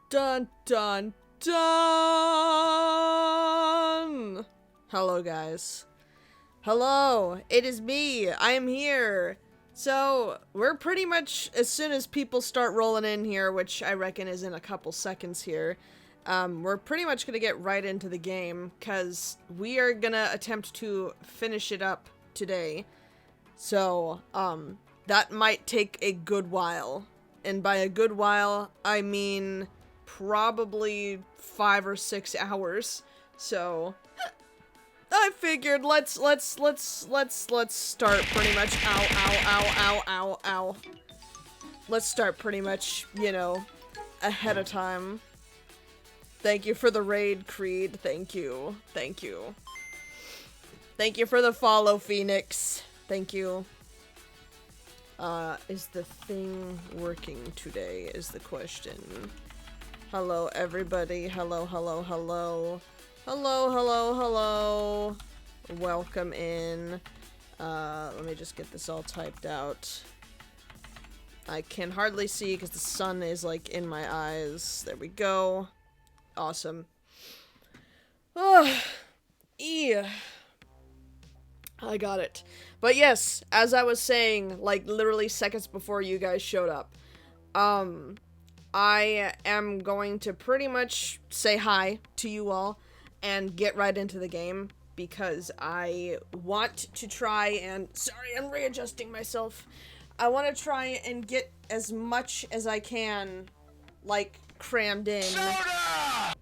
Dun dun dun! Hello, guys. Hello, it is me. I am here. So, we're pretty much, as soon as people start rolling in here, which I reckon is in a couple seconds here, we're pretty much gonna get right into the game, because we are gonna attempt to finish it up today. So, that might take a good while. And by a good while, I mean probably 5 or 6 hours. So I figured let's start pretty much ow. Let's start pretty much, you know, ahead of time. Thank you for the raid, Creed. Thank you. Thank you. Thank you for the follow, Phoenix. Thank you. Is the thing working today is the question. Hello, everybody. Hello. Hello. Welcome in. Let me just get this all typed out. I can hardly see because the sun is, like, in my eyes. There we go. Awesome. I got it. But yes, as I was saying, like, literally seconds before you guys showed up, I am going to pretty much say hi to you all and get right into the game because I want to try and... Sorry, I'm readjusting myself. I want to try and get as much as I can, like, crammed in. Soda!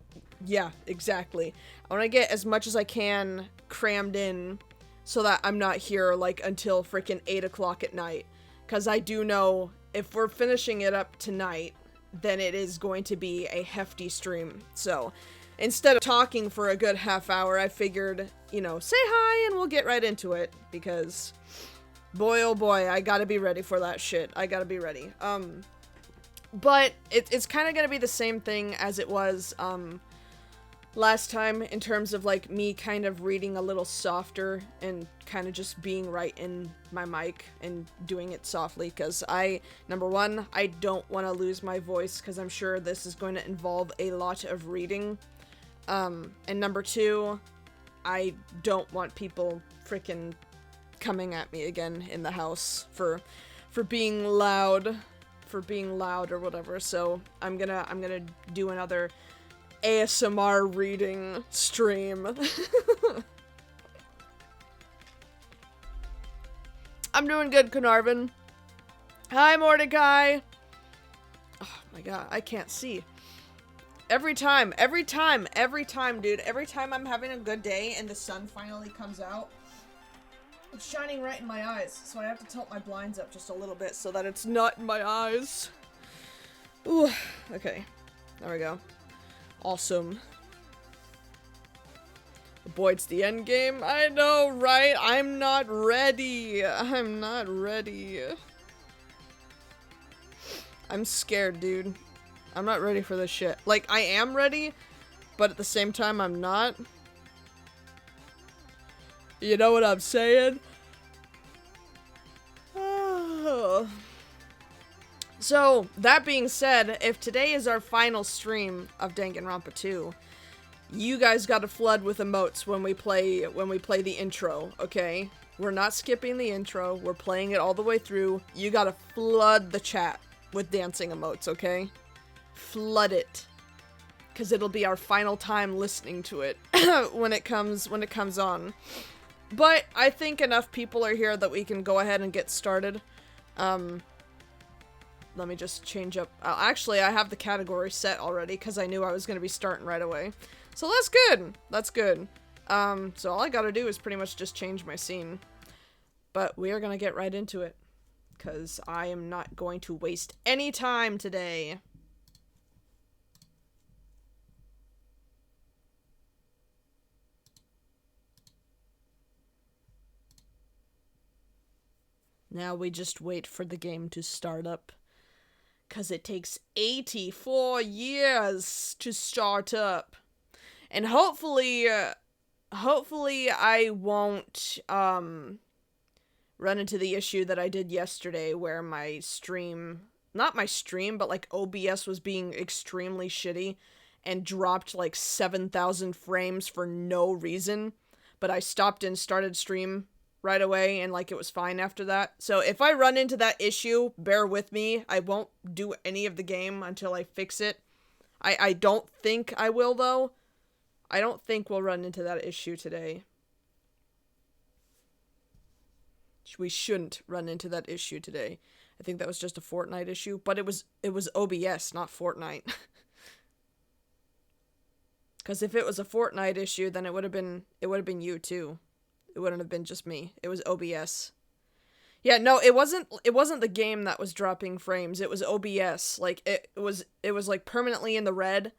Yeah, exactly. I want to get as much as I can crammed in so that I'm not here, like, until freaking 8 o'clock at night. Because I do know if we're finishing it up tonight, then it is going to be a hefty stream. So, instead of talking for a good half hour, I figured, you know, say hi and we'll get right into it. Because, boy oh boy, I gotta be ready for that shit. I gotta be ready. But it's kind of gonna be the same thing as it was, last time in terms of, like, me kind of reading a little softer and kind of just being right in my mic and doing it softly because number one, I don't want to lose my voice because I'm sure this is going to involve a lot of reading. And number two, I don't want people freaking coming at me again in the house for being loud, or whatever. So I'm gonna do another ASMR reading stream. I'm doing good, Carnarvon. Hi, Mordecai. Oh my god, I can't see. Every time, dude. Every time I'm having a good day and the sun finally comes out, it's shining right in my eyes. So I have to tilt my blinds up just a little bit so that it's not in my eyes. Ooh, okay. There we go. Awesome. Boy, it's the end game. I know, right? I'm not ready. I'm scared, dude. I'm not ready for this shit. Like, I am ready, but at the same time, I'm not. You know what I'm saying? So, that being said, if today is our final stream of Danganronpa 2, you guys gotta flood with emotes when we play the intro, okay? We're not skipping the intro, we're playing it all the way through. You gotta flood the chat with dancing emotes, okay? Flood it. Cause it'll be our final time listening to it when it comes on. But I think enough people are here that we can go ahead and get started. Let me just change up. Actually, I have the category set already because I knew I was going to be starting right away. So that's good. That's good. So all I got to do is pretty much just change my scene. But we are going to get right into it because I am not going to waste any time today. Now we just wait for the game to start up. Because it takes 84 years to start up. And hopefully I won't, run into the issue that I did yesterday where my stream not my stream, but like OBS was being extremely shitty and dropped like 7,000 frames for no reason. But I stopped and started stream right away, and like it was fine after that. So if I run into that issue, bear with me. I won't do any of the game until I fix it. I don't think I will, though. I don't think we'll run into that issue today. We shouldn't run into that issue today. I think that was just a Fortnite issue, but it was OBS, not Fortnite. Because if it was a Fortnite issue, then it would have been you too. It wouldn't have been just me. It was OBS. Yeah, no, it wasn't the game that was dropping frames. It was OBS. Like it was like permanently in the red.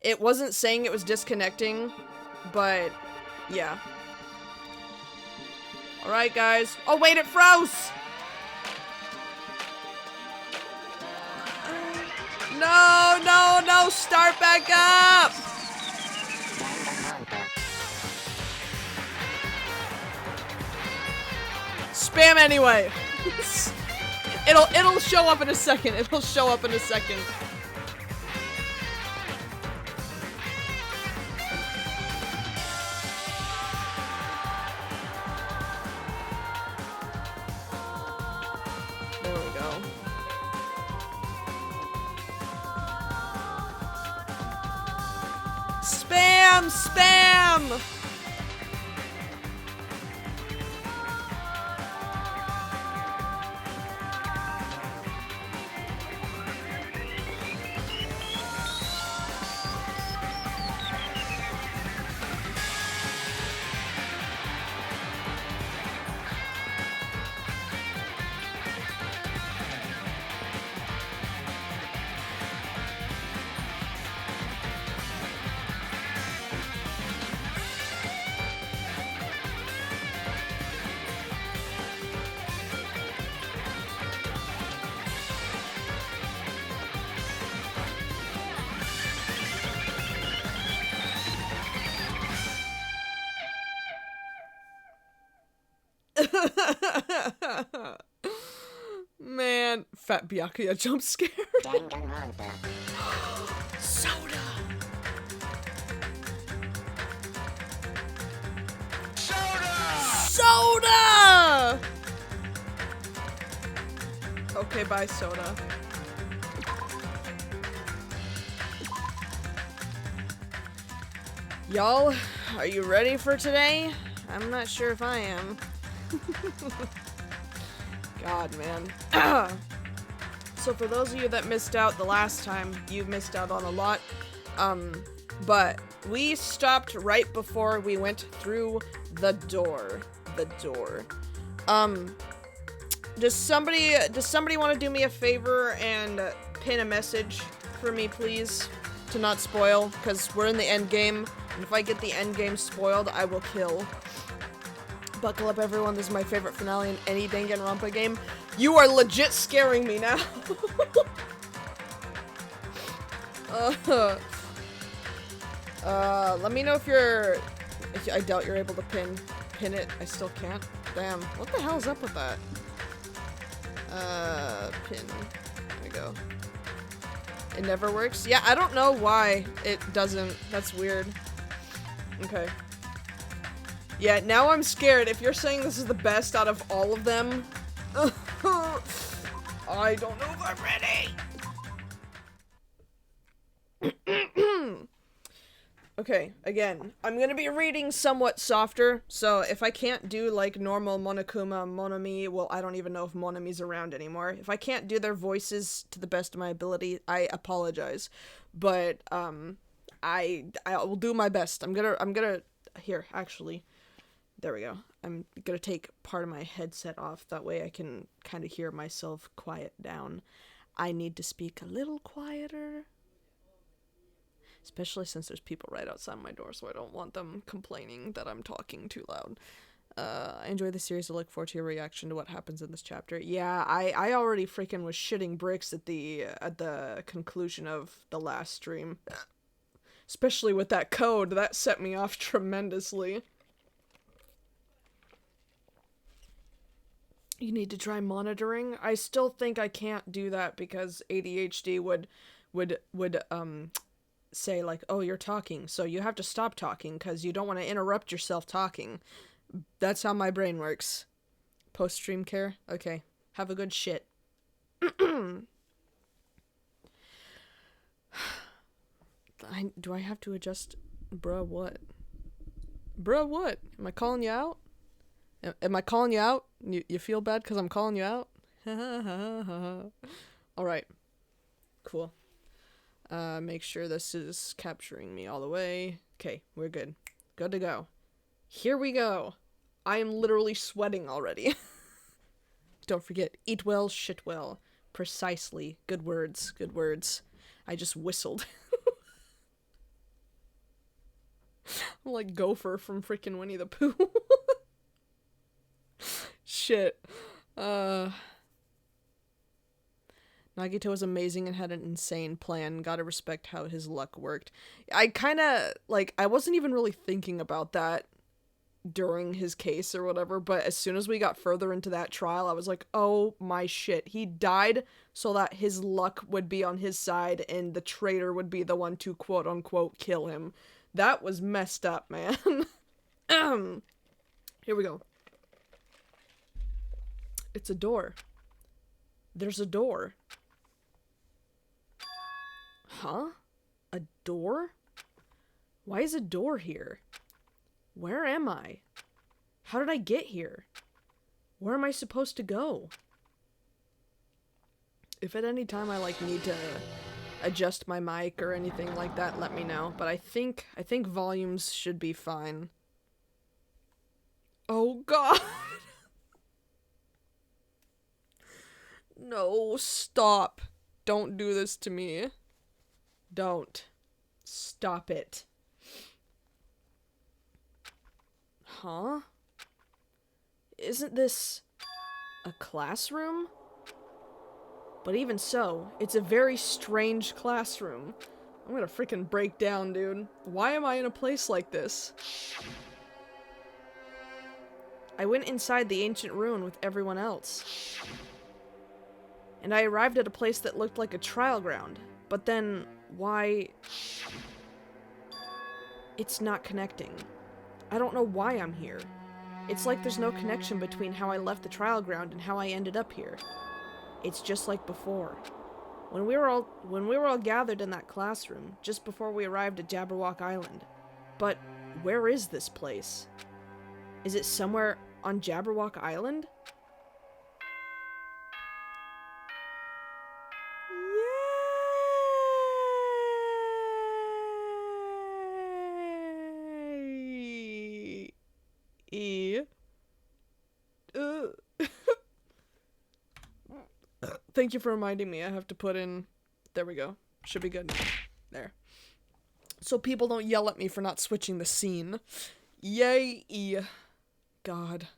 It wasn't saying it was disconnecting, but yeah. All right, guys. Oh wait, it froze. No, start back up. Spam anyway. It'll show up in a second. It'll show up in a second. There we go. Spam! Man, Fat Byakuya jump scare. Danganronpa. Soda. Soda! Okay, bye, Soda. Y'all, are you ready for today? I'm not sure if I am. God, man. So for those of you that missed out the last time, you missed out on a lot. But we stopped right before we went through the door. Does somebody want to do me a favor and pin a message for me, please? To not spoil, because we're in the end game, and if I get the end game spoiled, I will kill. Buckle up, everyone. This is my favorite finale in any Danganronpa game. You are legit scaring me now. Let me know if you're... I doubt you're able to pin it. I still can't. Damn. What the hell is up with that? Pin. There we go. It never works? Yeah, I don't know why it doesn't. That's weird. Okay. Yeah, now I'm scared. If you're saying this is the best out of all of them, I don't know if I'm ready. Okay, again, I'm gonna be reading somewhat softer, so if I can't do, like, normal Monokuma, Monami, well, I don't even know if Monami's around anymore. If I can't do their voices to the best of my ability, I apologize. But, I will do my best. I'm gonna, here, actually, there we go. I'm gonna take part of my headset off, that way I can kind of hear myself quiet down. I need to speak a little quieter. Especially since there's people right outside my door, so I don't want them complaining that I'm talking too loud. I enjoy the series. I look forward to your reaction to what happens in this chapter. Yeah, I already freaking was shitting bricks at the conclusion of the last stream. Especially with that code, that set me off tremendously. You need to try monitoring. I still think I can't do that because ADHD would say like, "Oh, you're talking, so you have to stop talking because you don't want to interrupt yourself talking." That's how my brain works. Post-stream care? Okay. Have a good shit. Do I have to adjust? Bruh, what? Bruh, what? Am I calling you out? Am I calling you out? You feel bad because I'm calling you out? Alright. Cool. Make sure this is capturing me all the way. Okay, we're good. Good to go. Here we go. I am literally sweating already. Don't forget, eat well, shit well. Precisely. Good words. Good words. I just whistled. I'm like Gopher from freaking Winnie the Pooh. Shit. Nagito was amazing and had an insane plan. Gotta respect how his luck worked. I kinda, like, I wasn't even really thinking about that during his case or whatever, but as soon as we got further into that trial, I was like, oh my shit. He died so that his luck would be on his side and the traitor would be the one to quote-unquote kill him. That was messed up, man. Here we go. It's a door. There's a door. Huh? A door? Why is a door here? Where am I? How did I get here? Where am I supposed to go? If at any time I, like, need to adjust my mic or anything like that, let me know. But I think volumes should be fine. Oh, God! No, stop. Don't do this to me. Don't. Stop it. Huh? Isn't this a classroom? But even so, it's a very strange classroom. I'm gonna freaking break down, dude. Why am I in a place like this? I went inside the ancient ruin with everyone else. And I arrived at a place that looked like a trial ground. But then, why... It's not connecting. I don't know why I'm here. It's like there's no connection between how I left the trial ground and how I ended up here. It's just like before. When we were all gathered in that classroom, just before we arrived at Jabberwock Island. But where is this place? Is it somewhere on Jabberwock Island? Yay! Thank you for reminding me. I have to put in... There we go. Should be good. There. So people don't yell at me for not switching the scene. Yay! God.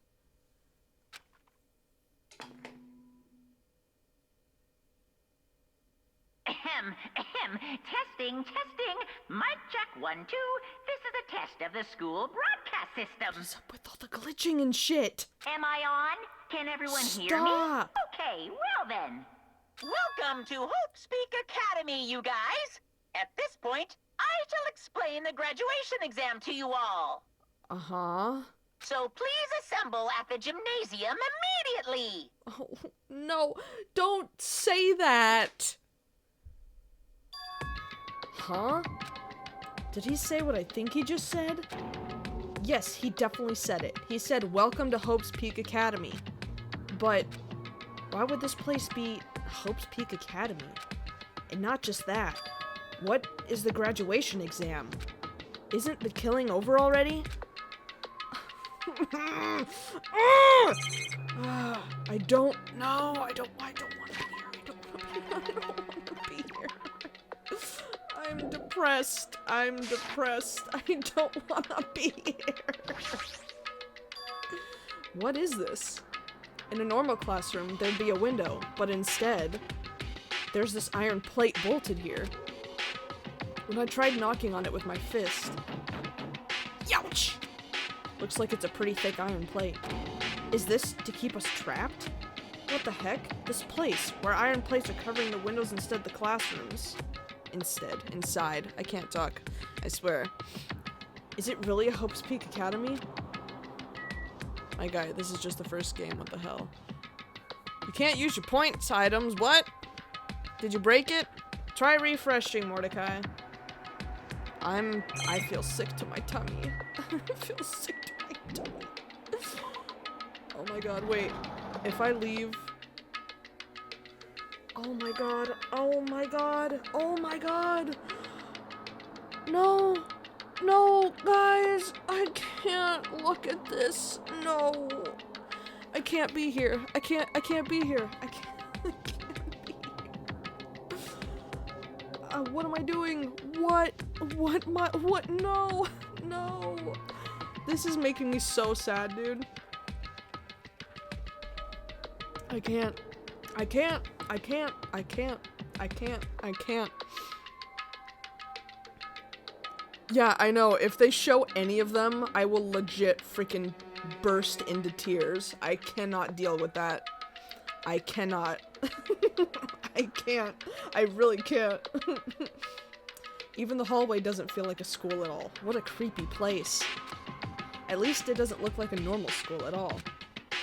Testing. Mic check 1, 2. This is a test of the school broadcast system. What's up with all the glitching and shit? Am I on? Can everyone hear me? Okay, well then. Welcome to Hope Speak Academy, you guys. At this point, I shall explain the graduation exam to you all. Uh-huh. So please assemble at the gymnasium immediately. Oh, no. Don't say that. Huh? Did he say what I think he just said? Yes, he definitely said it. He said, "Welcome to Hope's Peak Academy." But why would this place be Hope's Peak Academy? And not just that. What is the graduation exam? Isn't the killing over already? I don't know. I don't want to be here. I don't want to be here. I'm depressed. I don't want to be here. What is this? In a normal classroom, there'd be a window, but instead, there's this iron plate bolted here. When I tried knocking on it with my fist, ouch! Looks like it's a pretty thick iron plate. Is this to keep us trapped? What the heck? This place, where iron plates are covering the windows instead of the classrooms. Inside. I can't talk. I swear. Is it really a Hope's Peak Academy? My guy, this is just the first game. What the hell? You can't use your points items. What? Did you break it? Try refreshing, Mordecai. I feel sick to my tummy. I feel sick to my tummy. Oh my god, wait. If I leave... Oh my god. Oh my god. Oh my god. No. No, guys. I can't look at this. No. I can't be here. I can't be here. I can't be here. What am I doing? What? No. No. This is making me so sad, dude. I can't. Yeah, I know. If they show any of them, I will legit freaking burst into tears. I cannot deal with that. I cannot. I can't. I really can't. Even the hallway doesn't feel like a school at all. What a creepy place. At least it doesn't look like a normal school at all.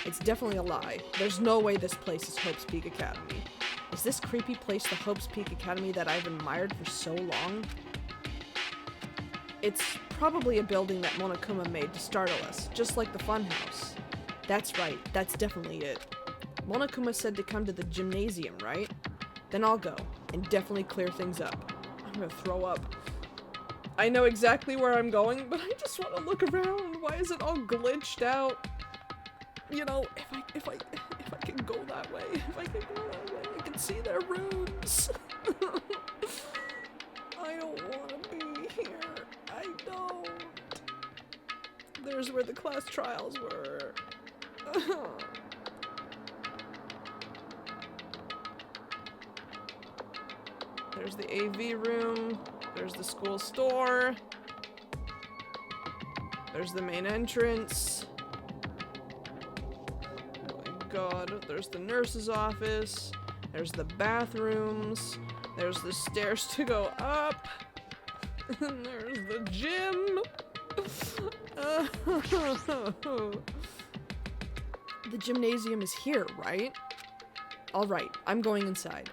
It's definitely a lie. There's no way this place is Hope's Peak Academy. Is this creepy place the Hope's Peak Academy that I've admired for so long? It's probably a building that Monokuma made to startle us, just like the funhouse. That's right, that's definitely it. Monokuma said to come to the gymnasium, right? Then I'll go, and definitely clear things up. I'm gonna throw up. I know exactly where I'm going, but I just want to look around. Why is it all glitched out? You know, if I can go that way, I can see their rooms. I don't want to be here. I don't. There's where the class trials were. There's the AV room. There's the school store. There's the main entrance. Oh my god. There's the nurse's office. There's the bathrooms. There's the stairs to go up. And there's the gym. The gymnasium is here, right? Alright, I'm going inside.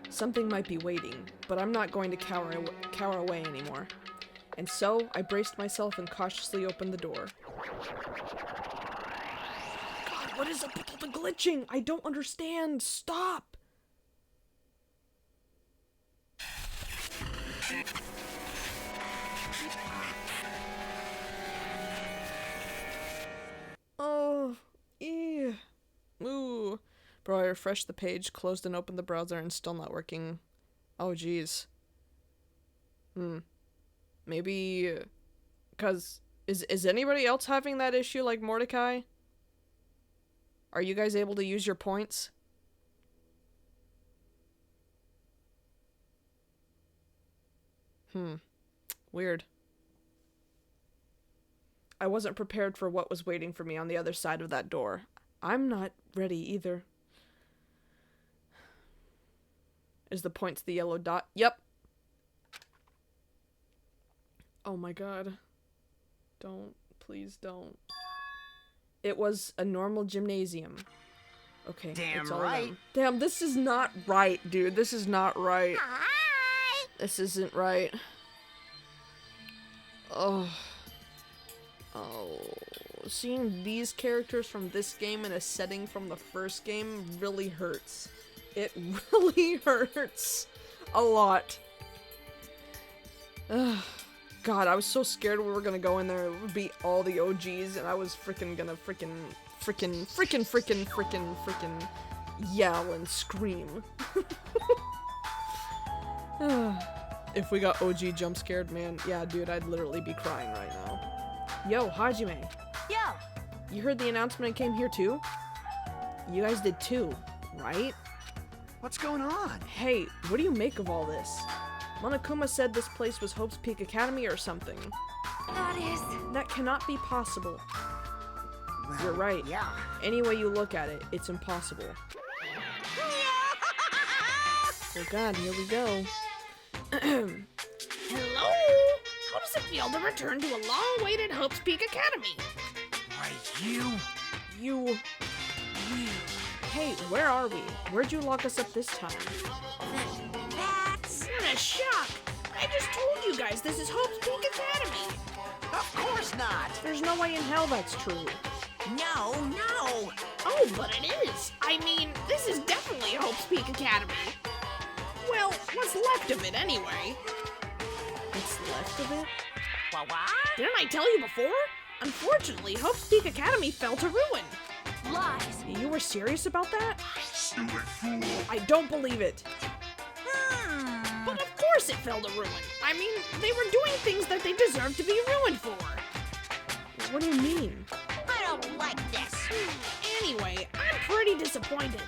Something might be waiting, but I'm not going to cower away anymore. And so, I braced myself and cautiously opened the door. God, what is up with all the glitching? I don't understand. Stop! Oh, ew. Ooh. Bro, I refreshed the page, closed and opened the browser, and still not working. Oh, jeez. Maybe... Cause... Is anybody else having that issue like Mordecai? Are you guys able to use your points? Weird. I wasn't prepared for what was waiting for me on the other side of that door. I'm not ready either. Is the points the yellow dot? Yep. Oh my god. Don't. Please don't. It was a normal gymnasium. Okay. Damn right. Damn, this is not right, dude. This is not right. Hi. This isn't right. Oh. Oh. Seeing these characters from this game in a setting from the first game really hurts. It really hurts. A lot. Ugh. God, I was so scared we were gonna go in there and beat all the OGs, and I was freaking gonna freaking yell and scream. If we got OG jump scared, man, yeah, dude, I'd literally be crying right now. Yo, Hajime. Yo! You heard the announcement and came here too? You guys did too, right? What's going on? Hey, what do you make of all this? Monokuma said this place was Hope's Peak Academy or something. That is... That cannot be possible. You're right. Yeah. Any way you look at it, it's impossible. Oh god, here we go. Hello? How does it feel to return to a long-awaited Hope's Peak Academy? Why, you... Hey, where are we? Where'd you lock us up this time? That's... What a shock! I just told you guys this is Hope's Peak Academy! Of course not! There's no way in hell that's true. No. Oh, but it is! I mean, this is definitely Hope's Peak Academy! Well, what's left of it anyway? What's left of it? What? Didn't I tell you before? Unfortunately, Hope's Peak Academy fell to ruin. Lies. You were serious about that? I don't believe it. But of course it fell to ruin. I mean, they were doing things that they deserved to be ruined for. What do you mean? I don't like this. Anyway, I'm pretty disappointed.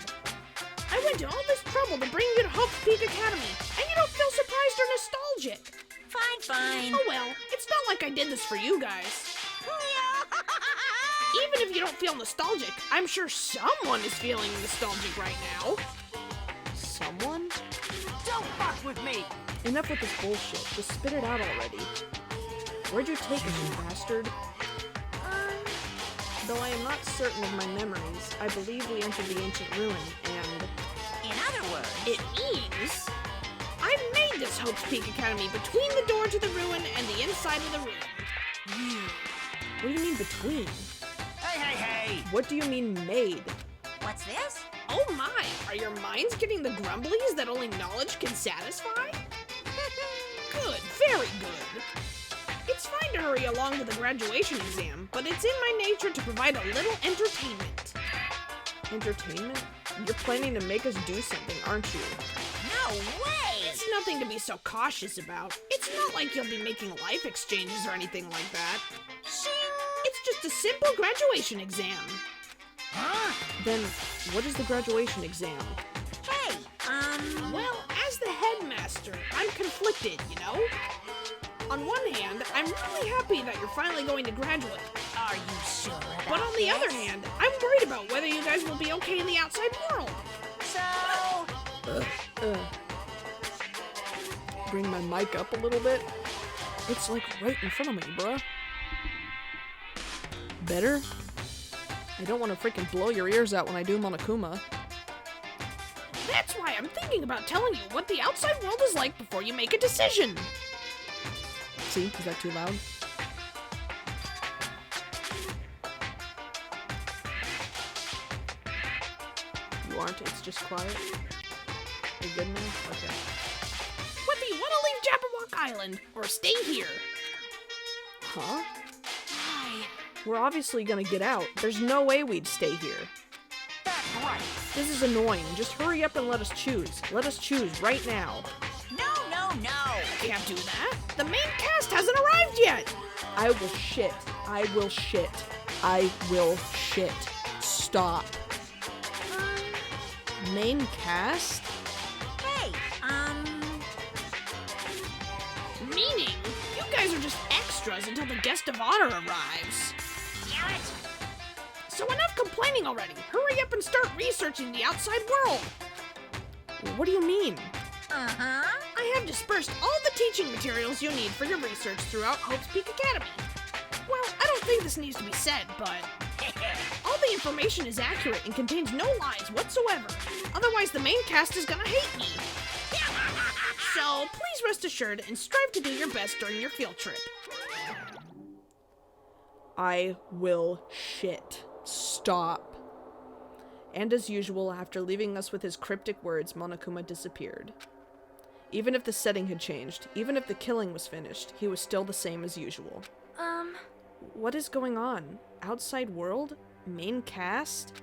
I went to all this trouble to bring you to Hope's Peak Academy, and you don't feel surprised or nostalgic. Fine. Oh well, it's not like I did this for you guys. Even if you don't feel nostalgic, I'm sure someone is feeling nostalgic right now. Someone? Don't fuck with me! Enough with this bullshit. Just spit it out already. Where'd you take us, you bastard? Though I am not certain of my memories, I believe we entered the ancient ruin, and... In other words... It means I made this Hope's Peak Academy between the door to the ruin and the inside of the ruin. What do you mean between? Hey! What do you mean made? What's this? Oh my, are your minds getting the grumblies that only knowledge can satisfy? Good, very good. It's fine to hurry along to the graduation exam, but it's in my nature to provide a little entertainment. Entertainment? You're planning to make us do something, aren't you? No way! It's nothing to be so cautious about. It's not like you'll be making life exchanges or anything like that. Shing! It's just a simple graduation exam. Huh? Then, what is the graduation exam? Hey, Well, as the headmaster, I'm conflicted, you know? On one hand, I'm really happy that you're finally going to graduate. Are you sure about But on the other this? hand, I'm worried about whether you guys will be okay in the outside world. So... Bring my mic up a little bit? It's like right in front of me, bruh. Better? I don't want to freaking blow your ears out when I do Monokuma. That's why I'm thinking about telling you what the outside world is like before you make a decision. See? Is that too loud? You aren't, it's just quiet. You good now? Okay. Whether you want to leave Jabberwock Island or stay here. Huh? Hi. We're obviously gonna get out. There's no way we'd stay here. That's right. This is annoying. Just hurry up and let us choose. Let us choose right now. No. Can't do that. The main cast hasn't arrived yet. I will shit. I will shit. I will shit. Stop. Main cast? Hey, Meaning, you guys are just extras until the guest of honor arrives. damn it! So enough complaining already. Hurry up and start researching the outside world. What do you mean? Uh-huh. I have dispersed all the teaching materials you need for your research throughout Hope's Peak Academy. Well, I don't think this needs to be said, but all the information is accurate and contains no lies whatsoever. Otherwise, the main cast is gonna hate me. So please rest assured and strive to do your best during your field trip. I will shit. Stop. And as usual, after leaving us with his cryptic words, Monokuma disappeared. Even if the setting had changed, even if the killing was finished, he was still the same as usual. What is going on? Outside world? Main cast?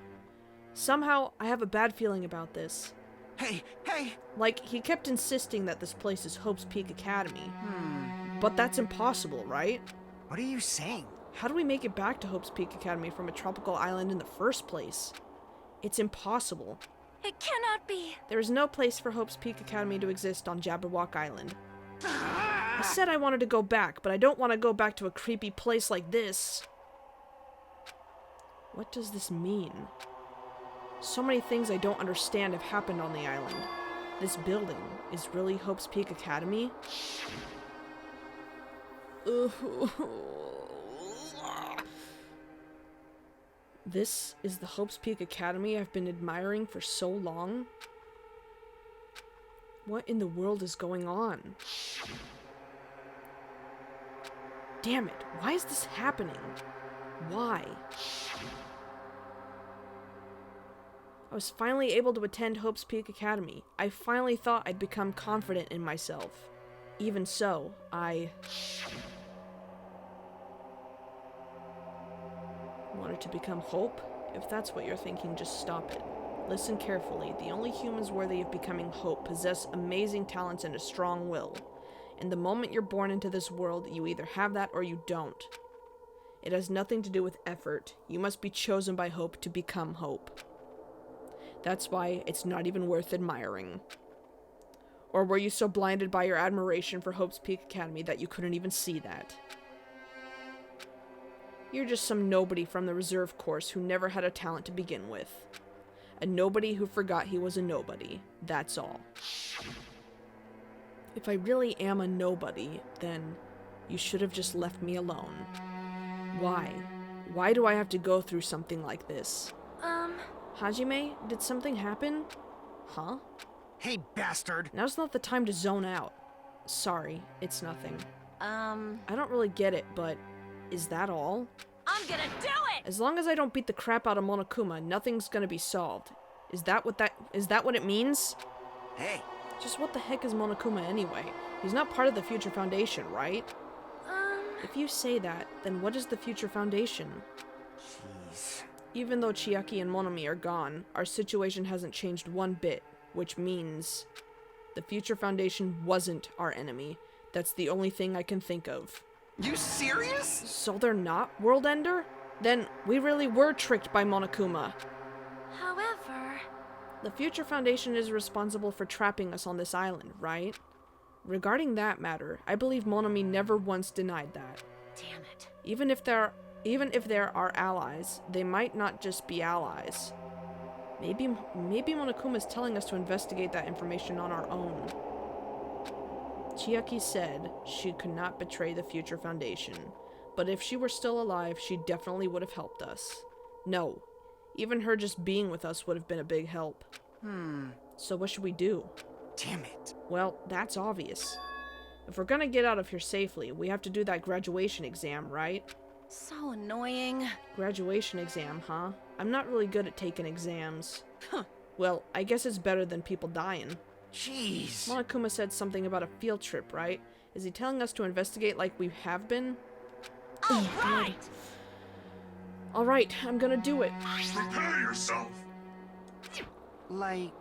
Somehow, I have a bad feeling about this. Hey! Like, he kept insisting that this place is Hope's Peak Academy. But that's impossible, right? What are you saying? How do we make it back to Hope's Peak Academy from a tropical island in the first place? It's impossible. It cannot be. There is no place for Hope's Peak Academy to exist on Jabberwock Island. I said I wanted to go back, but I don't want to go back to a creepy place like this. What does this mean? So many things I don't understand have happened on the island. This building is really Hope's Peak Academy? This is the Hope's Peak Academy I've been admiring for so long? What in the world is going on? Damn it, why is this happening? Why? I was finally able to attend Hope's Peak Academy. I finally thought I'd become confident in myself. Even so, I wanted to become Hope? If that's what you're thinking, just stop it. Listen carefully. The only humans worthy of becoming Hope possess amazing talents and a strong will. And the moment you're born into this world, you either have that or you don't. It has nothing to do with effort. You must be chosen by Hope to become Hope. That's why it's not even worth admiring. Or were you so blinded by your admiration for Hope's Peak Academy that you couldn't even see that? You're just some nobody from the reserve course who never had a talent to begin with. A nobody who forgot he was a nobody. That's all. If I really am a nobody, then you should have just left me alone. Why? Why do I have to go through something like this? Hajime, did something happen? Huh? Hey, bastard! Now's not the time to zone out. Sorry, it's nothing. I don't really get it, but is that all? I'm gonna do it! As long as I don't beat the crap out of Monokuma, nothing's gonna be solved. Is that what it means? Hey! Just what the heck is Monokuma anyway? He's not part of the Future Foundation, right? If you say that, then what is the Future Foundation? Jeez. Even though Chiaki and Monomi are gone, our situation hasn't changed one bit, which means the Future Foundation wasn't our enemy. That's the only thing I can think of. You serious? So they're not World Ender? Then we really were tricked by Monokuma. However... The Future Foundation is responsible for trapping us on this island, right? Regarding that matter, I believe Monomi never once denied that. Damn it. Even if they're our allies, they might not just be allies. Maybe Monokuma's telling us to investigate that information on our own. Chiaki said she could not betray the Future Foundation, but if she were still alive, she definitely would have helped us. No, even her just being with us would have been a big help. So what should we do? Damn it. Well, that's obvious. If we're gonna get out of here safely, we have to do that graduation exam, right? So annoying. Graduation exam, huh? I'm not really good at taking exams. Well, I guess it's better than people dying. Jeez. Monokuma said something about a field trip, right? Is he telling us to investigate like we have been? Alright! Alright, I'm gonna do it. Prepare yourself! Like...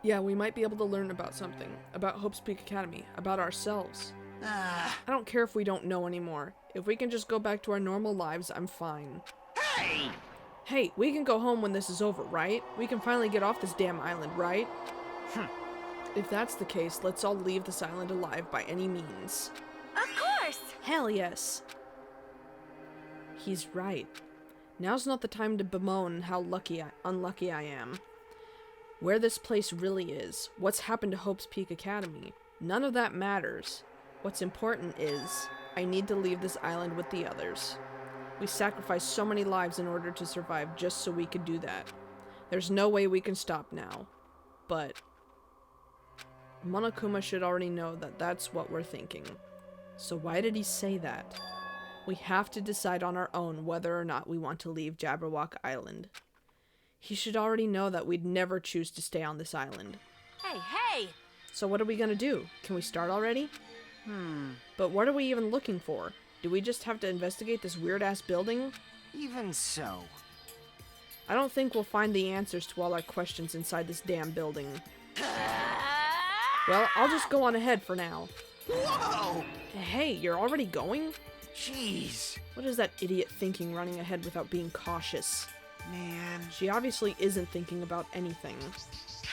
Yeah, we might be able to learn about something. About Hope's Peak Academy. About ourselves. I don't care if we don't know anymore. If we can just go back to our normal lives, I'm fine. Hey! Hey, we can go home when this is over, right? We can finally get off this damn island, right? If that's the case, let's all leave this island alive by any means. Of course! Hell yes! He's right. Now's not the time to bemoan how unlucky I am. Where this place really is, what's happened to Hope's Peak Academy, none of that matters. What's important is, I need to leave this island with the others. We sacrificed so many lives in order to survive just so we could do that. There's no way we can stop now. But Monokuma should already know that that's what we're thinking. So why did he say that? We have to decide on our own whether or not we want to leave Jabberwock Island. He should already know that we'd never choose to stay on this island. Hey, hey! So what are we gonna do? Can we start already? But what are we even looking for? Do we just have to investigate this weird-ass building? Even so. I don't think we'll find the answers to all our questions inside this damn building. Well, I'll just go on ahead for now. Whoa! Hey, you're already going? Jeez. What is that idiot thinking running ahead without being cautious? Man. She obviously isn't thinking about anything.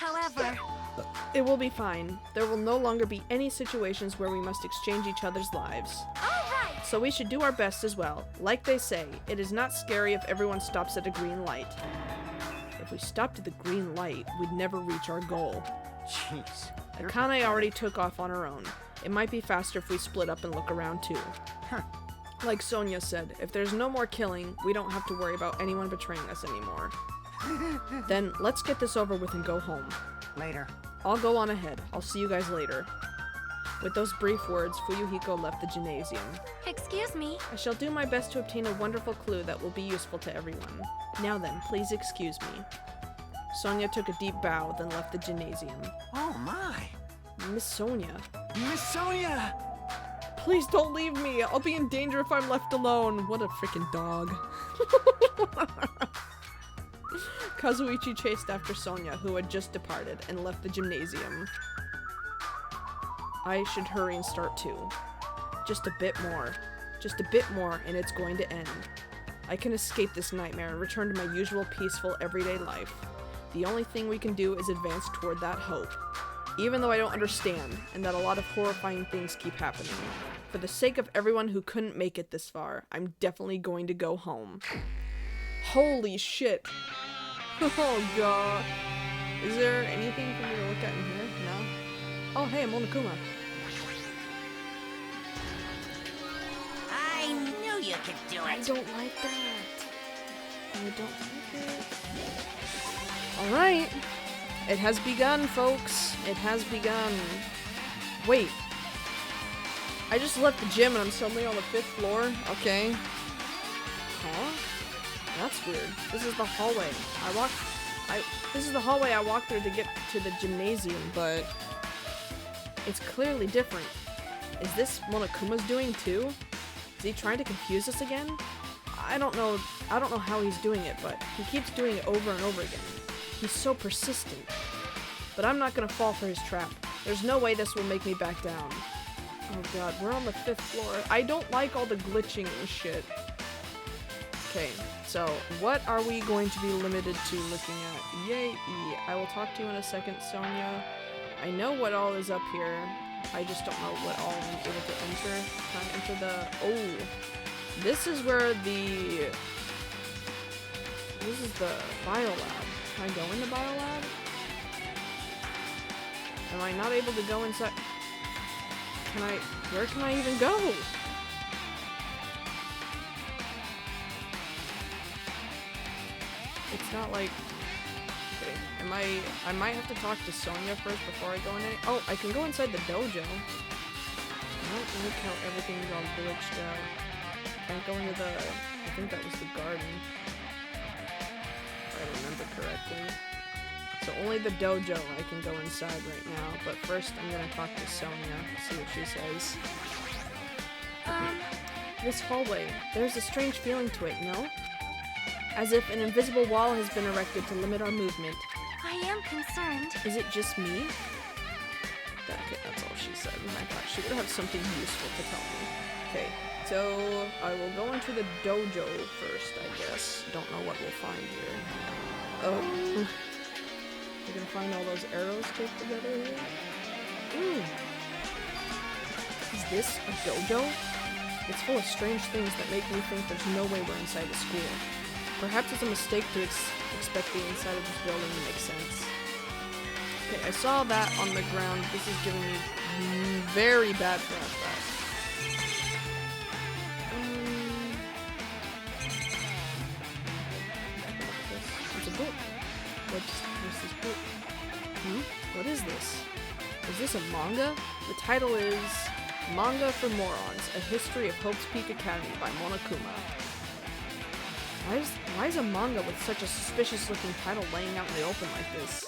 However, It will be fine. There will no longer be any situations where we must exchange each other's lives. alright! So we should do our best as well. Like they say, it is not scary if everyone stops at a green light. If we stopped at the green light, we'd never reach our goal. Jeez. Akane already took off on her own. It might be faster if we split up and look around too. Huh. Like Sonia said, if there's no more killing, we don't have to worry about anyone betraying us anymore. Then let's get this over with and go home. Later. I'll go on ahead. I'll see you guys later. With those brief words, Fuyuhiko left the gymnasium. Excuse me. I shall do my best to obtain a wonderful clue that will be useful to everyone. Now then, please excuse me. Sonia took a deep bow, then left the gymnasium. Oh my. Miss Sonia. Miss Sonia! Please don't leave me. I'll be in danger if I'm left alone. What a freaking dog. Kazuichi chased after Sonia, who had just departed, and left the gymnasium. I should hurry and start too. Just a bit more. Just a bit more, and it's going to end. I can escape this nightmare and return to my usual peaceful, everyday life. The only thing we can do is advance toward that hope. Even though I don't understand, and that a lot of horrifying things keep happening. For the sake of everyone who couldn't make it this far, I'm definitely going to go home. Holy shit. Oh god. Is there anything for me to look at in here? No? Oh hey, Monokuma. I knew you could do I it. don't like that. I don't like it. Alright. It has begun, folks. It has begun. Wait. I just left the gym and I'm suddenly on the 5th floor? Okay. Huh? That's weird. This is the hallway. This is the hallway I walked through to get to the gymnasium, but it's clearly different. Is this Monokuma's doing too? Is he trying to confuse us again? I don't know how he's doing it, but he keeps doing it over and over again. He's so persistent. But I'm not gonna fall for his trap. There's no way this will make me back down. Oh god, we're on the 5th floor. I don't like all the glitching and shit. Okay, so what are we going to be limited to looking at? Yay! I will talk to you in a second, Sonia. I know what all is up here. I just don't know what all I'm able to enter. Can I enter the... Oh! This is where the... This is the biolab. Can I go in the biolab? Am I not able to go inside? Can I... Where can I even go? It's not like... Okay, I might have to talk to Sonia first before I go in. Oh, I can go inside the dojo. I don't like how everything's all glitched out. Can't go into the... I think that was the garden. If I remember correctly. So only the dojo I can go inside right now, but first I'm gonna talk to Sonia, see what she says. This hallway, there's a strange feeling to it, no? As if an invisible wall has been erected to limit our movement. I am concerned. Is it just me? Okay, that's all she said. I thought she would have something useful to tell me. Okay, so I will go into the dojo first, I guess. Don't know what we'll find here. Oh. We're gonna find all those arrows taped together here. Ooh. Is this a dojo? It's full of strange things that make me think there's no way we're inside a school. Perhaps it's a mistake to expect the inside of this building to make sense. Okay, I saw that on the ground. This is giving me very bad flashbacks. It's a book. What's this book? What is this? Is this a manga? The title is Manga for Morons, A History of Hope's Peak Academy by Monokuma. Why is a manga with such a suspicious looking title laying out in the open like this?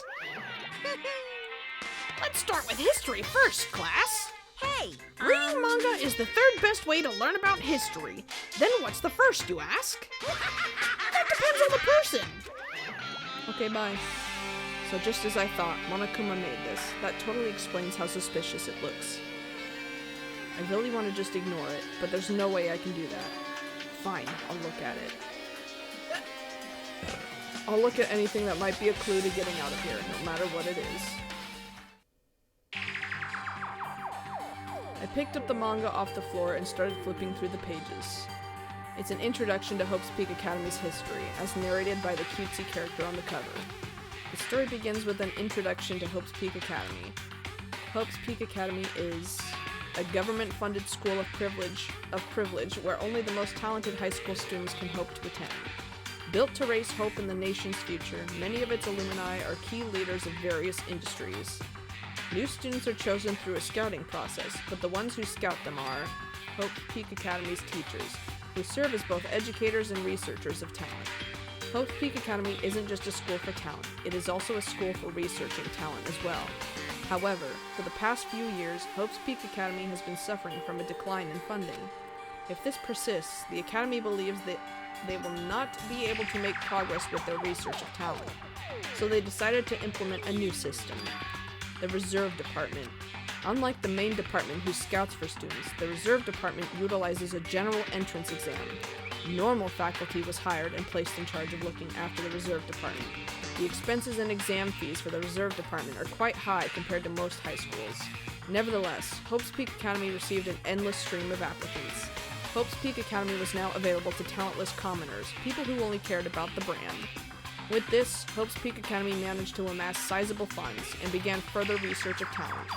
Let's start with history first, class. Hey! Reading manga is the third best way to learn about history. Then what's the first, you ask? That depends on the person. Okay, bye. So just as I thought, Monokuma made this. That totally explains how suspicious it looks. I really want to just ignore it, but there's no way I can do that. Fine, I'll look at it. I'll look at anything that might be a clue to getting out of here, no matter what it is. I picked up the manga off the floor and started flipping through the pages. It's an introduction to Hope's Peak Academy's history, as narrated by the cutesy character on the cover. The story begins with an introduction to Hope's Peak Academy. Hope's Peak Academy is a government-funded school of privilege where only the most talented high school students can hope to attend. Built to raise hope in the nation's future, many of its alumni are key leaders of various industries. New students are chosen through a scouting process, but the ones who scout them are Hope's Peak Academy's teachers, who serve as both educators and researchers of talent. Hope's Peak Academy isn't just a school for talent, it is also a school for researching talent as well. However, for the past few years, Hope's Peak Academy has been suffering from a decline in funding. If this persists, the Academy believes that they will not be able to make progress with their research of talent. So they decided to implement a new system, the Reserve Department. Unlike the main department who scouts for students, the Reserve Department utilizes a general entrance exam. Normal faculty was hired and placed in charge of looking after the Reserve Department. The expenses and exam fees for the Reserve Department are quite high compared to most high schools. Nevertheless, Hope's Peak Academy received an endless stream of applicants. Hope's Peak Academy was now available to talentless commoners, people who only cared about the brand. With this, Hope's Peak Academy managed to amass sizable funds and began further research of talent.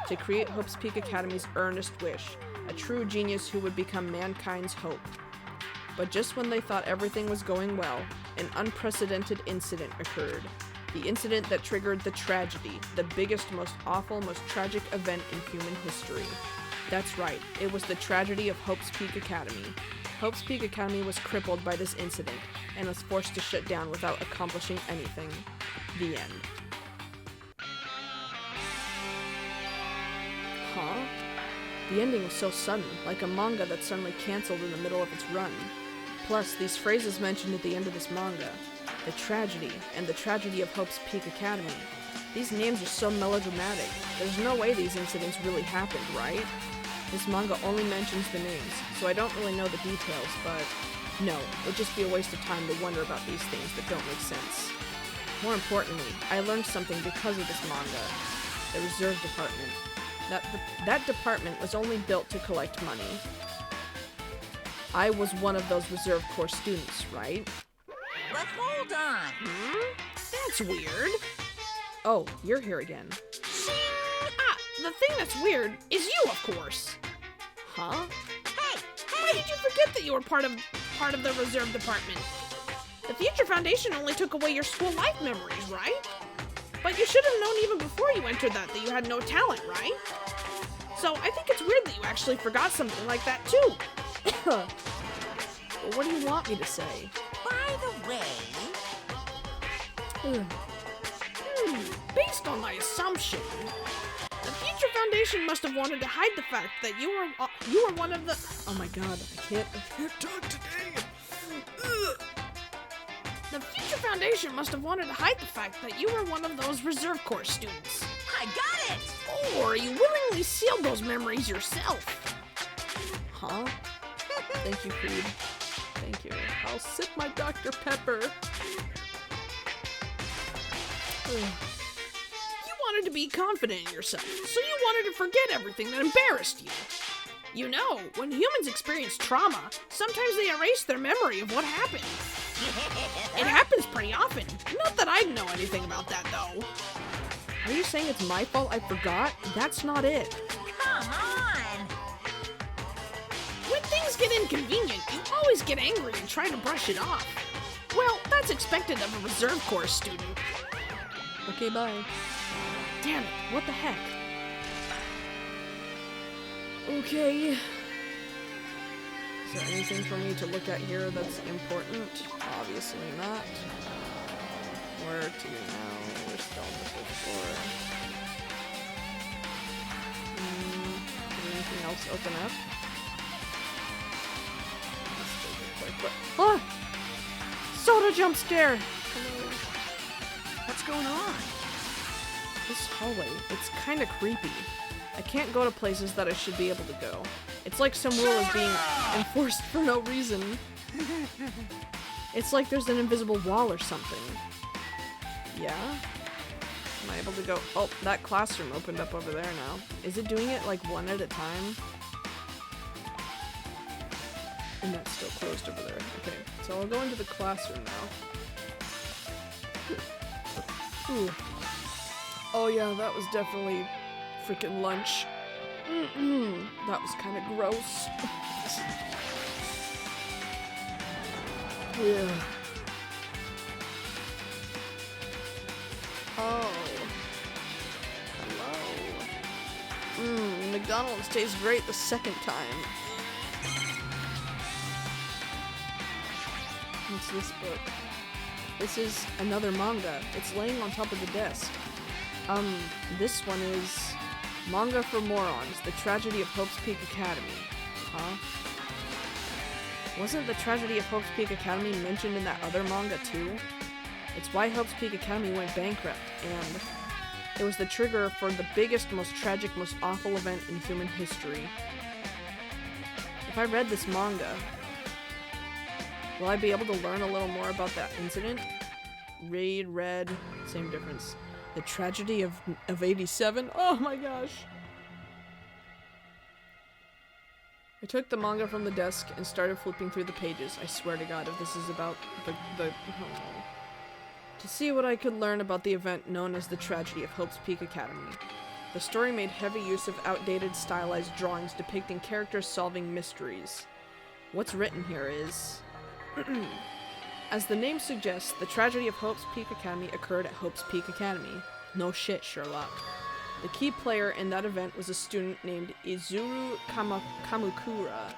To create Hope's Peak Academy's earnest wish, a true genius who would become mankind's hope. But just when they thought everything was going well, an unprecedented incident occurred. The incident that triggered the tragedy, the biggest, most awful, most tragic event in human history. That's right, it was the tragedy of Hope's Peak Academy. Hope's Peak Academy was crippled by this incident, and was forced to shut down without accomplishing anything. The end. Huh? The ending was so sudden, like a manga that suddenly canceled in the middle of its run. Plus, these phrases mentioned at the end of this manga, the tragedy, and the tragedy of Hope's Peak Academy. These names are so melodramatic. There's no way these incidents really happened, right? This manga only mentions the names, so I don't really know the details, but no, it would just be a waste of time to wonder about these things that don't make sense. More importantly, I learned something because of this manga. The Reserve Department. That department was only built to collect money. I was one of those Reserve Corps students, right? But hold on. That's weird. Oh, you're here again. The thing that's weird is you, of course. Huh? Why did you forget that you were part of the Reserve Department? The Future Foundation only took away your school life memories, right? But you should have known even before you entered that you had no talent, right? So I think it's weird that you actually forgot something like that too. Well, what do you want me to say? By the way, Based on my assumption, the Future Foundation must have wanted to hide the fact that you were one of the. Oh my god, I can't talk today. The Future Foundation must have wanted to hide the fact that you were one of those Reserve Corps students. I got it! Or you willingly sealed those memories yourself. Huh? Thank you, Creed. Thank you. I'll sip my Dr. Pepper. You wanted to be confident in yourself, so you wanted to forget everything that embarrassed you. You know, when humans experience trauma, sometimes they erase their memory of what happened. It happens pretty often. Not that I know anything about that, though. Are you saying it's my fault I forgot? That's not it. Come on! When things get inconvenient, you always get angry and try to brush it off. Well, that's expected of a Reserve Corps student. Okay, bye. Damn it, what the heck? Okay. Is there anything for me to look at here that's important? Obviously not. Where to now? We're still on the fifth floor. Did anything else open up? Let's take a quick look. Ah! Soda jump scare! Hello. What's going on? This hallway, it's kinda creepy. I can't go to places that I should be able to go. It's like some rule is being enforced for no reason. It's like there's an invisible wall or something. Yeah? Am I able to go? Oh, that classroom opened up over there now. Is it doing it like one at a time? And that's still closed over there. Okay, so I'll go into the classroom now. Ooh. Oh yeah, that was definitely freaking lunch. That was kind of gross. Yeah. Oh. Hello. McDonald's tastes great the second time. What's this book? This is another manga. It's laying on top of the desk. This one is Manga for Morons, The Tragedy of Hope's Peak Academy. Huh? Wasn't The Tragedy of Hope's Peak Academy mentioned in that other manga too? It's why Hope's Peak Academy went bankrupt, and it was the trigger for the biggest, most tragic, most awful event in human history. If I read this manga, will I be able to learn a little more about that incident? Read, same difference. The Tragedy of 87? Oh my gosh! I took the manga from the desk and started flipping through the pages. I swear to God, if this is about the oh no. To see what I could learn about the event known as the Tragedy of Hope's Peak Academy. The story made heavy use of outdated stylized drawings depicting characters solving mysteries. What's written here is... As the name suggests, the tragedy of Hope's Peak Academy occurred at Hope's Peak Academy. No shit, Sherlock. The key player in that event was a student named Izuru Kamukura.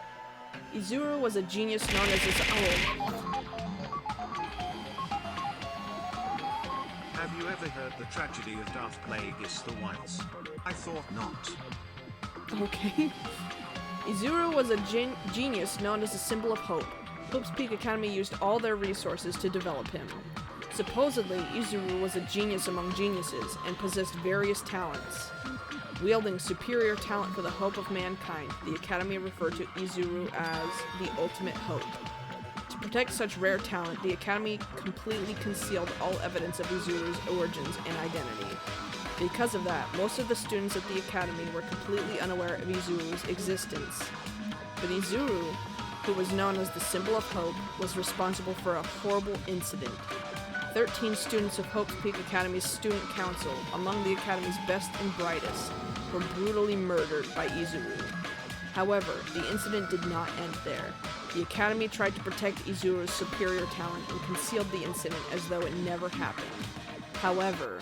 Izuru was a genius known as his own. Have you ever heard the tragedy of Darth Plagueis the Once? I thought not. Okay. Izuru was a genius known as a symbol of hope. Hope's Peak Academy used all their resources to develop him. Supposedly, Izuru was a genius among geniuses and possessed various talents. Wielding superior talent for the hope of mankind, the Academy referred to Izuru as the ultimate hope. To protect such rare talent, the Academy completely concealed all evidence of Izuru's origins and identity. Because of that, most of the students at the Academy were completely unaware of Izuru's existence. But Izuru, who was known as the symbol of hope, was responsible for a horrible incident. 13 students of Hope's Peak Academy's student council, among the Academy's best and brightest, were brutally murdered by Izuru. However, the incident did not end there. The Academy tried to protect Izuru's superior talent and concealed the incident as though it never happened. However,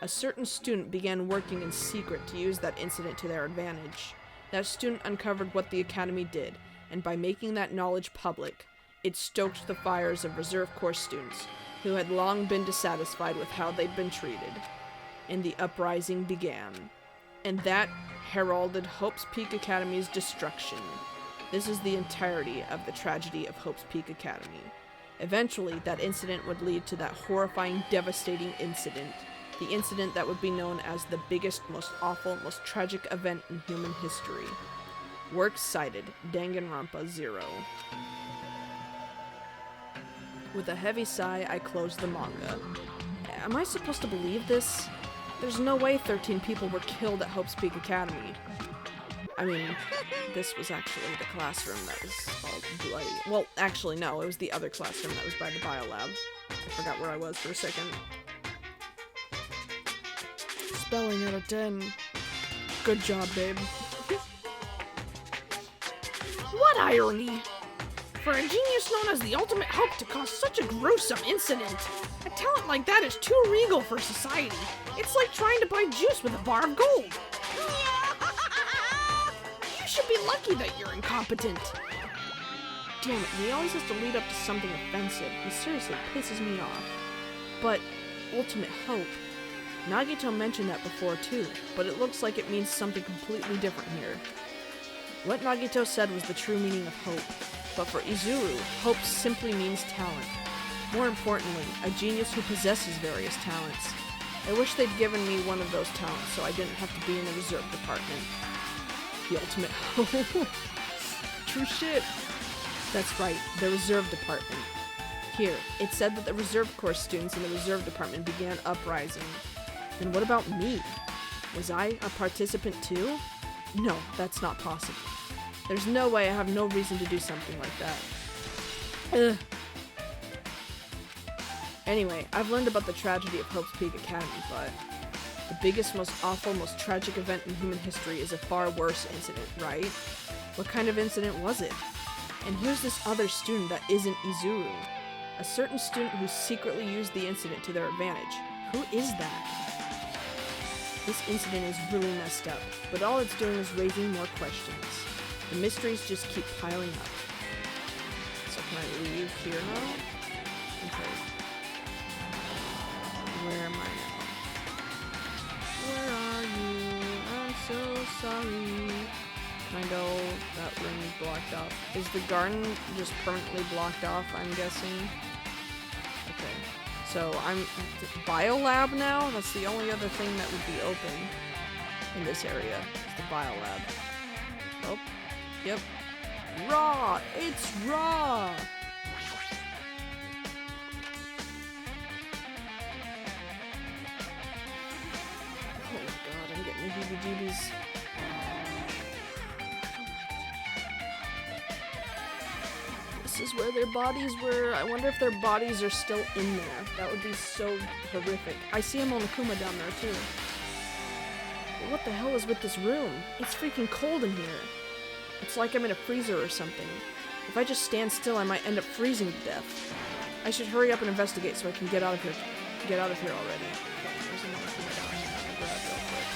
a certain student began working in secret to use that incident to their advantage. That student uncovered what the Academy did, and by making that knowledge public, it stoked the fires of Reserve Corps students, who had long been dissatisfied with how they'd been treated. And the uprising began. And that heralded Hope's Peak Academy's destruction. This is the entirety of the tragedy of Hope's Peak Academy. Eventually, that incident would lead to that horrifying, devastating incident. The incident that would be known as the biggest, most awful, most tragic event in human history. Works cited, Danganronpa 0. With a heavy sigh, I closed the manga. Am I supposed to believe this? There's no way 13 people were killed at Hope's Peak Academy. I mean, this was actually the classroom that was all bloody. Well, actually, no, it was the other classroom that was by the biolab. I forgot where I was for a second. Spelling out of 10. Good job, babe. What irony! For a genius known as the ultimate hope to cause such a gruesome incident, a talent like that is too regal for society. It's like trying to buy juice with a bar of gold. You should be lucky that you're incompetent. Damn it, he always has to lead up to something offensive. He seriously pisses me off. But, ultimate hope. Nagito mentioned that before too, but it looks like it means something completely different here. What Nagito said was the true meaning of hope, but for Izuru, hope simply means talent. More importantly, a genius who possesses various talents. I wish they'd given me one of those talents so I didn't have to be in the reserve department. The ultimate hope. True shit. That's right, the reserve department. Here, it said that the Reserve Corps students in the Reserve Department began uprising. Then what about me? Was I a participant too? No, that's not possible. There's no way. I have no reason to do something like that. Ugh. Anyway, I've learned about the tragedy of Hope's Peak Academy, but the biggest, most awful, most tragic event in human history is a far worse incident, right? What kind of incident was it? And here's this other student that isn't Izuru. A certain student who secretly used the incident to their advantage. Who is that? This incident is really messed up, but all it's doing is raising more questions. The mysteries just keep piling up. So can I leave here now? Okay. Where am I now? Where are you? I'm so sorry. I know that room is blocked off. Is the garden just permanently blocked off, I'm guessing? Okay. So I'm at the biolab now? That's the only other thing that would be open in this area. Is the biolab. Oh. Yep. Raw! It's raw! Oh my god, I'm getting the heebie-jeebies. This is where their bodies were. I wonder if their bodies are still in there. That would be so horrific. I see a Monokuma down there too. But what the hell is with this room? It's freaking cold in here. It's like I'm in a freezer or something. If I just stand still, I might end up freezing to death. I should hurry up and investigate so I can get out of here. Get out of here already. Okay, there's a Monokuma down here. I'll grab real quick.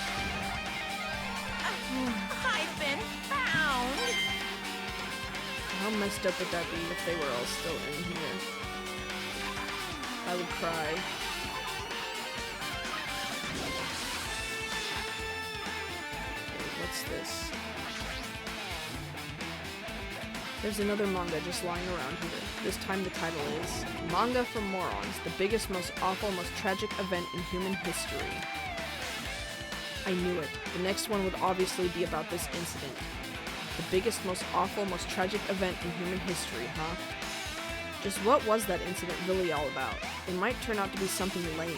I've been found. How messed up would that be if they were all still in here? I would cry. Okay, what's this? There's another manga just lying around here. This time the title is Manga for Morons, the biggest, most awful, most tragic event in human history. I knew it. The next one would obviously be about this incident. The biggest, most awful, most tragic event in human history, huh? Just what was that incident really all about? It might turn out to be something lame.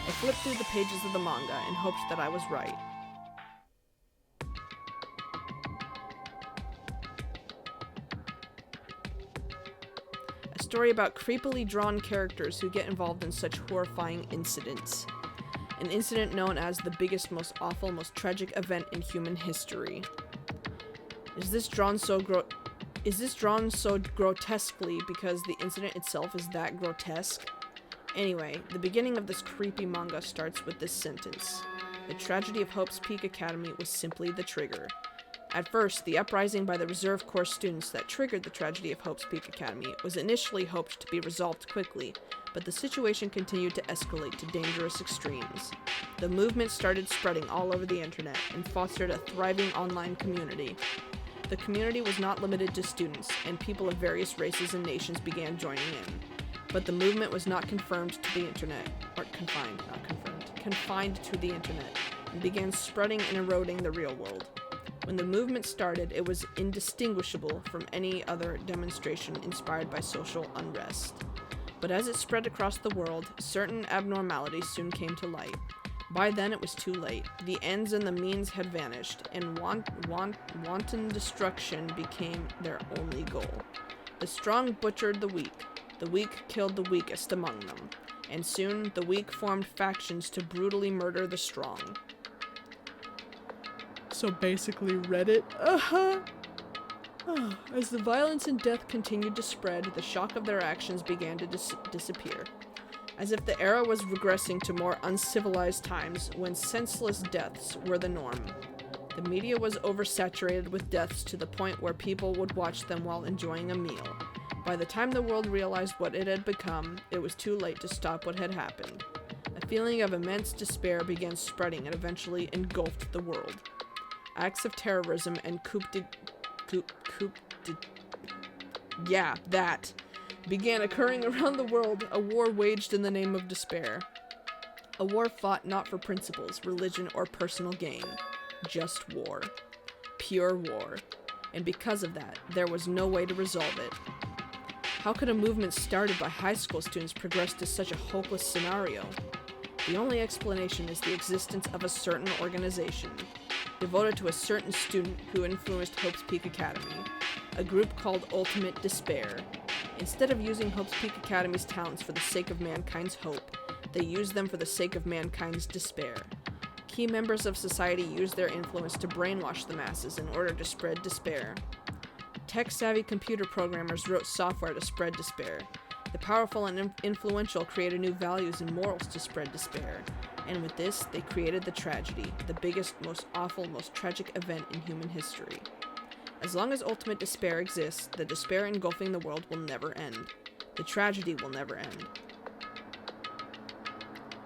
I flipped through the pages of the manga and hoped that I was right. A story about creepily drawn characters who get involved in such horrifying incidents. An incident known as the biggest, most awful, most tragic event in human history. Is this drawn so grotesquely because the incident itself is that grotesque? Anyway, the beginning of this creepy manga starts with this sentence. The tragedy of Hope's Peak Academy was simply the trigger. At first, the uprising by the Reserve Corps students that triggered the tragedy of Hope's Peak Academy was initially hoped to be resolved quickly, but the situation continued to escalate to dangerous extremes. The movement started spreading all over the internet and fostered a thriving online community. The community was not limited to students, and people of various races and nations began joining in. But the movement was not confined to the internet, confined to the internet, and began spreading and eroding the real world. When the movement started, it was indistinguishable from any other demonstration inspired by social unrest. But as it spread across the world, certain abnormalities soon came to light. By then it was too late. The ends and the means had vanished, and wanton destruction became their only goal. The strong butchered the weak killed the weakest among them, and soon the weak formed factions to brutally murder the strong. So basically Reddit? As the violence and death continued to spread, the shock of their actions began to disappear. As if the era was regressing to more uncivilized times when senseless deaths were the norm. The media was oversaturated with deaths to the point where people would watch them while enjoying a meal. By the time the world realized what it had become, it was too late to stop what had happened. A feeling of immense despair began spreading and eventually engulfed the world. Acts of terrorism and began occurring around the world, a war waged in the name of despair. A war fought not for principles, religion, or personal gain. Just war. Pure war. And because of that, there was no way to resolve it. How could a movement started by high school students progress to such a hopeless scenario? The only explanation is the existence of a certain organization, devoted to a certain student who influenced Hope's Peak Academy, a group called Ultimate Despair. Instead of using Hope's Peak Academy's talents for the sake of mankind's hope, they used them for the sake of mankind's despair. Key members of society used their influence to brainwash the masses in order to spread despair. Tech-savvy computer programmers wrote software to spread despair. The powerful and influential created new values and morals to spread despair. And with this, they created the tragedy, the biggest, most awful, most tragic event in human history. As long as ultimate despair exists, the despair engulfing the world will never end. The tragedy will never end.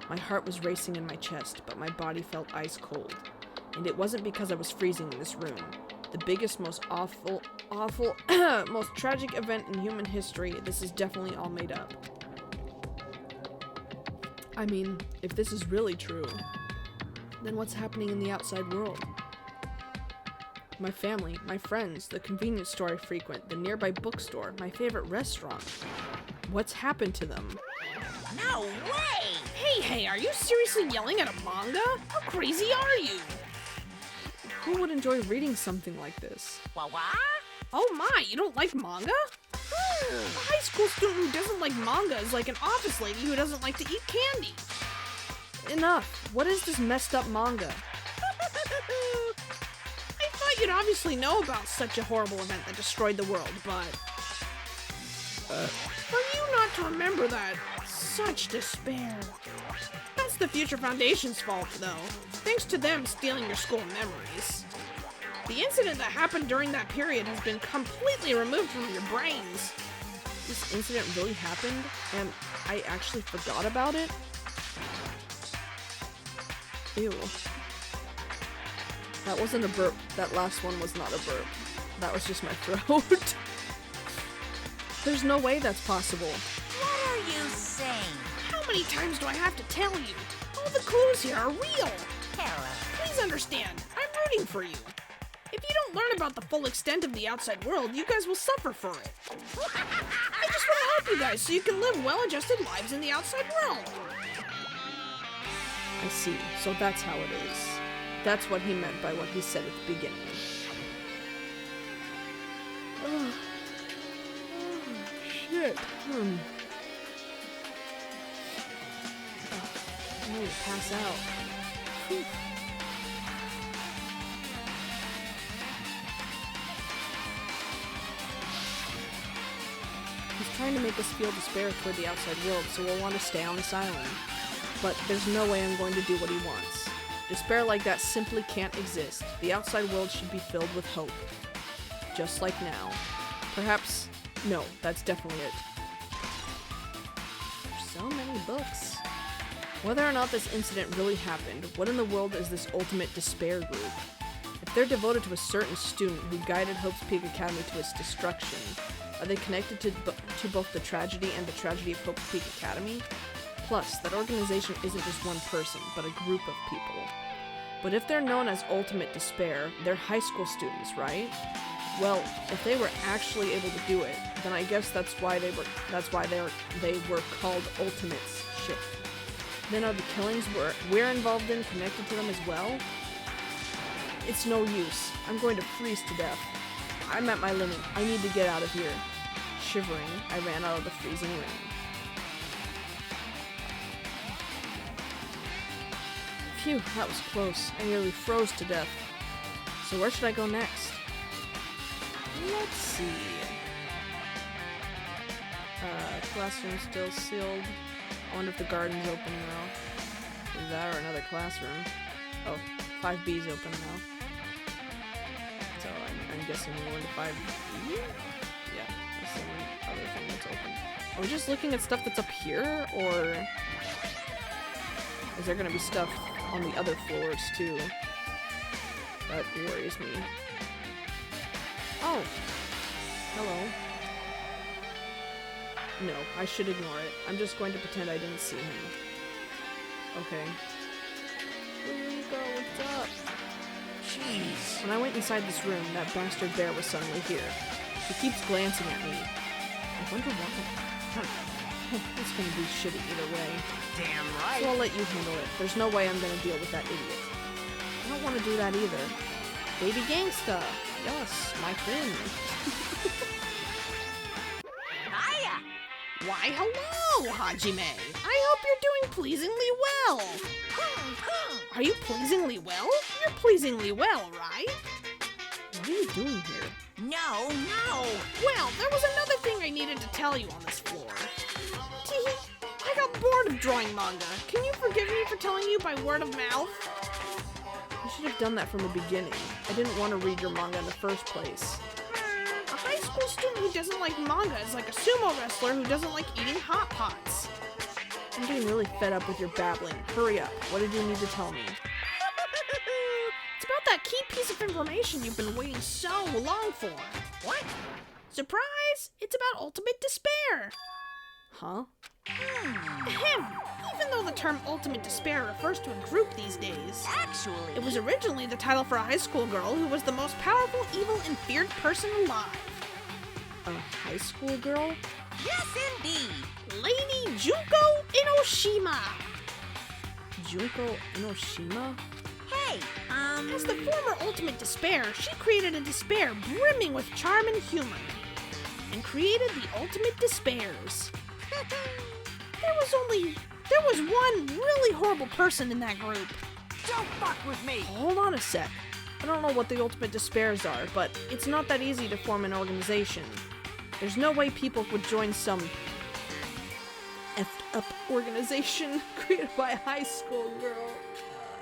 My heart was racing in my chest, but my body felt ice cold. And it wasn't because I was freezing in this room. The biggest, most awful, most tragic event in human history, this is definitely all made up. I mean, if this is really true, then what's happening in the outside world? My family, my friends, the convenience store I frequent, the nearby bookstore, my favorite restaurant. What's happened to them? No way! Hey, are you seriously yelling at a manga? How crazy are you? Who would enjoy reading something like this? What? Oh my, you don't like manga? A high school student who doesn't like manga is like an office lady who doesn't like to eat candy. Enough! What is this messed up manga? I thought you'd obviously know about such a horrible event that destroyed the world, but... For you not to remember that, such despair. That's the Future Foundation's fault, though. Thanks to them stealing your school memories. The incident that happened during that period has been completely removed from your brains. This incident really happened, and I actually forgot about it? Ew. That wasn't a burp. That last one was not a burp. That was just my throat. There's no way that's possible. What are you saying? How many times do I have to tell you? All the clues here are real. Kara. Please understand, I'm rooting for you. If you don't learn about the full extent of the outside world, you guys will suffer for it. I just want to help you guys so you can live well-adjusted lives in the outside world. I see. So that's how it is. That's what he meant by what he said at the beginning. Oh, shit. I'm ready to pass out. Whew. He's trying to make us feel despair toward the outside world, so we'll want to stay on this island. But there's no way I'm going to do what he wants. Despair like that simply can't exist. The outside world should be filled with hope. Just like now. Perhaps... No, that's definitely it. There's so many books. Whether or not this incident really happened, what in the world is this ultimate despair group? If they're devoted to a certain student who guided Hope's Peak Academy to its destruction, are they connected to both the tragedy and the tragedy of Hope's Peak Academy? Plus, that organization isn't just one person, but a group of people. But if they're known as Ultimate Despair, they're high school students, right? Well, if they were actually able to do it, then I guess that's why they were called Ultimates. Shit. Then are the killings we're involved in connected to them as well? It's no use. I'm going to freeze to death. I'm at my limit. I need to get out of here. Shivering, I ran out of the freezing rain. Phew, that was close. I nearly froze to death. So where should I go next? Let's see. Classroom still sealed. I wonder if the garden's open now. Is that or another classroom? Oh, 5B's open now. So I'm guessing we're going to 5B? Yeah, that's the one other thing that's open. Are we just looking at stuff that's up here, or is there going to be stuff on the other floors too? That worries me. Oh! Hello. No, I should ignore it. I'm just going to pretend I didn't see him. Okay. Rico, what's up? Jeez. When I went inside this room, that bastard bear was suddenly here. He keeps glancing at me. wonder why. It's gonna be shitty either way. Damn So right. I'll let you handle it. There's no way I'm gonna deal with that idiot. I don't want to do that either. Baby Gangsta. Yes, my friend. Hiya! Why, hello, Hajime. I hope you're doing pleasingly well. Are you pleasingly well? You're pleasingly well, right? What are you doing here? No. Well, there was another thing I needed to tell you on this floor. Teehee, I got bored of drawing manga. Can you forgive me for telling you by word of mouth? You should have done that from the beginning. I didn't want to read your manga in the first place. A high school student who doesn't like manga is like a sumo wrestler who doesn't like eating Hot Pots. I'm getting really fed up with your babbling. Hurry up. What did you need to tell me? It's about that key piece of information you've been waiting so long for. What? Surprise! It's about ultimate despair. Huh? Ahem. Even though the term ultimate despair refers to a group these days, Actually. it was originally the title for a high school girl who was the most powerful, evil, and feared person alive. A high school girl? Yes, indeed. Lady Junko Inoshima. Junko Inoshima? Hey, As the former ultimate despair, she created a despair brimming with charm and humor, and created the ultimate despairs. There was one really horrible person in that group. don't fuck with me. Hold on a sec. I don't know what the ultimate despairs are, but it's not that easy to form an organization. There's no way people would join some effed up organization created by a high school girl.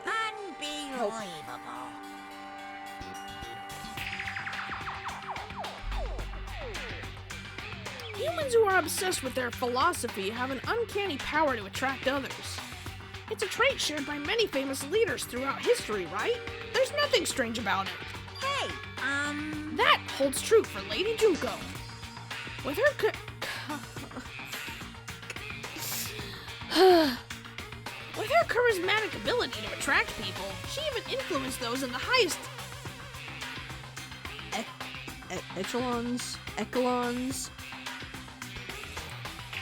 Unbelievable. Humans who are obsessed with their philosophy have an uncanny power to attract others. It's a trait shared by many famous leaders throughout history, right? There's nothing strange about it. Hey, That holds true for Lady Junko. With her with her charismatic ability to attract people, she even influenced those in the highest Echelons?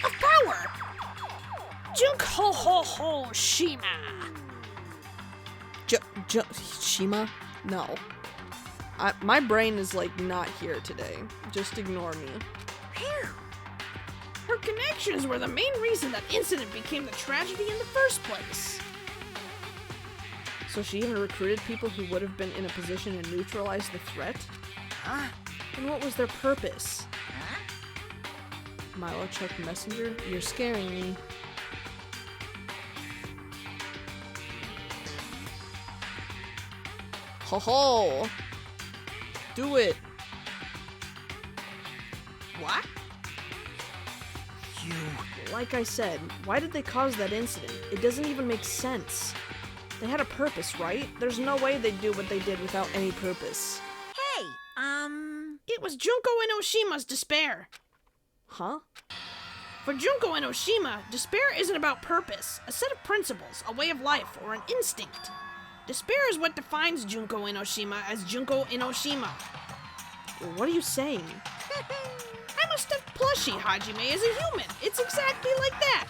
of power. Junko ho ho Shima. Shima? No. My brain is like not here today. Just ignore me. Her connections were the main reason that incident became the tragedy in the first place. So she even recruited people who would have been in a position to neutralize the threat? huh? And what was their purpose? Huh? Milo check messenger? You're scaring me. Ho ho! Do it! What? You. Like I said, why did they cause that incident? It doesn't even make sense. They had a purpose, right? There's no way they'd do what they did without any purpose. Hey, It was Junko Inoshima's despair. Huh? For Junko Inoshima, despair isn't about purpose, a set of principles, a way of life, or an instinct. Despair is what defines Junko Inoshima as Junko Inoshima. What are you saying? I'm a stuffed plushie, Hajime is a human. It's exactly like that.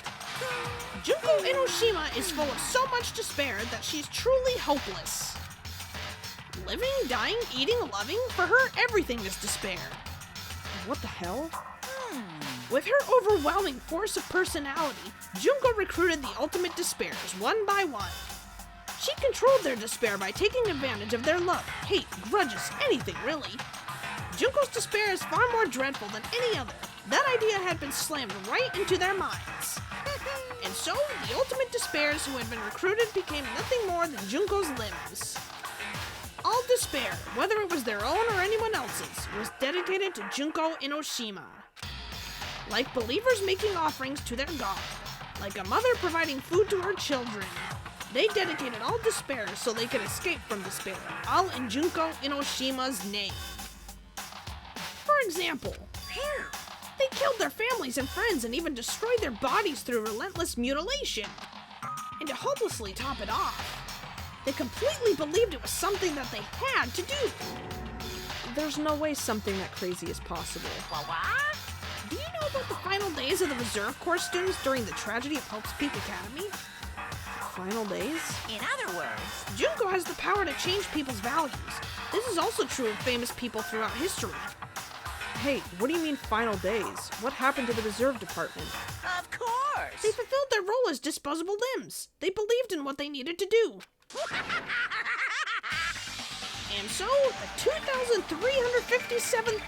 Junko Inoshima is full of so much despair that she's truly hopeless. Living, dying, eating, loving, for her, everything is despair. What the hell? With her overwhelming force of personality, Junko recruited the ultimate despairs one by one. She controlled their despair by taking advantage of their love, hate, grudges, anything really. Junko's despair is far more dreadful than any other. That idea had been slammed right into their minds. And so, the ultimate despairs who had been recruited became nothing more than Junko's limbs. All despair, whether it was their own or anyone else's, was dedicated to Junko Inoshima. Like believers making offerings to their god, like a mother providing food to her children, they dedicated all despair so they could escape from despair, all in Junko Inoshima's name. For example, they killed their families and friends and even destroyed their bodies through relentless mutilation. And to hopelessly top it off, they completely believed it was something that they had to do. There's no way something that crazy is possible. what? Do you know about days of the Reserve Corps students during the tragedy of Hope's Peak Academy? Final days? In other words, Junko has the power to change people's values. This is also true of famous people throughout history. Hey, what do you mean final days? What happened to the reserve department? of course. They fulfilled their role as disposable limbs. They believed in what they needed to do. And so, the 2,357th...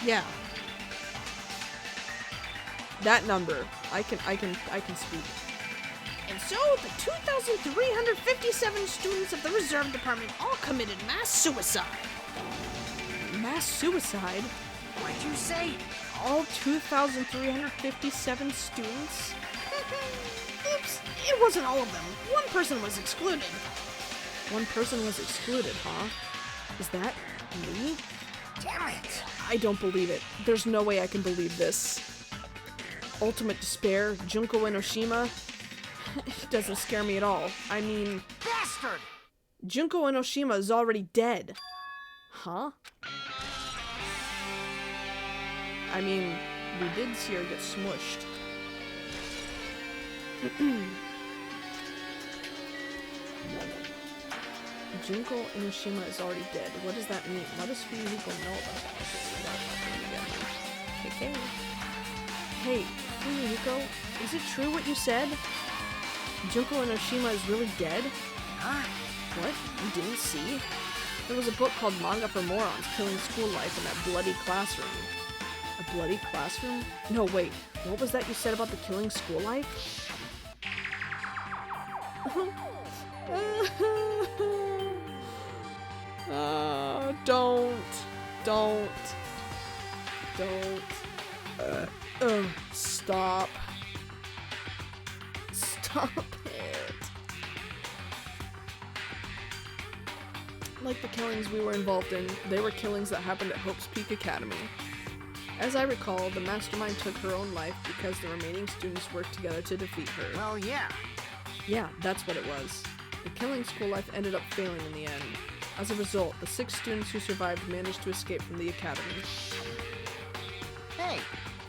Yeah. That number. I can speak. And so, the 2,357 students of the Reserve Department all committed mass suicide. Mass suicide? What'd you say? All 2,357 students? Oops, it wasn't all of them. One person was excluded. One person was excluded, huh? Is that me? Damn it. I don't believe it. There's no way I can believe this. Ultimate despair, Junko Enoshima? It doesn't scare me at all. I mean, Bastard! Junko Enoshima is already dead. Huh? I mean, we did see her get smushed. Junko Enoshima is already dead. What does that mean? What does Fuyuhiko know about that? Okay. Hey, Fuyuhiko, is it true what you said? Junko Enoshima is really dead? Huh? What? You didn't see? There was a book called Manga for Morons, Killing School Life in that bloody classroom. A bloody classroom? No, wait. What was that you said about the killing school life? Don't. Stop. Stop it. Like the killings we were involved in, they were killings that happened at Hope's Peak Academy. As I recall, the mastermind took her own life because the remaining students worked together to defeat her. Well, yeah. Yeah, that's what it was. The killing school life ended up failing in the end. As a result, the 6 students who survived managed to escape from the academy. Hey,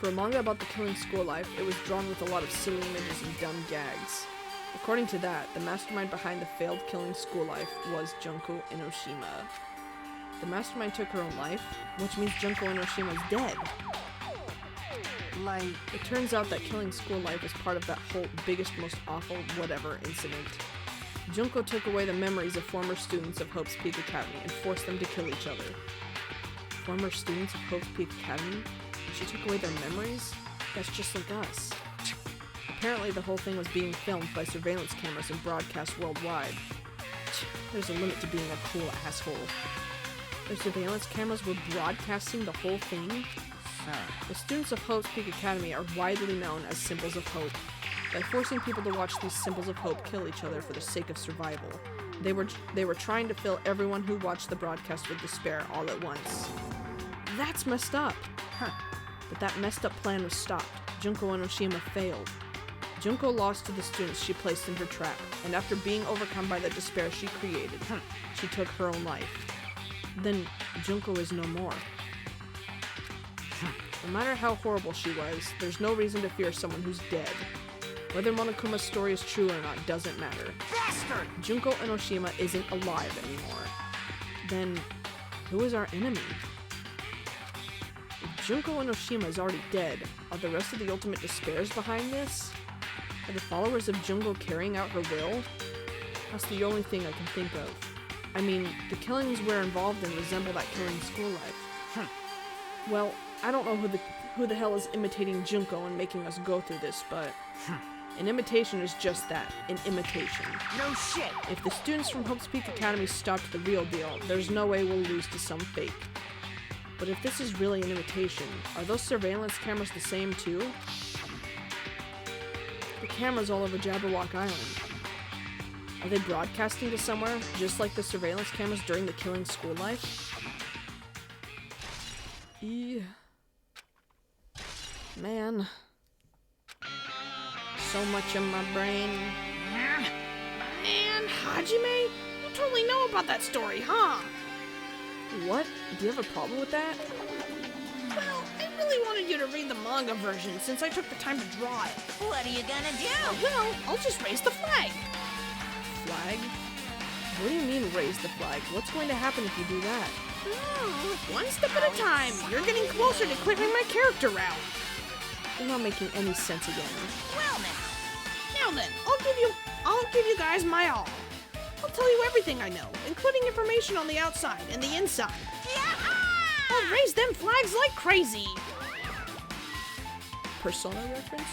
For a manga about the killing school life, it was drawn with a lot of silly images and dumb gags. According to that, the mastermind behind the failed killing school life was Junko Enoshima. The mastermind took her own life, which means Junko Enoshima is dead. like, It turns out that killing school life is part of that whole biggest, most awful whatever incident. Junko took away the memories of former students of Hope's Peak Academy and forced them to kill each other. Former students of Hope's Peak Academy? She took away their memories? That's just like us. Apparently the whole thing was being filmed by surveillance cameras and broadcast worldwide. There's a limit to being a cool asshole. The surveillance cameras were broadcasting the whole thing? The students of Hope's Peak Academy are widely known as Symbols of Hope. By forcing people to watch these Symbols of Hope kill each other for the sake of survival, they were trying to fill everyone who watched the broadcast with despair all at once. That's messed up. But that messed up plan was stopped. Junko Enoshima failed. Junko lost to the students she placed in her trap, and after being overcome by the despair she created, she took her own life. Then Junko is no more. No matter how horrible she was, there's no reason to fear someone who's dead. Whether Monokuma's story is true or not doesn't matter. bastard! Junko Enoshima isn't alive anymore. Then, who is our enemy? If Junko Enoshima is already dead, are the rest of the Ultimate Despairs behind this? Are the followers of Junko carrying out her will? That's the only thing I can think of. I mean, the killings we're involved in resemble that killing school life. Well, I don't know who the hell is imitating Junko and making us go through this, but an imitation is just that, an imitation. No shit! If the students from Hope's Peak Academy stopped the real deal, there's no way we'll lose to some fake. But if this is really an imitation, are those surveillance cameras the same too? The cameras all over Jabberwock Island. Are they broadcasting to somewhere, just like the surveillance cameras during the killing school life? Man. So much in my brain. Man, Hajime, you totally know about that story, huh? What? Do you have a problem with that? Well, I really really wanted you to read the manga version since I took the time to draw it. What are you gonna do? Well, I'll just raise the flag. Flag? What do you mean raise the flag? What's going to happen if you do that? One step at a time. You're getting closer to clearing my character out. You're not making any sense again. Well now. Now then, I'll give you guys my all. I'll tell you everything I know, including information on the outside and the inside. I'll raise them flags like crazy. Persona reference?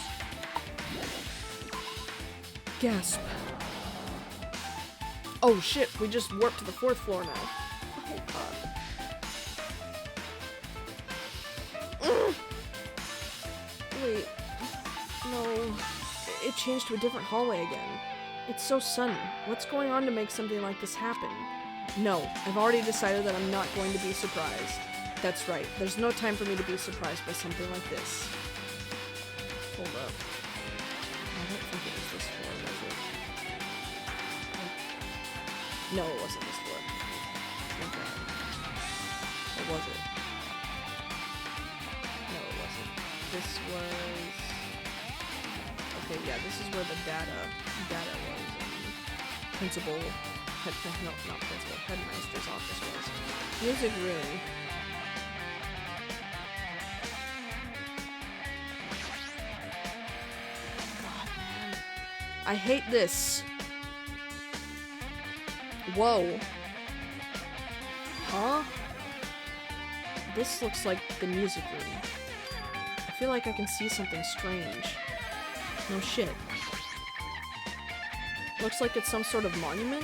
Gasp. Oh shit, we just warped to the 4th floor now. Oh god. Wait. No. It changed to a different hallway again. It's so sudden. What's going on to make something like this happen? No, I've already decided that I'm not going to be surprised. That's right, there's no time for me to be surprised by something like this. Hold up. I don't think it was this floor, was it? No, it wasn't this floor. Okay. Or was it? No, it wasn't. This was... Okay, yeah, this is where the data was. Principal... no, not principal. Headmaster's office was. Music room. God, man. I hate this. Whoa. Huh? This looks like the music room. I feel like I can see something strange. No shit. Looks like it's some sort of monument?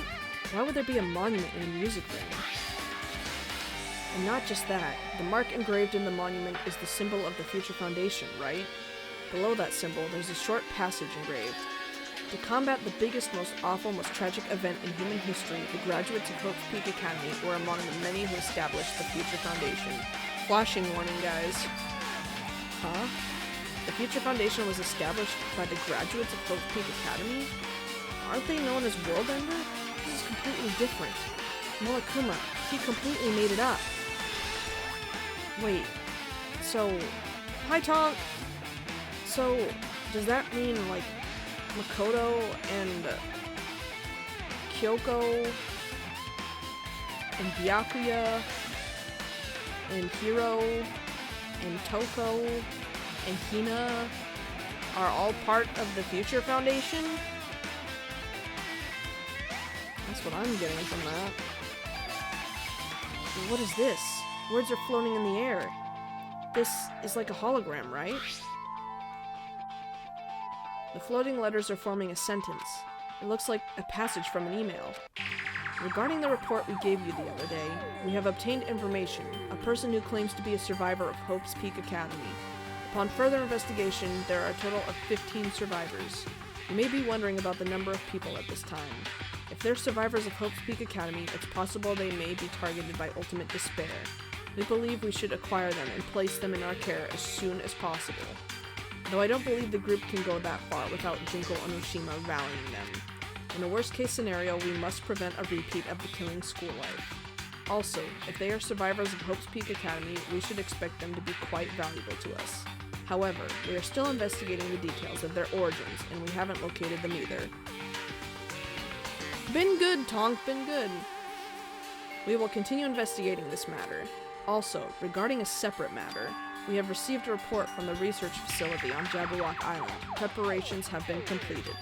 Why would there be a monument in a music room? And not just that, the mark engraved in the monument is the symbol of the Future Foundation, right? Below that symbol, there's a short passage engraved. To combat the biggest, most awful, most tragic event in human history, the graduates of Hope's Peak Academy were among the many who established the Future Foundation. Flashing warning, guys. Huh? The Future Foundation was established by the graduates of Hope's Peak Academy? Aren't they known as World Ender? This is completely different. Morakuma, he completely made it up. Wait, so... Hi, Tonk! So, does that mean, like, Makoto and Kyoko and Byakuya and Hiro and Toko and Hina are all part of the Future Foundation? That's what I'm getting from that. What is this? Words are floating in the air. This is like a hologram, right? The floating letters are forming a sentence. It looks like a passage from an email. Regarding the report we gave you the other day, we have obtained information. A person who claims to be a survivor of Hope's Peak Academy. Upon further investigation, there are a total of 15 survivors. You may be wondering about the number of people at this time. If they're survivors of Hope's Peak Academy, it's possible they may be targeted by ultimate despair. We believe we should acquire them and place them in our care as soon as possible. Though I don't believe the group can go that far without Junko Onoshima rallying them. In a worst-case scenario, we must prevent a repeat of the killing school life. Also, if they are survivors of Hope's Peak Academy, we should expect them to be quite valuable to us. However, we are still investigating the details of their origins, and we haven't located them either. Been good, Tonk, been good. We will continue investigating this matter. Also, regarding a separate matter, we have received a report from the research facility on Jabberwock Island. Preparations have been completed.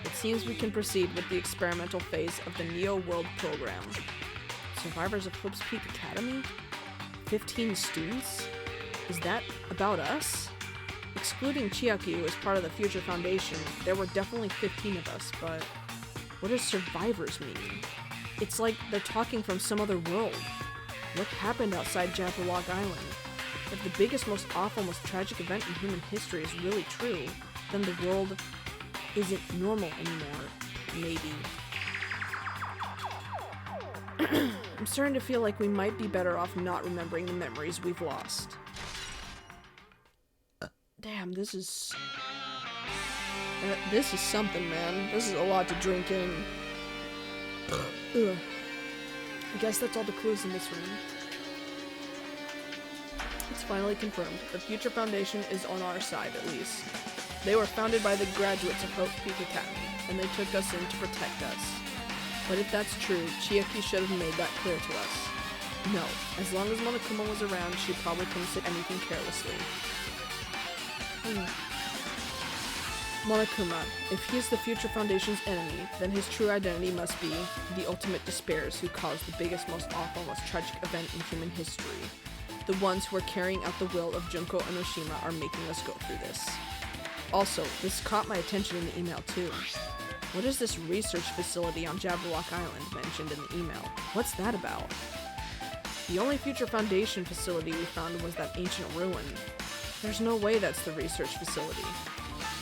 It seems we can proceed with the experimental phase of the Neo World program. Survivors of Hope's Peak Academy? 15 students? Is that about us? Excluding Chiaki, who is part of the Future Foundation, there were definitely 15 of us, but what does survivors mean? It's like they're talking from some other world. What happened outside Jabberwock Island? If the biggest, most awful, most tragic event in human history is really true, then the world isn't normal anymore. Maybe. I'm starting to feel like we might be better off not remembering the memories we've lost. Damn, this is something, man. This is a lot to drink in. Ugh. I guess that's all the clues in this room. It's finally confirmed. The Future Foundation is on our side, at least. They were founded by the graduates of Hope Peak Academy, and they took us in to protect us. But if that's true, Chiaki should have made that clear to us. No, as long as Monokuma was around, she probably couldn't say anything carelessly. Monokuma, if he is the Future Foundation's enemy, then his true identity must be the ultimate despairs who caused the biggest, most awful, most tragic event in human history. The ones who are carrying out the will of Junko and Oshima are making us go through this. Also, this caught my attention in the email too. What is this research facility on Jabberwock Island mentioned in the email? What's that about? The only Future Foundation facility we found was that ancient ruin. There's no way that's the research facility.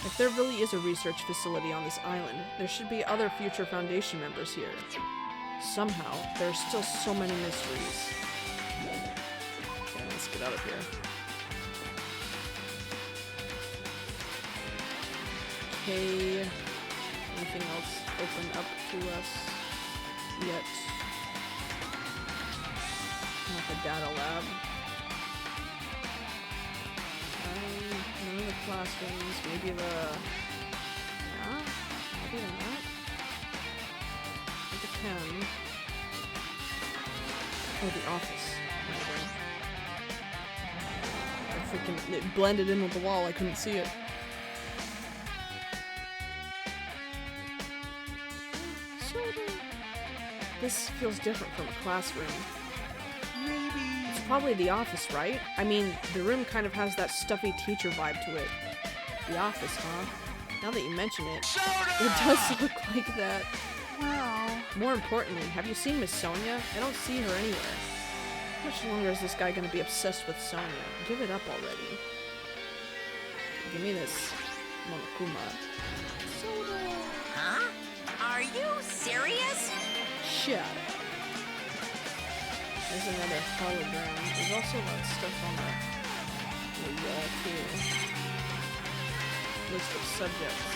If there really is a research facility on this island, there should be other Future Foundation members here. Somehow, there are still so many mysteries. Okay, let's get out of here. Okay, anything else open up to us yet? Not the data lab. None of the classrooms, maybe the... Yeah? Maybe the not? The chem. Oh, the office. It blended in with the wall, I couldn't see it. This feels different from a classroom. Maybe. It's probably the office, right? I mean, the room kind of has that stuffy teacher vibe to it. The office, huh? Now that you mention it, it does look like that. Wow. More importantly, have you seen Miss Sonia? I don't see her anywhere. How much longer is this guy gonna be obsessed with Sonia? Give it up already. Give me this, Monokuma. Soda. Huh? Are you serious? Shut up. There's another hologram. There's also a lot of stuff on the wall too. List of subjects.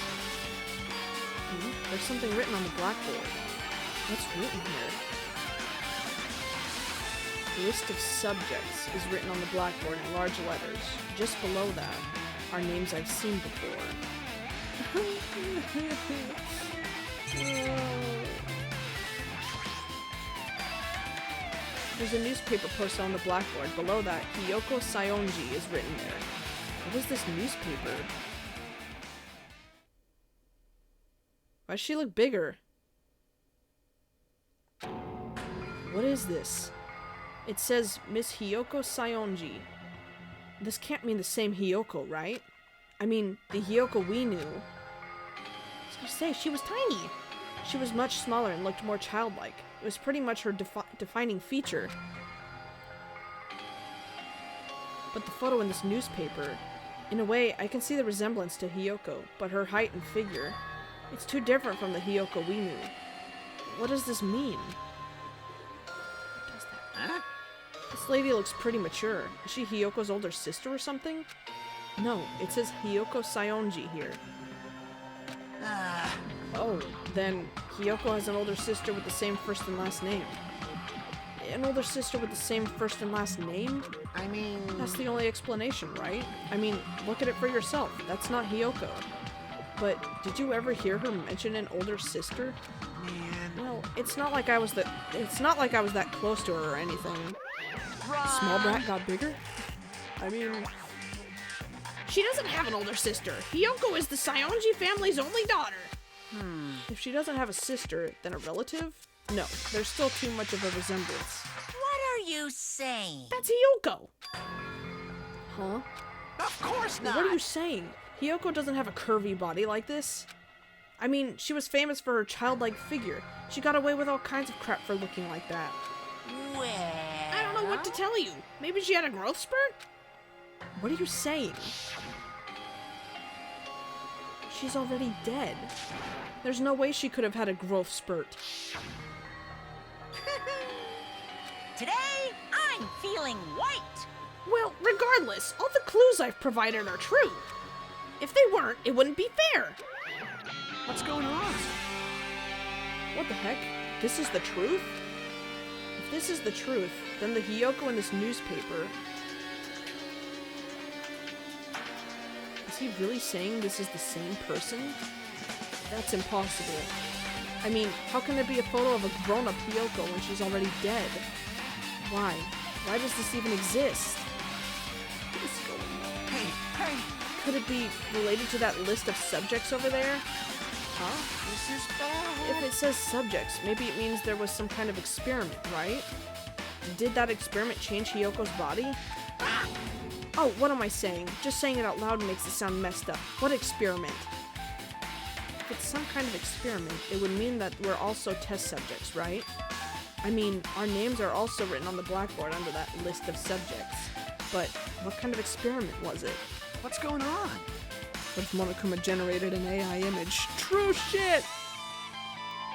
There's something written on the blackboard. What's written here? List of subjects is written on the blackboard in large letters. Just below that are names I've seen before. There's a newspaper posted on the blackboard. Below that, Hiyoko Sayonji is written there. What is this newspaper? Why does she look bigger? What is this? It says Miss Hiyoko Sayonji. This can't mean the same Hiyoko, right? I mean, the Hiyoko we knew. I was gonna say, she was tiny. She was much smaller and looked more childlike. It was pretty much her defining feature. But the photo in this newspaper, in a way, I can see the resemblance to Hiyoko, but her height and figure, it's too different from the Hiyoko we knew. What does this mean? What does that? Huh? This lady looks pretty mature. Is she Hiyoko's older sister or something? No, it says Hiyoko Sayonji here. Oh, then Hiyoko has an older sister with the same first and last name. An older sister with the same first and last name? I mean... That's the only explanation, right? I mean, look at it for yourself. That's not Hiyoko. But did you ever hear her mention an older sister? Man. Well, it's not like I was that close to her or anything. Small brat got bigger? I mean... She doesn't have an older sister. Hiyoko is the Sayonji family's only daughter. If she doesn't have a sister, then a relative? No, there's still too much of a resemblance. What are you saying? That's Hiyoko. Huh? Of course not! What are you saying? Hiyoko doesn't have a curvy body like this. I mean, she was famous for her childlike figure. She got away with all kinds of crap for looking like that. Well... I don't know what to tell you. Maybe she had a growth spurt? What are you saying? She's already dead. There's no way she could have had a growth spurt. Today, I'm feeling white. Well, regardless, all the clues I've provided are true. If they weren't, it wouldn't be fair. What's going on? What the heck? This is the truth? If this is the truth, then the Hiyoko in this newspaper... Is he really saying this is the same person? That's impossible. I mean, how can there be a photo of a grown-up Hiyoko when she's already dead? Why? Why does this even exist? What is going on? Hey! Could it be related to that list of subjects over there? Huh? This is bad. If it says subjects, maybe it means there was some kind of experiment, right? Did that experiment change Hiyoko's body? Oh, what am I saying? Just saying it out loud makes it sound messed up. What experiment? If it's some kind of experiment, it would mean that we're also test subjects, right? I mean, our names are also written on the blackboard under that list of subjects. But what kind of experiment was it? What's going on? What if Monokuma generated an AI image? True shit!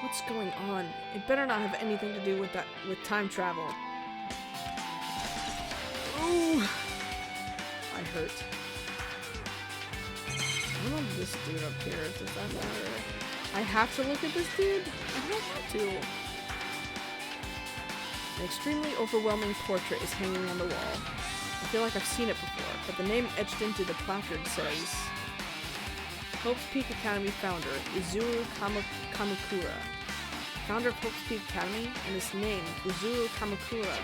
What's going on? It better not have anything to do with time travel. Ooh! I hurt. I love this dude up here. Does that matter? I have to look at this dude? I don't have to. An extremely overwhelming portrait is hanging on the wall. I feel like I've seen it before, but the name etched into the placard says Hope's Peak Academy founder, Izuru Kamakura. Founder of Hope's Peak Academy, and his name, Izuru Kamakura.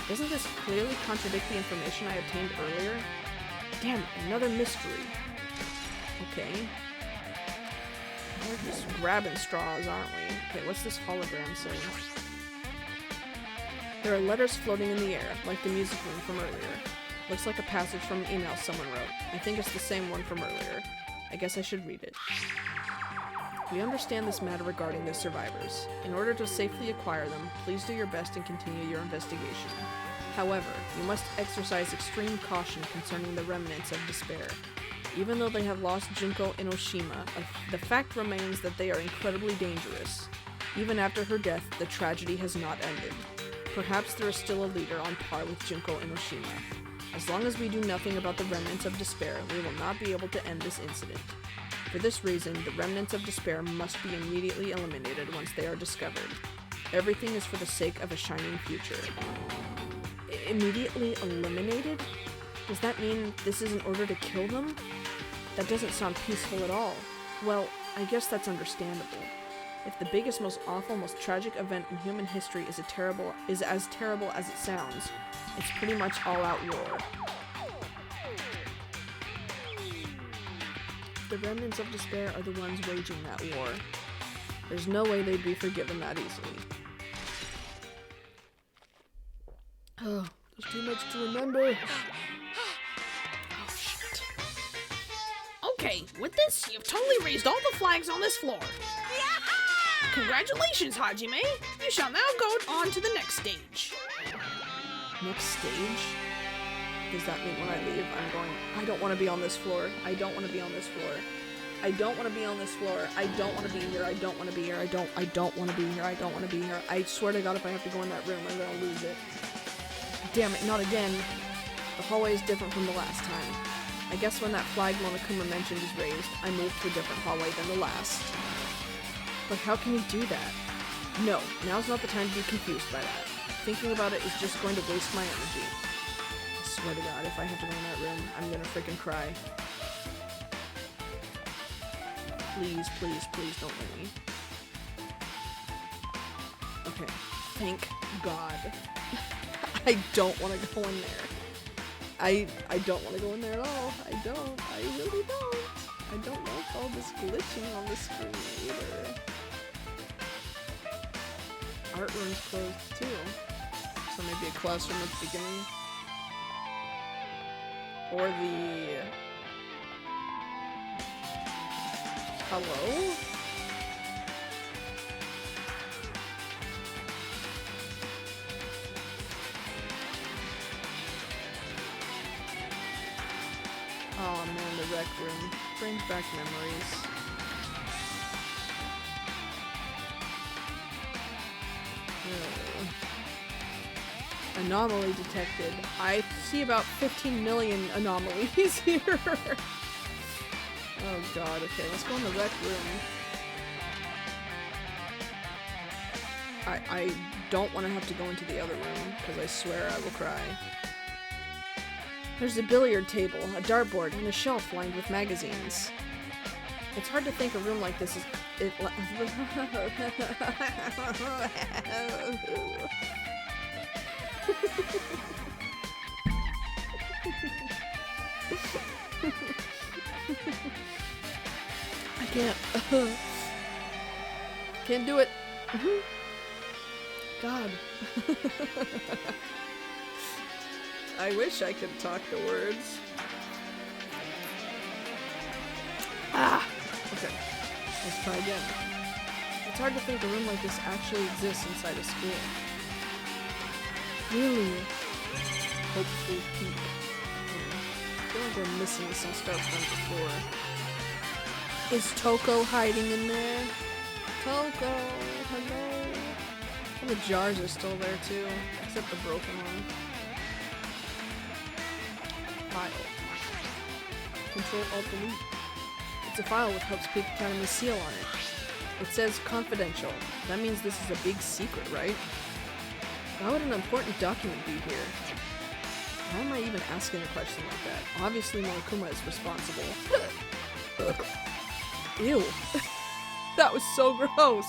Doesn't this clearly contradict the information I obtained earlier? Damn, another mystery. Okay. We're just grabbing straws, aren't we? Okay, what's this hologram saying? There are letters floating in the air, like the music room from earlier. Looks like a passage from an email someone wrote. I think it's the same one from earlier. I guess I should read it. We understand this matter regarding the survivors. In order to safely acquire them, please do your best and continue your investigation. However, you must exercise extreme caution concerning the remnants of despair. Even though they have lost Junko Enoshima, the fact remains that they are incredibly dangerous. Even after her death, the tragedy has not ended. Perhaps there is still a leader on par with Junko Enoshima. As long as we do nothing about the remnants of despair, we will not be able to end this incident. For this reason, the remnants of despair must be immediately eliminated once they are discovered. Everything is for the sake of a shining future. Immediately eliminated? Does that mean this is in order to kill them? That doesn't sound peaceful at all. Well, I guess that's understandable. If the biggest, most awful, most tragic event in human history is as terrible as it sounds, it's pretty much all-out war. The remnants of despair are the ones waging that war. There's no way they'd be forgiven that easily. Oh, there's too much to remember. Oh, shit. Okay, with this, you've totally raised all the flags on this floor. Congratulations, Hajime! You shall now go on to the next stage. Next stage? Does that mean when I leave, I'm going, I don't want to be on this floor. I don't want to be on this floor. I don't want to be on this floor. I don't want to be here. I don't want to be here. I don't want to be here. I don't want to be here. I swear to God, if I have to go in that room, I'm going to lose it. Damn it, not again. The hallway is different from the last time. I guess when that flag Monokuma mentioned is raised, I moved to a different hallway than the last. But how can he do that? No, now's not the time to be confused by that. Thinking about it is just going to waste my energy. I swear to God, if I have to go in that room, I'm gonna freaking cry. Please, please, please don't let me. Okay, thank God. I don't want to go in there. I don't want to go in there at all. I really don't. I don't like all this glitching on the screen either. Art room's closed too. So maybe a classroom at the beginning. Or the... Hello? Oh man, the rec room brings back memories. Ugh. Anomaly detected. I see about 15 million anomalies here. Oh god, okay, let's go in the rec room. I don't want to have to go into the other room, because I swear I will cry. There's a billiard table, a dartboard, and a shelf lined with magazines. It's hard to think a room like this is... I can't. Can't do it. God. I wish I could talk the words. Ah! Okay. Let's try again. It's hard to think a room like this actually exists inside a school. Really? Hopeful peak. I feel like we're missing some stuff from before. Is Toko hiding in there? Toko, hello. And the jars are still there too, except the broken one. File. Control Alt Delete. It's a file with Hope's Peak Academy's seal on it. It says confidential. That means this is a big secret, right? Why would an important document be here? Why am I even asking a question like that? Obviously Monokuma is responsible. Ew. That was so gross.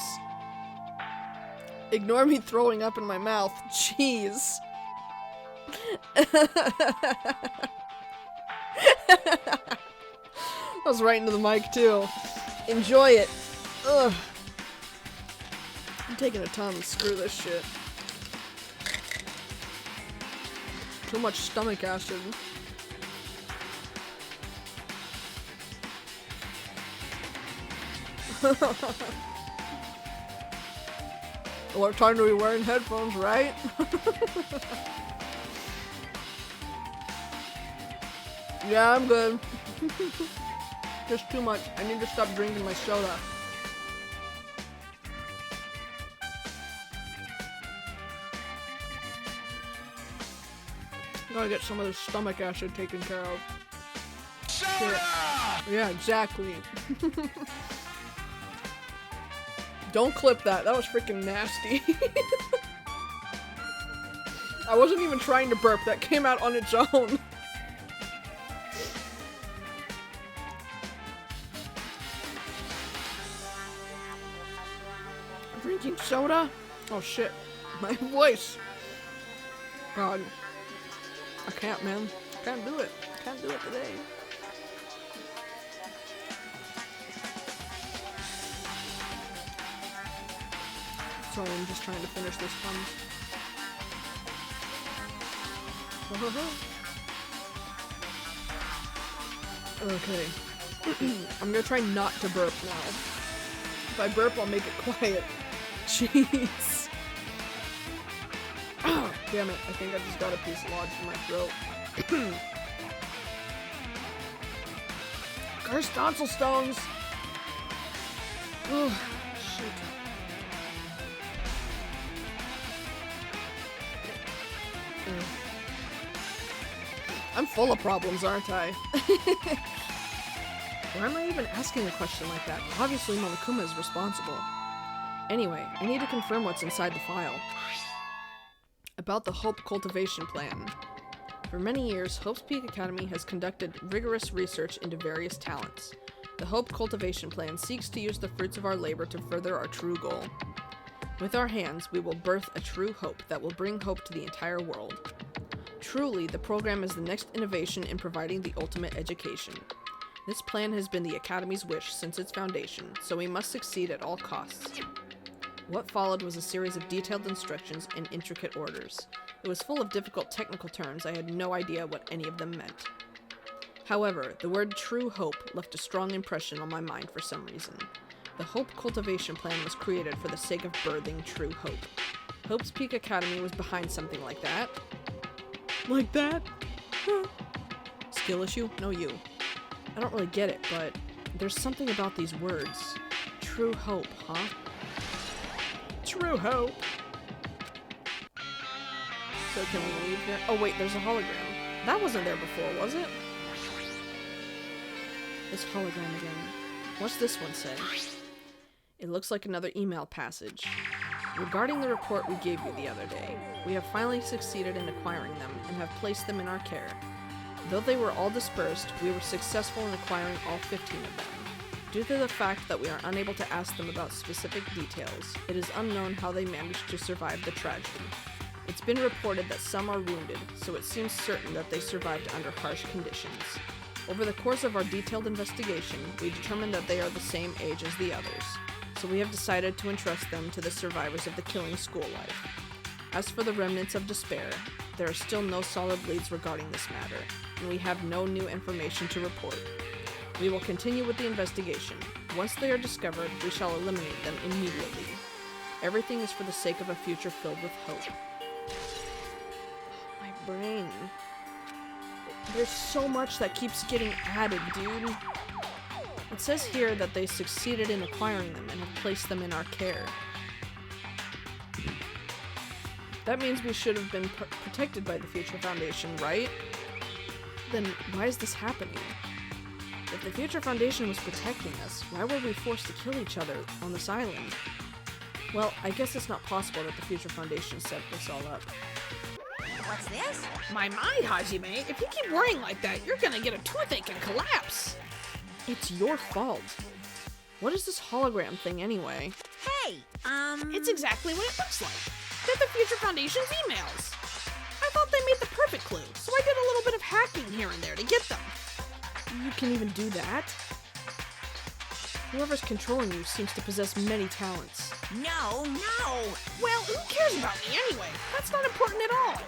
Ignore me throwing up in my mouth. Jeez. That was right into the mic too. Enjoy it. Ugh. I'm taking a ton. Screw this shit. Too much stomach acid. What time do we wearing headphones, right? Yeah, I'm good. Just too much. I need to stop drinking my soda. Gotta get some of this stomach acid taken care of. Soda! Yeah, exactly. Don't clip that. That was freaking nasty. I wasn't even trying to burp. That came out on its own. Drinking soda? Oh shit. My voice. God. I can't, man. I can't do it. I can't do it today. Sorry, I'm just trying to finish this one. Okay. I'm gonna try not to burp now. If I burp, I'll make it quiet. Jeez. Damn it, I think I just got a piece lodged in my throat. Cursed tonsil stones! Oh, shit. I'm full of problems, aren't I? Why am I even asking a question like that? Obviously Monokuma is responsible. Anyway, I need to confirm what's inside the file. About the Hope Cultivation Plan. For many years, Hope's Peak Academy has conducted rigorous research into various talents. The Hope Cultivation Plan seeks to use the fruits of our labor to further our true goal. With our hands, we will birth a true hope that will bring hope to the entire world. Truly, the program is the next innovation in providing the ultimate education. This plan has been the Academy's wish since its foundation, so we must succeed at all costs. What followed was a series of detailed instructions and intricate orders. It was full of difficult technical terms. I had no idea what any of them meant. However, the word true hope left a strong impression on my mind for some reason. The Hope Cultivation Plan was created for the sake of birthing true hope. Hope's Peak Academy was behind something like that. Like that? Huh. Skill issue? No, you. I don't really get it, but there's something about these words. True hope, huh? True hope. So can we leave here? Oh wait, there's a hologram. That wasn't there before, was it? This hologram again. What's this one say? It looks like another email passage. Regarding the report we gave you the other day, we have finally succeeded in acquiring them and have placed them in our care. Though they were all dispersed, we were successful in acquiring all 15 of them. Due to the fact that we are unable to ask them about specific details, it is unknown how they managed to survive the tragedy. It's been reported that some are wounded, so it seems certain that they survived under harsh conditions. Over the course of our detailed investigation, we determined that they are the same age as the others, so we have decided to entrust them to the survivors of the killing school life. As for the remnants of despair, there are still no solid leads regarding this matter, and we have no new information to report. We will continue with the investigation. Once they are discovered, we shall eliminate them immediately. Everything is for the sake of a future filled with hope. My brain. There's so much that keeps getting added, dude. It says here that they succeeded in acquiring them and have placed them in our care. That means we should have been protected by the Future Foundation, right? Then why is this happening? If the Future Foundation was protecting us, why were we forced to kill each other on this island? Well, I guess it's not possible that the Future Foundation set this all up. What's this? My, Hajime, if you keep worrying like that, you're gonna get a toothache and collapse. It's your fault. What is this hologram thing anyway? Hey, It's exactly what it looks like. They're the Future Foundation's emails. I thought they made the perfect clue, so I did a little bit of hacking here and there to get them. You can even do that? Whoever's controlling you seems to possess many talents. no. Well, who cares about me anyway? That's not important at all.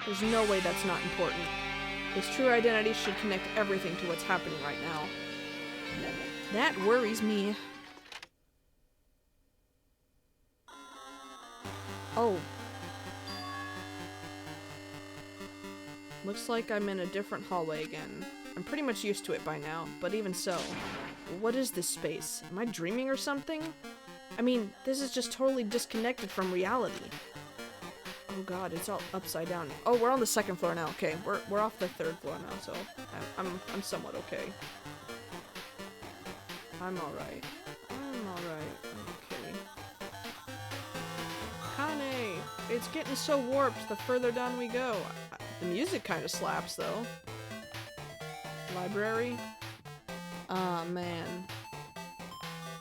There's no way that's not important. His true identity should connect everything to what's happening right now. That worries me. Oh. Looks like I'm in a different hallway again. I'm pretty much used to it by now, but even so. What is this space? Am I dreaming or something? I mean, this is just totally disconnected from reality. Oh god, it's all upside down. Oh, we're on the second floor now. Okay, we're off the third floor now, so I'm somewhat okay. I'm alright. Okay. Kane! It's getting so warped the further down we go. The music kind of slaps, though. Library? Ah, man.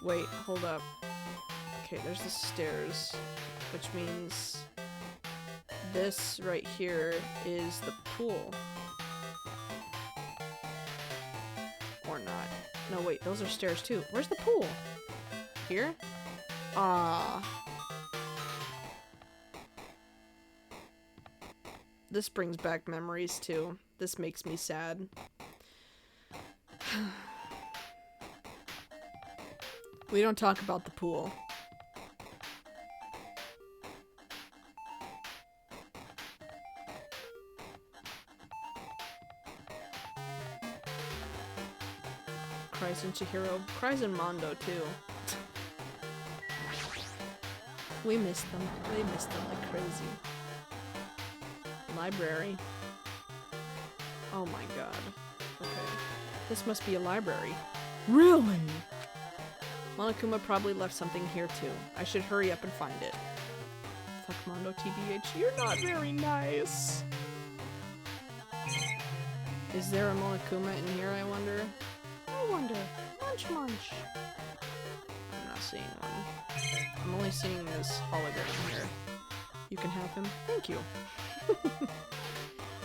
Wait, hold up. Okay, there's the stairs, which means this right here is the pool. Or not. No, wait, those are stairs too. Where's the pool? Here? Ah. This brings back memories too. This makes me sad. We don't talk about the pool. Cries in Chihiro. Cries in Mondo too. We missed them. They missed them like crazy. Library. Oh my god. Okay. This must be a library. Really? Monokuma probably left something here too. I should hurry up and find it. Fuck Mondo TBH. You're not very nice. Is there a Monokuma in here, I wonder? I wonder. Munch munch. I'm not seeing one. I'm only seeing this hologram here. You can have him. Thank you.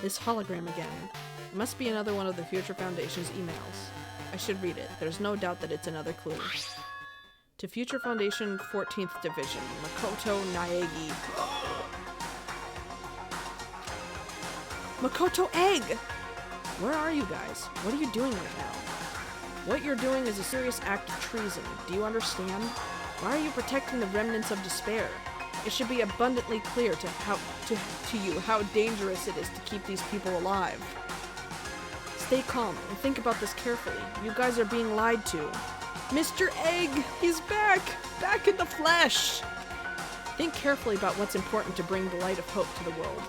This hologram again. It must be another one of the Future Foundation's emails. I should read it. There's no doubt that it's another clue. To Future Foundation 14th Division, Makoto Naegi. Makoto Egg! Where are you guys? What are you doing right now? What you're doing is a serious act of treason. Do you understand? Why are you protecting the remnants of despair? It should be abundantly clear to you how dangerous it is to keep these people alive. Stay calm and think about this carefully. You guys are being lied to. Mr. Egg! He's back! Back in the flesh! Think carefully about what's important to bring the light of hope to the world.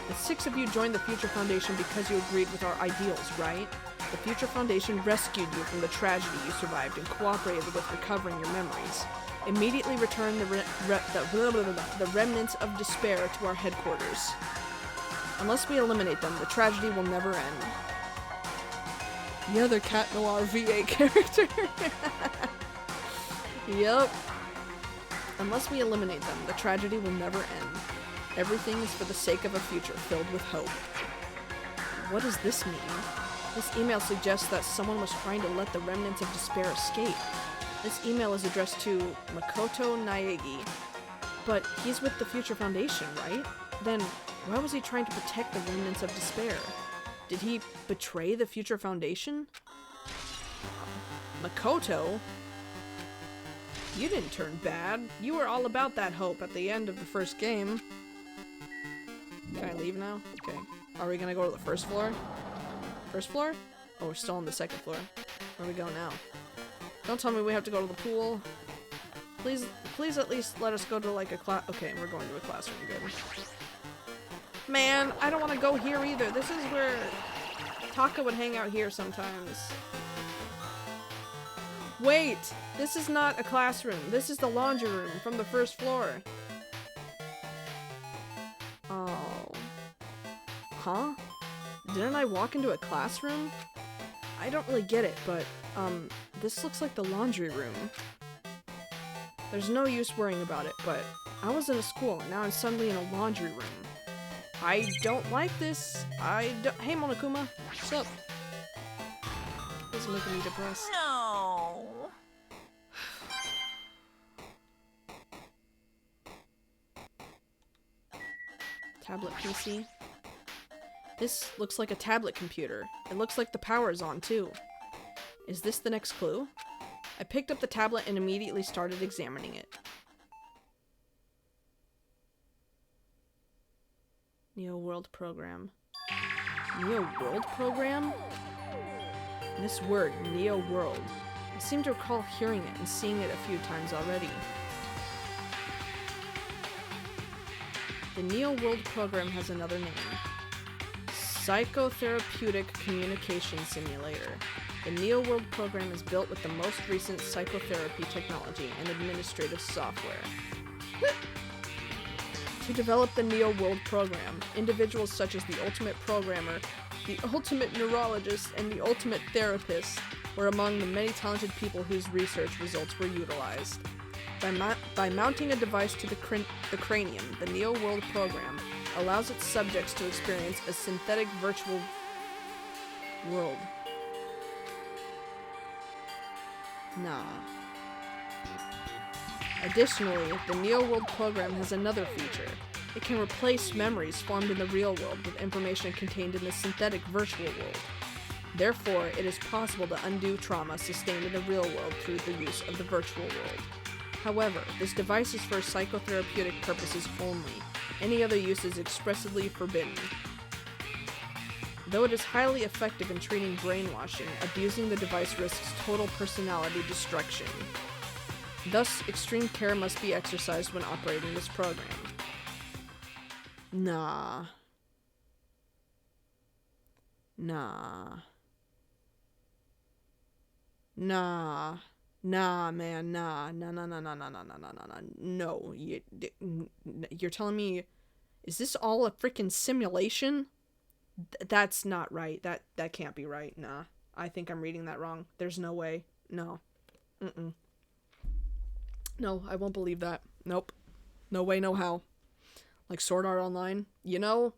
The 6 of you joined the Future Foundation because you agreed with our ideals, right? The Future Foundation rescued you from the tragedy you survived and cooperated with recovering your memories. Immediately return the remnants of despair to our headquarters. Unless we eliminate them, the tragedy will never end. The other Cat Noir VA character. Yep. Unless we eliminate them, the tragedy will never end. Everything is for the sake of a future filled with hope. What does this mean? This email suggests that someone was trying to let the remnants of despair escape. This email is addressed to Makoto Naegi. But he's with the Future Foundation, right? Then why was he trying to protect the remnants of despair? Did he betray the Future Foundation? Makoto? You didn't turn bad. You were all about that hope at the end of the first game. Can I leave now? Okay. Are we gonna go to the first floor? First floor? Oh, we're still on the second floor. Where do we go now? Don't tell me we have to go to the pool. Please at least let us go to like a class. Okay, we're going to a classroom. Good. Man, I don't want to go here either. This is where Taka would hang out here sometimes. Wait, this is not a classroom. This is the laundry room from the first floor. Oh. Huh? Didn't I walk into a classroom? I don't really get it, but, this looks like the laundry room. There's no use worrying about it, but I was in a school and now I'm suddenly in a laundry room. I don't like this. Hey, Monokuma. What's up? This is making me depressed. No. Tablet PC. This looks like a tablet computer. It looks like the power is on, too. Is this the next clue? I picked up the tablet and immediately started examining it. Neo World Program. Neo World Program? This word, Neo World. I seem to recall hearing it and seeing it a few times already. The Neo World Program has another name. Psychotherapeutic Communication Simulator. The Neo World Program is built with the most recent psychotherapy technology and administrative software. To develop the Neo World Program, individuals such as the Ultimate Programmer, the Ultimate Neurologist, and the Ultimate Therapist were among the many talented people whose research results were utilized. By mounting a device to the cranium, the Neo World Program allows its subjects to experience a synthetic virtual world. Nah. Additionally, the Neo World Program has another feature. It can replace memories formed in the real world with information contained in the synthetic virtual world. Therefore, it is possible to undo trauma sustained in the real world through the use of the virtual world. However, this device is for psychotherapeutic purposes only. Any other use is expressly forbidden. Though it is highly effective in treating brainwashing, abusing the device risks total personality destruction. Thus, extreme care must be exercised when operating this program. Nah. Nah. Nah. Nah, man, nah. No. You're telling me, is this all a freaking simulation? That's not right. That can't be right. Nah. I think I'm reading that wrong. There's no way. No. No, I won't believe that. Nope. No way, no how. Like Sword Art Online, you know?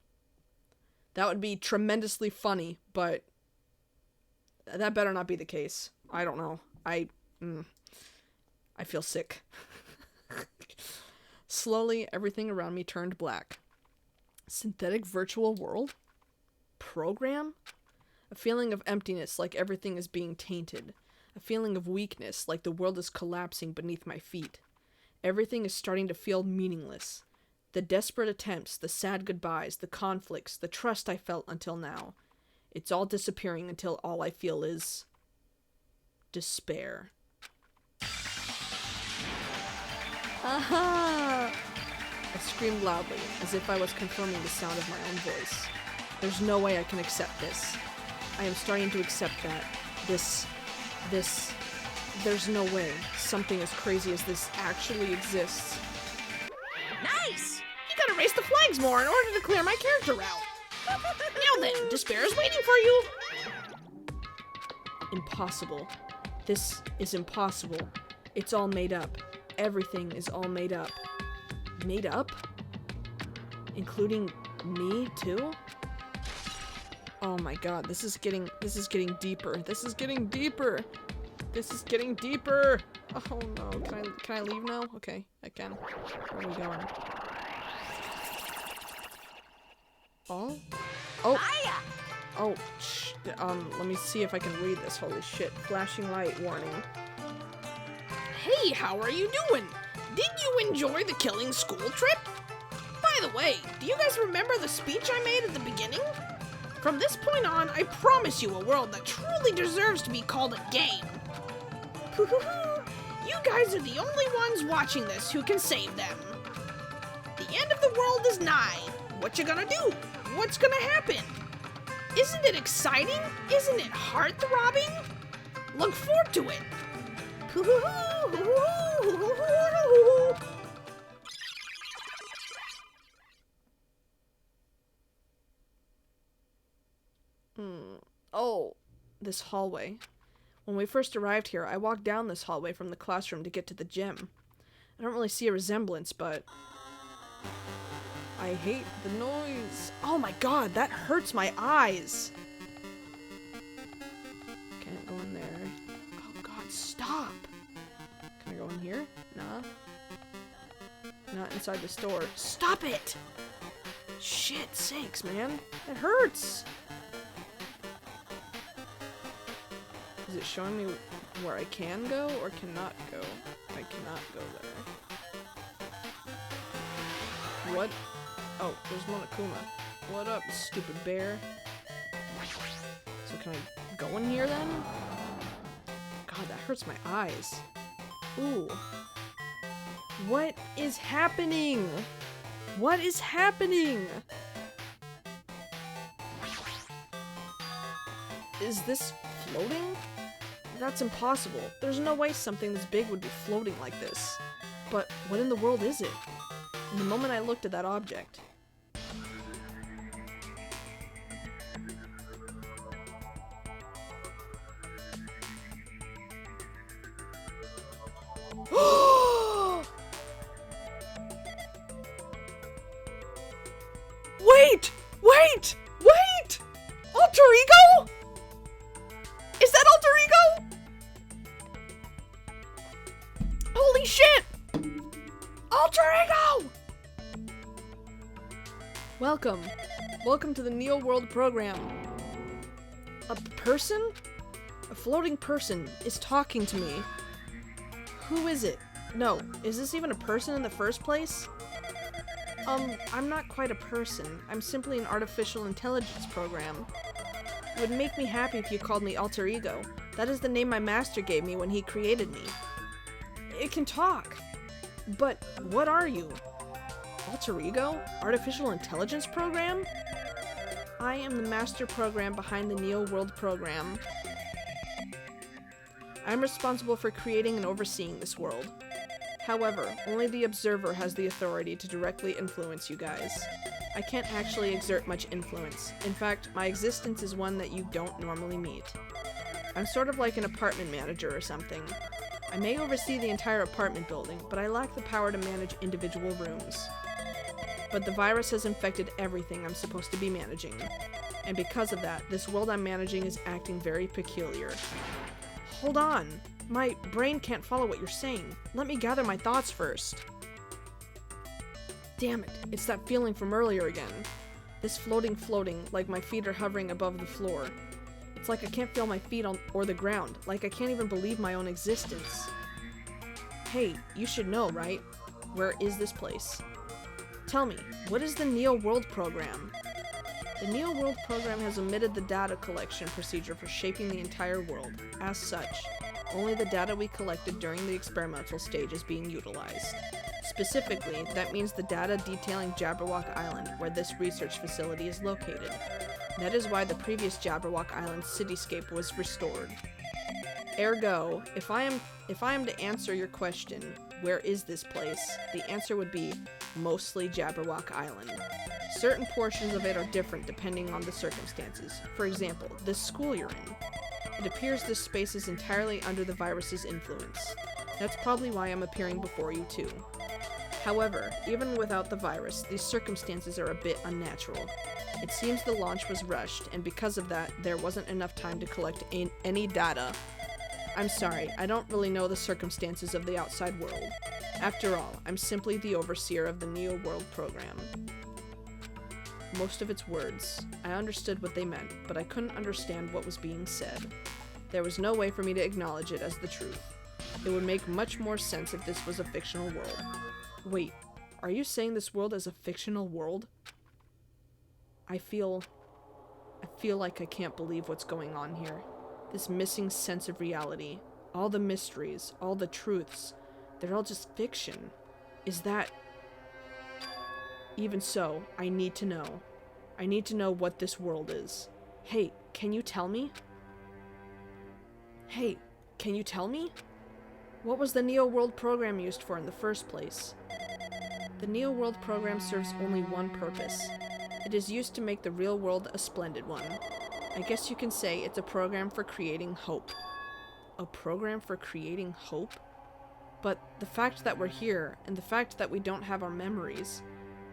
That would be tremendously funny, but that better not be the case. I don't know. I feel sick. Slowly, everything around me turned black. Synthetic virtual world? Program? A feeling of emptiness, like everything is being tainted. A feeling of weakness, like the world is collapsing beneath my feet. Everything is starting to feel meaningless. The desperate attempts, the sad goodbyes, the conflicts, the trust I felt until now. It's all disappearing until all I feel is despair. Aha! I screamed loudly, as if I was confirming the sound of my own voice. There's no way I can accept this. I am starting to accept that. There's no way something as crazy as this actually exists. Nice! You gotta raise the flags more in order to clear my character route. Now then, despair is waiting for you. Impossible. This is impossible. It's all made up. Everything is all made up. Made up? Including me too? Oh my god, this is getting deeper. This is getting deeper. This is getting deeper. Oh no, can I leave now? Okay, I can. Where are we going? Oh? Oh! Hiya! Oh, let me see if I can read this. Holy shit. Flashing light warning. Hey, how are you doing? Did you enjoy the killing school trip? By the way, do you guys remember the speech I made at the beginning? From this point on, I promise you a world that truly deserves to be called a game. You guys are the only ones watching this who can save them. The end of the world is nigh. What you gonna do? What's gonna happen? Isn't it exciting? Isn't it heart-throbbing? Look forward to it. Oh, this hallway. When we first arrived here, I walked down this hallway from the classroom to get to the gym. I don't really see a resemblance, but I hate the noise. Oh my god, that hurts my eyes. Can't go in there. Oh god, stop. Can I go in here? Nah. Not inside the store. Stop it! Shit sakes, man. It hurts. Is it showing me where I can go or cannot go? I cannot go there. What? Oh, there's Monokuma. What up, stupid bear? So can I go in here then? God, that hurts my eyes. Ooh. What is happening? What is happening? Is this floating? That's impossible. There's no way something this big would be floating like this. But what in the world is it? In the moment I looked at that object. Wait! Wait! Wait! Alter Ego? Is that Alter Ego? Holy shit! Alter Ego! Welcome. Welcome to the Neo World program. A person? A floating person is talking to me. Who is it? No, is this even a person in the first place? I'm not quite a person. I'm simply an artificial intelligence program. It would make me happy if you called me Alter Ego. That is the name my master gave me when he created me. It can talk. But what are you? Alter Ego? Artificial intelligence program? I am the master program behind the Neo World program. I'm responsible for creating and overseeing this world. However, only the observer has the authority to directly influence you guys. I can't actually exert much influence. In fact, my existence is one that you don't normally meet. I'm sort of like an apartment manager or something. I may oversee the entire apartment building, but I lack the power to manage individual rooms. But the virus has infected everything I'm supposed to be managing. And because of that, this world I'm managing is acting very peculiar. Hold on. My brain can't follow what you're saying. Let me gather my thoughts first. Damn it, it's that feeling from earlier again. This floating, like my feet are hovering above the floor. It's like I can't feel my feet or the ground, like I can't even believe my own existence. Hey, you should know, right? Where is this place? Tell me, what is the Neo World program? The Neo World program has omitted the data collection procedure for shaping the entire world. As such, only the data we collected during the experimental stage is being utilized. Specifically, that means the data detailing Jabberwock Island, where this research facility is located. That is why the previous Jabberwock Island cityscape was restored. Ergo, if I am to answer your question, where is this place, the answer would be mostly Jabberwock Island. Certain portions of it are different depending on the circumstances. For example, this school you're in. It appears this space is entirely under the virus's influence. That's probably why I'm appearing before you too. However, even without the virus, these circumstances are a bit unnatural. It seems the launch was rushed, and because of that, there wasn't enough time to collect any data. I'm sorry, I don't really know the circumstances of the outside world. After all, I'm simply the overseer of the Neo World program. Most of its words. I understood what they meant, but I couldn't understand what was being said. There was no way for me to acknowledge it as the truth. It would make much more sense if this was a fictional world. Wait, are you saying this world is a fictional world? I feel like I can't believe what's going on here. This missing sense of reality. All the mysteries, all the truths, they're all just fiction. Is that... Even so, I need to know. I need to know what this world is. Hey, can you tell me? Hey, can you tell me? What was the Neo World program used for in the first place? The Neo World program serves only one purpose. It is used to make the real world a splendid one. I guess you can say it's a program for creating hope. A program for creating hope? But the fact that we're here, and the fact that we don't have our memories,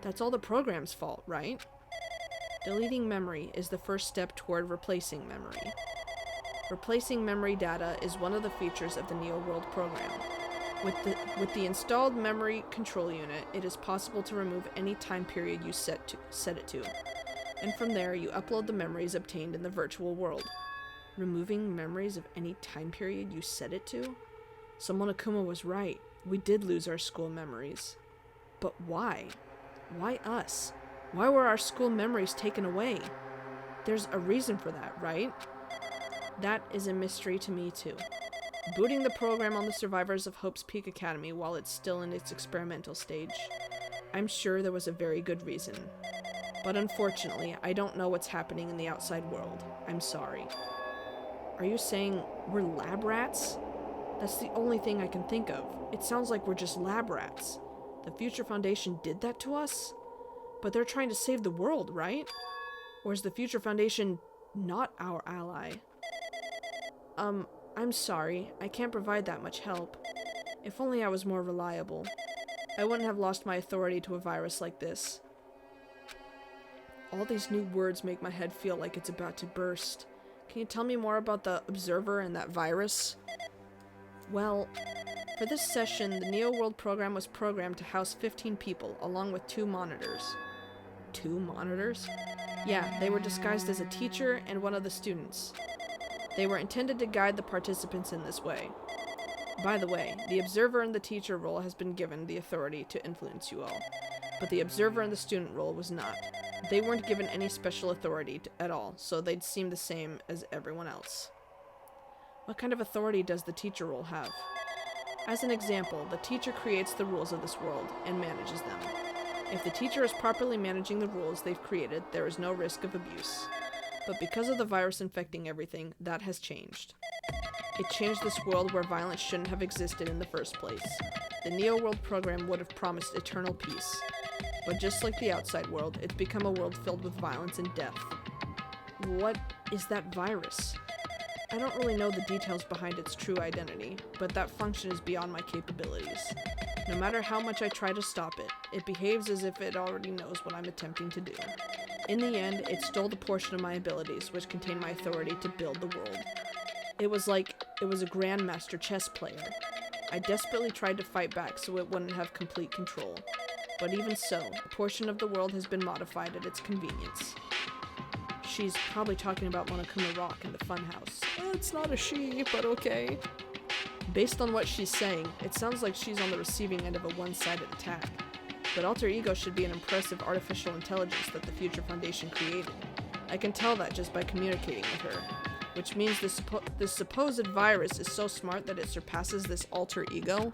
that's all the program's fault, right? Deleting memory is the first step toward replacing memory. Replacing memory data is one of the features of the Neo World program. With the installed memory control unit, it is possible to remove any time period you set it to. And from there, you upload the memories obtained in the virtual world. Removing memories of any time period you set it to? So Monokuma was right. We did lose our school memories. But why? Why us? Why were our school memories taken away? There's a reason for that, right? That is a mystery to me too. Booting the program on the survivors of Hope's Peak Academy while it's still in its experimental stage. I'm sure there was a very good reason. But unfortunately, I don't know what's happening in the outside world. I'm sorry. Are you saying we're lab rats? That's the only thing I can think of. It sounds like we're just lab rats. The Future Foundation did that to us? But they're trying to save the world, right? Or is the Future Foundation not our ally? I'm sorry. I can't provide that much help. If only I was more reliable. I wouldn't have lost my authority to a virus like this. All these new words make my head feel like it's about to burst. Can you tell me more about the Observer and that virus? Well, for this session, the Neo World program was programmed to house 15 people, along with 2 monitors. 2 monitors? Yeah, they were disguised as a teacher and one of the students. They were intended to guide the participants in this way. By the way, the observer and the teacher role has been given the authority to influence you all, but the observer and the student role was not. They weren't given any special authority at all, so they'd seem the same as everyone else. What kind of authority does the teacher role have? As an example, the teacher creates the rules of this world and manages them. If the teacher is properly managing the rules they've created, there is no risk of abuse. But because of the virus infecting everything, that has changed. It changed this world where violence shouldn't have existed in the first place. The Neo World program would have promised eternal peace. But just like the outside world, it's become a world filled with violence and death. What is that virus? I don't really know the details behind its true identity, but that function is beyond my capabilities. No matter how much I try to stop it, it behaves as if it already knows what I'm attempting to do. In the end, it stole the portion of my abilities which contain my authority to build the world. It was like it was a grandmaster chess player. I desperately tried to fight back so it wouldn't have complete control. But even so, a portion of the world has been modified at its convenience. She's probably talking about Monokuma Rock in the funhouse. It's not a she, but okay. Based on what she's saying, it sounds like she's on the receiving end of a one-sided attack. But Alter Ego should be an impressive artificial intelligence that the Future Foundation created. I can tell that just by communicating with her. Which means this supposed virus is so smart that it surpasses this Alter Ego?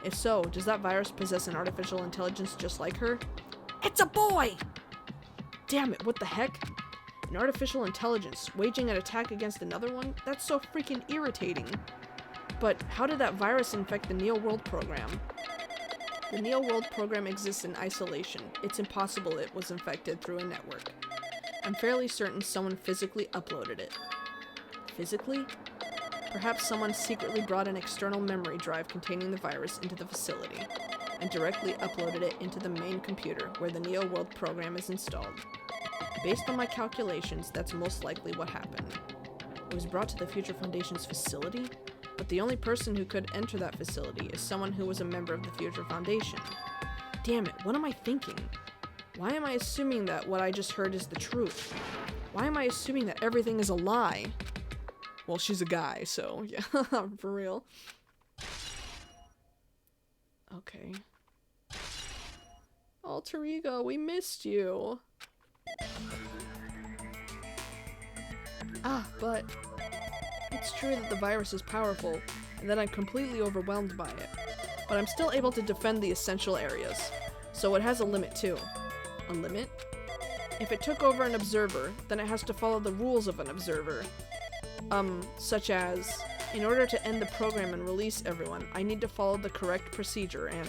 If so, does that virus possess an artificial intelligence just like her? It's a boy! Damn it, what the heck? An artificial intelligence waging an attack against another one? That's so freaking irritating. But how did that virus infect the Neo World program? The Neo World program exists in isolation. It's impossible it was infected through a network. I'm fairly certain someone physically uploaded it. Physically? Perhaps someone secretly brought an external memory drive containing the virus into the facility and directly uploaded it into the main computer where the Neo World program is installed. Based on my calculations, that's most likely what happened. It was brought to the Future Foundation's facility, but the only person who could enter that facility is someone who was a member of the Future Foundation. Damn it, what am I thinking? Why am I assuming that what I just heard is the truth? Why am I assuming that everything is a lie? Well, she's a guy, so yeah, for real. Okay. Alter Ego, we missed you. But it's true that the virus is powerful, and that I'm completely overwhelmed by it. But I'm still able to defend the essential areas, so it has a limit too. A limit? If it took over an observer, then it has to follow the rules of an observer. Such as, in order to end the program and release everyone, I need to follow the correct procedure and...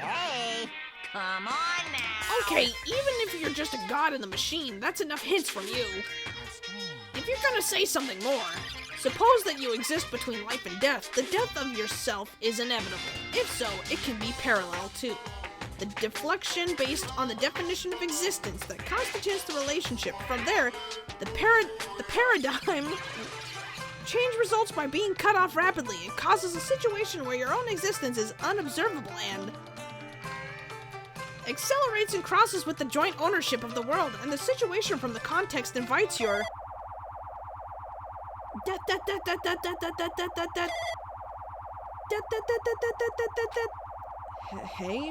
Hey, come on now. Okay, even if you're just a god in the machine, that's enough hints from you. If you're gonna say something more, suppose that you exist between life and death. The death of yourself is inevitable. If so, it can be parallel too. The deflection based on the definition of existence that constitutes the relationship. From there, the paradigm change results by being cut off rapidly. It causes a situation where your own existence is unobservable and accelerates and crosses with the joint ownership of the world, and the situation from the context invites your Hey?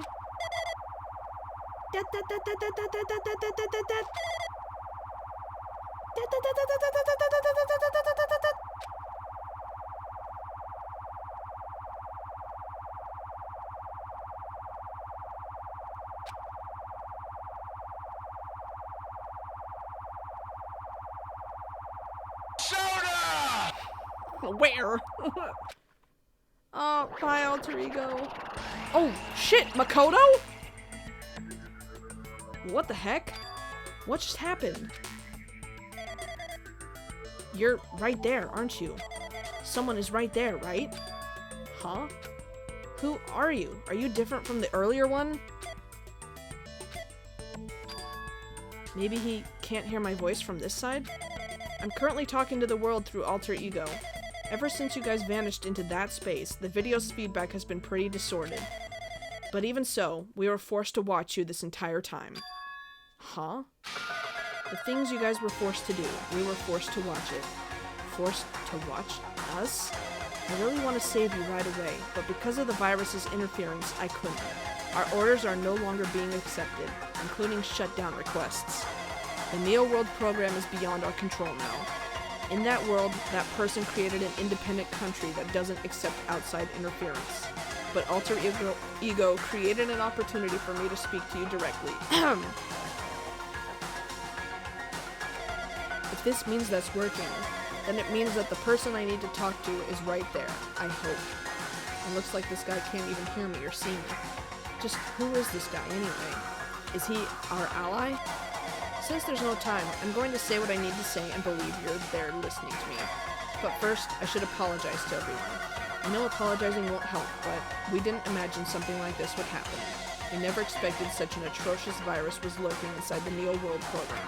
Where? Oh, bye, Alter Ego. Oh, shit, Makoto? What the heck? What just happened? You're right there, aren't you? Someone is right there, right? Huh? Who are you? Are you different from the earlier one? Maybe he can't hear my voice from this side? I'm currently talking to the world through Alter Ego. Ever since you guys vanished into that space, the video's feedback has been pretty distorted. But even so, we were forced to watch you this entire time. Huh? The things you guys were forced to do, we were forced to watch it. Forced to watch us? I really want to save you right away, but because of the virus's interference, I couldn't. Our orders are no longer being accepted, including shutdown requests. The Neo World program is beyond our control now. In that world, that person created an independent country that doesn't accept outside interference. But Alter Ego created an opportunity for me to speak to you directly. If this means that's working, then it means that the person I need to talk to is right there, I hope. It looks like this guy can't even hear me or see me. Just who is this guy anyway? Is he our ally? Since there's no time, I'm going to say what I need to say and believe you're there listening to me. But first, I should apologize to everyone. I know apologizing won't help, but we didn't imagine something like this would happen. We never expected such an atrocious virus was lurking inside the Neo World program.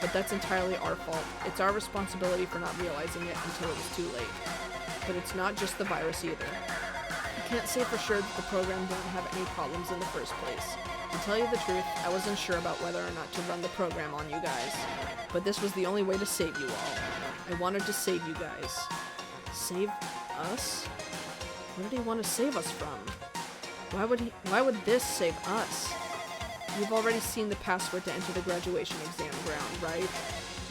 But that's entirely our fault. It's our responsibility for not realizing it until it was too late. But it's not just the virus either. I can't say for sure that the program didn't have any problems in the first place. To tell you the truth, I wasn't sure about whether or not to run the program on you guys. But this was the only way to save you all. I wanted to save you guys. Save us? What did he want to save us from? Why would this save us? You've already seen the password to enter the graduation exam ground, right?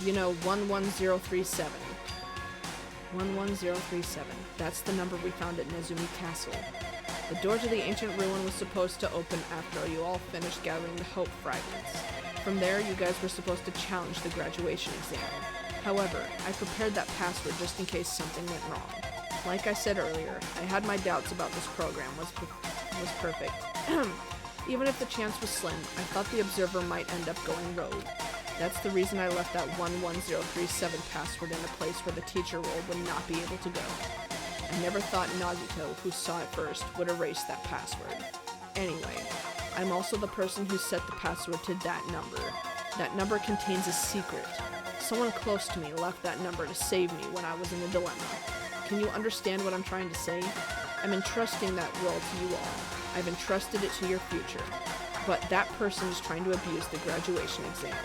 You know, 11037. 11037. That's the number we found at Nezumi Castle. The door to the ancient ruin was supposed to open after you all finished gathering the hope fragments. From there, you guys were supposed to challenge the graduation exam. However, I prepared that password just in case something went wrong. Like I said earlier, I had my doubts about this program was perfect. Even if the chance was slim, I thought the observer might end up going rogue. That's the reason I left that 11037 password in a place where the teacher role would not be able to go. I never thought Nagito, who saw it first, would erase that password. Anyway, I'm also the person who set the password to that number. That number contains a secret. Someone close to me left that number to save me when I was in a dilemma. Can you understand what I'm trying to say? I'm entrusting that role to you all. I've entrusted it to your future. But that person is trying to abuse the graduation exam.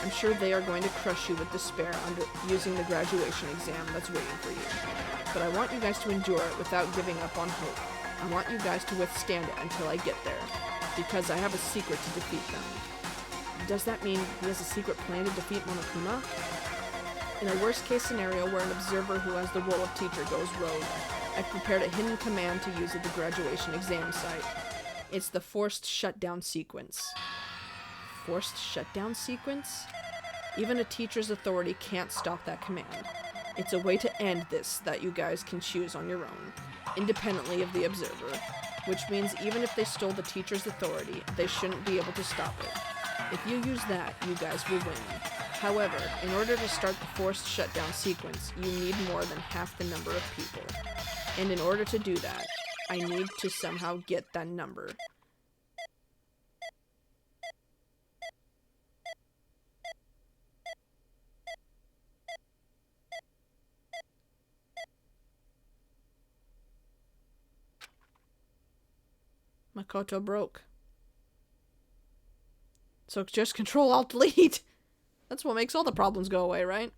I'm sure they are going to crush you with despair under using the graduation exam that's waiting for you. But I want you guys to endure it without giving up on hope. I want you guys to withstand it until I get there, because I have a secret to defeat them. Does that mean he has a secret plan to defeat Monokuma? In a worst-case scenario where an observer who has the role of teacher goes rogue, I've prepared a hidden command to use at the graduation exam site. It's the forced shutdown sequence. Forced shutdown sequence? Even a teacher's authority can't stop that command. It's a way to end this that you guys can choose on your own, independently of the observer, which means even if they stole the teacher's authority, they shouldn't be able to stop it. If you use that, you guys will win. However, in order to start the forced shutdown sequence, you need more than half the number of people. And in order to do that, I need to somehow get that number. Makoto broke. So just Control-Alt-Delete. That's what makes all the problems go away, right?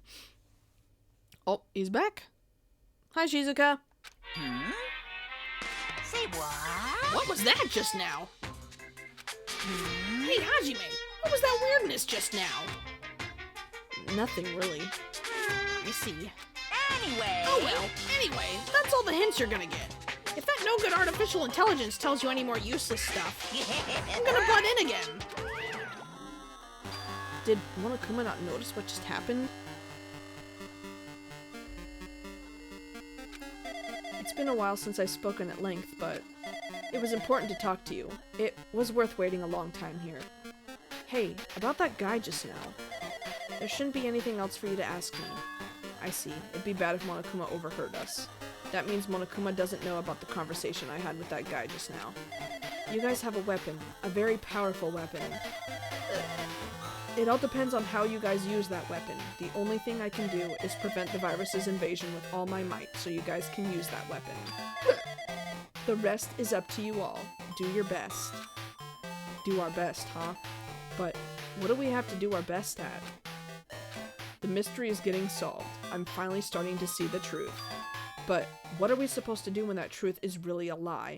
Oh, he's back. Hi, Shizuka. Say what? What was that just now? Hey, Hajime, what was that weirdness just now? Nothing, really. I see. Anyway. Oh well, anyway, that's all the hints you're gonna get. If that no-good artificial intelligence tells you any more useless stuff, I'm gonna butt in again. Did Monokuma not notice what just happened? It's been a while since I've spoken at length, but it was important to talk to you. It was worth waiting a long time here. Hey, about that guy just now. There shouldn't be anything else for you to ask me. I see. It'd be bad if Monokuma overheard us. That means Monokuma doesn't know about the conversation I had with that guy just now. You guys have a weapon. A very powerful weapon. It all depends on how you guys use that weapon. The only thing I can do is prevent the virus's invasion with all my might, so you guys can use that weapon. The rest is up to you all. Do your best. Do our best, huh? But what do we have to do our best at? The mystery is getting solved. I'm finally starting to see the truth. But what are we supposed to do when that truth is really a lie?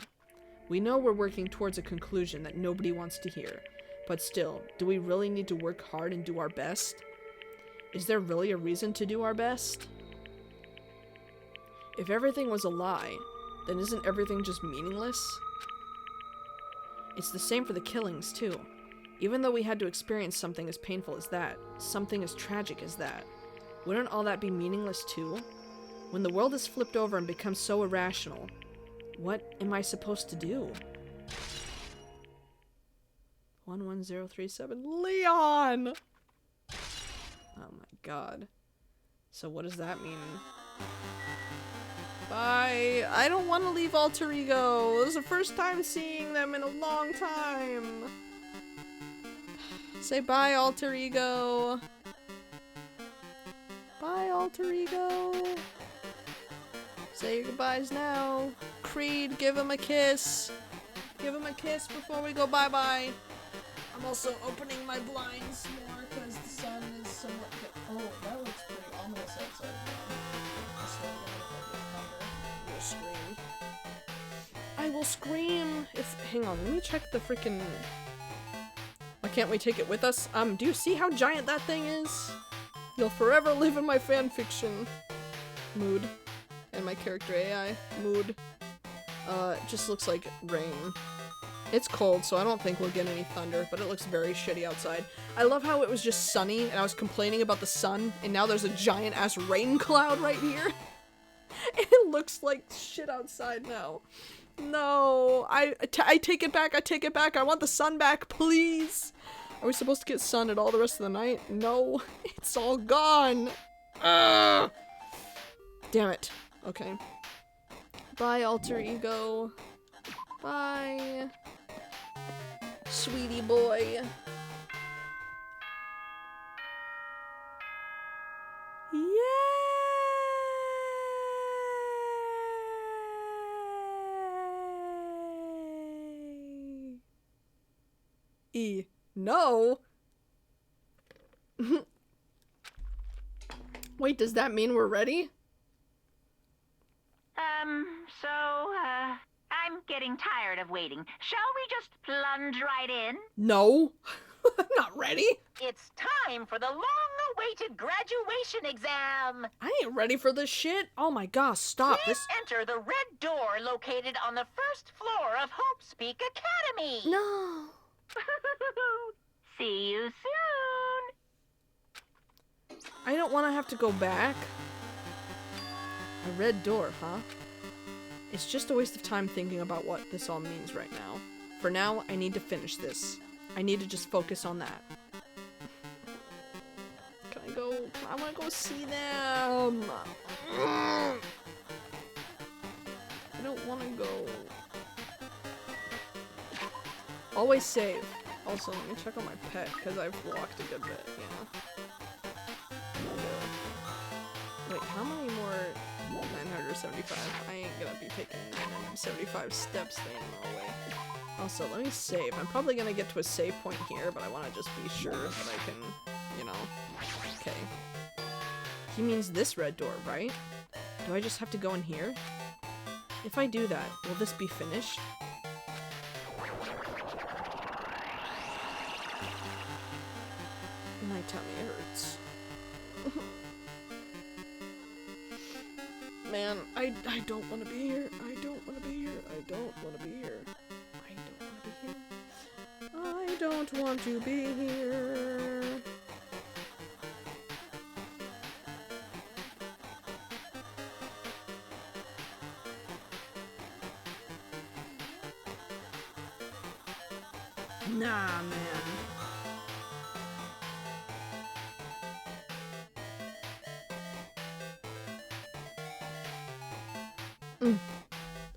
We know we're working towards a conclusion that nobody wants to hear. But still, do we really need to work hard and do our best? Is there really a reason to do our best? If everything was a lie, then isn't everything just meaningless? It's the same for the killings, too. Even though we had to experience something as painful as that, something as tragic as that, wouldn't all that be meaningless, too? When the world is flipped over and becomes so irrational, what am I supposed to do? 11037 Leon! Oh my god. So what does that mean? Bye! I don't want to leave Alter Ego! This is the first time seeing them in a long time! Say bye, Alter Ego! Bye, Alter Ego! Say your goodbyes now! Creed, give him a kiss! Give him a kiss before we go bye-bye! I'm also opening my blinds more because the sun is somewhat... Oh, that looks pretty ominous outside. I will scream. I will scream if... Hang on, let me check the freaking... Why can't we take it with us? Do you see how giant that thing is? You'll forever live in my fanfiction. Mood. And my character AI. Mood. It just looks like rain. It's cold, so I don't think we'll get any thunder, but it looks very shitty outside. I love how it was just sunny, and I was complaining about the sun, and now there's a giant-ass rain cloud right here. It looks like shit outside now. No, I take it back. I take it back. I want the sun back, please. Are we supposed to get sun at all the rest of the night? No, it's all gone. Ugh. Damn it. Okay. Bye, alter ego. Bye. Sweetie boy. Yay! No. Wait, does that mean we're ready? I'm getting tired of waiting. Shall we just plunge right in? No. I'm not ready. It's time for the long-awaited graduation exam. I ain't ready for this shit. Oh my gosh, stop. Please enter the red door located on the first floor of Hope's Peak Academy. No. See you soon. I don't want to have to go back. A red door, huh? It's just a waste of time thinking about what this all means right now. For now, I need to finish this. I need to just focus on that. Can I go? I want to go see them. I don't want to go. Always save. Also, let me check on my pet, because I've walked a good bit, yeah. Wait, how many more? 975. I ain't gonna be taking 975 steps staying all the way. Also, let me save. I'm probably gonna get to a save point here, but I want to just be sure that I can, you know. Okay. He means this red door, right? Do I just have to go in here? If I do that, will this be finished? My tummy hurts. Man, I don't want to be here. I don't want to be here. I don't want to be here. I don't want to be here. I don't want to be here. Nah, man.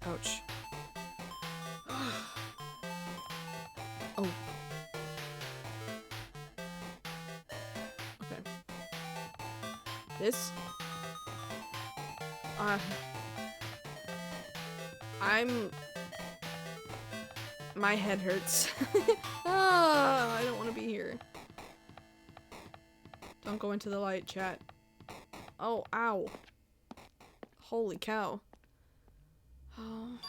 Ouch. Oh. Okay. This? My head hurts. I don't want to be here. Don't go into the light, chat. Oh, ow. Holy cow. Oh.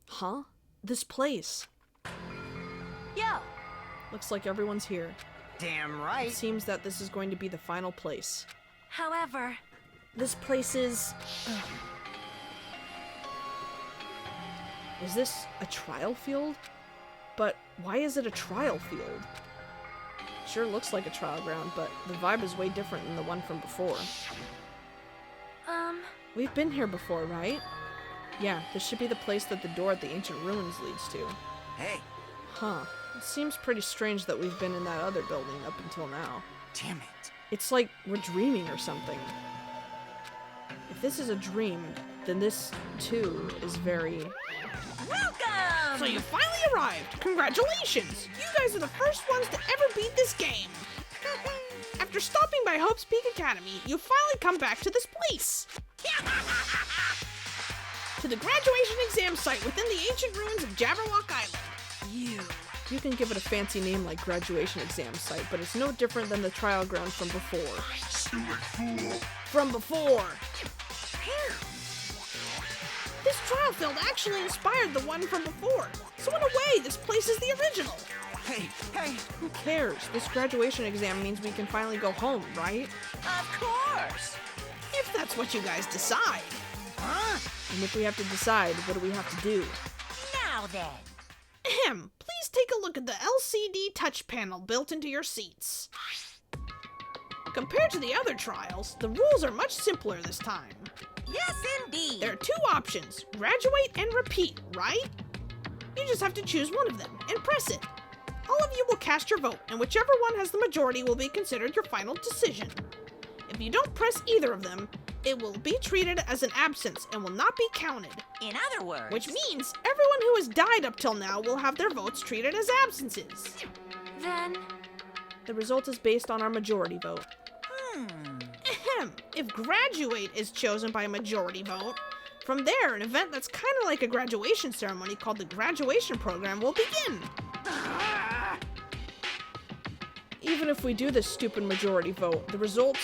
Huh? This place. Yo. Looks like everyone's here. Damn It right. seems that this is going to be the final place. However, This place is... Is this a trial field? But why is it a trial field? Sure looks like a trial ground, but the vibe is way different than the one from before. We've been here before, right? Yeah, this should be the place that the door at the ancient ruins leads to. Hey, Huh. It seems pretty strange that we've been in that other building up until now. damn it. It's like we're dreaming or something. If this is a dream, then this, too, is very... Welcome. So you finally arrived! Congratulations! You guys are the first ones to ever beat this game! After stopping by Hope's Peak Academy, you finally come back to this place! To the graduation exam site within the ancient ruins of Jabberwock Island. You can give it a fancy name like graduation exam site, but it's no different than the trial ground from before. From before! This trial field actually inspired the one from before, so in a way, this place is the original. Hey, Who cares? This graduation exam means we can finally go home, right? Of course. If that's what you guys decide. And if we have to decide, what do we have to do? Now then. Ahem, please take a look at the LCD touch panel built into your seats. Compared to the other trials, the rules are much simpler this time. Yes, indeed. There are two options, graduate and repeat, right? You just have to choose one of them and press it. All of you will cast your vote, and whichever one has the majority will be considered your final decision. If you don't press either of them, it will be treated as an absence and will not be counted. In other words... Which means everyone who has died up till now will have their votes treated as absences. Then, The result is based on our majority vote. Ahem. If graduate is chosen by a majority vote, from there, an event that's kind of like a graduation ceremony called the graduation program will begin. Even if we do this stupid majority vote, the result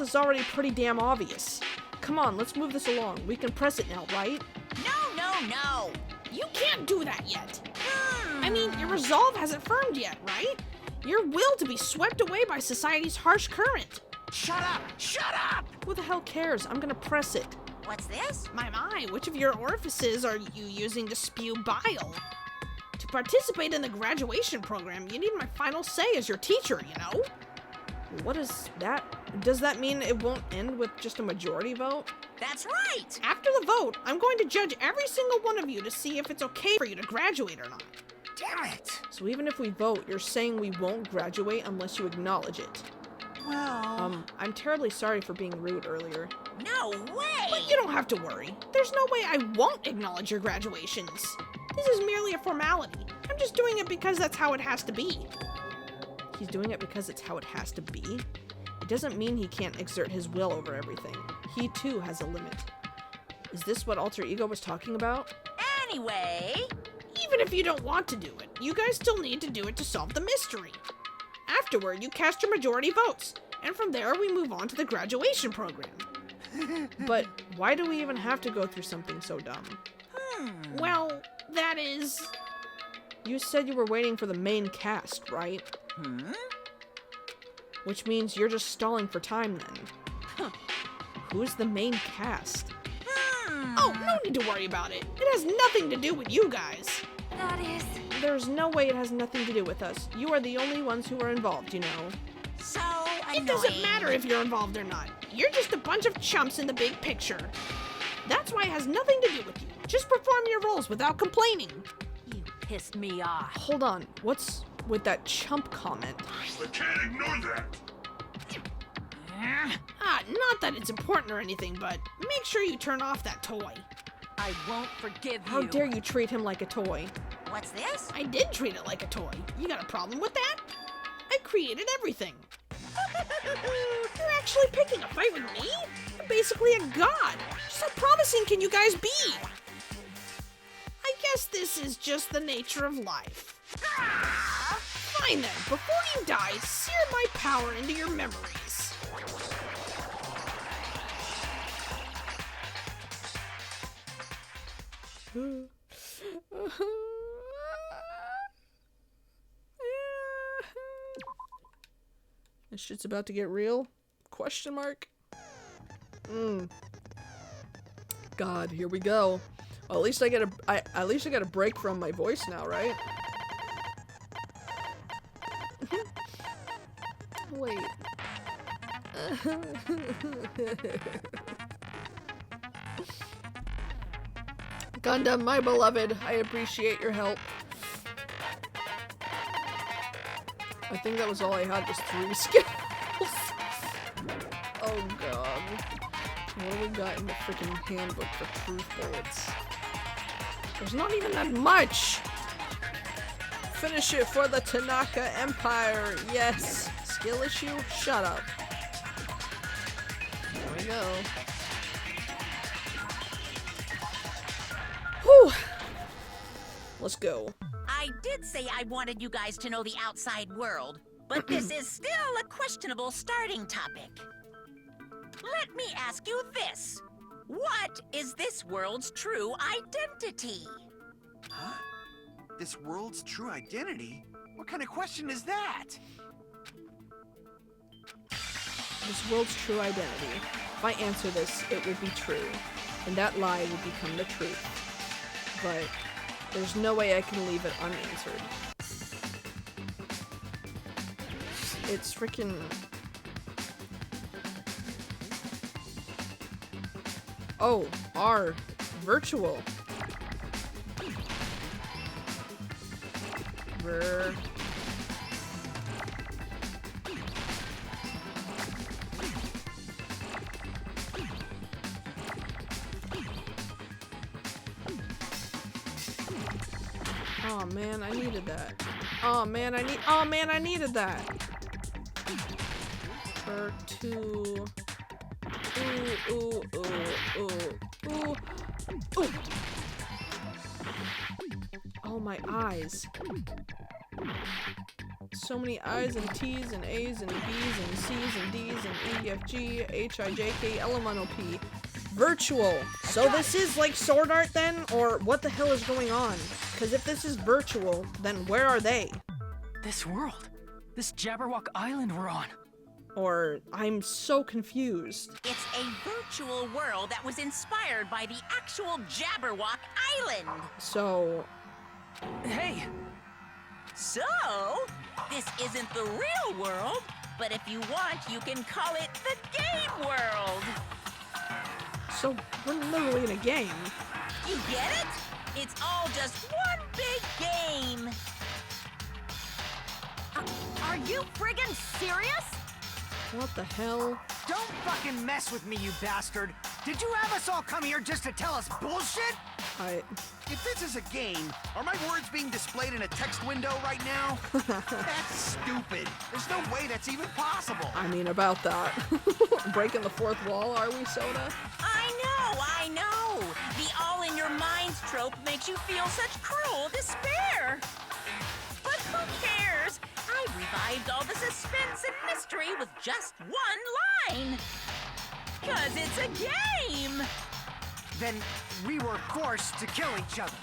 is already pretty damn obvious. Come on, let's move this along. We can press it now, right? No. You can't do that yet. I mean, your resolve hasn't firmed yet, right? Your will to be swept away by society's harsh current. Shut up! Shut up! Who the hell cares? I'm gonna press it. What's this? My, which of your orifices are you using to spew bile? To participate in the graduation program, you need my final say as your teacher, you know? What is that? Does that mean it won't end with just a majority vote? That's right. After the vote, I'm going to judge every single one of you to see if it's okay for you to graduate or not. Damn it! So even if we vote, you're saying we won't graduate unless you acknowledge it. Well... I'm terribly sorry for being rude earlier. No way. But you don't have to worry. There's no way I won't acknowledge your graduations. This is merely a formality. I'm just doing it because that's how it has to be. He's doing it because it's how it has to be. It doesn't mean he can't exert his will over everything. He too has a limit. Is this what Alter Ego was talking about? Anyway... Even if you don't want to do it, you guys still need to do it to solve the mystery. Afterward, you cast your majority votes, and from there we move on to the graduation program. But why do we even have to go through something so dumb? Well, that is... You said you were waiting for the main cast, right? Which means you're just stalling for time then. Who's the main cast? Oh, no need to worry about it. It has nothing to do with you guys. that is... There's no way it has nothing to do with us. You are the only ones who are involved, you know. So annoying. It doesn't matter if you're involved or not. You're just a bunch of chumps in the big picture. That's why it has nothing to do with you. Just perform your roles without complaining. You pissed me off. Hold on, what's with that chump comment? I can't ignore that. Not that it's important or anything, but make sure you turn off that toy. I won't forgive you. How dare you treat him like a toy? What's this? I did treat it like a toy. You got a problem with that? I created everything. You're actually picking a fight with me? I'm basically a god. Just how promising can you guys be? I guess this is just the nature of life. Fine then, before you die, sear my power into your memories. This shit's about to get real? Question mark? God, here we go. Well, at least I get a break from my voice now, right? Wait. Gundam, my beloved, I appreciate your help. I think that was all I had, was 3 skills. Oh god. What do we got in the freaking handbook for truth bullets? There's not even that much! Finish it for the Tanaka Empire, yes! Skill issue? Shut up. There we go. Whew! Let's go. I did say I wanted you guys to know the outside world, but this is still a questionable starting topic. Let me ask you this. What is this world's true identity? Huh? This world's true identity? What kind of question is that? This world's true identity. If I answer this, it will be true, and that lie will become the truth. But there's no way I can leave it unanswered. It's freaking... Oh, R. Virtual. Ver. Oh man, I needed that. Oh man, I needed that. For two. Ooh. Oh, my eyes. So many I's and T's and A's and B's and C's and D's and E, F, G, H, I, J, K, L, M, N, O, P. Virtual. So this is like Sword Art then? Or what the hell is going on? Because if this is virtual, then where are they? This world. This Jabberwock Island we're on. Or I'm so confused. It's a virtual world that was inspired by the actual Jabberwock Island. So... Hey! So, this isn't the real world, but if you want, you can call it the game world. So we're literally in a game. You get it? It's all just one big game. Are you friggin' serious? What the hell? Don't fucking mess with me, you bastard! Did you have us all come here just to tell us bullshit? If this is a game, are my words being displayed in a text window right now? That's stupid. There's no way that's even possible. I mean, about that. Breaking the fourth wall, are we, Soda? I know! The all-in-your-minds trope makes you feel such cruel despair! But who cares? I revived all the suspense and mystery with just one line! 'Cause it's a game! Then we were forced to kill each other.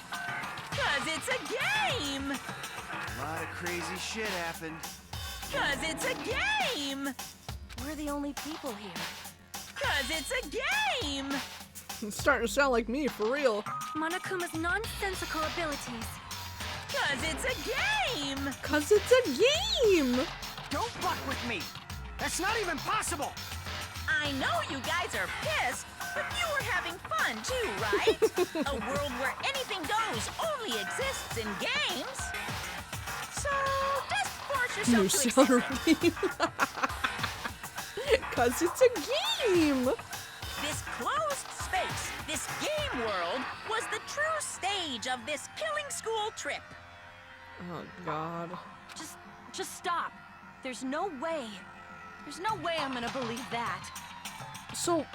'Cause it's a game! A lot of crazy shit happened. 'Cause it's a game! We're the only people here. 'Cause it's a game! It's starting to sound like me, for real. Monokuma's nonsensical abilities. 'Cause it's a game! 'Cause it's a game! Don't fuck with me! That's not even possible! I know you guys are pissed, but you were having fun too, right? A world where anything goes only exists in games. So just force yourself to accept it. 'Cause it's a game! This closed space, this game world, was the true stage of this killing school trip. Oh, God. Just stop. There's no way I'm gonna believe that. So,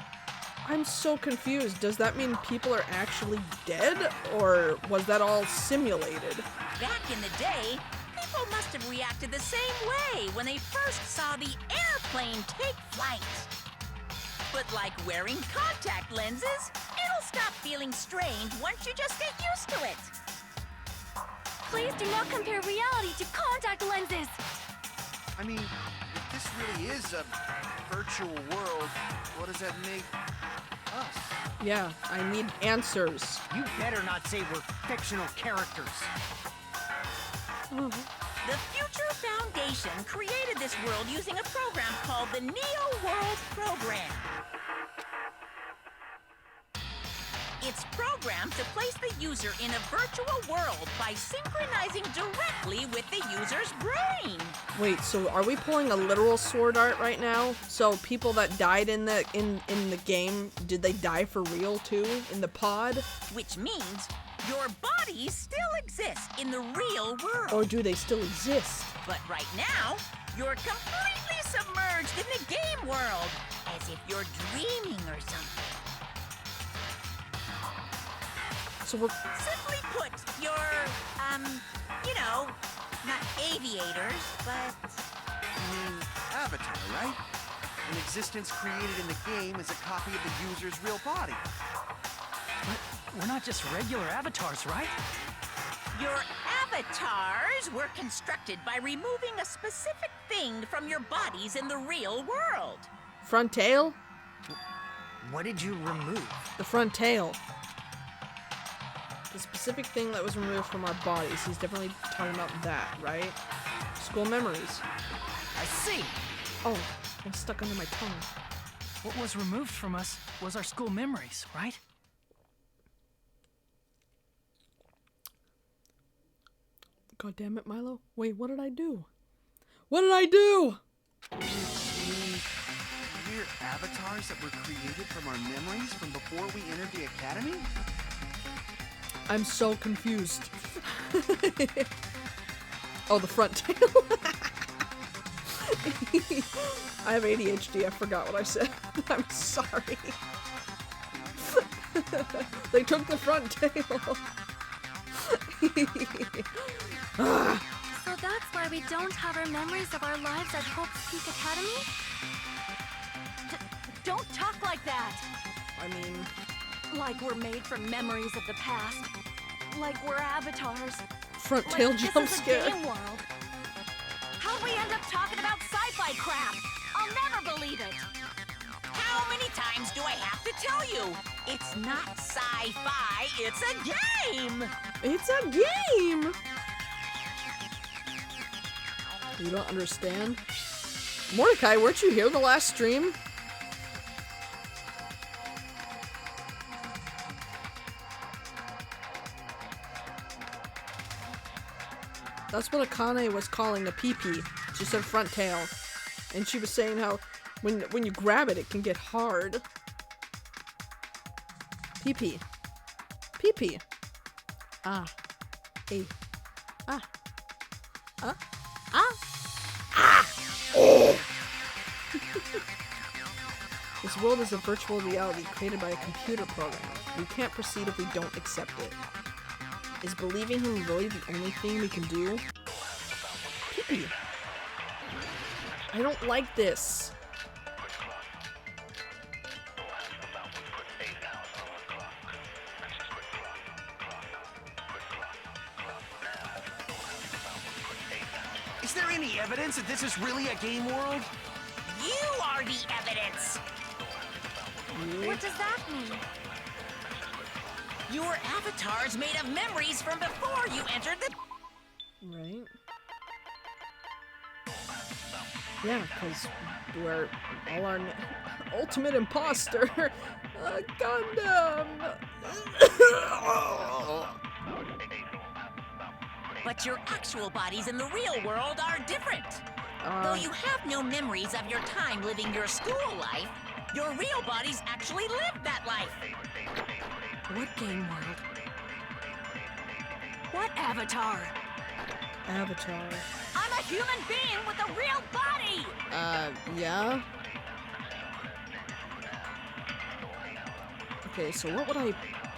I'm so confused. Does that mean people are actually dead? Or was that all simulated? Back in the day, people must have reacted the same way when they first saw the airplane take flight. But like wearing contact lenses, it'll stop feeling strange once you just get used to it. Please do not compare reality to contact lenses. I mean, if this really is a virtual world, what does that make us? Yeah, I need answers. You better not say we're fictional characters. The Future Foundation created this world using a program called the Neo World Program. It's programmed to place the user in a virtual world by synchronizing directly with the user's brain. Wait, so are we pulling a literal Sword Art right now? So people that died in the game, did they die for real too in the pod? Which means your bodies still exist in the real world. Or do they still exist? But right now, you're completely submerged in the game world, as if you're dreaming or something. So we're... Simply put, you're, not aviators, but... Avatar, right? An existence created in the game is a copy of the user's real body. But we're not just regular avatars, right? Your avatars were constructed by removing a specific thing from your bodies in the real world. Front tail? What did you remove? The front tail. The specific thing that was removed from our bodies. He's definitely talking about that, right? School memories. I see. Oh, I'm stuck under my tongue. What was removed from us was our school memories, right? God damn it, Milo. Wait, what did I do? What did I do? We're avatars that were created from our memories from before we entered the academy? I'm so confused. Oh, the front tail. I have ADHD. I forgot what I said. I'm sorry. They took the front tail. So that's why we don't have our memories of our lives at Hope's Peak Academy? Don't talk like that! I mean... Like we're made from memories of the past. Like we're avatars. Front tail like jump this is a scare. game world. How'd we end up talking about sci-fi crap? I'll never believe it. How many times do I have to tell you? It's not sci-fi, it's a game! It's a game! You don't understand? Mordecai, weren't you here the last stream? That's what Akane was calling a pee-pee. She said front tail. And she was saying how when you grab it, it can get hard. Pee-pee. Pee-pee. Ah. A. Ah. Ah. Ah. Ah. Oh. This world is a virtual reality created by a computer program. We can't proceed if we don't accept it. Is believing him really the only thing we can do? Pee-pee. I don't like this. Is there any evidence that this is really a game world? You are the evidence! What does that mean? Your avatar's made of memories from before you entered the... Right? Yeah, because we're all our ultimate imposter. Gundam! But your actual bodies in the real world are different. Though you have no memories of your time living your school life, your real bodies actually lived that life. What game world? What avatar? Avatar. I'm a human being with a real body! Yeah? Okay, so what would I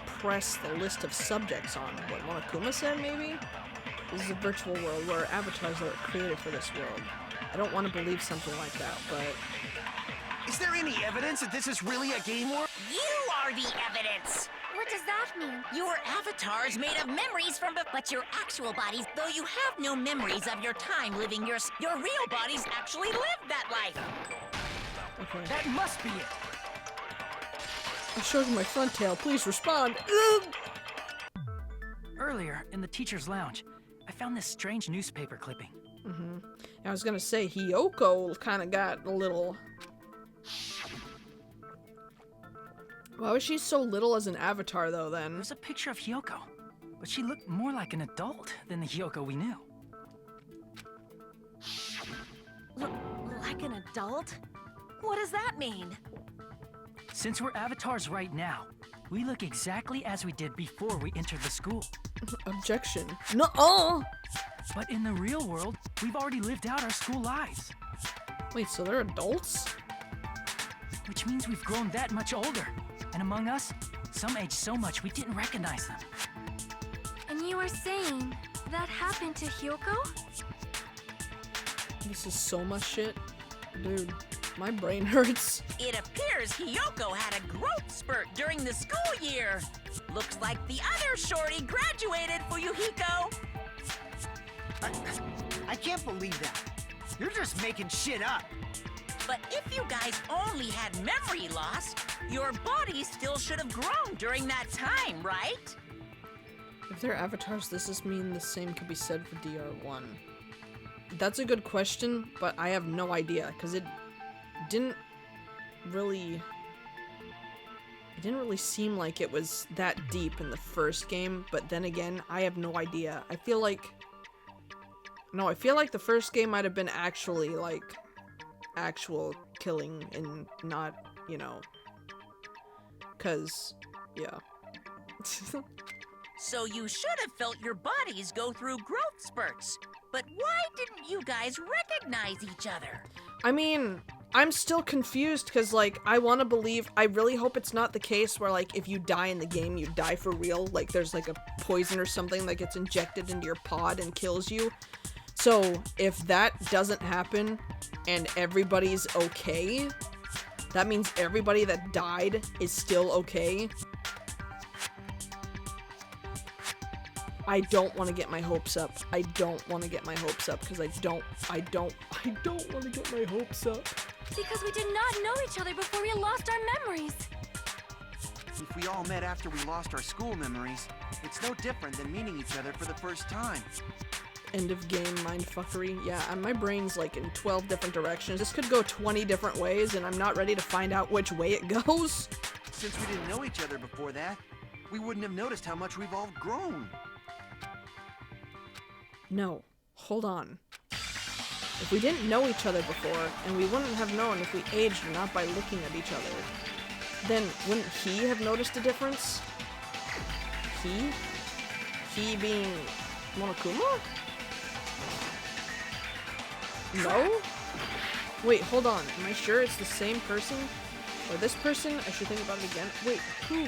press the list of subjects on? What Monokuma said, maybe? This is a virtual world where avatars are created for this world. I don't want to believe something like that, but... Is there any evidence that this is really a game world? You are the evidence! What does that mean? Your avatar's made of memories from but your actual bodies, though you have no memories of your time living your real bodies actually lived that life. Okay. That must be it. I showed you my front tail. Please respond. Earlier, in the teacher's lounge, I found this strange newspaper clipping. I was gonna say, Hiyoko kind of got a little... Why was she so little as an avatar, though, then? There's a picture of Hiyoko, but she looked more like an adult than the Hiyoko we knew. Like an adult? What does that mean? Since we're avatars right now, we look exactly as we did before we entered the school. Objection. No-oh! But in the real world, we've already lived out our school lives. Wait, so they're adults? Which means we've grown that much older. And among us, some aged so much we didn't recognize them. And you are saying that happened to Hyoko? This is so much shit. Dude, my brain hurts. It appears Hiyoko had a growth spurt during the school year. Looks like the other shorty graduated, Fuyuhiko. I can't believe that. You're just making shit up. But if you guys only had memory loss, your body still should have grown during that time, right? If they're avatars, does this mean the same could be said for DR1? That's a good question, but I have no idea, because it didn't really seem like it was that deep in the first game, but then again, I have no idea. I feel like the first game might have been actually like actual killing and not, you know, cause yeah. So you should have felt your bodies go through growth spurts. But why didn't you guys recognize each other? I mean, I'm still confused because, like, I want to believe, I really hope it's not the case where, like, if you die in the game, you die for real. Like, there's, like, a poison or something that gets injected into your pod and kills you. So, if that doesn't happen and everybody's okay, that means everybody that died is still okay. I don't want to get my hopes up. I don't want to get my hopes up because I don't want to get my hopes up. Because we did not know each other before we lost our memories. If we all met after we lost our school memories, it's no different than meeting each other for the first time. End of game mindfuckery. Yeah, and my brain's like in 12 different directions. This could go 20 different ways, and I'm not ready to find out which way it goes. Since we didn't know each other before that, we wouldn't have noticed how much we've all grown. No, hold on. If we didn't know each other before, and we wouldn't have known if we aged or not by looking at each other, then wouldn't he have noticed a difference? He? He being Monokuma? No? Wait, hold on. Am I sure it's the same person? Or this person? I should think about it again. Wait, who?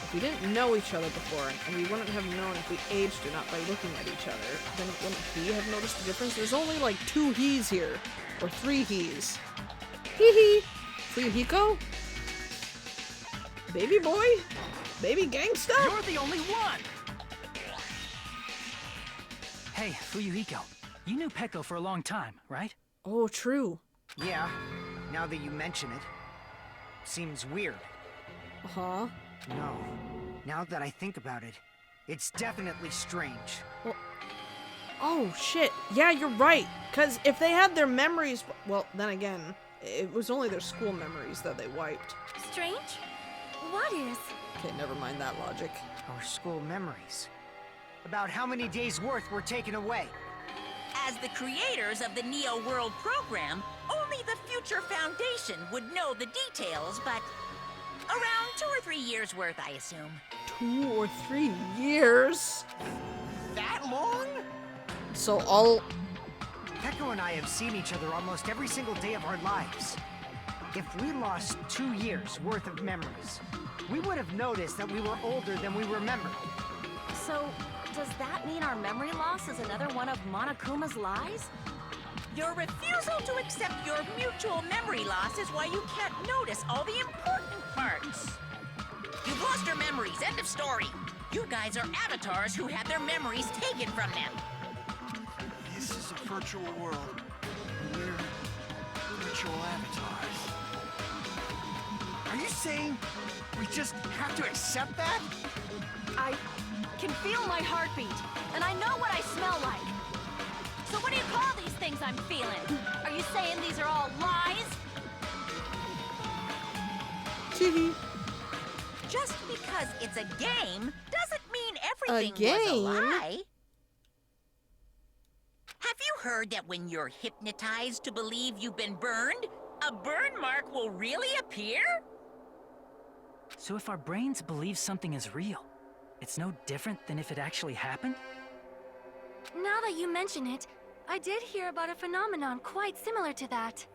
If we didn't know each other before, and we wouldn't have known if we aged or not by looking at each other, then wouldn't he have noticed the difference? There's only like 2 he's here. Or 3 he's. Hee-hee! Free Hiko? Baby boy? Baby gangsta? You're the only one! Hey, Fuyuhiko. You knew Peko for a long time, right? Oh, true. Yeah, now that you mention it. Seems weird. Uh-huh. No. Now that I think about it, it's definitely strange. Well, oh, shit. Yeah, you're right. Because if they had their memories... Well, then again, it was only their school memories that they wiped. Strange? What is? Okay, never mind that logic. Our school memories. About how many days' worth were taken away. As the creators of the Neo World program, only the Future Foundation would know the details, but around 2 or 3 years worth, I assume. 2 or 3 years? That long? So all... Peko and I have seen each other almost every single day of our lives. If we lost 2 years worth of memories, we would have noticed that we were older than we remembered. So, does that mean our memory loss is another one of Monokuma's lies? Your refusal to accept your mutual memory loss is why you can't notice all the important parts. You've lost your memories, end of story. You guys are avatars who had their memories taken from them. This is a virtual world. We're virtual avatars. Are you saying we just have to accept that? I can feel my heartbeat, and I know what I smell like. So what do you call these things I'm feeling? Are you saying these are all lies? Just because it's a game doesn't mean everything was a game? lie. Have you heard that when you're hypnotized to believe you've been burned, a burn mark will really appear? So if our brains believe something is real, it's no different than if it actually happened? Now that you mention it, I did hear about a phenomenon quite similar to that.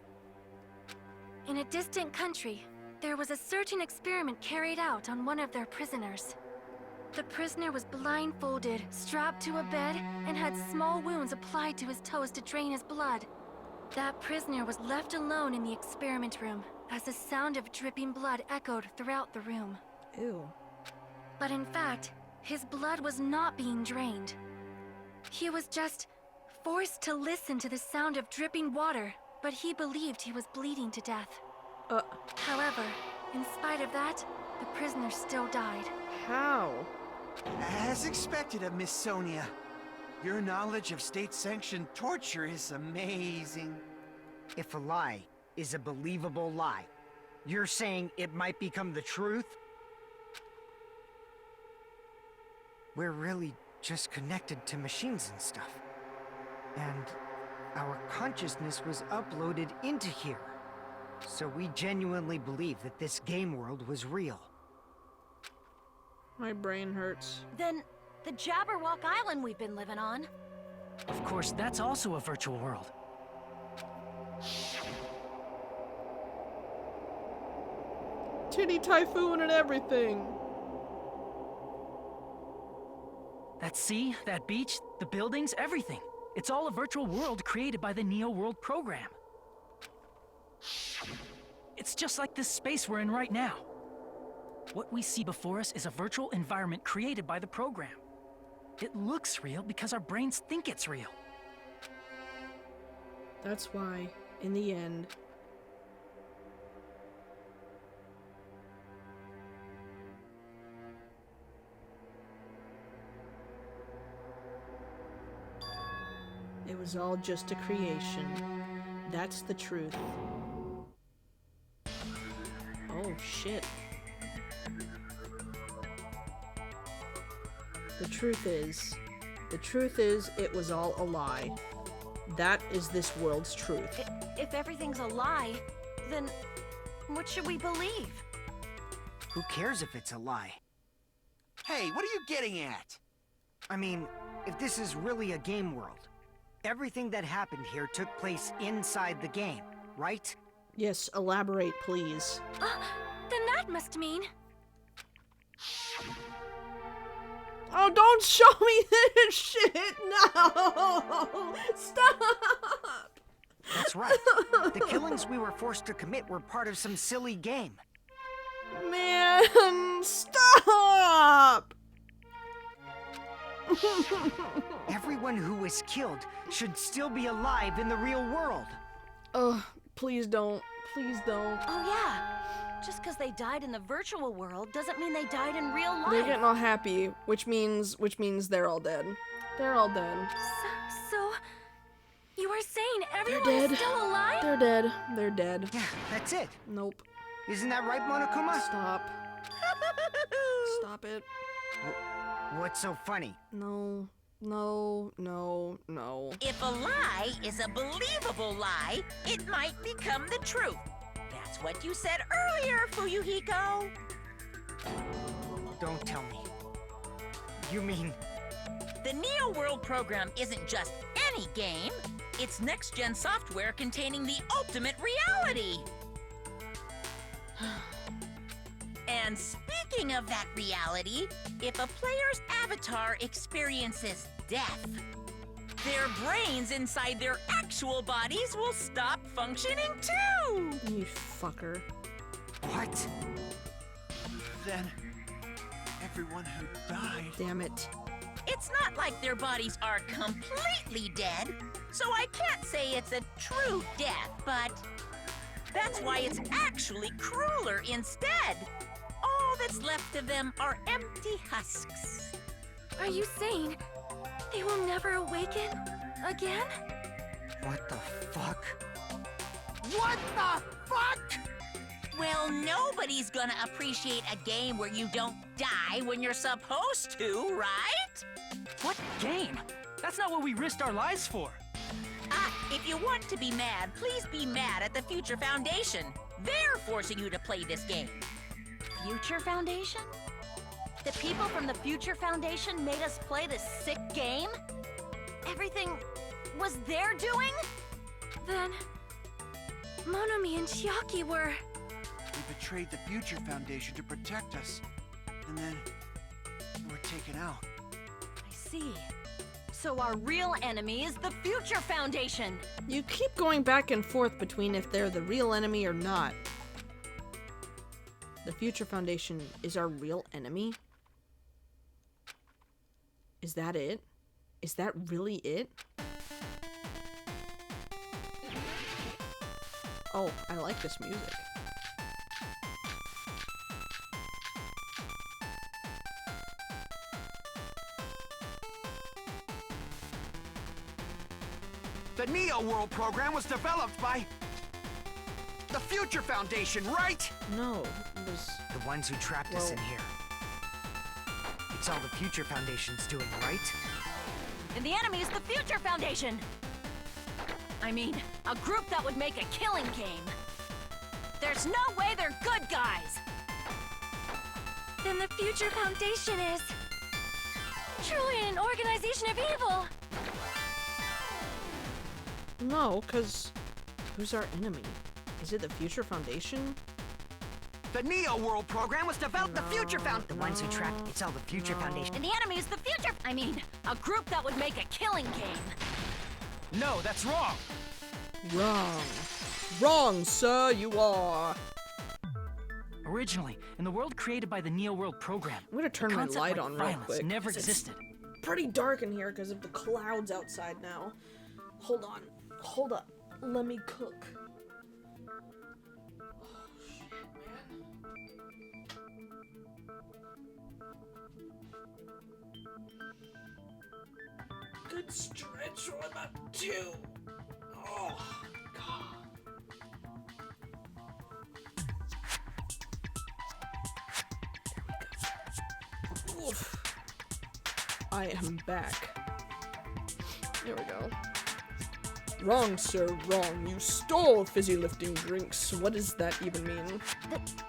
In a distant country, there was a certain experiment carried out on one of their prisoners. The prisoner was blindfolded, strapped to a bed, and had small wounds applied to his toes to drain his blood. That prisoner was left alone in the experiment room, as the sound of dripping blood echoed throughout the room. Ew. But in fact, his blood was not being drained. He was just forced to listen to the sound of dripping water, but he believed he was bleeding to death. However, in spite of that, the prisoner still died. How? As expected of Miss Sonia. Your knowledge of state-sanctioned torture is amazing. If a lie is a believable lie. You're saying it might become the truth? We're really just connected to machines and stuff. And our consciousness was uploaded into here. So we genuinely believe that this game world was real. My brain hurts. Then the Jabberwock Island we've been living on. Of course, that's also a virtual world. Titty typhoon and everything. That sea, that beach, the buildings, everything. It's all a virtual world created by the Neo World program. It's just like this space we're in right now. What we see before us is a virtual environment created by the program. It looks real because our brains think it's real. That's why, in the end, it was all just a creation. That's the truth. Oh, shit. The truth is, it was all a lie. That is this world's truth. If everything's a lie, then what should we believe? Who cares if it's a lie? Hey, what are you getting at? I mean, if this is really a game world, everything that happened here took place inside the game, right? Yes, elaborate, please. Then that must mean... Oh, don't show me this shit! No! Stop! That's right. The killings we were forced to commit were part of some silly game. Man, stop! Everyone who was killed should still be alive in the real world. Ugh, please don't. Please don't. Oh yeah, just because they died in the virtual world doesn't mean they died in real life. They're getting all happy, which means they're all dead. They're all dead. So you are saying everyone dead. is still alive? They're dead. They're dead. Yeah, that's it. Nope. Isn't that right, Monokuma? Stop. Stop it. What's so funny? No. No, no, no. If a lie is a believable lie, it might become the truth. That's what you said earlier, Fuyuhiko. Don't tell me. You mean... The Neo World program isn't just any game. It's next-gen software containing the ultimate reality. And speaking of that reality, if a player's avatar experiences death, their brains inside their actual bodies will stop functioning too! You fucker. What? Then, everyone who died... Damn it. It's not like their bodies are completely dead, so I can't say it's a true death, but that's why it's actually crueler instead. All that's left of them are empty husks. Are you saying they will never awaken again? What the fuck? What the fuck? Well, nobody's gonna appreciate a game where you don't die when you're supposed to, right? What game? That's not what we risked our lives for. If you want to be mad, please be mad at the Future Foundation. They're forcing you to play this game. Future Foundation? The people from the Future Foundation made us play this sick game? Everything was their doing? Then Monomi and Chiaki were... We betrayed the Future Foundation to protect us. And then, we were taken out. I see. So our real enemy is the Future Foundation! You keep going back and forth between if they're the real enemy or not. The Future Foundation is our real enemy? Is that it? Is that really it? Oh, I like this music. The Neo World program was developed by... The Future Foundation, right? No, it was... The ones who trapped us in here. It's all the Future Foundation's doing, right? And the enemy is the Future Foundation! I mean, a group that would make a killing game. There's no way they're good guys! Then the Future Foundation is truly an organization of evil. No, because who's our enemy? Is it the Future Foundation? The Neo World program was developed the Future Found. The ones who trapped. It's all the Future Foundation. And the enemy is the Future... I mean, a group that would make a killing game. No, that's wrong. Wrong. Wrong, sir, you are. Originally, in the world created by the Neo World program, I'm gonna turn the my concept light like on real violence quick. never 'cause it's existed. pretty dark in here because of the clouds outside now. Hold on. Hold up. Let me cook. Oh, shit, man. Good stretch or not two. Oh, God. Oof. I am back. There we go. Wrong, sir, wrong. You stole fizzy lifting drinks. What does that even mean?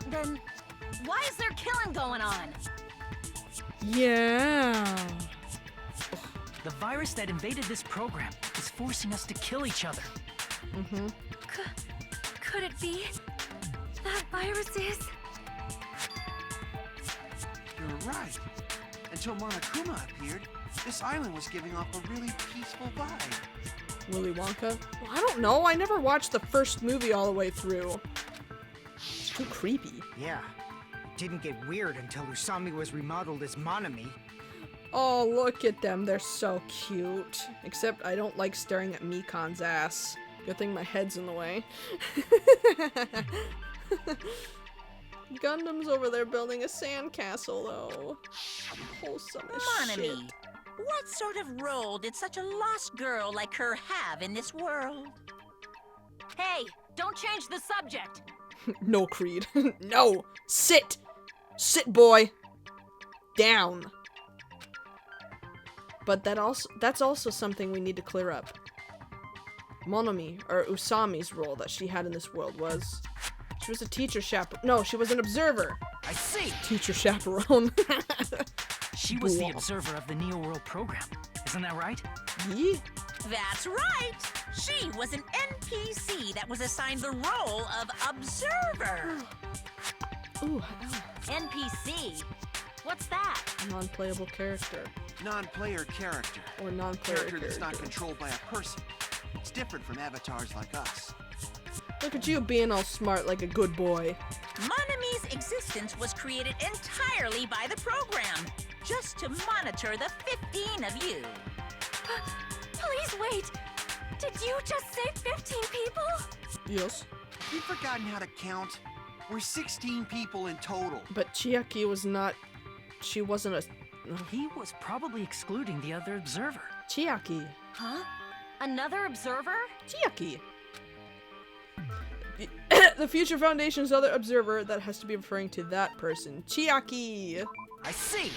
Then, why is there killing going on? Yeah. The virus that invaded this program is forcing us to kill each other. Mm-hmm. Could it be that virus is? You're right. Until Monokuma appeared, this island was giving off a really peaceful vibe. Willy Wonka? Well, I don't know. I never watched the first movie all the way through. It's too creepy. Yeah. It didn't get weird until Usami was remodeled as Monami. Oh, look at them. They're so cute. Except I don't like staring at Mikan's ass. Good thing my head's in the way. Gundam's over there building a sandcastle, though. Wholesome as shit. Monami, what sort of role did such a lost girl like her have in this world? Hey, don't change the subject. No, Creed. No! Sit! Sit, boy! Down. But that's also something we need to clear up. Monami, or Usami's role that she had in this world was... She was a teacher chaperone. No, she was an observer. I see. Teacher chaperone. She was the observer of the Neo World program. Isn't that right? Yeah. That's right! She was an NPC that was assigned the role of observer. Ooh, ow. NPC? What's that? Non-playable character. Non-player character. Or non-player Character that's not character. controlled by a person. It's different from avatars like us. Look at you being all smart like a good boy. Monami's existence was created entirely by the program, just to monitor the 15 of you. Please wait. Did you just say 15 people? Yes. Have you forgotten how to count? We're 16 people in total. But Chiaki was not... She wasn't a... He was probably excluding the other observer. Chiaki. Huh? Another observer? Chiaki. The Future Foundation's other observer, that has to be referring to that person. Chiaki. I see.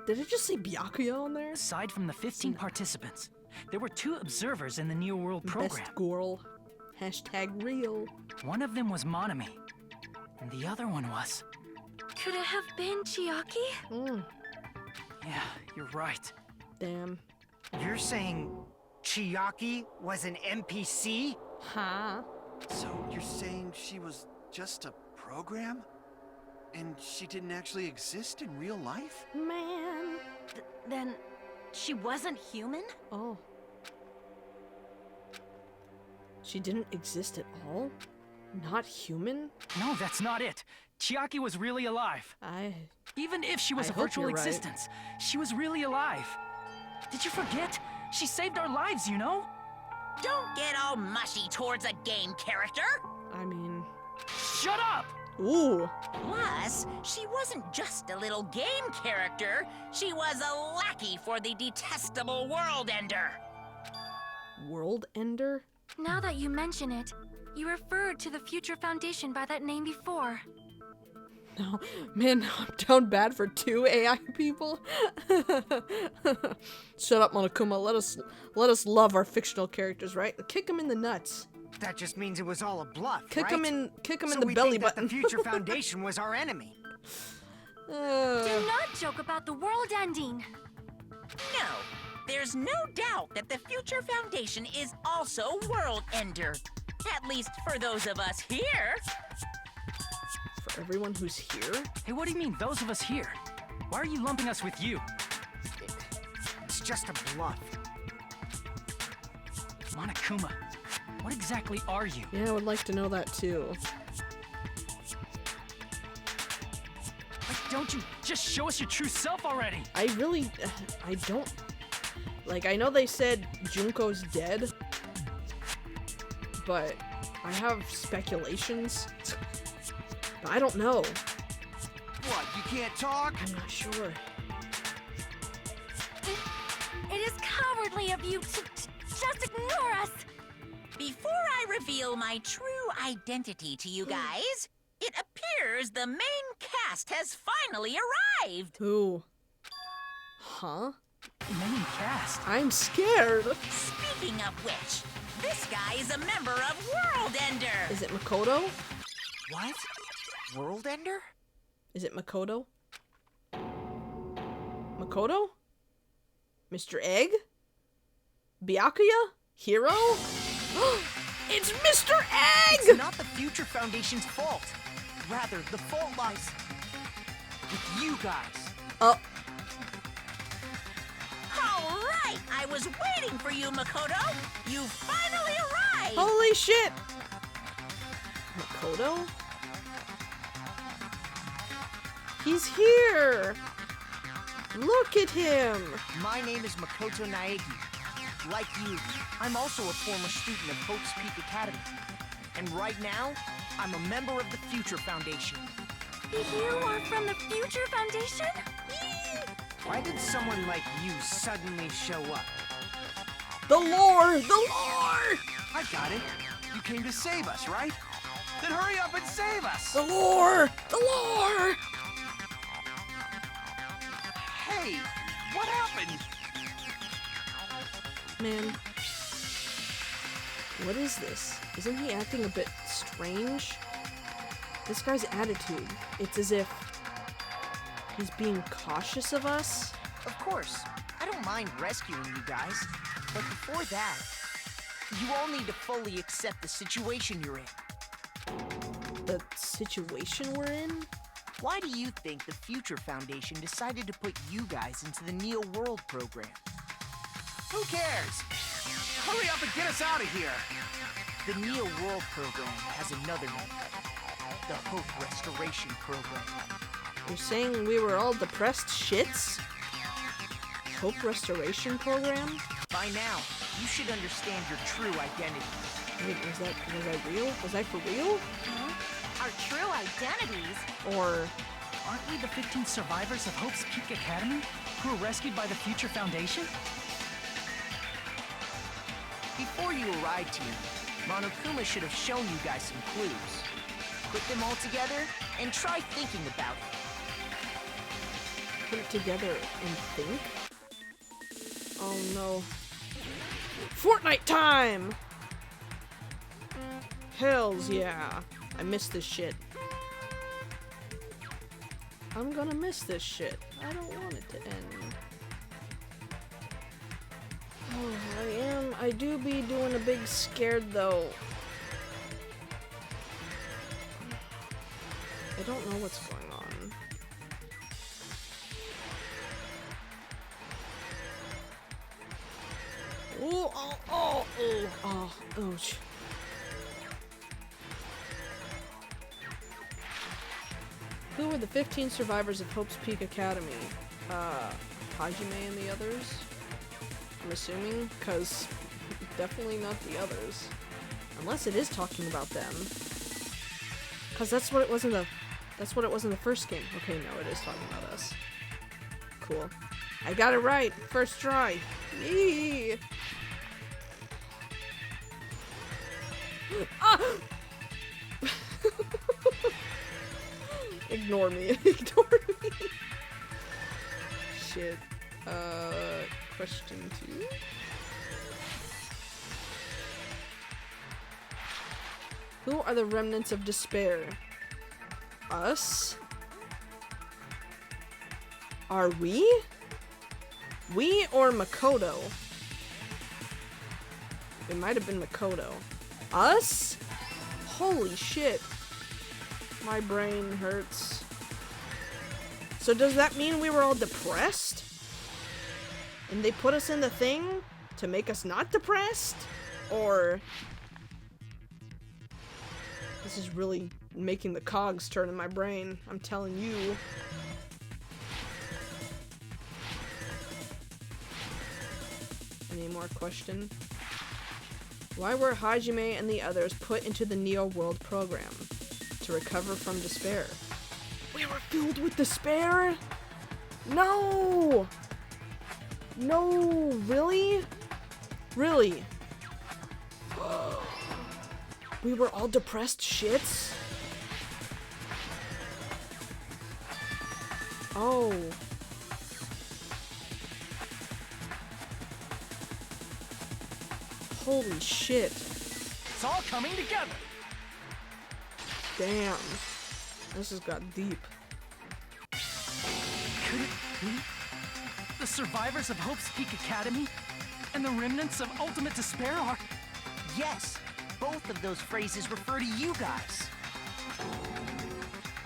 Did it just say Byakuya on there? Aside from the 15 participants, there were 2 observers in the Neo World program. Best girl. Hashtag real. One of them was Monami, and the other one was... Could it have been Chiaki? Yeah, you're right. Damn. You're saying Chiaki was an NPC? Huh? So you're saying she was just a program? And she didn't actually exist in real life? Man. Then, she wasn't human? Oh. She didn't exist at all? Not human? No, that's not it. Chiaki was really alive. Even if she was I a hope virtual you're right. existence, she was really alive. Did you forget? She saved our lives, you know? Don't get all mushy towards a game character. I mean... Shut up! Ooh. Plus, she wasn't just a little game character. She was a lackey for the detestable World Ender. World Ender? Now that you mention it, you referred to the Future Foundation by that name before. No, man, now I'm down bad for 2 AI people. Shut up, Monokuma. Let us love our fictional characters, right? Kick him in the nuts. That just means it was all a bluff, Kick right? him in So the we belly think that button. the Future Foundation was our enemy. Do not joke about the world ending. No, there's no doubt that the Future Foundation is also World Ender. At least for those of us here. For everyone who's here? Hey, what do you mean, those of us here? Why are you lumping us with you? It's just a bluff. Monokuma, what exactly are you? Yeah, I would like to know that too. Like, don't you just show us your true self already? I really, I don't, like, I know they said Junko's dead, but I have speculations, but I don't know. What, you can't talk? I'm not sure. It is cowardly of you to just ignore us. Before I reveal my true identity to you guys, it appears the main cast has finally arrived. Who? Huh? Main cast. I'm scared. Speaking of which, this guy is a member of World Ender. Is it Makoto? What? World Ender? Is it Makoto? Makoto? Mr. Egg? Byakuya? Hero? It's Mr. Egg! It's not the Future Foundation's fault. Rather, the fault lies with you guys. Oh. All right, I was waiting for you, Makoto. You finally arrived. Holy shit! Makoto? He's here! Look at him! My name is Makoto Naegi. Like you, I'm also a former student of Hope's Peak Academy. And right now, I'm a member of the Future Foundation. You are from the Future Foundation? Why did someone like you suddenly show up? The lore! The lore! I got it. You came to save us, right? Then hurry up and save us! The lore! The lore! Hey, what happened? Man. What is this? Isn't he acting a bit strange? This guy's attitude. It's as if he's being cautious of us. Of course, I don't mind rescuing you guys. But before that, you all need to fully accept the situation you're in. The situation we're in? Why do you think the Future Foundation decided to put you guys into the Neo World program? Who cares? Hurry up and get us out of here! The Neo World program has another name. The Hope Restoration Program. You're saying we were all depressed shits? Hope Restoration Program? By now, you should understand your true identity. Wait, was I real? Was I for real? Our true identities? Or Aren't we the 15 survivors of Hope's Peak Academy who were rescued by the Future Foundation? Before you arrived here, Monokuma should have shown you guys some clues. Put them all together and try thinking about it. put it together and think? Oh no. Fortnite time! Hells yeah. I miss this shit. I'm gonna miss this shit. I don't want it to end. Oh, I do be doing a big scared though. I don't know what's going on. Ooh, ouch. Who were the 15 survivors of Hope's Peak Academy? Hajime and the others? I'm assuming, because definitely not the others. Unless it is talking about them. Because that's what it was in the first game. Okay, no, it is talking about us. Cool. I got it right. First try. Yee! Ah! Ignore me. Ignore me. Shit. Question 2. Who are the remnants of despair? Us? Are we? We or Makoto? It might have been Makoto. Us? Holy shit. My brain hurts. So does that mean we were all depressed? And they put us in the thing to make us not depressed? Or... This is really making the cogs turn in my brain. I'm telling you. Any more question? Why were Hajime and the others put into the Neo World program? To recover from despair. We were filled with despair? No! No, really? Really? We were all depressed shits? Oh. Holy shit. It's all coming together. Damn. This has got deep. Could it be the survivors of Hope's Peak Academy and the remnants of Ultimate Despair are... Yes, both of those phrases refer to you guys.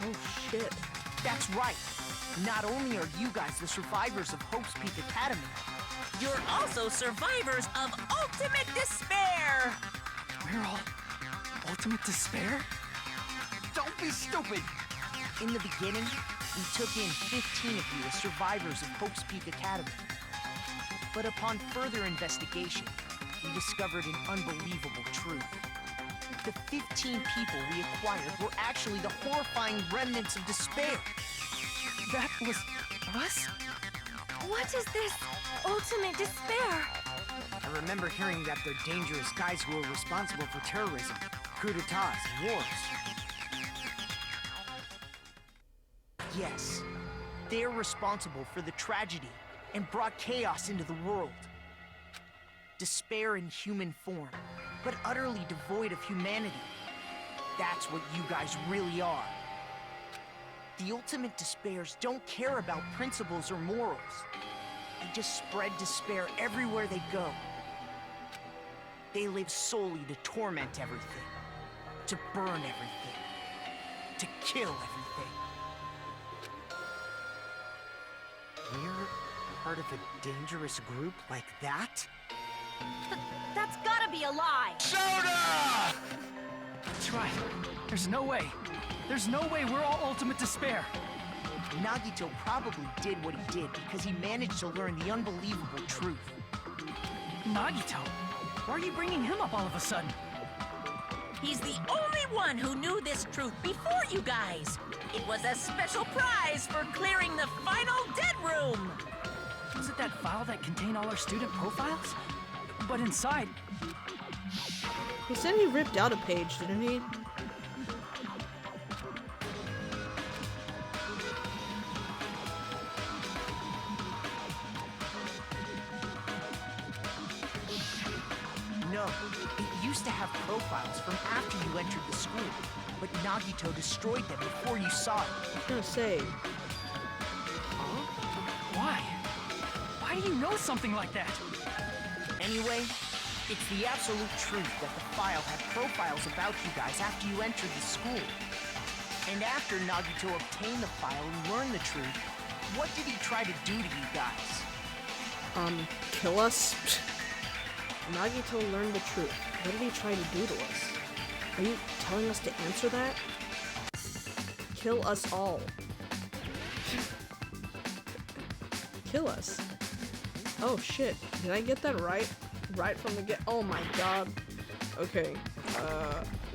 Oh shit. That's right. Not only are you guys the survivors of Hope's Peak Academy, You're also survivors of Ultimate Despair! We're all Ultimate Despair? don't be stupid! In the beginning, we took in 15 of you as survivors of Hope's Peak Academy. But upon further investigation, we discovered an unbelievable truth. The 15 people we acquired were actually the horrifying remnants of despair. That was us? What is this ultimate despair? I remember hearing that they're dangerous guys who are responsible for terrorism, coup d'etats, and wars. Yes, they're responsible for the tragedy and brought chaos into the world. Despair in human form, but utterly devoid of humanity. That's what you guys really are. The ultimate despairs don't care about principles or morals. They just spread despair everywhere they go. They live solely to torment everything, to burn everything, to kill everything. We're part of a dangerous group like that? That's gotta be a lie! Soda! That's right. There's no way. There's no way we're all Ultimate Despair. Nagito probably did what he did because he managed to learn the unbelievable truth. Nagito? Why are you bringing him up all of a sudden? He's the only one who knew this truth before you guys. It was a special prize for clearing the final dead room. Was it that file that contained all our student profiles? But inside... He said he ripped out a page, didn't he? No, it used to have profiles from after you entered the school, but Nagito destroyed them before you saw it. I was gonna say. Why? Why do you know something like that? Anyway, it's the absolute truth that the file had profiles about you guys after you entered the school. And after Nagito obtained the file and learned the truth, what did he try to do to you guys? Kill us? Nagito learned the truth. What did he try to do to us? Are you telling us to answer that? Kill us all. Kill us. Oh shit. Did I get that right? Right from the get- Oh my god. Okay.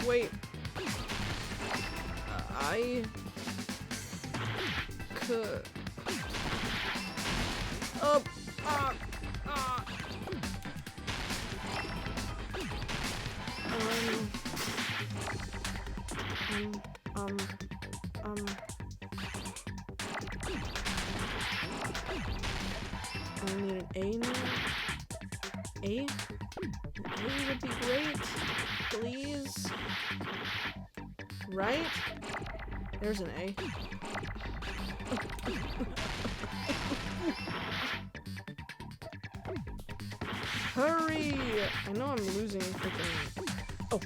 Wait. I could... I need an A now. A? An A would be great. Please. Right? There's an A. Hurry! I know I'm losing freaking. Oh.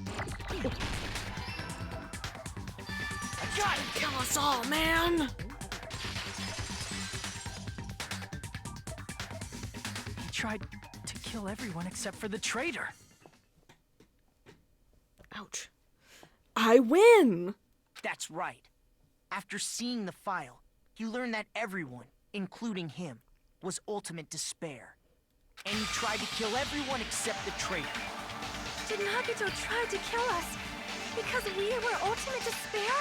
Try to kill us all, man! He tried to kill everyone except for the traitor. Ouch. I win! That's right. After seeing the file, you learn that everyone, including him, was ultimate despair. And he tried to kill everyone except the traitor. Did Nagito try to kill us because we were ultimate despair?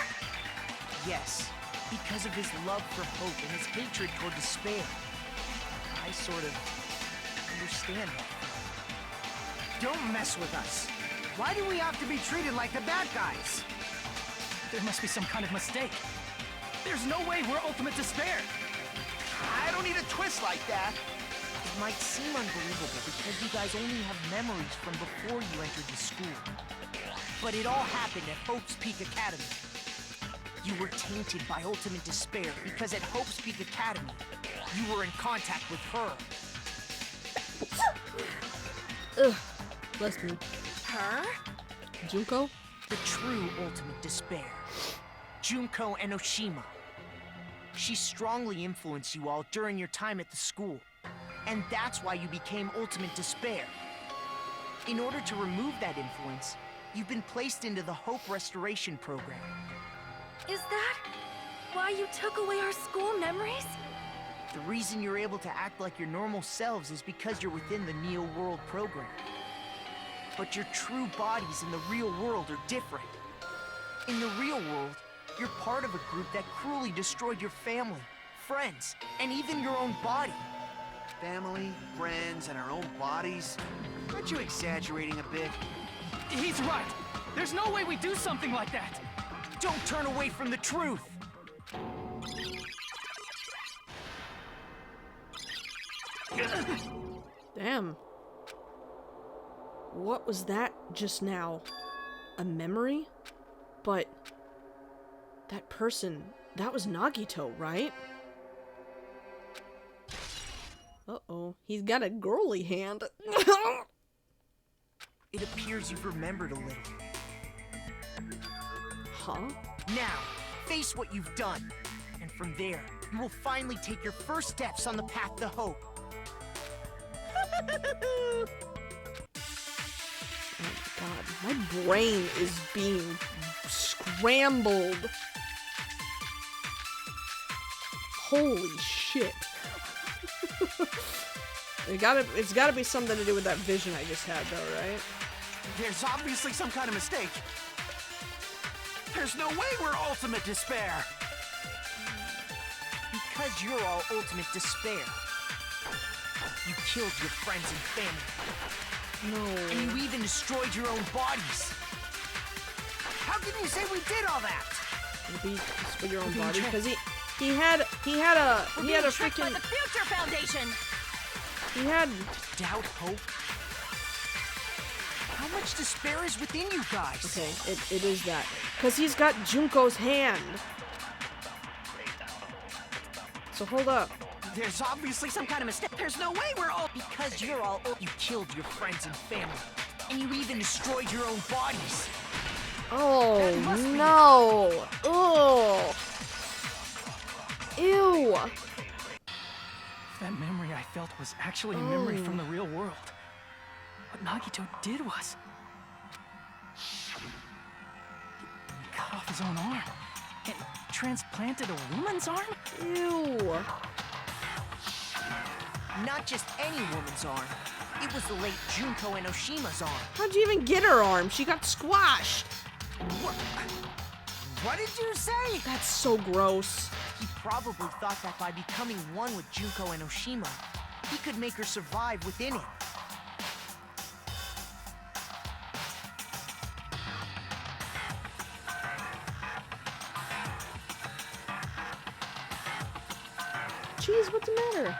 Yes, because of his love for hope and his hatred toward despair. I sort of understand that. Don't mess with us. Why do we have to be treated like the bad guys? There must be some kind of mistake. There's no way we're ultimate despair. I don't need a twist like that. It might seem unbelievable because you guys only have memories from before you entered the school. But it all happened at Hope's Peak Academy. You were tainted by ultimate despair because at Hope's Peak Academy, you were in contact with her. Ugh. Bless me. Her? Junko? The true ultimate despair. Junko Enoshima. She strongly influenced you all during your time at the school. And that's why you became ultimate despair. In order to remove that influence, you've been placed into the Hope Restoration Program. Is that why you took away our school memories? The reason you're able to act like your normal selves is because you're within the Neo World program. But your true bodies in the real world are different. In the real world, you're part of a group that cruelly destroyed your family, friends, and even your own body. Family, friends, and our own bodies? Aren't you exaggerating a bit? He's right. There's no way we do something like that. Don't turn away from the truth. Damn. What was that just now? A memory? But that person, that was Nagito, right? Uh-oh, he's got a girly hand. It appears you've remembered a little. Huh? Now, face what you've done. And from there, you will finally take your first steps on the path to hope. Oh god, my brain is being scrambled. Holy shit. It's gotta be something to do with that vision I just had though, right? There's obviously some kind of mistake. There's no way we're ultimate despair. Because you're all ultimate despair. You killed your friends and family. No. And you even destroyed your own bodies. How can you say we did all that? Maybe it's for your own being body, tricked. because he had a Tricked by freaking the Future Foundation. he had Doubt hope? How much despair is within you guys? okay, it is that. Because he's got Junko's hand. So hold up. There's obviously some kind of mistake. There's no way we're all... Because you're all you killed your friends and family. And you even destroyed your own bodies. Oh no! Ugh! Ew! That memory I felt was actually a memory from the real world. What Nagito did was... he cut off his own arm and transplanted a woman's arm? Ew! Not just any woman's arm. It was the late Junko Enoshima's arm. How'd you even get her arm? She got squashed! What did you say? That's so gross. He probably thought that by becoming one with Junko Enoshima, he could make her survive within him. Cheese, what's the matter?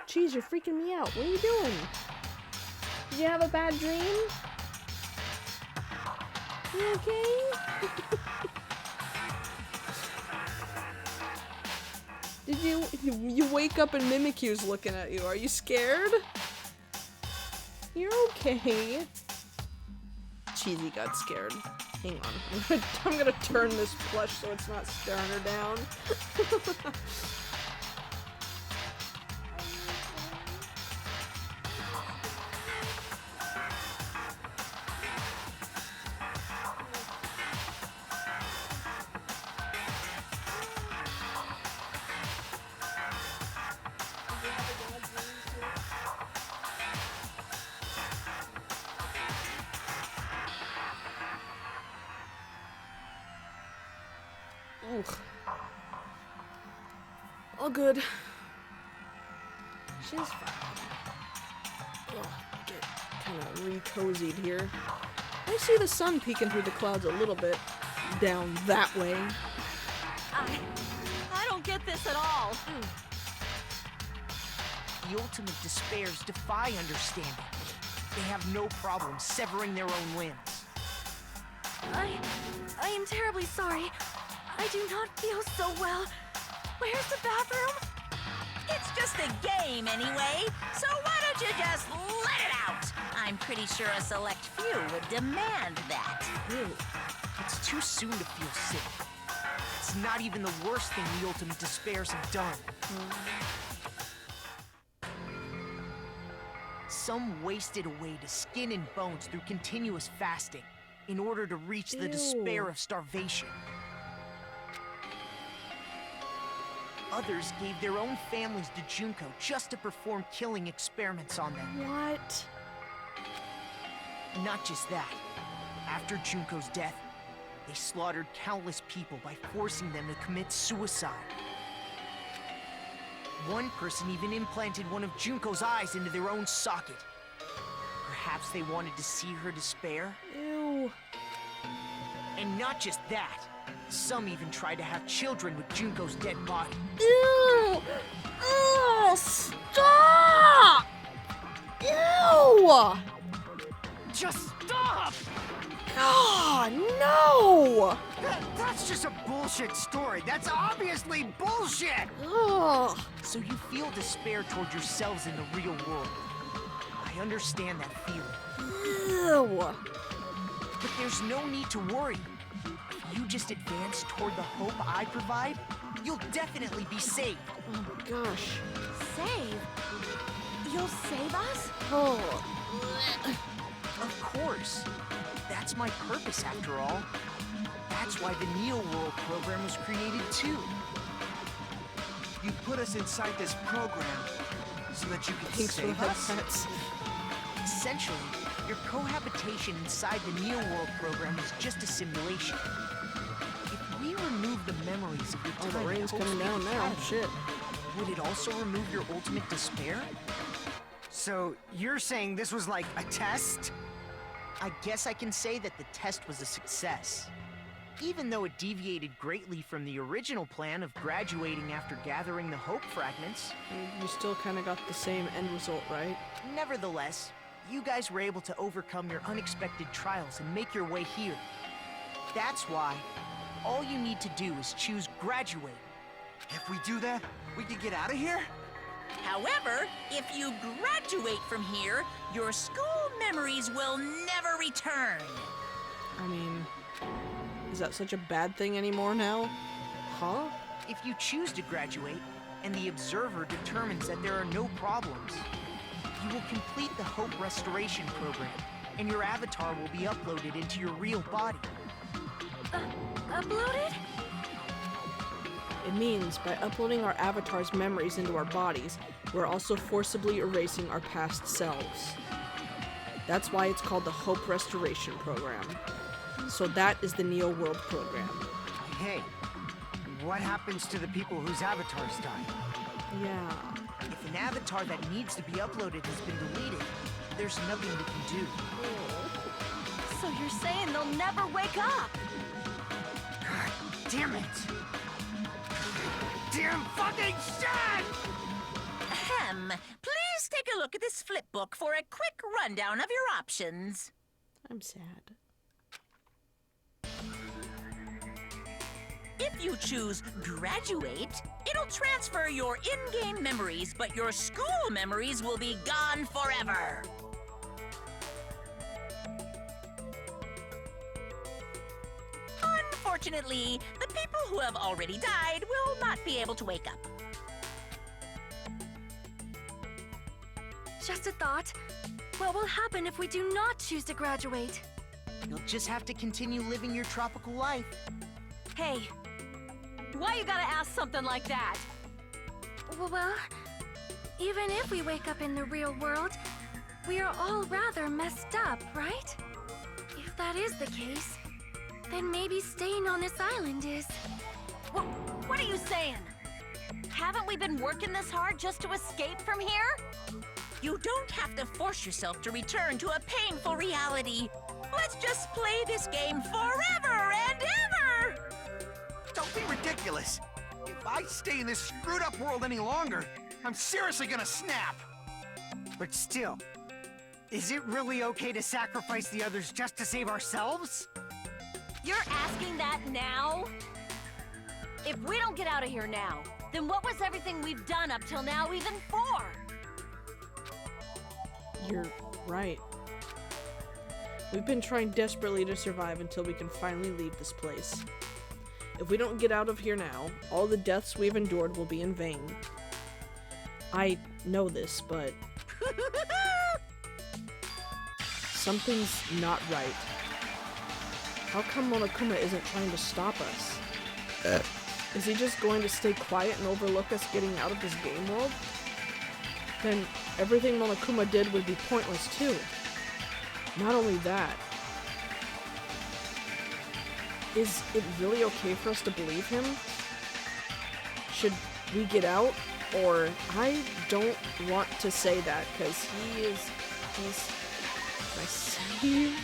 Cheese, you're freaking me out. What are you doing? Did you have a bad dream? You okay? Did you wake up and Mimikyu's looking at you? Are you scared? You're okay. Cheesy got scared. Hang on. I'm gonna turn this plush so it's not staring her down. All good. She's fine. Oh, get kind of re-cozied here. I see the sun peeking through the clouds a little bit down that way. I don't get this at all. The ultimate despairs defy understanding. They have no problem severing their own limbs. I am terribly sorry. I do not feel so well. Where's the bathroom? It's just a game anyway, so why don't you just let it out? I'm pretty sure a select few would demand that. Ew. It's too soon to feel sick. It's not even the worst thing the ultimate despairs have done. Some wasted away to skin and bones through continuous fasting in order to reach the despair of starvation. Others gave their own families to Junko just to perform killing experiments on them. What? Not just that. After Junko's death, they slaughtered countless people by forcing them to commit suicide. One person even implanted one of Junko's eyes into their own socket. Perhaps they wanted to see her despair? Ew. And not just that. Some even tried to have children with Junko's dead body. Ew! Oh, stop! Ew! Just stop! God, no! That's just a bullshit story. That's obviously bullshit! Ugh. So you feel despair toward yourselves in the real world. I understand that feeling. Ew. But there's no need to worry. If you just advance toward the hope I provide, you'll definitely be saved. Oh my gosh. Save? You'll save us? Oh. Of course. That's my purpose, after all. That's why the Neo World program was created, too. You put us inside this program so that you could Thanks for the save us? headsets. Essentially, your cohabitation inside the Neo World program is just a simulation. If we remove the memories of your Oh, time the rain's at Hope coming Speak down now. Academy, Shit. would it also remove your ultimate despair? So you're saying this was like a test? I guess I can say that the test was a success. Even though it deviated greatly from the original plan of graduating after gathering the Hope fragments, You still kind of got the same end result, right? nevertheless, you guys were able to overcome your unexpected trials and make your way here. That's why all you need to do is choose graduate. If we do that, we can get out of here? However, if you graduate from here, your school memories will never return. I mean, is that such a bad thing anymore now? Huh? If you choose to graduate, and the observer determines that there are no problems, you will complete the Hope Restoration Program, and your avatar will be uploaded into your real body. Uploaded? It means by uploading our avatar's memories into our bodies, we're also forcibly erasing our past selves. That's why it's called the Hope Restoration Program. So that is the Neo World Program. Hey, what happens to the people whose avatars die? Yeah. If an avatar that needs to be uploaded has been deleted, there's nothing we can do. So you're saying they'll never wake up? God damn it! Damn fucking shit! Ahem. Please take a look at this flip book for a quick rundown of your options. I'm sad. If you choose graduate, it'll transfer your in-game memories, but your school memories will be gone forever. Unfortunately, the people who have already died will not be able to wake up. Just a thought. What will happen if we do not choose to graduate? You'll just have to continue living your tropical life. Hey, why you gotta ask something like that? Well, even if we wake up in the real world, we are all rather messed up, right? If that is the case, then maybe staying on this island is... What are you saying? Haven't we been working this hard just to escape from here? You don't have to force yourself to return to a painful reality. Let's just play this game forever and ever! Don't be ridiculous. If I stay in this screwed up world any longer, I'm seriously gonna snap. But still, is it really okay to sacrifice the others just to save ourselves? You're asking that now? If we don't get out of here now, then what was everything we've done up till now even for? You're right. We've been trying desperately to survive until we can finally leave this place. If we don't get out of here now, all the deaths we've endured will be in vain. I know this, but... something's not right. How come Monokuma isn't trying to stop us? Is he just going to stay quiet and overlook us getting out of this game world? Then everything Monokuma did would be pointless too. Not only that, is it really okay for us to believe him? Should we get out? Or I don't want to say that because he's my savior.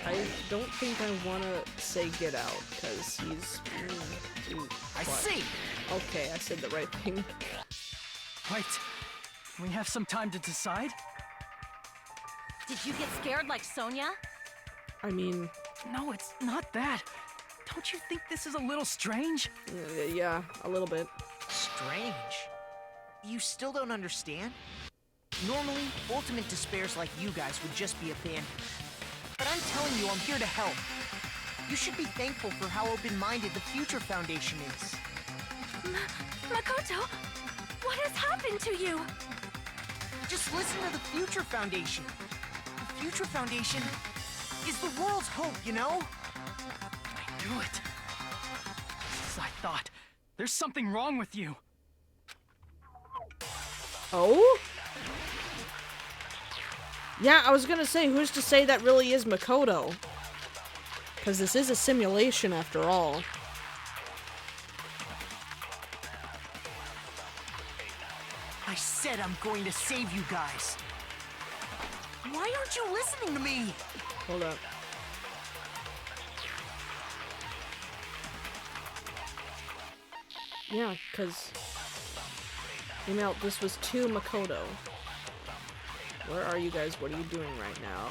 I don't think I want to say get out because he's I see. Okay, I said the right thing. Wait, we have some time to decide? Did you get scared like Sonia? I mean... No, it's not that. Don't you think this is a little strange? Yeah, a little bit. Strange? You still don't understand? Normally, ultimate despairs like you guys would just be abandoned. But I'm telling you, I'm here to help. You should be thankful for how open-minded the Future Foundation is. Makoto, what has happened to you? Just listen to the Future Foundation. The Future Foundation is the world's hope, you know? I knew it. As I thought, there's something wrong with you. Oh? Yeah, I was gonna say, who's to say that really is Makoto? Because this is a simulation after all. I said I'm going to save you guys. Why aren't you listening to me? Hold up. Yeah, because... Email, this was to Makoto. Where are you guys? What are you doing right now?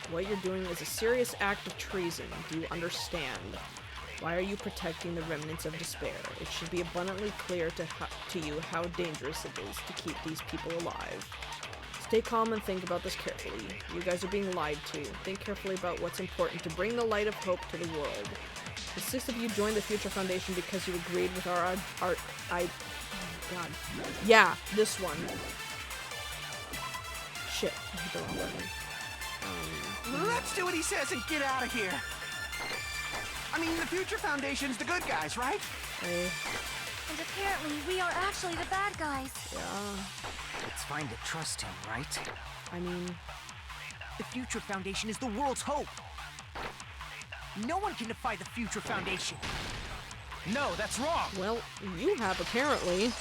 What you're doing is a serious act of treason. Do you understand? Why are you protecting the remnants of despair? It should be abundantly clear to you how dangerous it is to keep these people alive. Stay calm and think about this carefully. You guys are being lied to. Think carefully about what's important to bring the light of hope to the world. The 6 of you joined the Future Foundation because you agreed with our God. Yeah, this one. Shit, I hit the wrong button. Let's do what he says and get out of here. I mean, the Future Foundation's the good guys, right? Hey. And apparently, we are actually the bad guys. Yeah. It's fine to trust him, right? I mean... The Future Foundation is the world's hope. No one can defy the Future Foundation. No, that's wrong. Well, you have, apparently.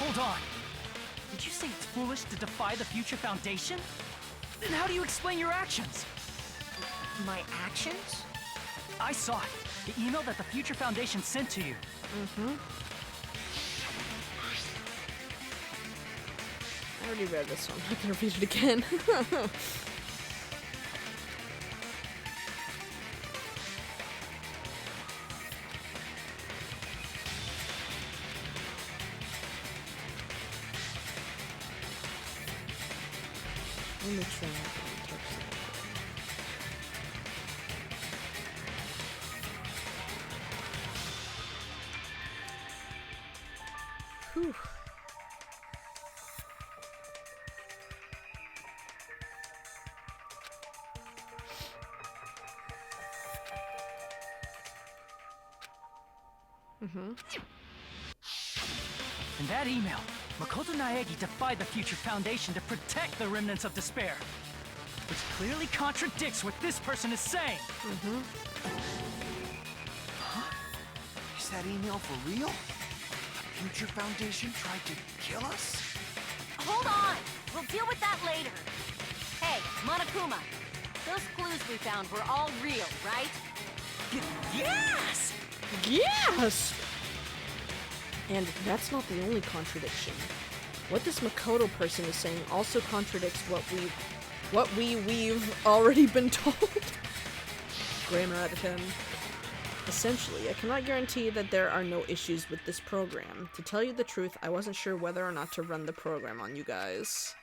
Hold on. Did you say it's foolish to defy the Future Foundation? Then how do you explain your actions? My actions? I saw it. The email that the Future Foundation sent to you. I already read this one. I'm not gonna read it again. Let me try not to touch that. Whew. In that email, Makoto Naegi defied the Future Foundation to protect the remnants of despair. Which clearly contradicts what this person is saying. Is that email for real? The Future Foundation tried to kill us? Hold on! We'll deal with that later. Hey, Monokuma, those clues we found were all real, right? Yes! Yes! And that's not the only contradiction. What this Makoto person is saying also contradicts what we've already been told. Grammar out of 10. Essentially, I cannot guarantee that there are no issues with this program. To tell you the truth, I wasn't sure whether or not to run the program on you guys.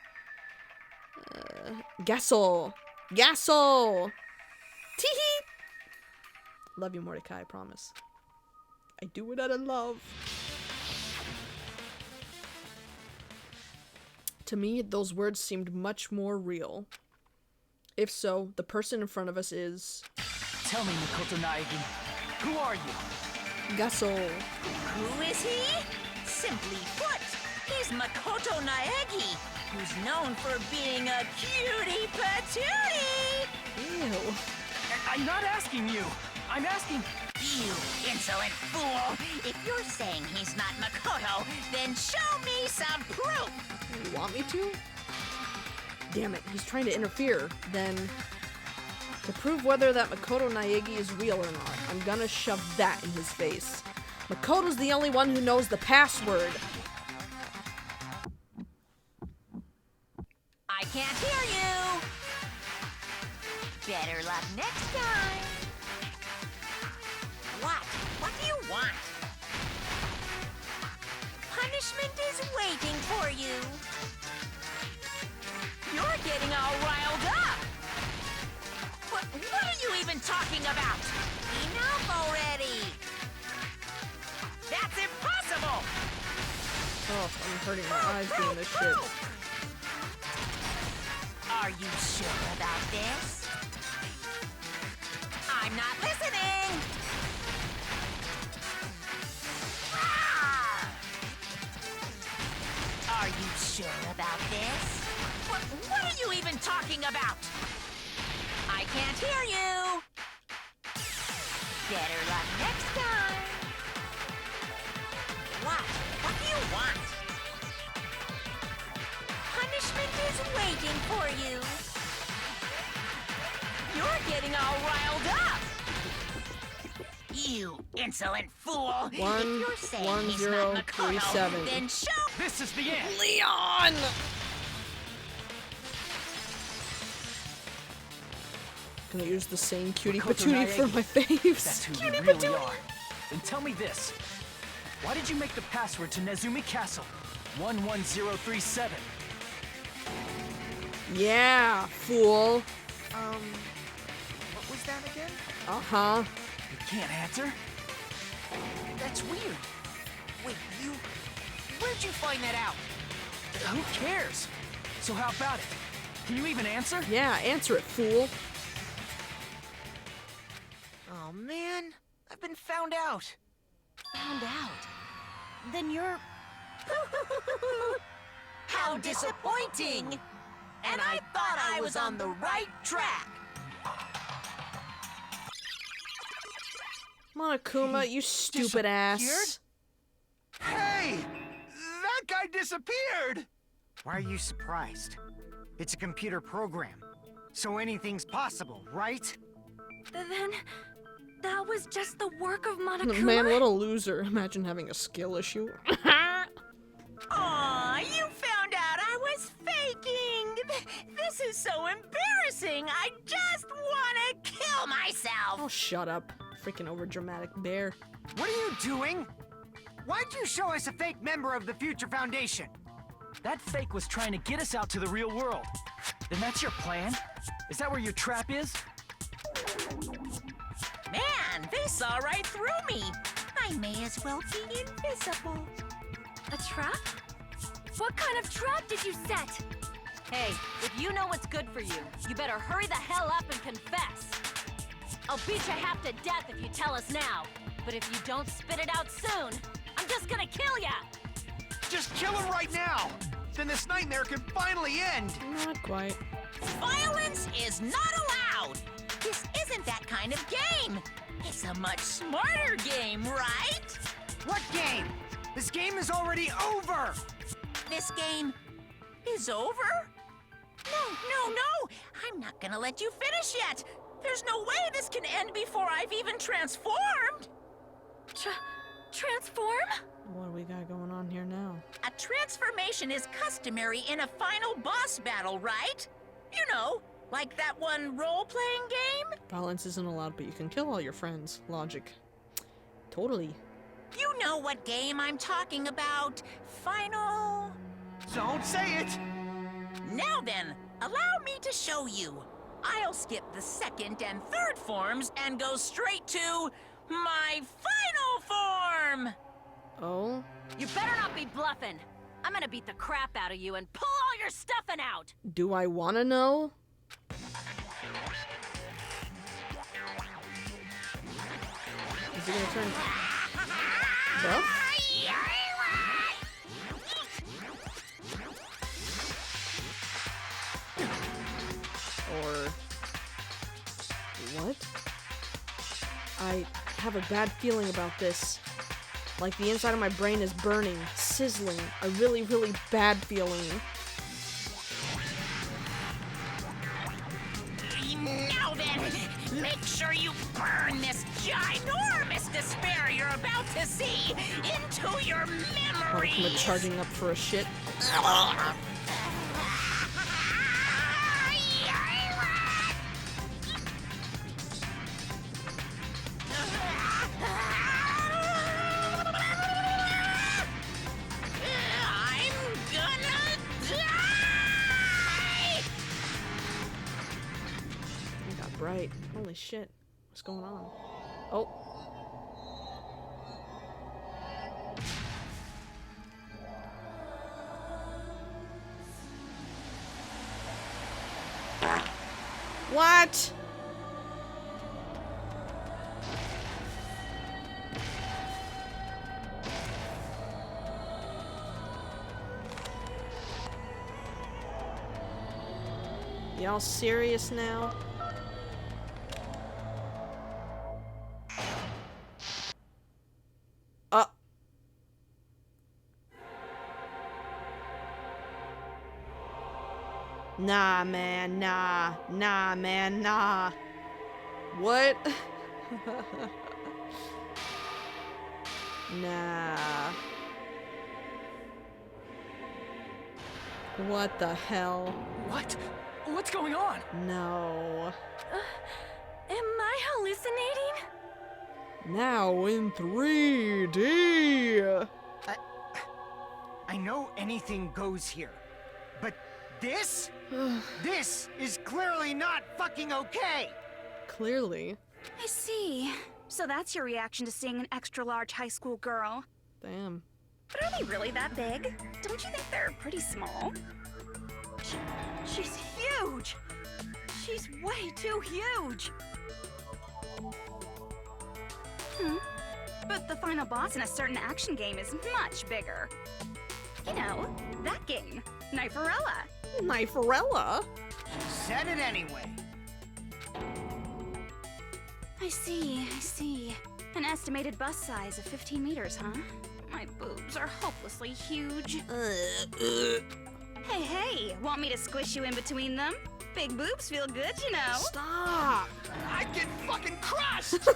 Gasol! Gasol! Teehee! Love you, Mordecai, I promise. I do it out of love. To me, those words seemed much more real. If so, the person in front of us is... Tell me, Makoto Naegi, who are you? Gasol. Who is he? Simply put, he's Makoto Naegi, who's known for being a cutie patootie! Ew. I'm not asking you. I'm asking... You insolent fool! If you're saying he's not Makoto, then show me some proof! You want me to? Damn it, he's trying to interfere. Then, to prove whether that Makoto Naegi is real or not, I'm gonna shove that in his face. Makoto's the only one who knows the password. I can't hear you! Better luck next time! What? What do you want? Punishment is waiting for you! You're getting all riled up! What are you even talking about? Enough already! That's impossible! Oh, I'm hurting my eyes doing this shit. Are you sure about this? I'm not listening! Are you sure about this? What are you even talking about? I can't hear you! Better luck next time! What do you want? Punishment is waiting for you! You're getting all riled up! You insolent fool! If you're saying he's not Makoto, then show... This is the end! Leon! Gonna use the same cutie Makoto patootie Naegi. for my face. That's who Cutie you really patootie! are. Then tell me this. Why did you make the password to Nezumi Castle 11037? Yeah, fool. What was that again? Uh-huh. You can't answer? That's weird. Wait, where'd you find that out? Who cares? So how about it? Can you even answer? Yeah, answer it, fool. Oh man, I've been found out. Found out. Then you're... How disappointing! And I thought I was on the right track! Monokuma, you stupid ass. Hey! That guy disappeared! Why are you surprised? It's a computer program, so anything's possible, right? Then, that was just the work of Monokuma? Man, what a loser. Imagine having a skill issue. Aw, you found out I was faking! This is so embarrassing! I just want to kill myself! Oh, shut up. Freaking overdramatic bear. What are you doing? Why'd you show us a fake member of the Future Foundation? That fake was trying to get us out to the real world. Then that's your plan? Is that where your trap is? Man, they saw right through me! I may as well be invisible. A trap? What kind of trap did you set? Hey, if you know what's good for you, you better hurry the hell up and confess. I'll beat you half to death if you tell us now. But if you don't spit it out soon, I'm just gonna kill ya! Just kill him right now! Then this nightmare can finally end! Not quite. Violence is not allowed! This isn't that kind of game! It's a much smarter game, right? What game? This game is already over! This game is over? No! I'm not gonna let you finish yet! There's no way this can end before I've even transformed! Transform? What do we got going on here now? A transformation is customary in a final boss battle, right? You know, like that one role-playing game? Violence isn't allowed, but you can kill all your friends. Logic. Totally. You know what game I'm talking about. Final... Don't say it! Now then, allow me to show you. I'll skip the second and third forms and go straight to my final form! Oh? You better not be bluffing. I'm gonna beat the crap out of you and pull all your stuffing out! Do I want to know? Is he gonna turn buff? Or what? I have a bad feeling about this. Like the inside of my brain is burning, sizzling. A really, really bad feeling. Now then, make sure you burn this ginormous despair you're about to see into your memories. I'm charging up for a shit. Right. Holy shit. What's going on? Oh. What? Y'all serious now? Nah, man, nah. Nah, man, nah. What? Nah. What the hell? What? What's going on? No. Am I hallucinating? Now in 3D! I know anything goes here, but this? This is clearly not fucking okay! Clearly. I see. So that's your reaction to seeing an extra-large high school girl. Damn. But are they really that big? Don't you think they're pretty small? She's huge! She's way too huge! But the final boss in a certain action game is much bigger. You know, that game. Kniferella. Kniferella? She said it anyway. I see. An estimated bus size of 15 meters, huh? My boobs are hopelessly huge. Hey, want me to squish you in between them? Big boobs feel good, you know. Stop! I'd get fucking crushed!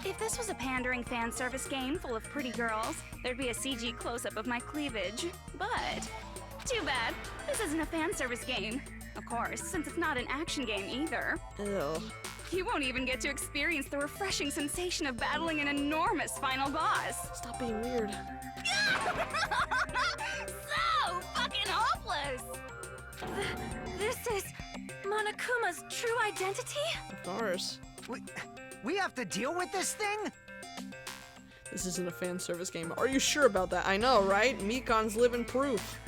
If this was a pandering fan service game full of pretty girls, there'd be a CG close-up of my cleavage. But, too bad, this isn't a fan service game. Of course, since it's not an action game either. Ew. You won't even get to experience the refreshing sensation of battling an enormous final boss. Stop being weird. So fucking hopeless! This is Monokuma's true identity? Of course. We have to deal with this thing? This isn't a fan service game. Are you sure about that? I know, right? Mikon's living proof.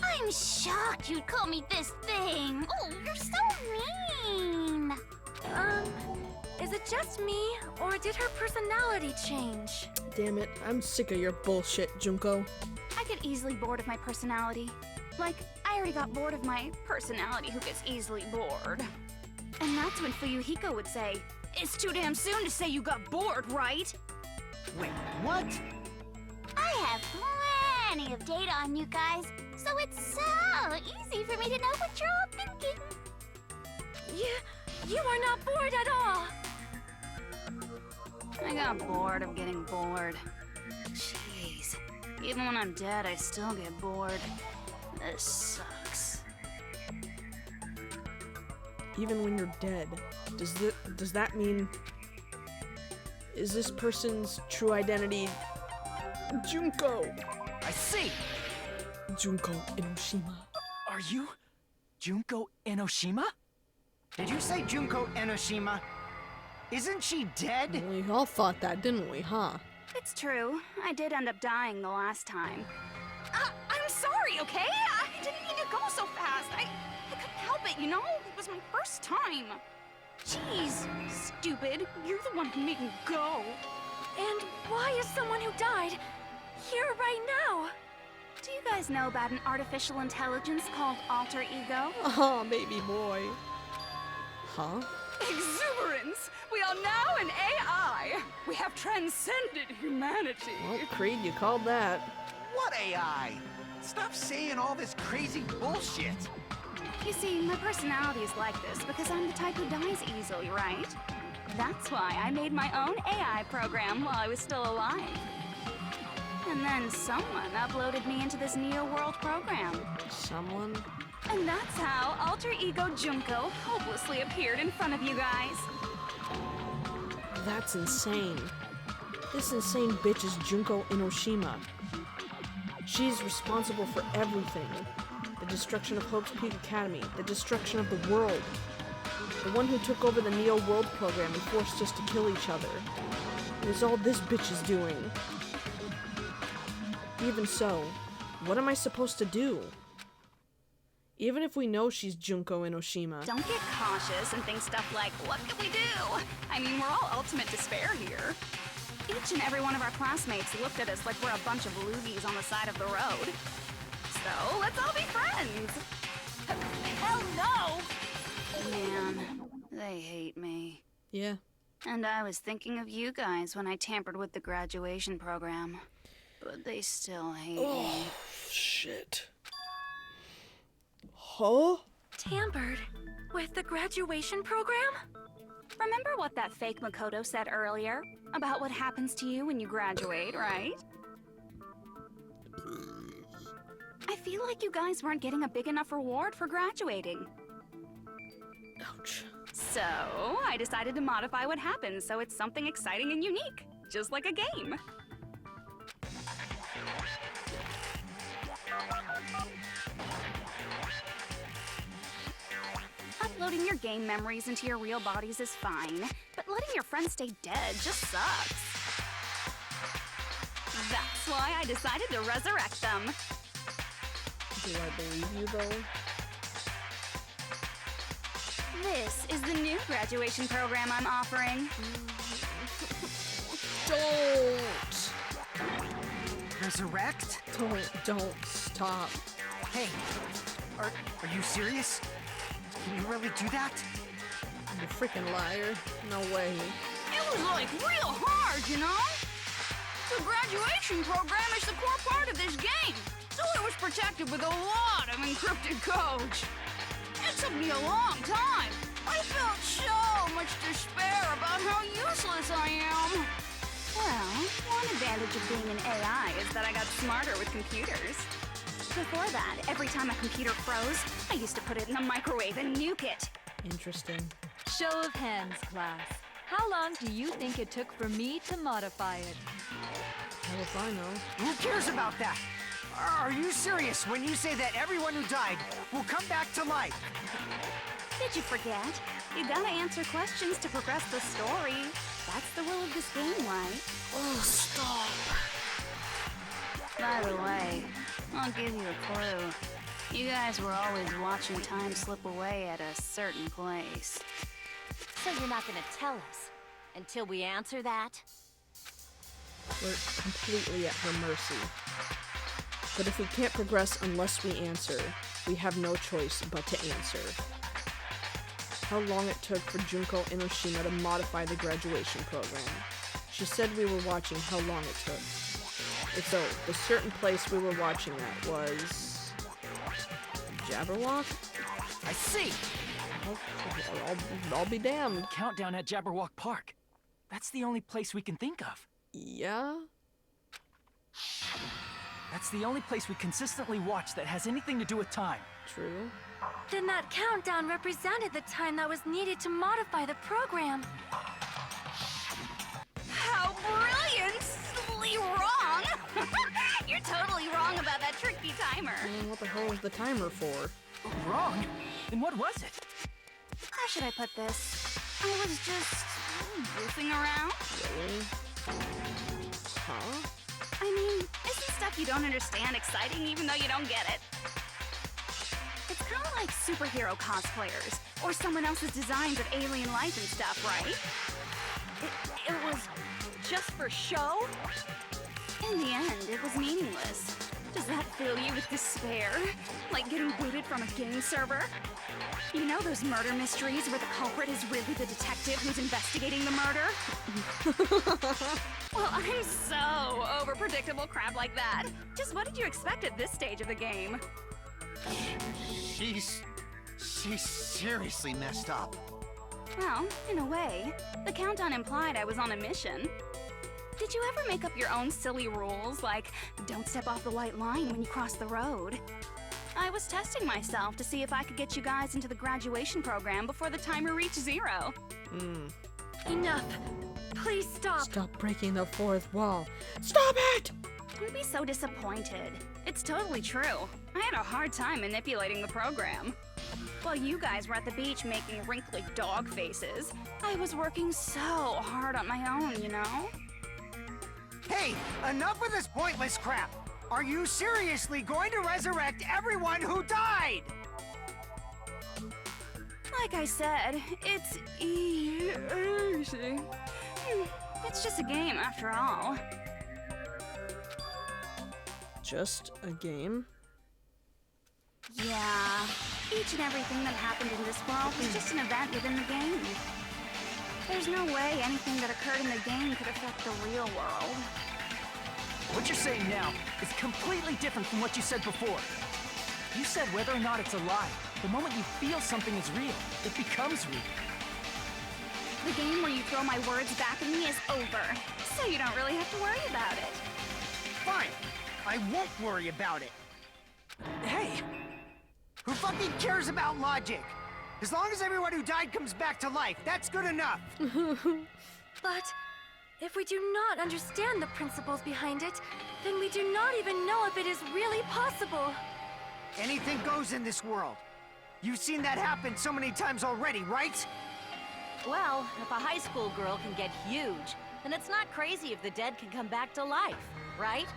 I'm shocked you'd call me this thing. Oh, you're so mean. Is it just me, or did her personality change? Damn it, I'm sick of your bullshit, Junko. I get easily bored of my personality. Like, I already got bored of my personality who gets easily bored. And that's when Fuyuhiko would say, "It's too damn soon to say you got bored, right?" Wait, what? I have plenty of data on you guys, so it's so easy for me to know what you're all thinking. You are not bored at all. I got bored of getting bored. Jeez. Even when I'm dead, I still get bored. This sucks. Even when you're dead, does that mean... Is this person's true identity Junko? I see! Junko Enoshima. Are you Junko Enoshima? Did you say Junko Enoshima? Isn't she dead? We all thought that, didn't we, huh? It's true. I did end up dying the last time. I'm sorry, okay? I didn't mean to go so fast. I couldn't help it, you know? It was my first time. Jeez, stupid. You're the one who made me go. And why is someone who died here right now? Do you guys know about an artificial intelligence called alter ego? Oh, baby boy. Huh? Exuberance! We are now an AI! We have transcended humanity! Well, Creed, you called that. What AI? Stop saying all this crazy bullshit. You see, my personality is like this because I'm the type who dies easily, right? That's why I made my own AI program while I was still alive. And then someone uploaded me into this Neo World program. Someone? And that's how Alter Ego Junko hopelessly appeared in front of you guys. That's insane. This insane bitch is Junko Enoshima. She's responsible for everything. The destruction of Hope's Peak Academy, the destruction of the world. The one who took over the Neo World program and forced us to kill each other. It was all this bitch is doing. Even so, what am I supposed to do? Even if we know she's Junko Enoshima. Don't get cautious and think stuff like, what can we do? I mean, we're all ultimate despair here. Each and every one of our classmates looked at us like we're a bunch of loogies on the side of the road. So, let's all be friends! Hell no! Man, they hate me. Yeah. And I was thinking of you guys when I tampered with the graduation program. But they still hate me. Shit. Huh? Tampered with the graduation program? Remember what that fake Makoto said earlier? About what happens to you when you graduate, right? I feel like you guys weren't getting a big enough reward for graduating. Ouch. So, I decided to modify what happens so it's something exciting and unique. Just like a game. Uploading your game memories into your real bodies is fine, but letting your friends stay dead just sucks. That's why I decided to resurrect them. Do I believe you, though? This is the new graduation program I'm offering. Don't! Resurrect? Don't stop. Hey, are you serious? Can you really do that? You freaking liar. No way. It was like real hard, you know? The graduation program is the core part of this game, so it was protected with a lot of encrypted codes. It took me a long time. I felt so much despair about how useless I am. Well, one advantage of being an AI is that I got smarter with computers. Before that, every time a computer froze, I used to put it in the microwave and nuke it. Interesting. Show of hands, class. How long do you think it took for me to modify it? How if I know? Who cares about that? Are you serious when you say that everyone who died will come back to life? Did you forget? You gotta answer questions to progress the story. That's the rule of this game, right? Oh, stop. By the way, I'll give you a clue. You guys were always watching time slip away at a certain place. So you're not gonna tell us until we answer that? We're completely at her mercy. But if we can't progress unless we answer, we have no choice but to answer. How long it took for Junko Enoshima to modify the graduation program. She said we were watching how long it took. So, the certain place we were watching at was... Jabberwock? I see! I'll be damned. Countdown at Jabberwock Park. That's the only place we can think of. Yeah? That's the only place we consistently watch that has anything to do with time. True. Then that countdown represented the time that was needed to modify the program. How brilliantly wrong! You're totally wrong about that tricky timer. What the hell is the timer for? Wrong? Then what was it? How should I put this? I was just goofing around. Really? Huh? I mean, isn't stuff you don't understand exciting even though you don't get it? It's kind of like superhero cosplayers, or someone else's designs of alien life and stuff, right? It was just for show? In the end, it was meaningless. Does that fill you with despair? Like getting booted from a game server? You know those murder mysteries where the culprit is really the detective who's investigating the murder? Well, I'm so over predictable crap like that. Just what did you expect at this stage of the game? She's seriously messed up. Well, in a way. The countdown implied I was on a mission. Did you ever make up your own silly rules, like don't step off the white line when you cross the road? I was testing myself to see if I could get you guys into the graduation program before the timer reached 0. Enough. Please stop. Stop breaking the fourth wall. Stop it! Don't be so disappointed. It's totally true. I had a hard time manipulating the program. While you guys were at the beach making wrinkly dog faces, I was working so hard on my own, you know? Hey, enough of this pointless crap! Are you seriously going to resurrect everyone who died? Like I said, it's easy. It's just a game after all. Just a game? Yeah. Each and everything that happened in this world was just an event within the game. There's no way anything that occurred in the game could affect the real world. What you're saying now is completely different from what you said before. You said whether or not it's a lie. The moment you feel something is real, it becomes real. The game where you throw my words back at me is over, so you don't really have to worry about it. Fine. I won't worry about it. Hey! Who fucking cares about logic? As long as everyone who died comes back to life, that's good enough. But if we do not understand the principles behind it, then we do not even know if it is really possible. Anything goes in this world. You've seen that happen so many times already, right? Well, if a high school girl can get huge, then it's not crazy if the dead can come back to life, right?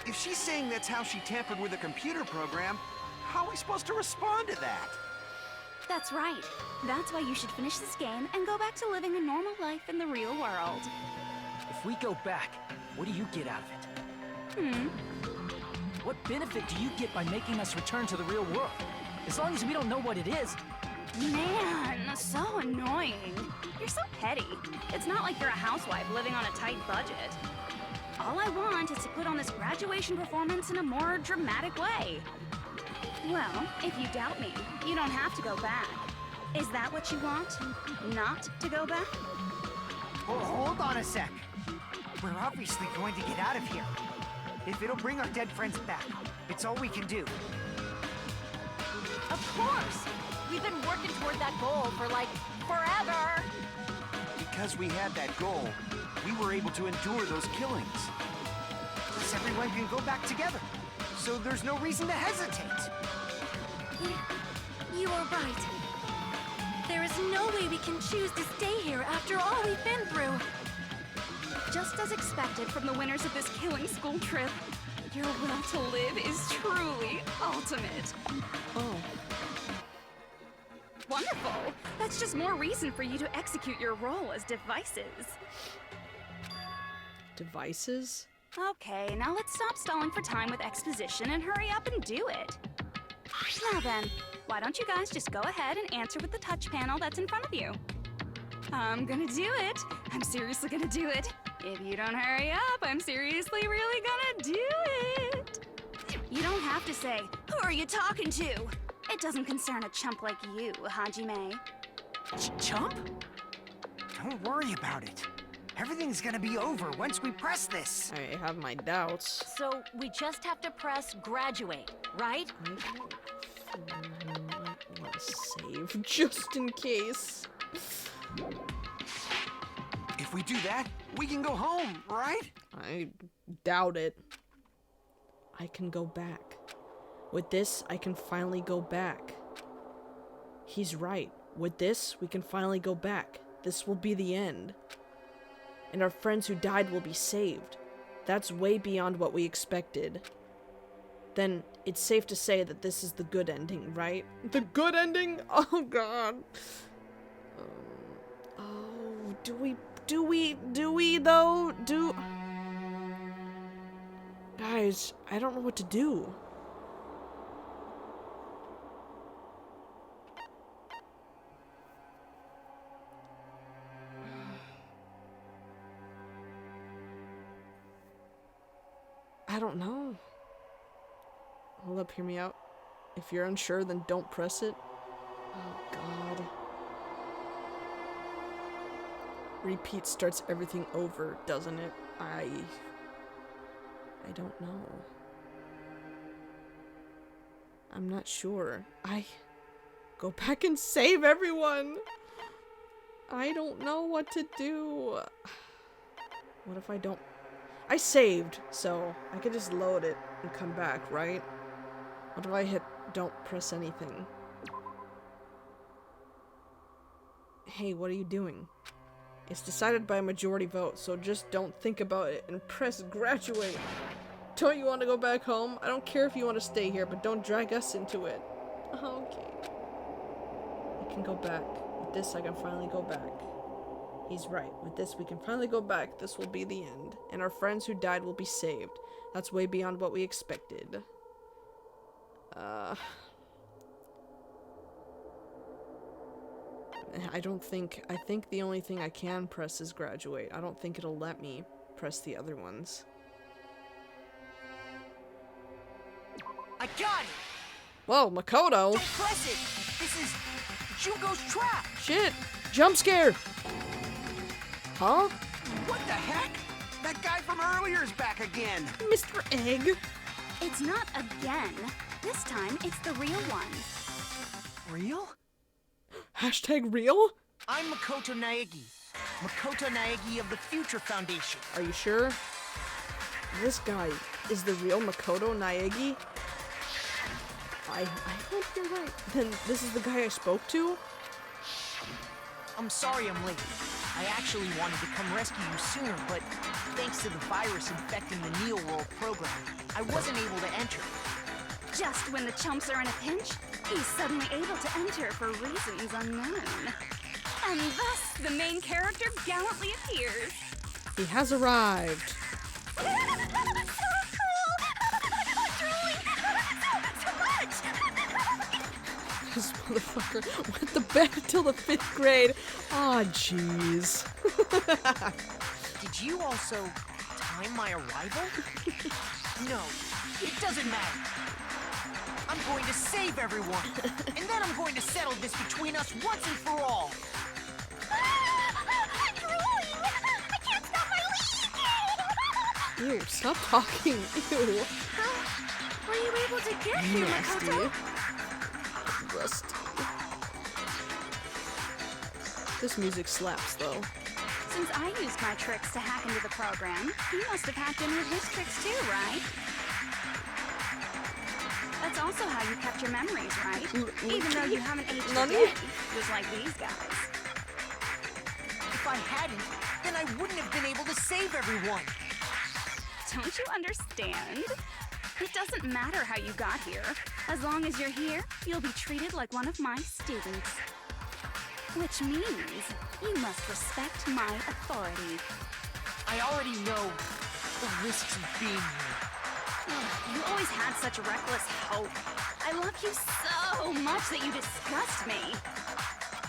If she's saying that's how she tampered with a computer program, how are we supposed to respond to that? That's right. That's why you should finish this game and go back to living a normal life in the real world. If we go back, what do you get out of it? What benefit do you get by making us return to the real world? As long as we don't know what it is. Man, so annoying. You're so petty. It's not like you're a housewife living on a tight budget. All I want is to put on this graduation performance in a more dramatic way. Well, if you doubt me, you don't have to go back. Is that what you want? Not to go back? Oh, hold on a sec. We're obviously going to get out of here. If it'll bring our dead friends back, it's all we can do. Of course! We've been working toward that goal for, like, forever! Because we had that goal, we were able to endure those killings. Plus everyone can go back together, so there's no reason to hesitate. You are right. There is no way we can choose to stay here after all we've been through. Just as expected from the winners of this killing school trip, your will to live is truly ultimate. Oh. Wonderful! That's just more reason for you to execute your role as devices. Devices? Okay, now let's stop stalling for time with exposition and hurry up and do it. Now then, why don't you guys just go ahead and answer with the touch panel that's in front of you? I'm gonna do it. I'm seriously gonna do it. If you don't hurry up, I'm seriously really gonna do it. You don't have to say, "Who are you talking to?" It doesn't concern a chump like you, Hajime. Chump? Don't worry about it. Everything's gonna be over once we press this. I have my doubts. So we just have to press graduate, right? I might want to save just in case. If we do that, we can go home, right? I doubt it. I can go back. With this, I can finally go back. He's right. With this, we can finally go back. This will be the end. And our friends who died will be saved. That's way beyond what we expected. Then it's safe to say that this is the good ending, right? The good ending? Oh god. Oh, do we though? Guys, I don't know what to do. I don't know. Hold up, hear me out. If you're unsure, then don't press it. Oh, God. Repeat starts everything over, doesn't it? I don't know. I'm not sure. Go back and save everyone! I don't know what to do. What if I don't? I saved, so I could just load it and come back, right? What if I hit don't press anything? Hey, what are you doing? It's decided by a majority vote, so just don't think about it and press graduate. Don't you want to go back home? I don't care if you want to stay here, but don't drag us into it. Okay. I can go back. With this, I can finally go back. He's right. With this, we can finally go back. This will be the end. And our friends who died will be saved. That's way beyond what we expected. I think the only thing I can press is graduate. I don't think it'll let me press the other ones. I got it! Whoa, Makoto! Don't press it! This is Jugo's trap! Shit! Jump scare! Huh? What the heck? That guy from earlier is back again! Mr. Egg! It's not again. This time, it's the real one. Real? Hashtag real? I'm Makoto Naegi. Makoto Naegi of the Future Foundation. Are you sure? This guy is the real Makoto Naegi? I hope you're right. Then this is the guy I spoke to? I'm sorry I'm late. I actually wanted to come rescue you sooner, but thanks to the virus infecting the Neo World program, I wasn't able to enter. Just when the chumps are in a pinch, he's suddenly able to enter for reasons unknown. And thus, the main character gallantly appears. He has arrived. So cool! So much! This motherfucker went to bed until the 5th grade. Aw, jeez. Did you also time my arrival? No, it doesn't matter. I'm going to save everyone, and then I'm going to settle this between us once and for all. I'm drooling! I can't stop my leaking! Ew, stop talking. Ew. How were you able to get here, Makoto? Rusty. This music slaps, though. Since I used my tricks to hack into the program, you must have hacked in with his tricks too, right? That's also how you kept your memories, right? Even though you haven't aged a day, just like these guys. If I hadn't, then I wouldn't have been able to save everyone. Don't you understand? It doesn't matter how you got here. As long as you're here, you'll be treated like one of my students. Which means you must respect my authority. I already know the risks of being here. You always had such reckless hope. I love you so much that you disgust me.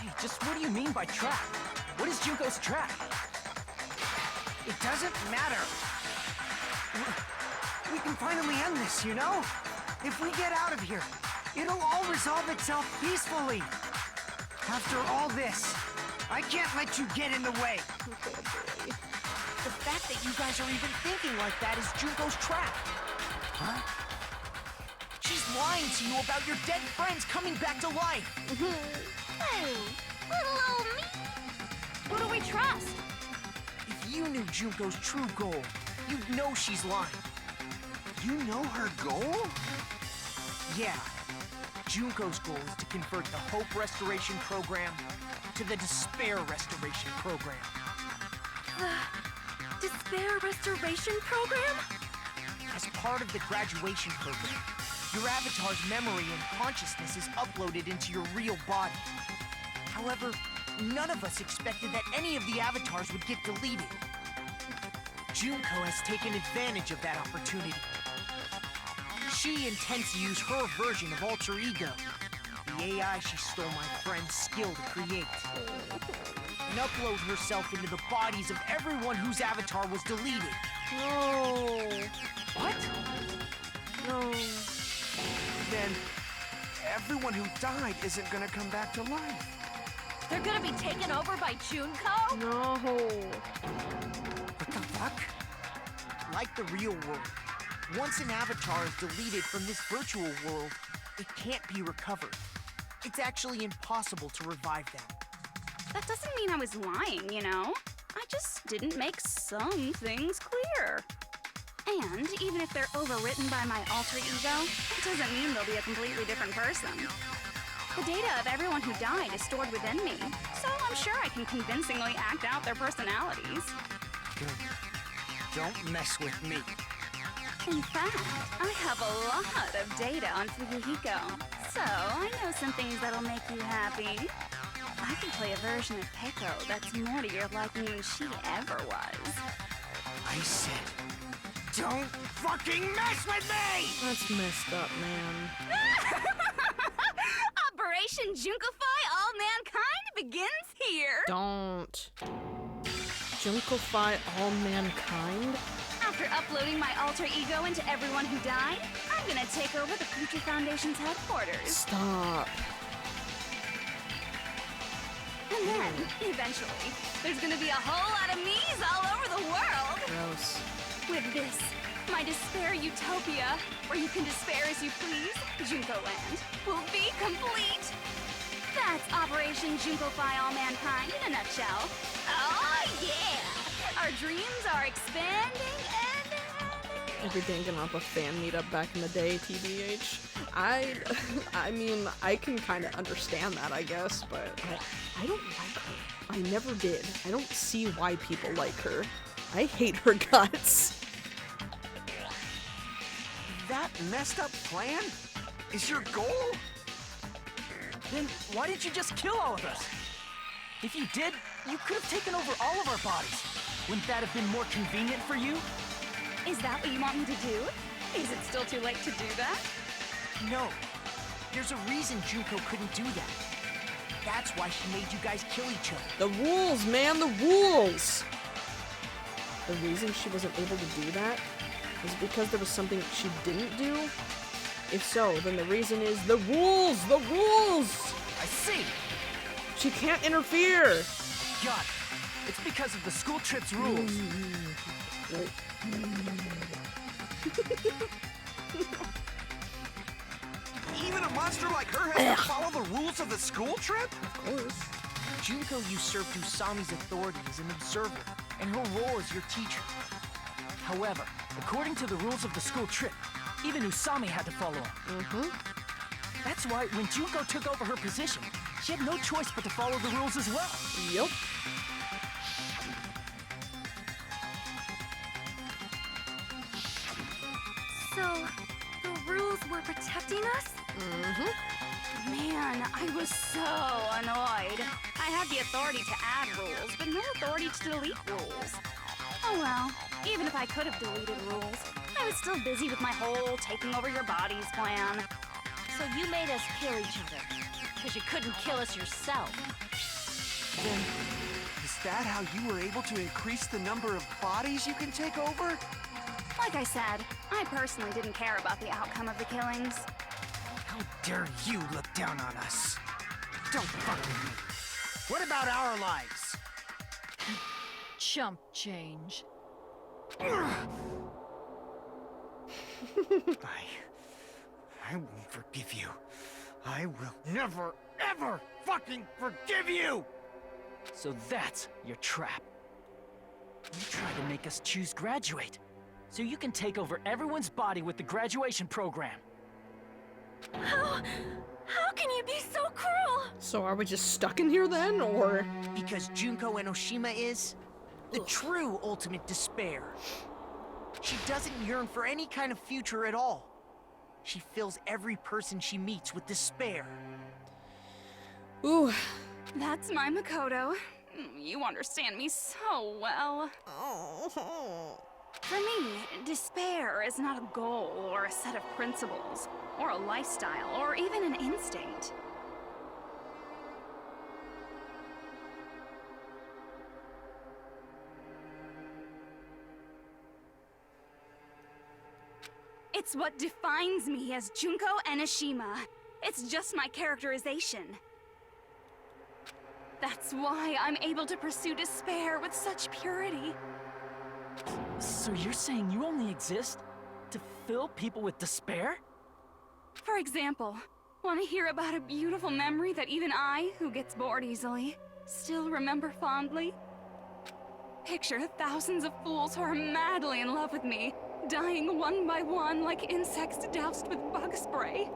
Hey, just what do you mean by trap? What is Junko's trap? It doesn't matter. We can finally end this, you know? If we get out of here, it'll all resolve itself peacefully. After all this, I can't let you get in the way. The fact that you guys are even thinking like that is Junko's trap. Huh? She's lying to you about your dead friends coming back to life. Hey, little old me. Who do we trust? If you knew Junko's true goal, you'd know she's lying. You know her goal? Yeah. Junko's goal is to convert the Hope Restoration Program to the Despair Restoration Program. The Despair Restoration Program? As part of the graduation program, your avatar's memory and consciousness is uploaded into your real body. However, none of us expected that any of the avatars would get deleted. Junko has taken advantage of that opportunity. She intends to use her version of Alter Ego, the AI she stole my friend's skill to create, and upload herself into the bodies of everyone whose avatar was deleted. No. What? No. Then everyone who died isn't gonna come back to life. They're gonna be taken over by Junko? No. What the fuck? Like the real world, once an avatar is deleted from this virtual world, it can't be recovered. It's actually impossible to revive them. That doesn't mean I was lying, you know? I just didn't make some things clear. And even if they're overwritten by my alter ego, it doesn't mean they'll be a completely different person. The data of everyone who died is stored within me, so I'm sure I can convincingly act out their personalities. Good. Don't mess with me. In fact, I have a lot of data on Fuyuhiko, so I know some things that'll make you happy. I can play a version of Peiko that's more to your liking than she ever was. I said, don't fucking mess with me! That's messed up, man. Operation Junkify All Mankind begins here! Don't. Junkify all mankind? After uploading my alter ego into everyone who died, I'm gonna take over the Future Foundation's headquarters. Stop. And then, eventually, there's gonna be a whole lot of me's all over the world! Gross. With this, my despair utopia, where you can despair as you please, Junko Land, will be complete! That's Operation Junkify All Mankind in a nutshell. Oh yeah! Our dreams are expanding and... Every Danganronpa fan meetup back in the day, TBH. I mean, I can kind of understand that, I guess, but I don't like her. I never did. I don't see why people like her. I hate her guts. That messed up plan is your goal? Then why did you just kill all of us? If you did, you could have taken over all of our bodies. Wouldn't that have been more convenient for you? Is that what you want me to do? Is it still too late to do that? No. There's a reason Junko couldn't do that. That's why she made you guys kill each other. The rules, man, the rules! the reason she wasn't able to do that is because there was something she didn't do? If so, then the reason is the rules! The rules! I see! She can't interfere! Got it. It's because of the school trip's rules. Right. Even a monster like her has to follow the rules of the school trip? Of course. Junko usurped Usami's authority as an observer, and her role as your teacher. However, according to the rules of the school trip, even Usami had to follow them. That's why when Junko took over her position, she had no choice but to follow the rules as well. Yup. So, the rules were protecting us? Man, I was so annoyed. I had the authority to add rules, but no authority to delete rules. Oh well, even if I could have deleted rules, I was still busy with my whole taking over your bodies plan. So you made us kill each other, because you couldn't kill us yourself. Then, is that how you were able to increase the number of bodies you can take over? Like I said, I personally didn't care about the outcome of the killings. How dare you look down on us? Don't fuck with me. What about our lives? Chump change. I won't forgive you. I will never, ever fucking forgive you! So that's your trap. You try to make us choose graduate, so you can take over everyone's body with the graduation program. How can you be so cruel? So are we just stuck in here then, or? Because Junko Enoshima is the true ultimate despair. She doesn't yearn for any kind of future at all. She fills every person she meets with despair. Ooh. That's my Makoto. You understand me so well. For me, despair is not a goal or a set of principles, or a lifestyle, or even an instinct. It's what defines me as Junko Enoshima. It's just my characterization. That's why I'm able to pursue despair with such purity. So you're saying you only exist to fill people with despair? For example, want to hear about a beautiful memory that even I, who gets bored easily, still remember fondly? Picture thousands of fools who are madly in love with me, dying one by one like insects doused with bug spray.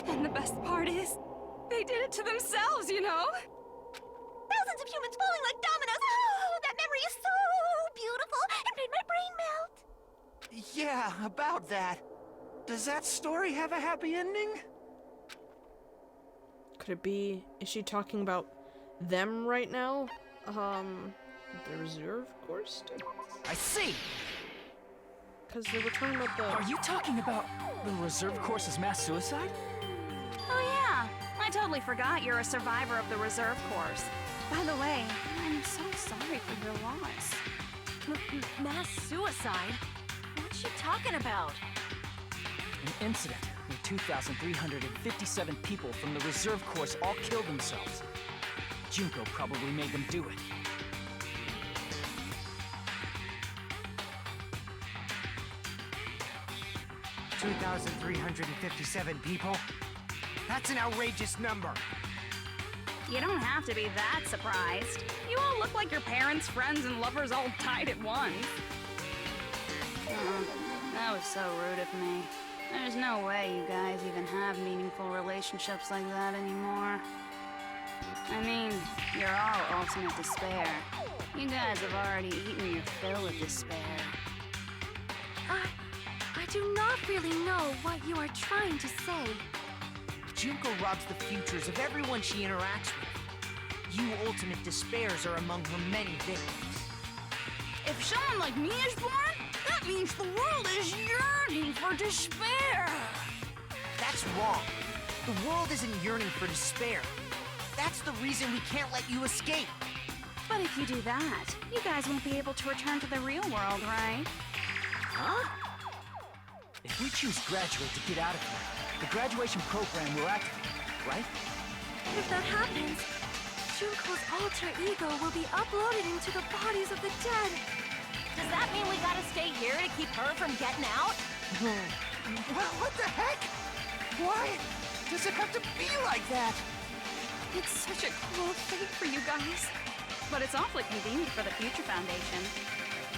And the best part is, they did it to themselves, you know? Thousands of humans falling like dominoes. Oh, that memory is so beautiful. It made my brain melt. Yeah, about that. Does that story have a happy ending? Could it be, is she talking about them right now? The reserve course students? I see! Because they were talking about the... Are you talking about the reserve course's mass suicide? Oh yeah, I totally forgot you're a survivor of the reserve course. By the way, I'm so sorry for your loss. Mass suicide? What's she talking about? An incident where 2,357 people from the reserve course all killed themselves. Junko probably made them do it. $2,357 people? That's an outrageous number. You don't have to be that surprised. You all look like your parents, friends, and lovers all died at once. Oh, that was so rude of me. There's no way you guys even have meaningful relationships like that anymore. I mean, you're all ultimate despair. You guys have already eaten your fill of despair. I do not really know what you are trying to say. Junko robs the futures of everyone she interacts with. You ultimate despairs are among her many victims. If someone like me is born, that means the world is yearning for despair. That's wrong. The world isn't yearning for despair. That's the reason we can't let you escape. But if you do that, you guys won't be able to return to the real world, right? Huh? If we choose graduate to get out of here, the graduation program will activate, right? If that happens, Junko's alter ego will be uploaded into the bodies of the dead. Does that mean we gotta stay here to keep her from getting out? What the heck? Why does it have to be like that? It's such a cruel fate for you guys. But it's awfully convenient for the Future Foundation.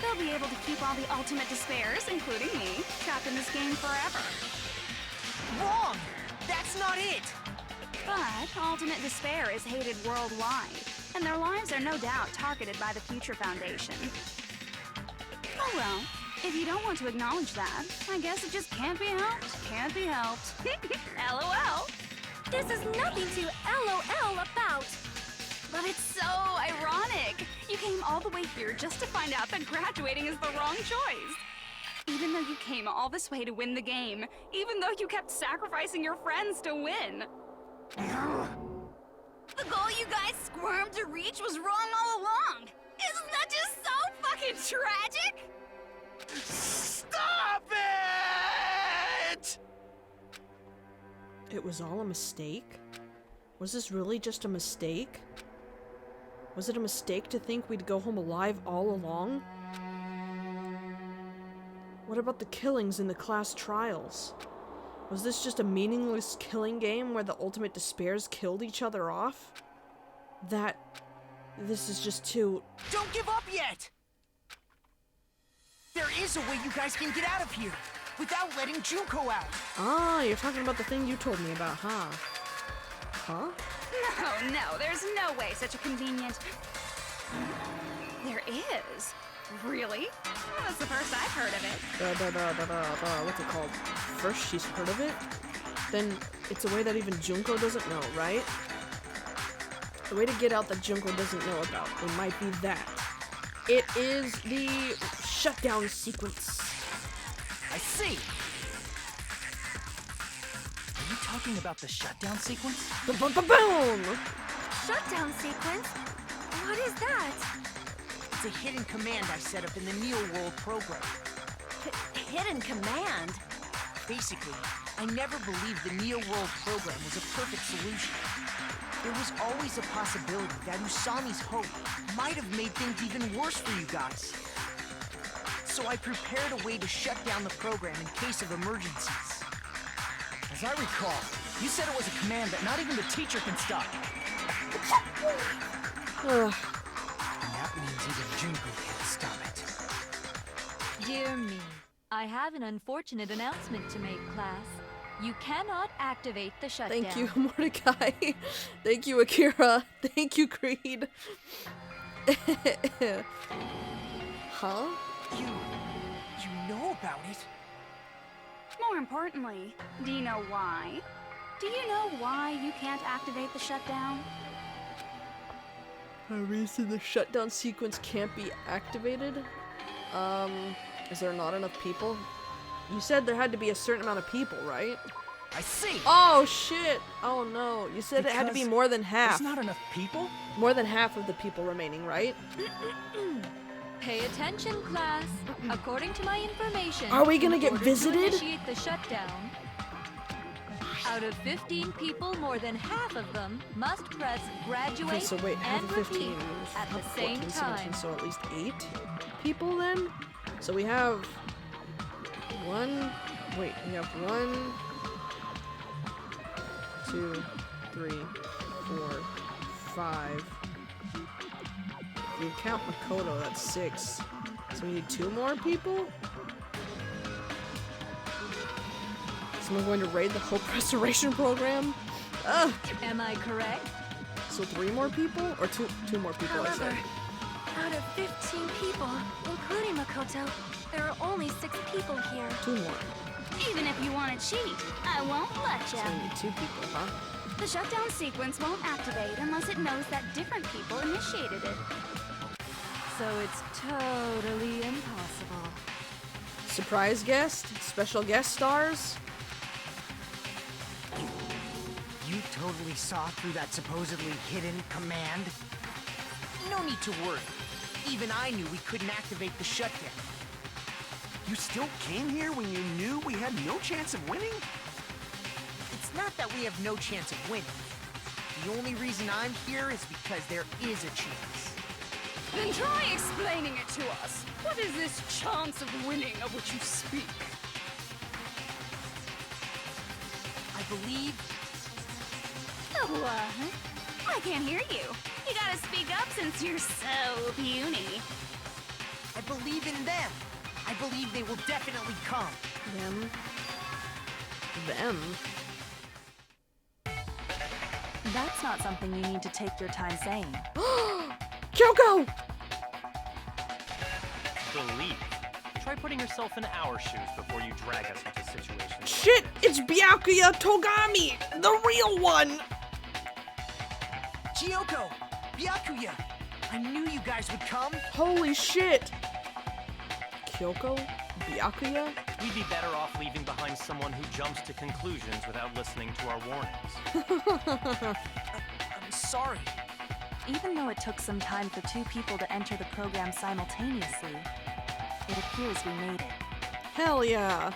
They'll be able to keep all the ultimate despairs, including me, trapped in this game forever. Wrong! That's not it! But Ultimate Despair is hated worldwide, and their lives are no doubt targeted by the Future Foundation. Oh well, if you don't want to acknowledge that, I guess it just can't be helped. Can't be helped. LOL. This is nothing to LOL about. But it's so ironic. You came all the way here just to find out that graduating is the wrong choice. Even though you came all this way to win the game, even though you kept sacrificing your friends to win. The goal you guys squirmed to reach was wrong all along. Isn't that just so fucking tragic? Stop it! It was all a mistake? Was this really just a mistake? Was it a mistake to think we'd go home alive all along? What about the killings in the class trials? Was this just a meaningless killing game where the ultimate despairs killed each other off? This is just too... Don't give up yet! There is a way you guys can get out of here, without letting Junko out. Ah, you're talking about the thing you told me about, huh? Huh? No, there's no way such a convenient... There is. Really? Well, that's the first I've heard of it. What's it called? First she's heard of it? Then it's a way that even Junko doesn't know, right? The way to get out that Junko doesn't know about. It might be that. It is the shutdown sequence. I see. Are you talking about the shutdown sequence? Boom! Shutdown sequence? What is that? It's a hidden command I set up in the Neo World program. Hidden command? Basically, I never believed the Neo World program was a perfect solution. There was always a possibility that Usami's hope might have made things even worse for you guys. So I prepared a way to shut down the program in case of emergencies. As I recall, you said it was a command that not even the teacher can stop. And that means even Junko can't stop it. Dear me, I have an unfortunate announcement to make, class. You cannot activate the shutdown. Thank you, Mordecai. Thank you, Akira. Thank you, Creed. Huh? You know about it? More importantly, do you know why? Do you know why you can't activate the shutdown? A reason the shutdown sequence can't be activated? Is there not enough people? You said there had to be a certain amount of people, right? I see! Oh, shit! Oh, no. You said it had to be more than half. There's not enough people? More than half of the people remaining, right? Pay attention, class. According to my information, Are we gonna get in order visited? to initiate the shutdown, out of 15 people, more than half of them must press graduate Okay, so wait, half and of 15 repeat at the half same 14 time. sections, so at least 8 people then? So we have one, wait, we have 1, 2, 3, 4, 5. If you count Makoto, that's 6. So we need 2 more people? Someone going to raid the Hope Restoration Program? Ugh! Am I correct? So 3 more people? Or 2 more people, I However, said. out of 15 people, including Makoto, there are only 6 people here. 2 more. Even if you want to cheat, I won't let So ya. we need 2 people, huh? The shutdown sequence won't activate unless it knows that different people initiated it. So it's totally impossible. Surprise guest? Special guest stars? You totally saw through that supposedly hidden command? No need to worry. Even I knew we couldn't activate the shutdown. You still came here when you knew we had no chance of winning? It's not that we have no chance of winning. The only reason I'm here is because there is a chance. Then try explaining it to us. What is this chance of winning of which you speak? I believe... What? I can't hear you. You gotta speak up since you're so puny. I believe in them. I believe they will definitely come. Them? Them? That's not something you need to take your time saying. Kyoko! Believe. Try putting yourself in our shoes before you drag us into situations. Shit! It's Byakuya Togami! The real one! Kyoko! Byakuya! I knew you guys would come! Holy shit! Kyoko? Byakuya? We'd be better off leaving behind someone who jumps to conclusions without listening to our warnings. I'm sorry. Even though it took some time for two people to enter the program simultaneously, it appears we made it. Hell yeah!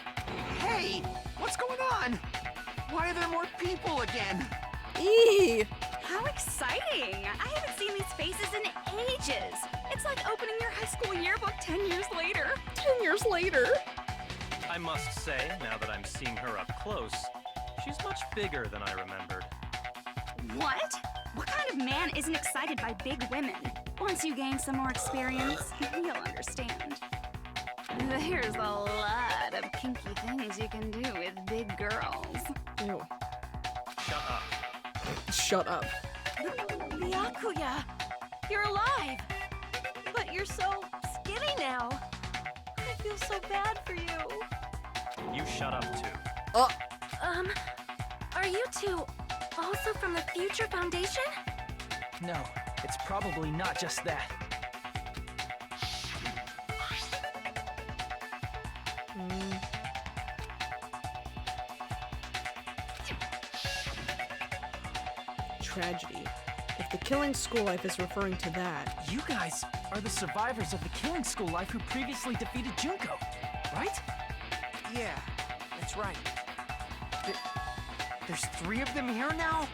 Hey! What's going on? Why are there more people again? Eee! How exciting! I haven't seen these faces in ages. It's like opening your high school yearbook 10 years later. 10 years later? I must say, now that I'm seeing her up close, she's much bigger than I remembered. What? What kind of man isn't excited by big women? Once you gain some more experience, you'll understand. There's a lot of kinky things you can do with big girls. Ew. Shut up. Shut up. Byakuya! You're alive! But you're so skinny now. I feel so bad for you. You shut up too. Are you two also from the Future Foundation? No, it's probably not just that. Tragedy. If the killing school life is referring to that. You guys are the survivors of the killing school life who previously defeated Junko, right? Yeah, that's right. There's 3 of them here now?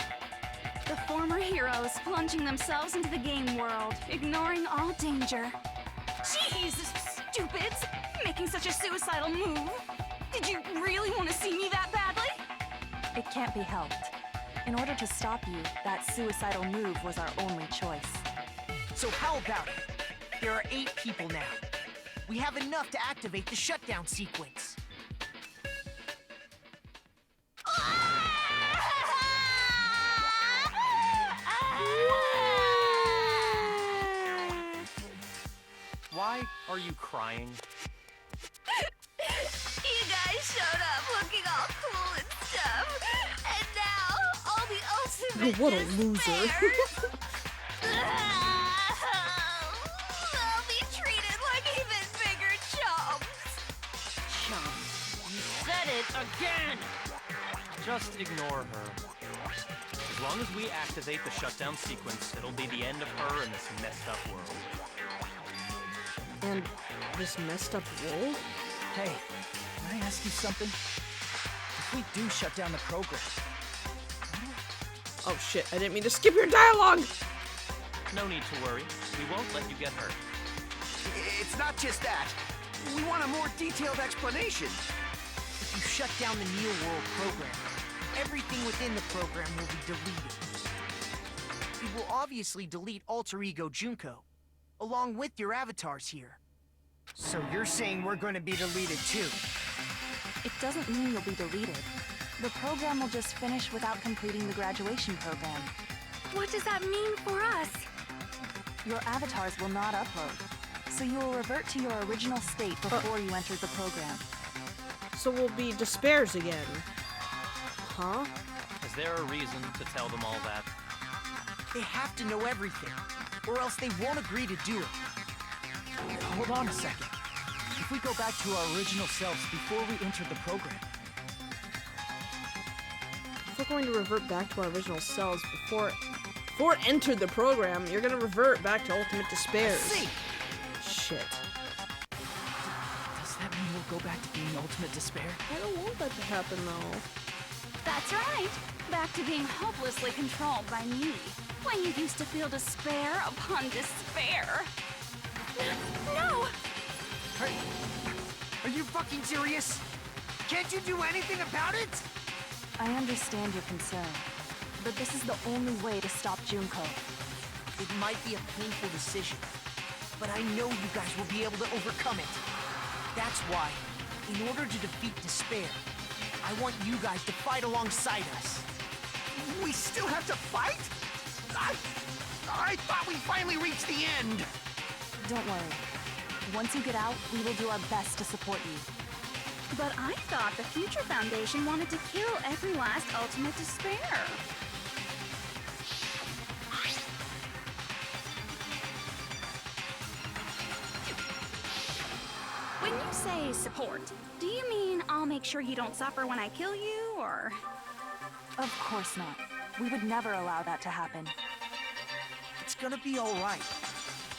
The former heroes plunging themselves into the game world, ignoring all danger. Jeez, stupids! Making such a suicidal move. Did you really want to see me that badly? It can't be helped. In order to stop you, that suicidal move was our only choice. So how about it? There are 8 people now. We have enough to activate the shutdown sequence. Why are you crying? You guys showed up looking all cool and stuff, and now all the ultimate What a loser. I'll be treated like even bigger chumps. Chumps. You said it again! Just ignore her. As long as we activate the shutdown sequence, it'll be the end of her in this messed up world. And this messed up world? Hey, can I ask you something? If we do shut down the program... Oh shit, I didn't mean to skip your dialogue! No need to worry. We won't let you get hurt. It's not just that. We want a more detailed explanation. If you shut down the Neo World program, everything within the program will be deleted. It will obviously delete Alter Ego Junko, along with your avatars here. So you're saying we're going to be deleted too? It doesn't mean you'll be deleted. The program will just finish without completing the graduation program. What does that mean for us? Your avatars will not upload, so you will revert to your original state before you entered the program. So we'll be despairs again. Huh? Is there a reason to tell them all that? They have to know everything, or else they won't agree to do it. Hold on a second. If we go back to our original selves before we entered the program... If we're going to revert back to our original selves before... Before enter the program, you're gonna revert back to ultimate despair. See. Shit. Does that mean we'll go back to being ultimate despair? I don't want that to happen, though. That's right. Back to being hopelessly controlled by me. When you used to feel despair upon despair. No! Are you fucking serious? Can't you do anything about it? I understand your concern, but this is the only way to stop Junko. It might be a painful decision, but I know you guys will be able to overcome it. That's why, in order to defeat despair, I want you guys to fight alongside us. We still have to fight? I thought we finally reached the end. Don't worry. Once you get out, we will do our best to support you. But I thought the Future Foundation wanted to kill every last ultimate despair. When you say support, do you mean I'll make sure you don't suffer when I kill you, or...? Of course not. We would never allow that to happen. It's gonna be all right.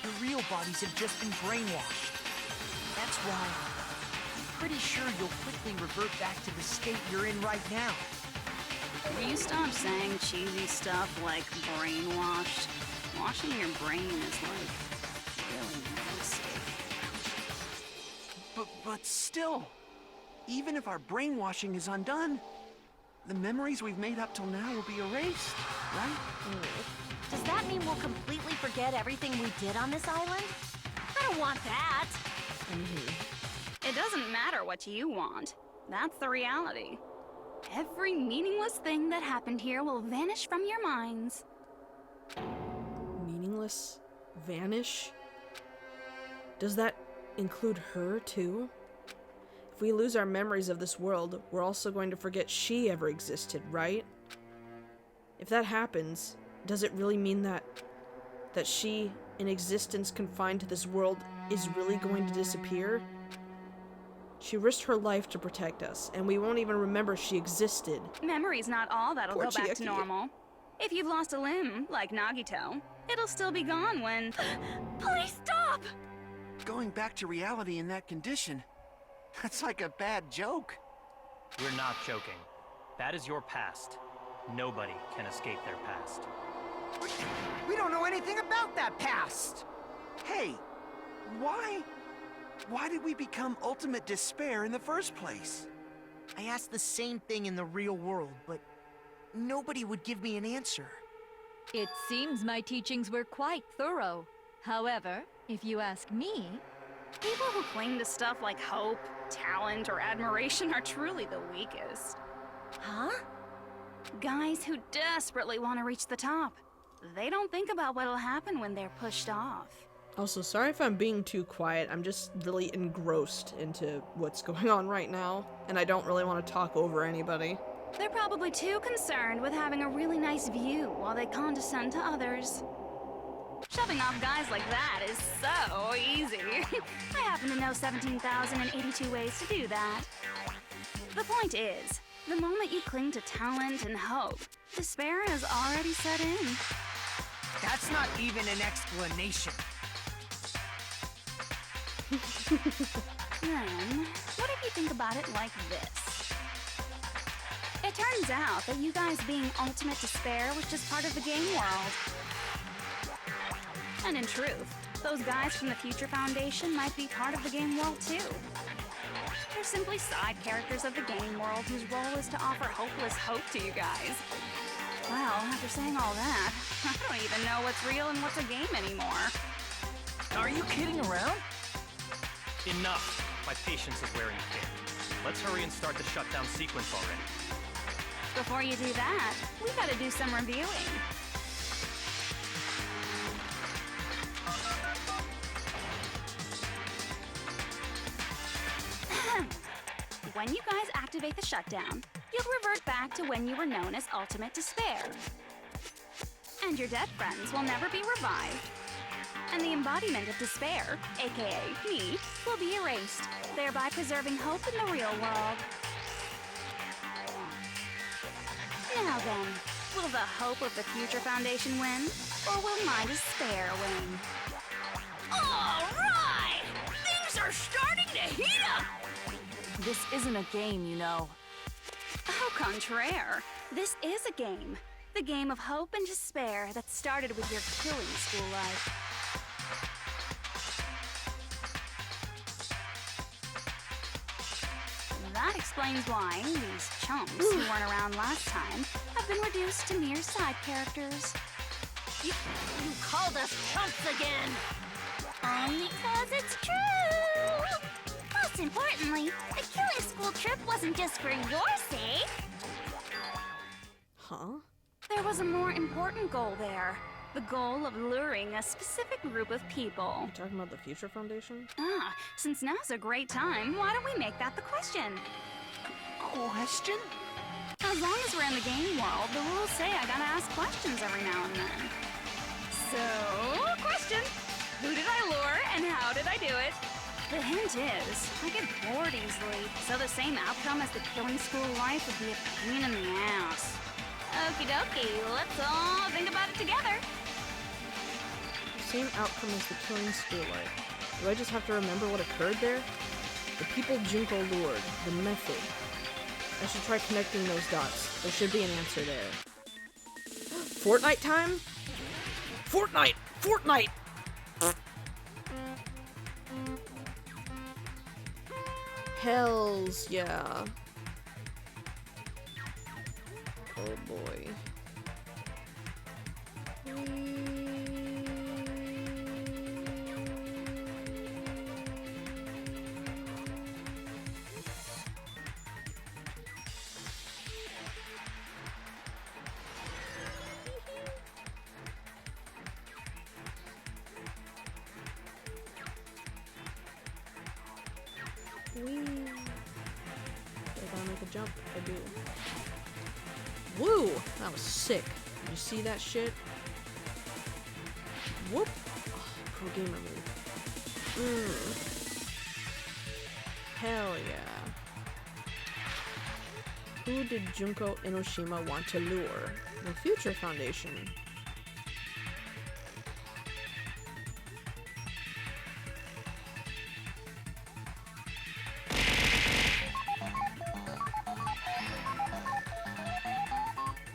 Your real bodies have just been brainwashed. That's why I'm pretty sure you'll quickly revert back to the state you're in right now. Will you stop saying cheesy stuff like brainwashed? Washing your brain is like really nasty. But still, even if our brainwashing is undone, the memories we've made up till now will be erased, right? Does that mean we'll completely forget everything we did on this island? I don't want that. It doesn't matter what you want. That's the reality. Every meaningless thing that happened here will vanish from your minds. Meaningless? Vanish? Does that include her, too? If we lose our memories of this world, we're also going to forget she ever existed, right? If that happens, does it really mean that she, an existence confined to this world, is really going to disappear? She risked her life to protect us, and we won't even remember she existed. Memory's not all that'll Poor go back to Chiaki. normal. If you've lost a limb, like Nagito, it'll still be gone when... Please stop! Going back to reality in that condition, that's like a bad joke. We're not joking. That is your past. Nobody can escape their past. We don't know anything about that past! Hey, why did we become ultimate despair in the first place? I asked the same thing in the real world, but nobody would give me an answer. It seems my teachings were quite thorough. However, if you ask me... People who cling to stuff like hope, talent, or admiration are truly the weakest. Huh? Guys who desperately want to reach the top. They don't think about what'll happen when they're pushed off. Also, sorry if I'm being too quiet. I'm just really engrossed into what's going on right now, and I don't really want to talk over anybody. They're probably too concerned with having a really nice view while they condescend to others. Shoving off guys like that is so easy. I happen to know 17,082 ways to do that. The point is, the moment you cling to talent and hope, despair has already set in. That's not even an explanation. Then, what if you think about it like this? It turns out that you guys being ultimate despair was just part of the game world. And in truth, those guys from the Future Foundation might be part of the game world too. They're simply side characters of the game world whose role is to offer hopeless hope to you guys. Well, after saying all that, I don't even know what's real and what's a game anymore. Are you kidding around? Enough! My patience is wearing thin. Let's hurry and start the shutdown sequence already. Before you do that, we gotta do some reviewing. When you guys activate the shutdown, you'll revert back to when you were known as Ultimate Despair. And your dead friends will never be revived. And the embodiment of despair, aka me, will be erased, thereby preserving hope in the real world. Now then, will Will the hope of the Future Foundation win? Or will my despair win? Alright! Things are starting to heat up! This isn't a game, you know. Au contraire. This is a game. The game of hope and despair that started with your killing school life. That explains why these chumps who weren't around last time have been reduced to mere side characters. You called us chumps again! Only 'cause it's true! Most importantly, the killing school trip wasn't just for your sake. Huh? There was a more important goal there. The goal of luring a specific group of people. You talking about the Future Foundation? Ah, since now's a great time, why don't we make that the question? Question? As long as we're in the game world, the rules say I gotta ask questions every now and then. So, question. Who did I lure and how did I do it? The hint is, I get bored easily, so the same outcome as the killing school life would be a pain in the ass. Okie dokie, let's all think about it together. Same outcome as the killing school life. Do I just have to remember what occurred there? The people Junko lured. The method. I should try connecting those dots. There should be an answer there. Fortnite time? Fortnite! Fortnite! Hells yeah. Oh boy. Whee! Do I gotta make a jump? I do. Woo! That was sick. Did you see that shit? Whoop! Oh, pro gamer move. Hell yeah. Who did Junko Enoshima want to lure? The Future Foundation.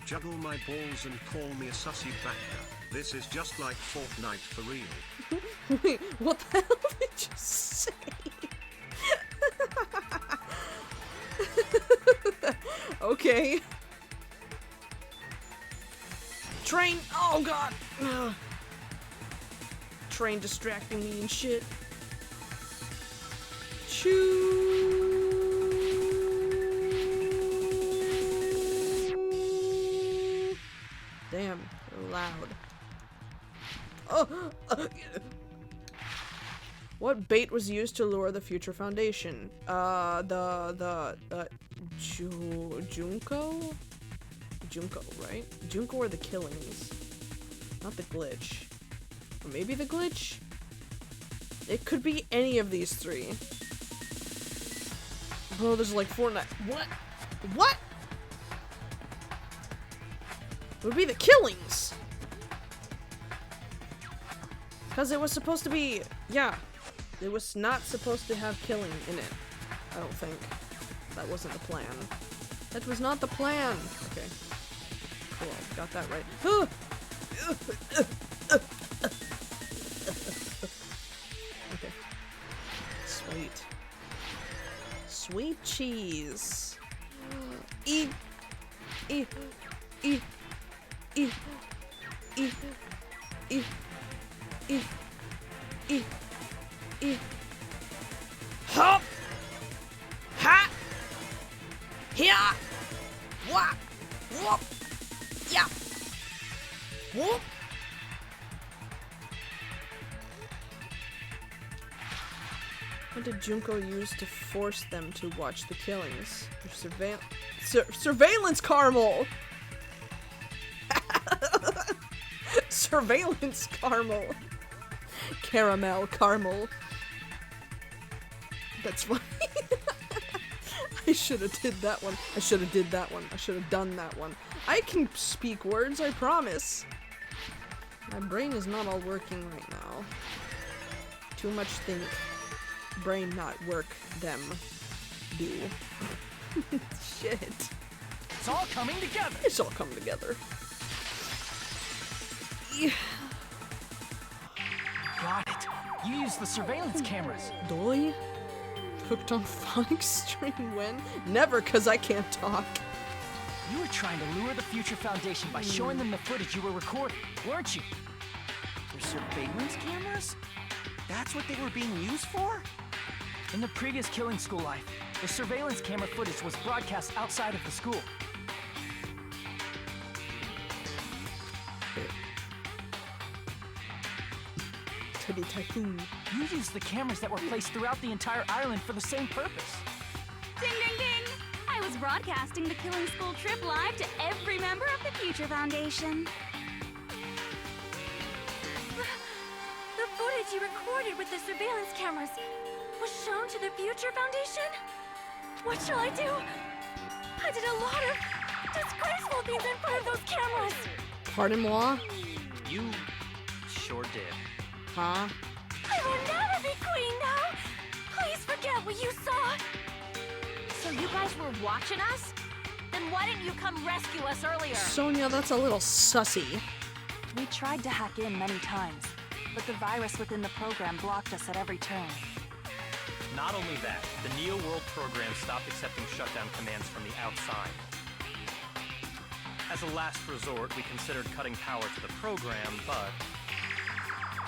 Juggle my balls and call me a sussy backer. This is just like Fortnite for real. Wait, what the hell did you say? Okay. Train! Oh god! Ugh. Train distracting me and shit. Damn, they're loud. Oh! What bait was used to lure the Future Foundation? Junko? Junko, right? Junko or the killings? Not the glitch. Or maybe the glitch? It could be any of these three. Bro, there's like Fortnite. What? What? It would be the killings! Because it was supposed to be... Yeah. It was not supposed to have killing in it. I don't think. That wasn't the plan. That was not the plan! Okay. Cool, got that right. Okay. Sweet. Sweet cheese. Eat. Eat. Eat. Eat. Eat. Eat. Eat. Eat. Eat. Hop. Ha. Here. Wah. Whoop. Yeah. Whoop. What did Junko use to force them to watch the killings? Surveillance caramel! Surveillance caramel! Caramel caramel. That's funny. I should have did that one. I should have did that one. I should have done that one. I can speak words, I promise. My brain is not all working right now. Too much think. Brain not work them. Do. Shit. It's all coming together. It's all coming together. Yeah. Got it. You used the surveillance cameras. Doy? Hooked on phonics stream when? Never, cause I can't talk. You were trying to lure the Future Foundation by showing them the footage you were recording, weren't you? The surveillance cameras? That's what they were being used for? In the previous Killing School life, the surveillance camera footage was broadcast outside of the school. You used the cameras that were placed throughout the entire island for the same purpose. Ding, ding, ding! I was broadcasting the Killing School trip live to every member of the Future Foundation. The footage you recorded with the surveillance cameras was shown to the Future Foundation? What shall I do? I did a lot of disgraceful things in front of those cameras. Pardon-moi? You sure did. Huh? I will never be queen now! Please forget what you saw! So you guys were watching us? Then why didn't you come rescue us earlier? Sonia, that's a little sussy. We tried to hack in many times, but the virus within the program blocked us at every turn. Not only that, the Neo World program stopped accepting shutdown commands from the outside. As a last resort, we considered cutting power to the program, but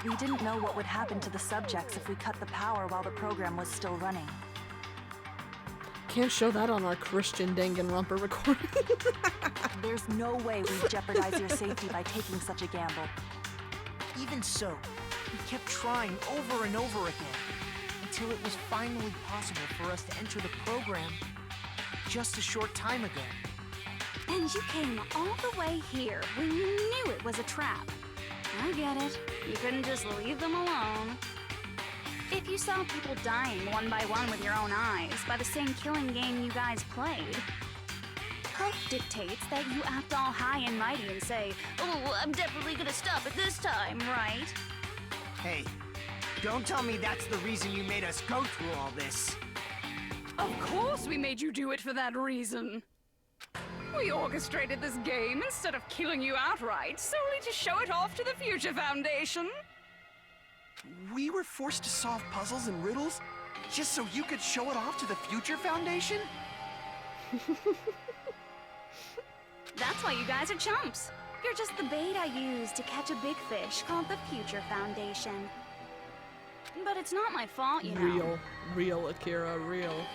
we didn't know what would happen to the subjects if we cut the power while the program was still running. Can't show that on our Christian Danganronpa recording. There's no way we'd jeopardize your safety by taking such a gamble. Even so, we kept trying over and over again, until it was finally possible for us to enter the program just a short time ago. And you came all the way here when you knew it was a trap. I get it. You couldn't just leave them alone. If you saw people dying one by one with your own eyes by the same killing game you guys played, hope dictates that you act all high and mighty and say, "Oh, I'm definitely gonna stop it this time, right?" Hey, don't tell me that's the reason you made us go through all this. Of course we made you do it for that reason. We orchestrated this game instead of killing you outright, solely to show it off to the Future Foundation. We were forced to solve puzzles and riddles just so you could show it off to the Future Foundation? That's why you guys are chumps. You're just the bait I used to catch a big fish called the Future Foundation. But it's not my fault, you know. Real, Akira, real.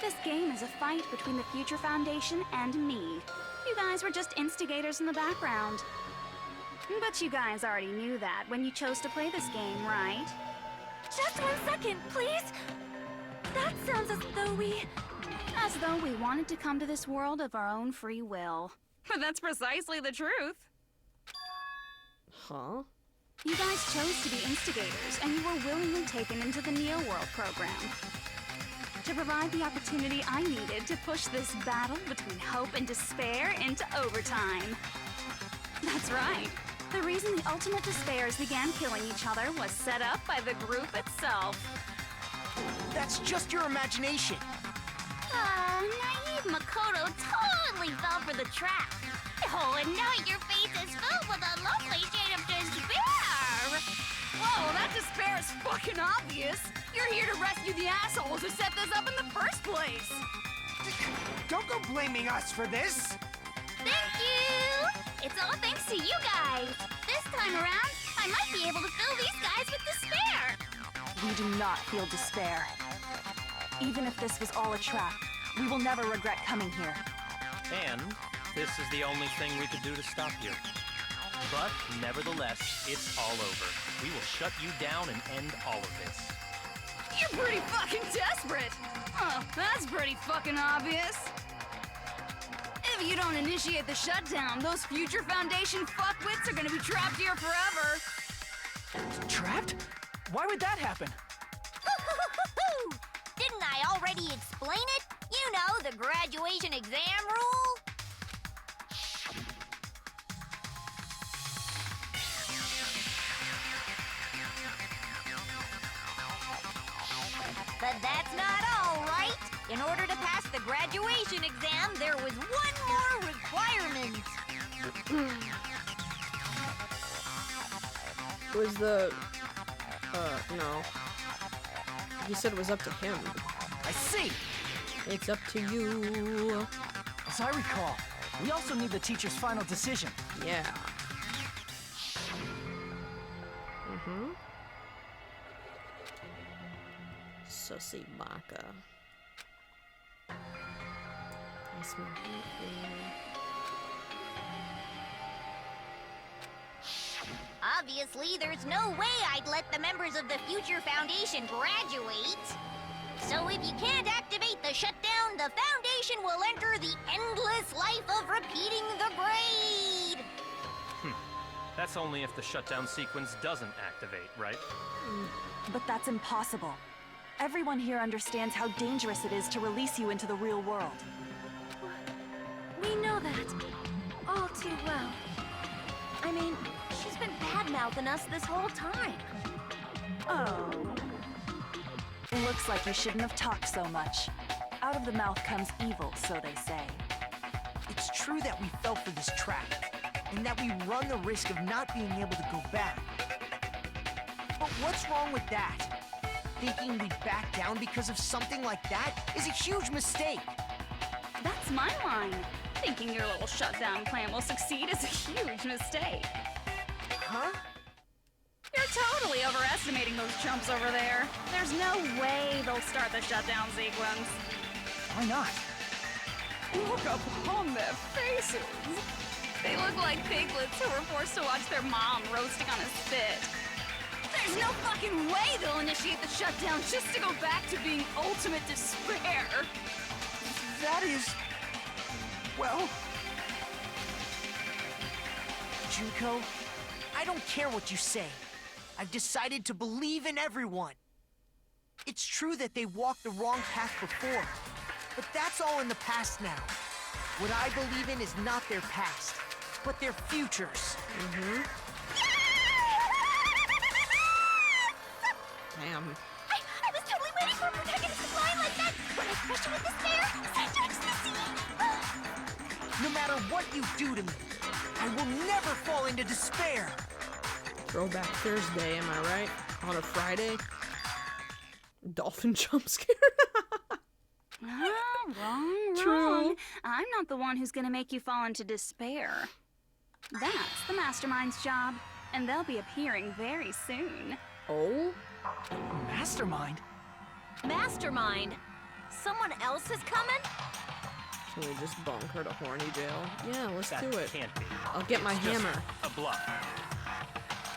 This game is a fight between the Future Foundation and me. You guys were just instigators in the background. But you guys already knew that when you chose to play this game, right? Just 1 second, please! That sounds as though we... As though we wanted to come to this world of our own free will. But that's precisely the truth. Huh? You guys chose to be instigators, and you were willingly taken into the Neo World program. To provide the opportunity I needed to push this battle between hope and despair into overtime. That's right. The reason the ultimate despairs began killing each other was set up by the group itself. That's just your imagination. Naive Makoto totally fell for the trap. Oh, and now your face is filled with a lovely shade of despair. Whoa, that despair is fucking obvious. You're here to rescue the assholes who set this up in the first place. Don't go blaming us for this. Thank you. It's all thanks to you guys. This time around, I might be able to fill these guys with despair. We do not feel despair. Even if this was all a trap, we will never regret coming here. And this is the only thing we could do to stop you. But nevertheless, it's all over. We will shut you down and end all of this. You're pretty fucking desperate. Oh, that's pretty fucking obvious. If you don't initiate the shutdown, those Future Foundation fuckwits are gonna be trapped here forever. Trapped? Why would that happen? Didn't I already explain it? You know, the graduation exam rule? But that's not all, right? In order to pass the graduation exam, there was one more requirement. Was the... no. He said it was up to him. I see! It's up to you. As I recall, we also need the teacher's final decision. Yeah. Mm-hmm. Sussy Baka. Nice one. Obviously, there's no way I'd let the members of the Future Foundation graduate. So if you can't activate the shutdown, the Foundation will enter the endless life of repeating the grade. That's only if the shutdown sequence doesn't activate, right? But that's impossible. Everyone here understands how dangerous it is to release you into the real world. We know that all too well. I mean, she's been bad-mouthing us this whole time. Oh. Looks like you shouldn't have talked so much. Out of the mouth comes evil, so they say. It's true that we fell for this trap, and that we run the risk of not being able to go back. But what's wrong with that? Thinking we'd back down because of something like that is a huge mistake. That's my line. Thinking your little shutdown plan will succeed is a huge mistake. Huh? You're totally overestimating those chumps over there. There's no way they'll start the shutdown sequence. Why not? Look upon their faces. They look like piglets who were forced to watch their mom roasting on a spit. There's no fucking way they'll initiate the shutdown just to go back to being ultimate despair. That is... well... Junko, I don't care what you say. I've decided to believe in everyone. It's true that they walked the wrong path before, but that's all in the past now. What I believe in is not their past, but their futures. Mm-hmm. Damn. I was totally waiting for a protagonist to line like that. When I crushed you with despair, such ecstasy. No matter what you do to me, I will never fall into despair. Throwback Thursday, am I right? On a Friday? Dolphin jump scare? Wrong. True. I'm not the one who's gonna make you fall into despair. That's the Mastermind's job, and they'll be appearing very soon. Oh? Mastermind? Mastermind? Someone else is coming? Can we just bonk her to horny jail? Yeah, let's That do it. can't be. I'll get my It's just hammer. a bluff.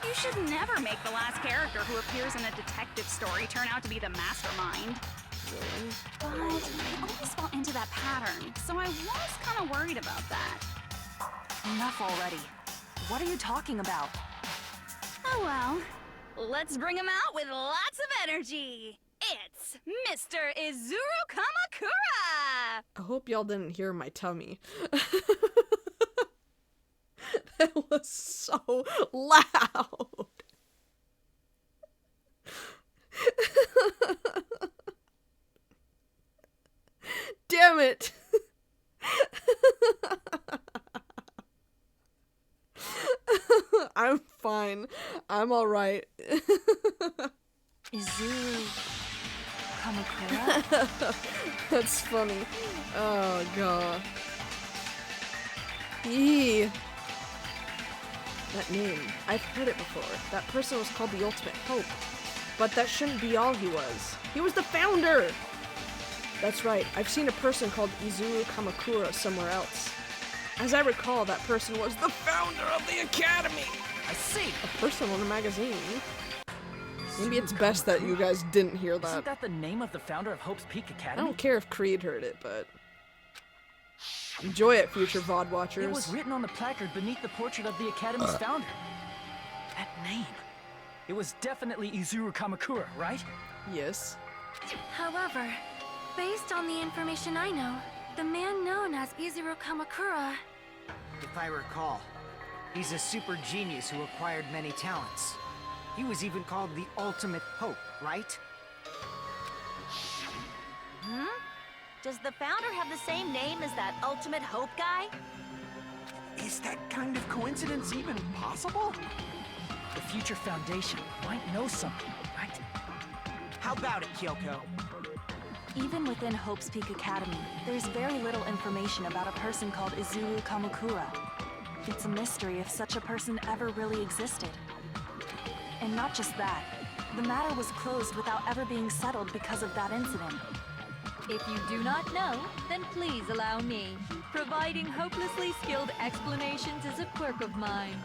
You should never make the last character who appears in a detective story turn out to be the mastermind. Really? But I always fall into that pattern, so I was kind of worried about that. Enough already. What are you talking about? Oh well. Let's bring him out with lots of energy. It's Mr. Izuru Kamakura! I hope y'all didn't hear my tummy. That was so loud. Damn it. I'm fine. I'm alright. Izuru Kamakura? That's funny. Oh god. Eee. That name. I've heard it before. That person was called the Ultimate Hope. But that shouldn't be all he was. He was the founder! That's right. I've seen a person called Izuru Kamakura somewhere else. As I recall, that person was the founder of the Academy! I see! A person on a magazine. Maybe it's best that you guys didn't hear that. Isn't that the name of the founder of Hope's Peak I Academy? don't care if Creed heard it, but... enjoy it, future VOD watchers. It was written on the placard beneath the portrait of the Academy's founder. That name. It was definitely Izuru Kamakura, right? Yes. However, Based on the information I know, the man known as Izuru Kamakura... If I recall, he's a super genius who acquired many talents. He was even called the Ultimate Hope, right? Hmm? Does the founder have the same name as that Ultimate Hope guy? Is that kind of coincidence even possible? The Future Foundation might know something, right? How about it, Kyoko? Even within Hope's Peak Academy, there's very little information about a person called Izuru Kamakura. It's a mystery if such a person ever really existed. And not just that, the matter was closed without ever being settled because of that incident. If you do not know, then please allow me. Providing hopelessly skilled explanations is a quirk of mine.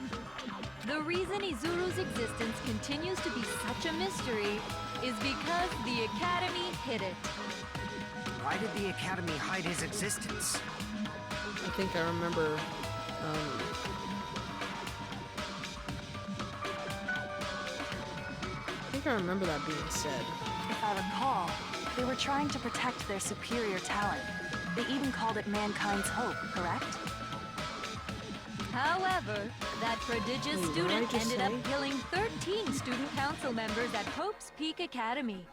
The reason Izuru's existence continues to be such a mystery is because the Academy hid it. Why did the Academy hide his existence? I think I remember, that being said. If I recall, they were trying to protect their superior talent. They even called it mankind's hope, correct? However, that prodigious student ended up killing 13 student council members at Hope's Peak Academy.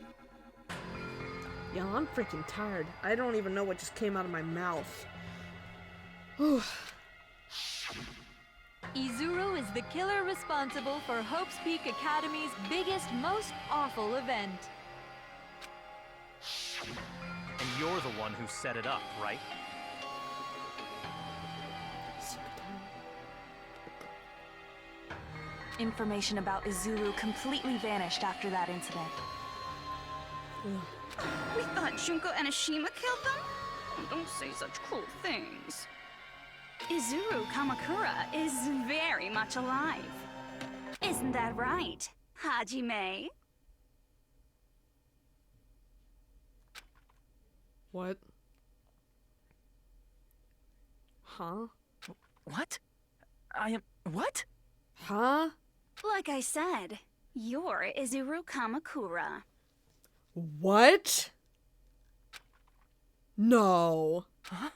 Yeah, I'm freaking tired. I don't even know what just came out of my mouth. Izuru is the killer responsible for Hope's Peak Academy's biggest, most awful event. And you're the one who set it up, right? Information about Izuru completely vanished after that incident. We thought Junko Enoshima killed them? Don't say such cruel things. Izuru Kamakura is very much alive. Isn't that right, Hajime? What? Huh? What? I am... What? Huh? Like I said, you're Izuru Kamakura. What? No. Huh?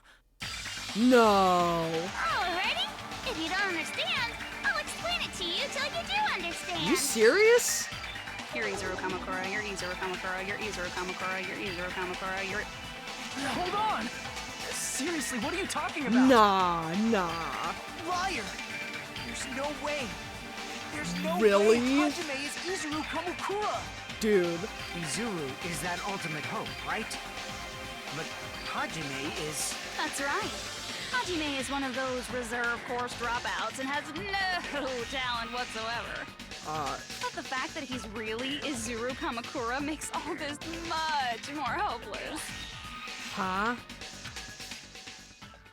No. Alrighty. If you don't understand, I'll explain it to you till you do understand. You serious? You're Izuru Kamakura, you're Izuru Kamakura, you're Izuru Kamakura, you're Izuru Kamakura, you're... Hold on! Seriously, what are you talking about? Nah. Liar! There's no way. There's no Really? way Hajime is Izuru Kamakura. Dude. Izuru is that ultimate hope, right? But Hajime is... That's right. Hajime is one of those reserve course dropouts and has no talent whatsoever. But the fact that he's really Izuru Kamakura makes all this much more hopeless. Huh?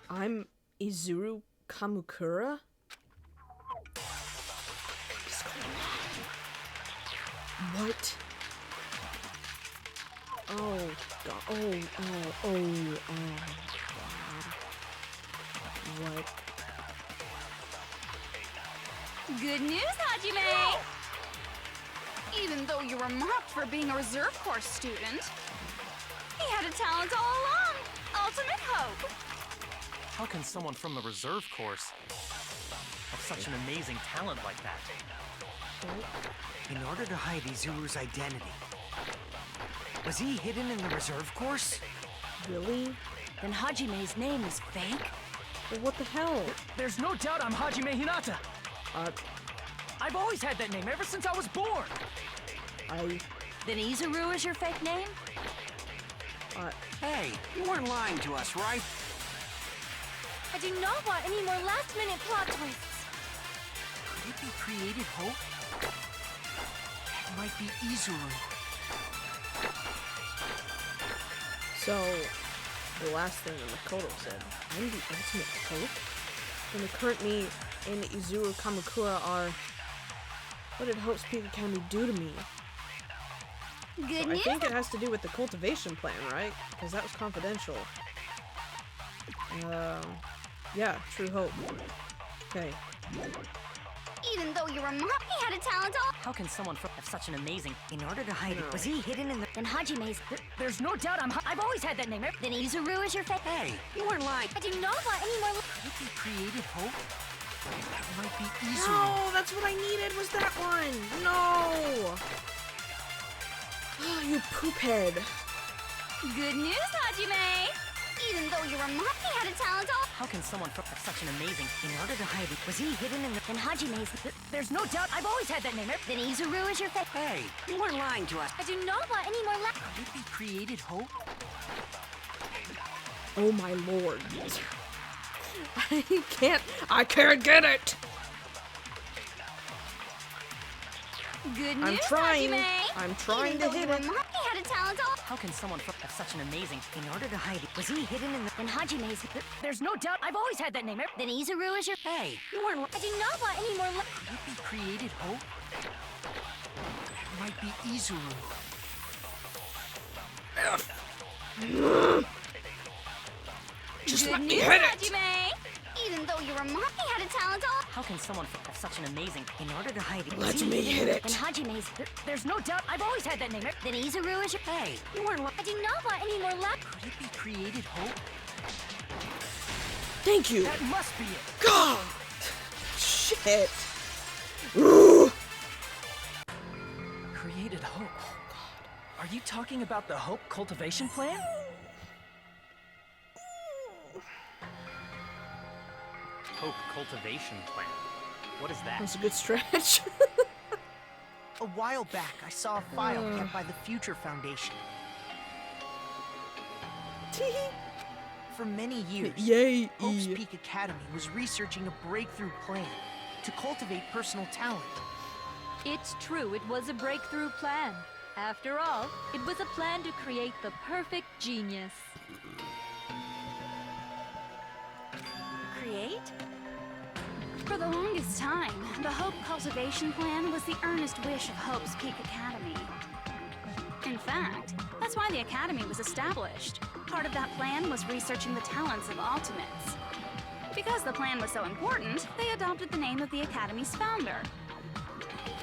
I'm Izuru Kamakura? What? Oh, God. Oh, God. What? Good news, Hajime! Even though you were mocked for being a reserve course student, he had a talent all along. Ultimate hope. How can someone from the reserve course have such an amazing talent like that? In order to hide Izuru's identity. Was he hidden in the reserve course? Really? Then Hajime's name is fake? Well, what the hell? There's no doubt I'm Hajime Hinata. I've always had that name ever since I was born. Then Izuru is your fake name? Hey, you weren't lying to us, right? I do not want any more last-minute plot twists. Could it be created hope? That might be Izuru. So, the last thing that Makoto said, I'm the ultimate hope? And the current me and Izuru Kamakura are... What did Hope's Peak Academy do to me? Good So news. I think it has to do with the cultivation plan, right? Because that was confidential. Yeah, True Hope. Okay. Even though you're a mop, he had a talent all. How can someone have such an amazing... In order to hide it, was he hidden in the... Then Hajime's. There's no doubt I've always had that name. Then Izuru is your fate. Hey, you weren't lying. I do not want any more. Could it be created hope? That might be easier. No, that's what I needed, was that one. No. Oh, you poophead. Good news, Hajime! Even though you're a mop, he had a talent all. How can someone have such an amazing... In order to hide it, was he hidden in the... Then Hajime's. There's no doubt I've always had that name. Then Izuru is your fate. Hey, you weren't lying to us. I do not want any more. Could it be created hope? Oh my lord. I can't get it. Good news, I'm trying. Hajime! I'm trying Even to though hit you're a it. mop, he had a talent all. How can someone have such an amazing... In order to hide it, was he hidden in the... Then Hajime's. There's no doubt I've always had that name. Then Izuru is your. Hey, you weren't... I do not want any more. Could it be created hope? That might be Izuru. Just Good let me news, hit it. Hajime! Even though you're a mop, he had a talent all. How can someone have such an amazing... In order to hide it, was Let he me hidden hit in it. Then Hajime's. There's no doubt I've always had that name. Then Izuru is your. Hey, you weren't... I do not want any more. Could it be created hope? Thank you. That must be it. God. Shit. Ooh. Created hope. Are you talking about the Hope Cultivation Plan? Hope cultivation plan. What is that? That's a good stretch. A while back, I saw a file kept by the Future Foundation. For many years, Yay. Hope's Peak Academy was researching a breakthrough plan to cultivate personal talent. It's true, it was a breakthrough plan. After all, it was a plan to create the perfect genius. Create? For the longest time, the Hope Cultivation Plan was the earnest wish of Hope's Peak Academy. In fact, that's why the Academy was established. Part of that plan was researching the talents of Ultimates. Because the plan was so important, they adopted the name of the Academy's founder.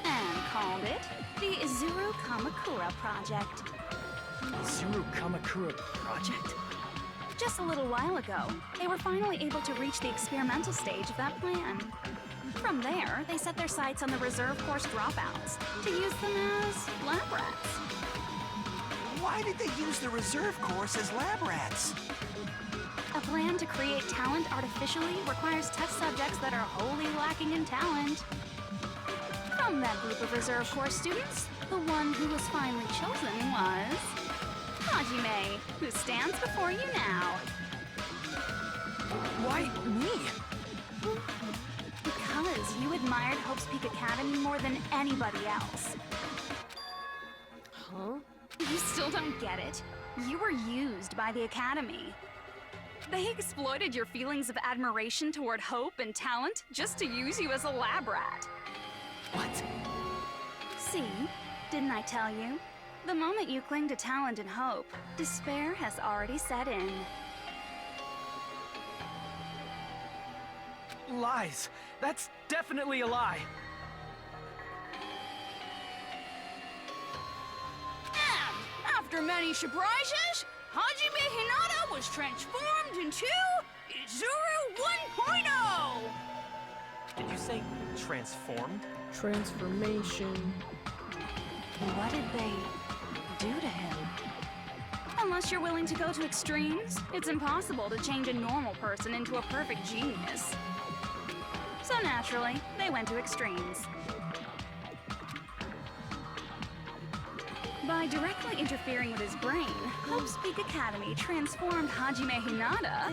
And called it the Izuru Kamakura Project. Izuru Kamakura Project? Just a little while ago, they were finally able to reach the experimental stage of that plan. From there, they set their sights on the reserve course dropouts to use them as lab rats. Why did they use the reserve course as lab rats? A plan to create talent artificially requires test subjects that are wholly lacking in talent. From that group of reserve course students, the one who was finally chosen was Hajime, who stands before you now. Why me? Because you admired Hope's Peak Academy more than anybody else. Huh? You still don't get it? You were used by the Academy. They exploited your feelings of admiration toward hope and talent just to use you as a lab rat. What? See? Didn't I tell you? The moment you cling to talent and hope, despair has already set in. Lies. That's definitely a lie. And after many surprises, Hajime Hinata was transformed into Izuru 1.0! Did you say transformed? Transformation. What did they do to him? Unless you're willing to go to extremes, it's impossible to change a normal person into a perfect genius. So naturally, they went to extremes. By directly interfering with his brain, Hope's Peak Academy transformed Hajime Hinata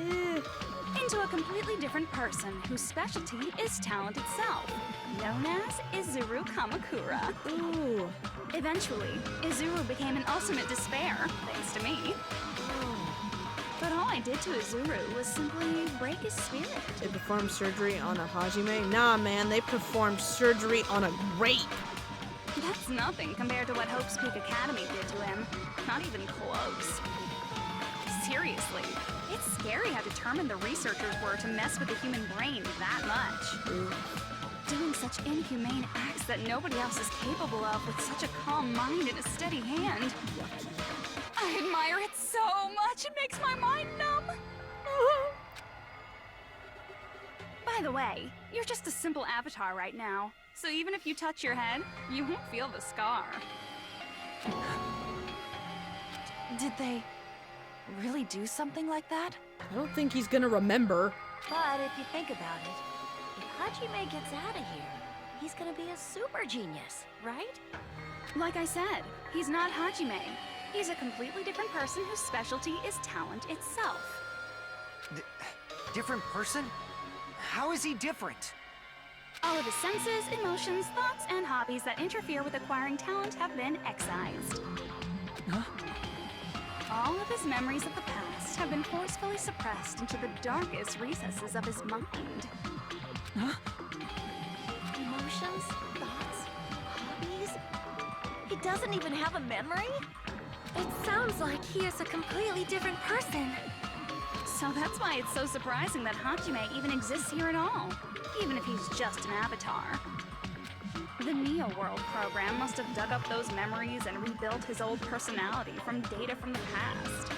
into a completely different person whose specialty is talent itself, known as Izuru Kamakura. Ooh. Eventually, Izuru became an ultimate despair, thanks to me. But all I did to Izuru was simply break his spirit. They performed surgery on a Hajime? Nah, man, they performed surgery on a grape. That's nothing compared to what Hope's Peak Academy did to him. Not even close. Seriously, it's scary how determined the researchers were to mess with the human brain that much. doing such inhumane acts that nobody else is capable of with such a calm mind and a steady hand. I admire it so much, it makes my mind numb. By the way, you're just a simple avatar right now, so even if you touch your head, you won't feel the scar. Did they really do something like that? I don't think he's gonna remember. But if you think about it, if Hajime gets out of here, he's gonna be a super genius, right? Like I said, he's not Hajime. He's a completely different person whose specialty is talent itself. Different person? How is he different? All of his senses, emotions, thoughts, and hobbies that interfere with acquiring talent have been excised. Huh? All of his memories of the past have been forcefully suppressed into the darkest recesses of his mind. Huh? Emotions, thoughts, hobbies? He doesn't even have a memory? It sounds like he is a completely different person. So that's why it's so surprising that Hajime even exists here at all, even if he's just an avatar. The Neo World program must have dug up those memories and rebuilt his old personality from data from the past.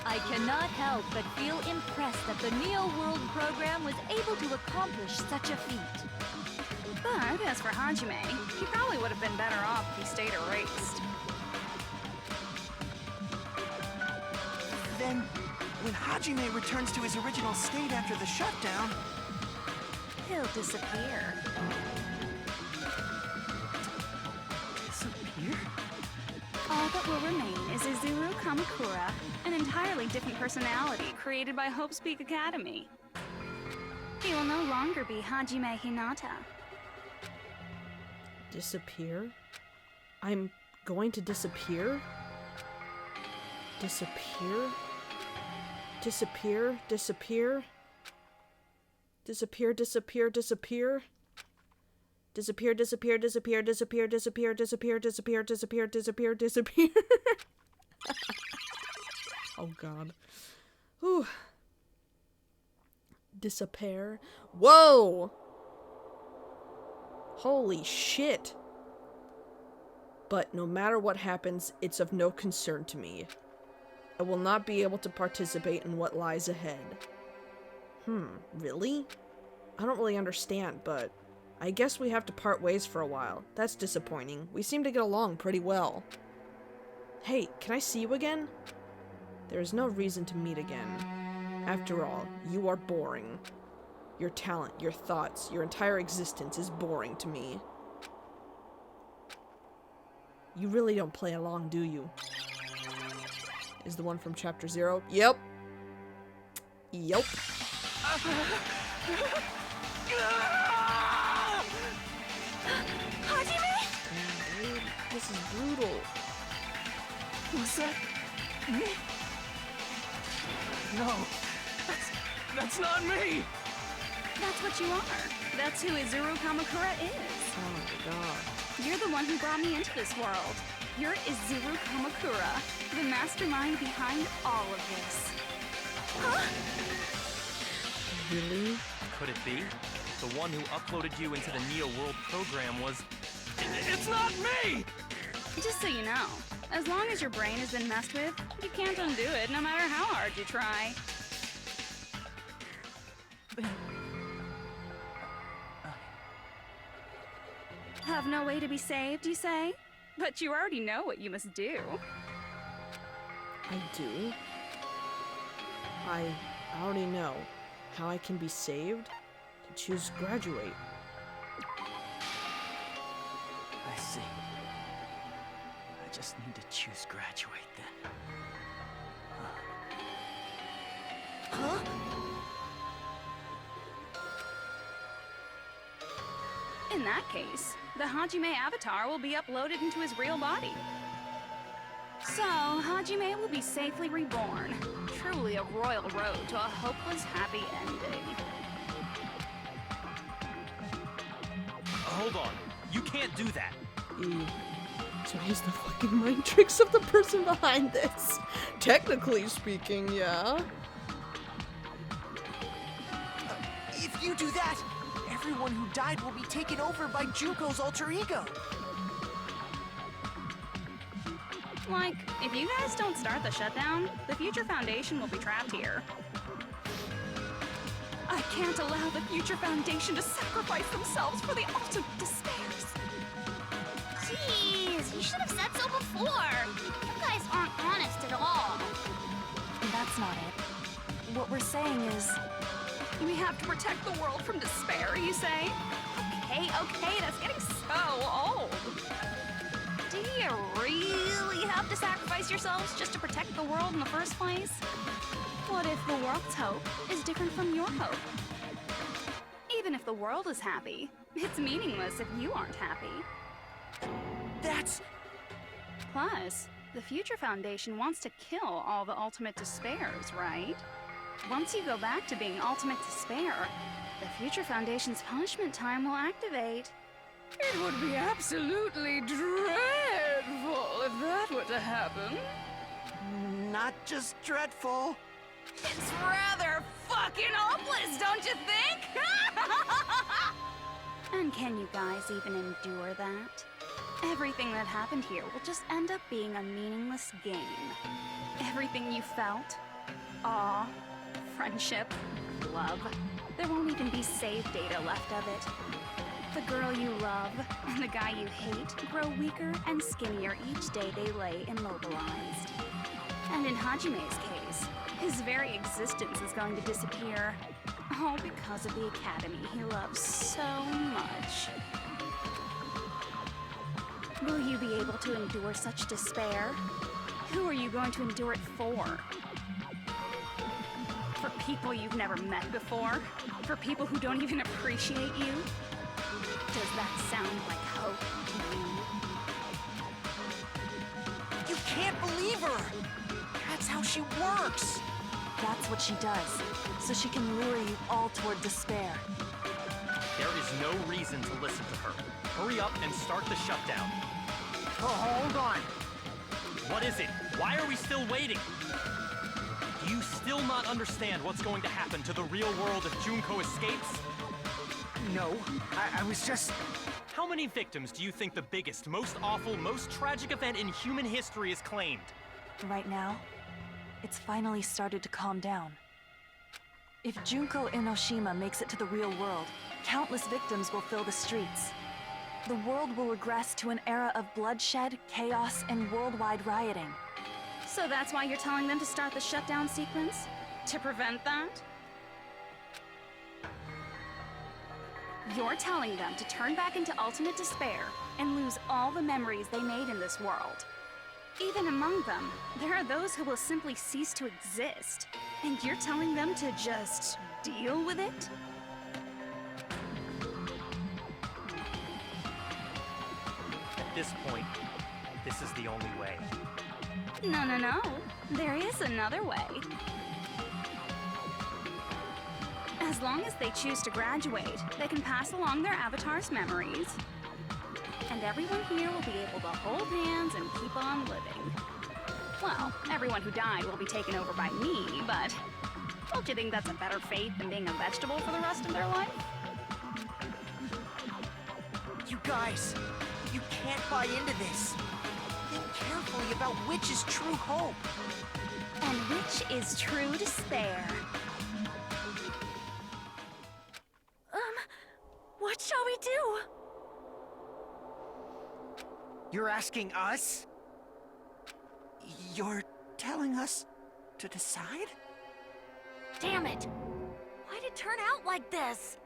I cannot help but feel impressed that the Neo World program was able to accomplish such a feat. But as for Hajime, he probably would have been better off if he stayed erased. Then, when Hajime returns to his original state after the shutdown, He'll disappear. Disappear? All that will remain is Izuru Kamakura, an entirely different personality created by Hope's Peak Academy. He will no longer be Hajime Hinata. Disappear? I'm going to disappear? Disappear? Disappear? Disappear? Disappear, disappear, disappear? Disappear, disappear, disappear, disappear, disappear, disappear, disappear, disappear, disappear, disappear. Oh god. Whew. Disappear. Whoa! Holy shit. But no matter what happens, it's of no concern to me. I will not be able to participate in what lies ahead. Really? I don't really understand, but I guess we have to part ways for a while. That's disappointing. We seem to get along pretty well. Hey, can I see you again? There is no reason to meet again. After all, you are boring. Your talent, your thoughts, your entire existence is boring to me. You really don't play along, do you? Is the one from Chapter 0? Yep. Yep. Hajime? This is brutal. was that me? No, that's not me! That's what you are. That's who Izuru Kamakura is. Oh my god. You're the one who brought me into this world. You're Izuru Kamakura, the mastermind behind all of this. Huh? Really? Could it be? The one who uploaded you into the Neo World program was... It's not me! Just so you know, as long as your brain has been messed with, you can't undo it no matter how hard you try. Have no way to be saved, you say? But you already know what you must do. I do? I already know how I can be saved to choose graduate. I see. I just need to choose graduate then. Huh? In that case, the Hajime avatar will be uploaded into his real body. So, Hajime will be safely reborn. Truly a royal road to a hopeless happy ending. Hold on. You can't do that. So he's the fucking mind tricks of the person behind this. Technically speaking, yeah. If you do that, everyone who died will be taken over by Junko's alter ego. Like, if you guys don't start the shutdown, the Future Foundation will be trapped here. I can't allow the Future Foundation to sacrifice themselves for the ultimate despairs. Jeez, you should have said so before. You guys aren't honest at all. That's not it. What we're saying is... We have to protect the world from despair, you say? Okay, that's getting so old. Do you really have to sacrifice yourselves just to protect the world in the first place? What if the world's hope is different from your hope? Even if the world is happy, it's meaningless if you aren't happy. That's... Plus, the Future Foundation wants to kill all the ultimate despairs, right? Once you go back to being ultimate despair, the Future Foundation's punishment time will activate. It would be absolutely dreadful if that were to happen. Not just dreadful. It's rather fucking hopeless, don't you think? And can you guys even endure that? Everything that happened here will just end up being a meaningless game. Everything you felt, awe, friendship, love, there won't even be save data left of it. The girl you love and the guy you hate grow weaker and skinnier each day they lay immobilized. And in Hajime's case, his very existence is going to disappear. All because of the academy he loves so much. Will you be able to endure such despair? Who are you going to endure it for? For people you've never met before? For people who don't even appreciate you? Does that sound like hope to you? You can't believe her! That's how she works! That's what she does, so she can lure you all toward despair. There is no reason to listen to her. Hurry up and start the shutdown. Oh, hold on. What is it? Why are we still waiting? Do you still not understand what's going to happen to the real world if Junko escapes? No, I was just... How many victims do you think the biggest, most awful, most tragic event in human history has claimed? Right now, it's finally started to calm down. If Junko Enoshima makes it to the real world, countless victims will fill the streets. The world will regress to an era of bloodshed, chaos, and worldwide rioting. So that's why you're telling them to start the shutdown sequence? To prevent that? You're telling them to turn back into ultimate despair and lose all the memories they made in this world. Even among them, there are those who will simply cease to exist. And you're telling them to just deal with it? At this point, this is the only way. No. There is another way. As long as they choose to graduate, they can pass along their avatar's memories. And everyone here will be able to hold hands and keep on living. Well, everyone who died will be taken over by me, but don't you think that's a better fate than being a vegetable for the rest of their life? You guys, you can't buy into this. Think carefully about which is true hope. And which is true despair. What shall we do? You're asking us? You're telling us to decide? Damn it! Why'd it turn out like this?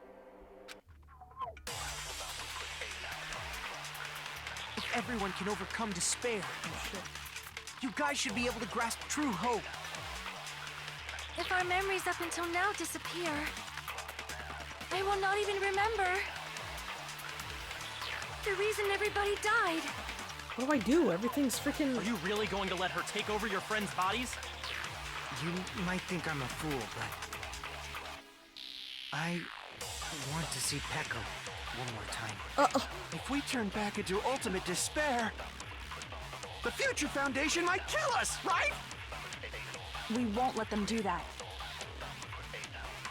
If everyone can overcome despair, you guys should be able to grasp true hope. If our memories up until now disappear, I will not even remember the reason everybody died. What do I do? Everything's freaking... Are you really going to let her take over your friends' bodies? You might think I'm a fool, but... I want to see Peko one more time. If we turn back into ultimate despair, the Future Foundation might kill us, right? We won't let them do that.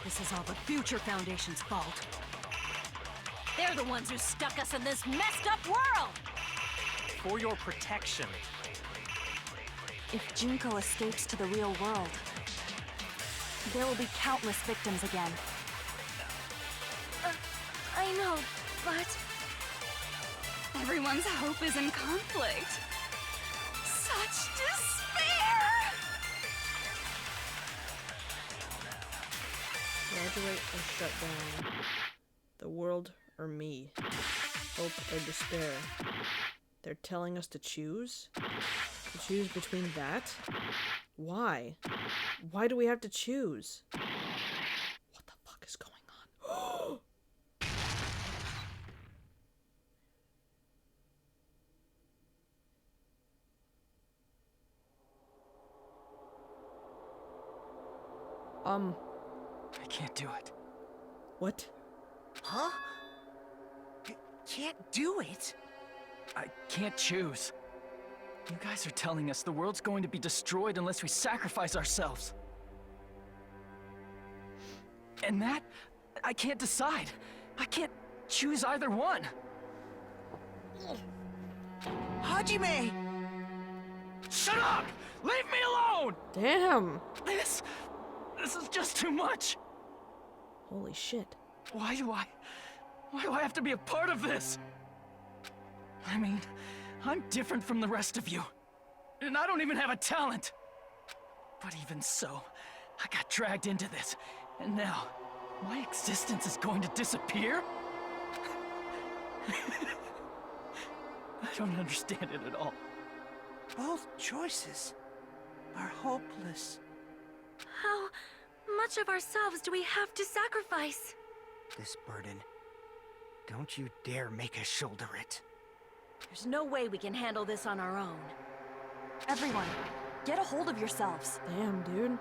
This is all the Future Foundation's fault. They're the ones who stuck us in this messed up world! For your protection. If Junko escapes to the real world, there will be countless victims again. I know, but... Everyone's hope is in conflict. Such despair! Graduate or shut down? The world or me? Hope or despair? They're telling us to choose? To choose between that? Why? Why do we have to choose? What the fuck is going on? I can't do it. What? Huh? You can't do it? I can't choose. You guys are telling us the world's going to be destroyed unless we sacrifice ourselves. And that, I can't decide. I can't choose either one. Hajime! Shut up! Leave me alone! Damn! This is just too much. Holy shit. Why do I have to be a part of this? I mean, I'm different from the rest of you. And I don't even have a talent. But even so, I got dragged into this. And now, my existence is going to disappear? I don't understand it at all. Both choices are hopeless. How much of ourselves do we have to sacrifice? This burden, don't you dare make us shoulder it. There's no way we can handle this on our own. Everyone, get a hold of yourselves. Damn, dude.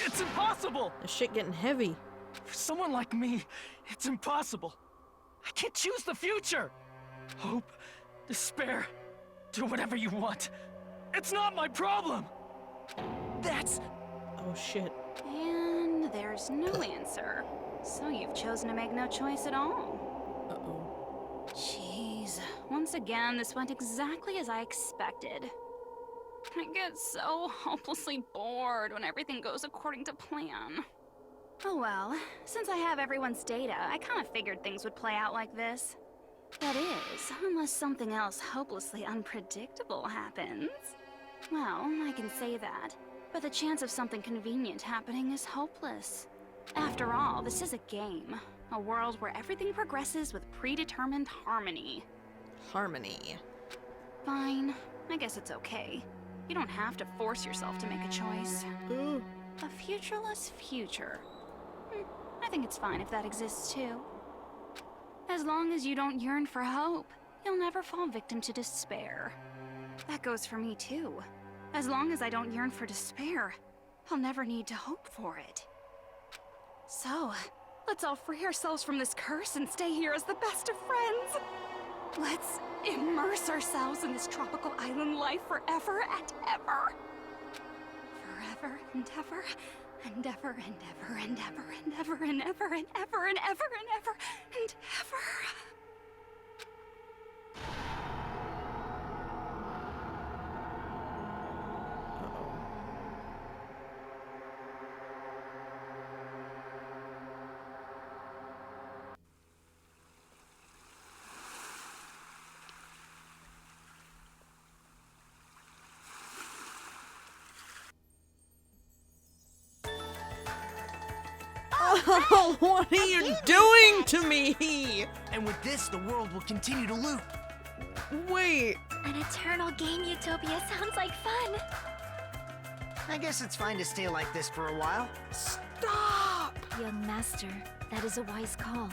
It's impossible! This shit getting heavy. For someone like me, it's impossible. I can't choose the future. Hope, despair, do whatever you want. It's not my problem. That's... Oh shit. And there's no answer. So you've chosen to make no choice at all. Uh-oh. Jeez. Once again, this went exactly as I expected. I get so hopelessly bored when everything goes according to plan. Oh well, since I have everyone's data, I kind of figured things would play out like this. That is, unless something else hopelessly unpredictable happens. Well, I can say that, but the chance of something convenient happening is hopeless. After all, this is a game. A world where everything progresses with predetermined harmony. Harmony. Fine. I guess it's okay. You don't have to force yourself to make a choice. Ooh. A futureless future. I think it's fine if that exists too. As long as you don't yearn for hope, you'll never fall victim to despair. That goes for me too. As long as I don't yearn for despair, I'll never need to hope for it. So, let's all free ourselves from this curse and stay here as the best of friends. Let's immerse ourselves in this tropical island life forever and ever. Forever and ever, and ever and ever and ever and ever and ever and ever and ever and ever and ever. Oh, what are you doing to me? And with this, the world will continue to loop. Wait. An eternal game utopia sounds like fun. I guess it's fine to stay like this for a while. Stop! Young master, that is a wise call.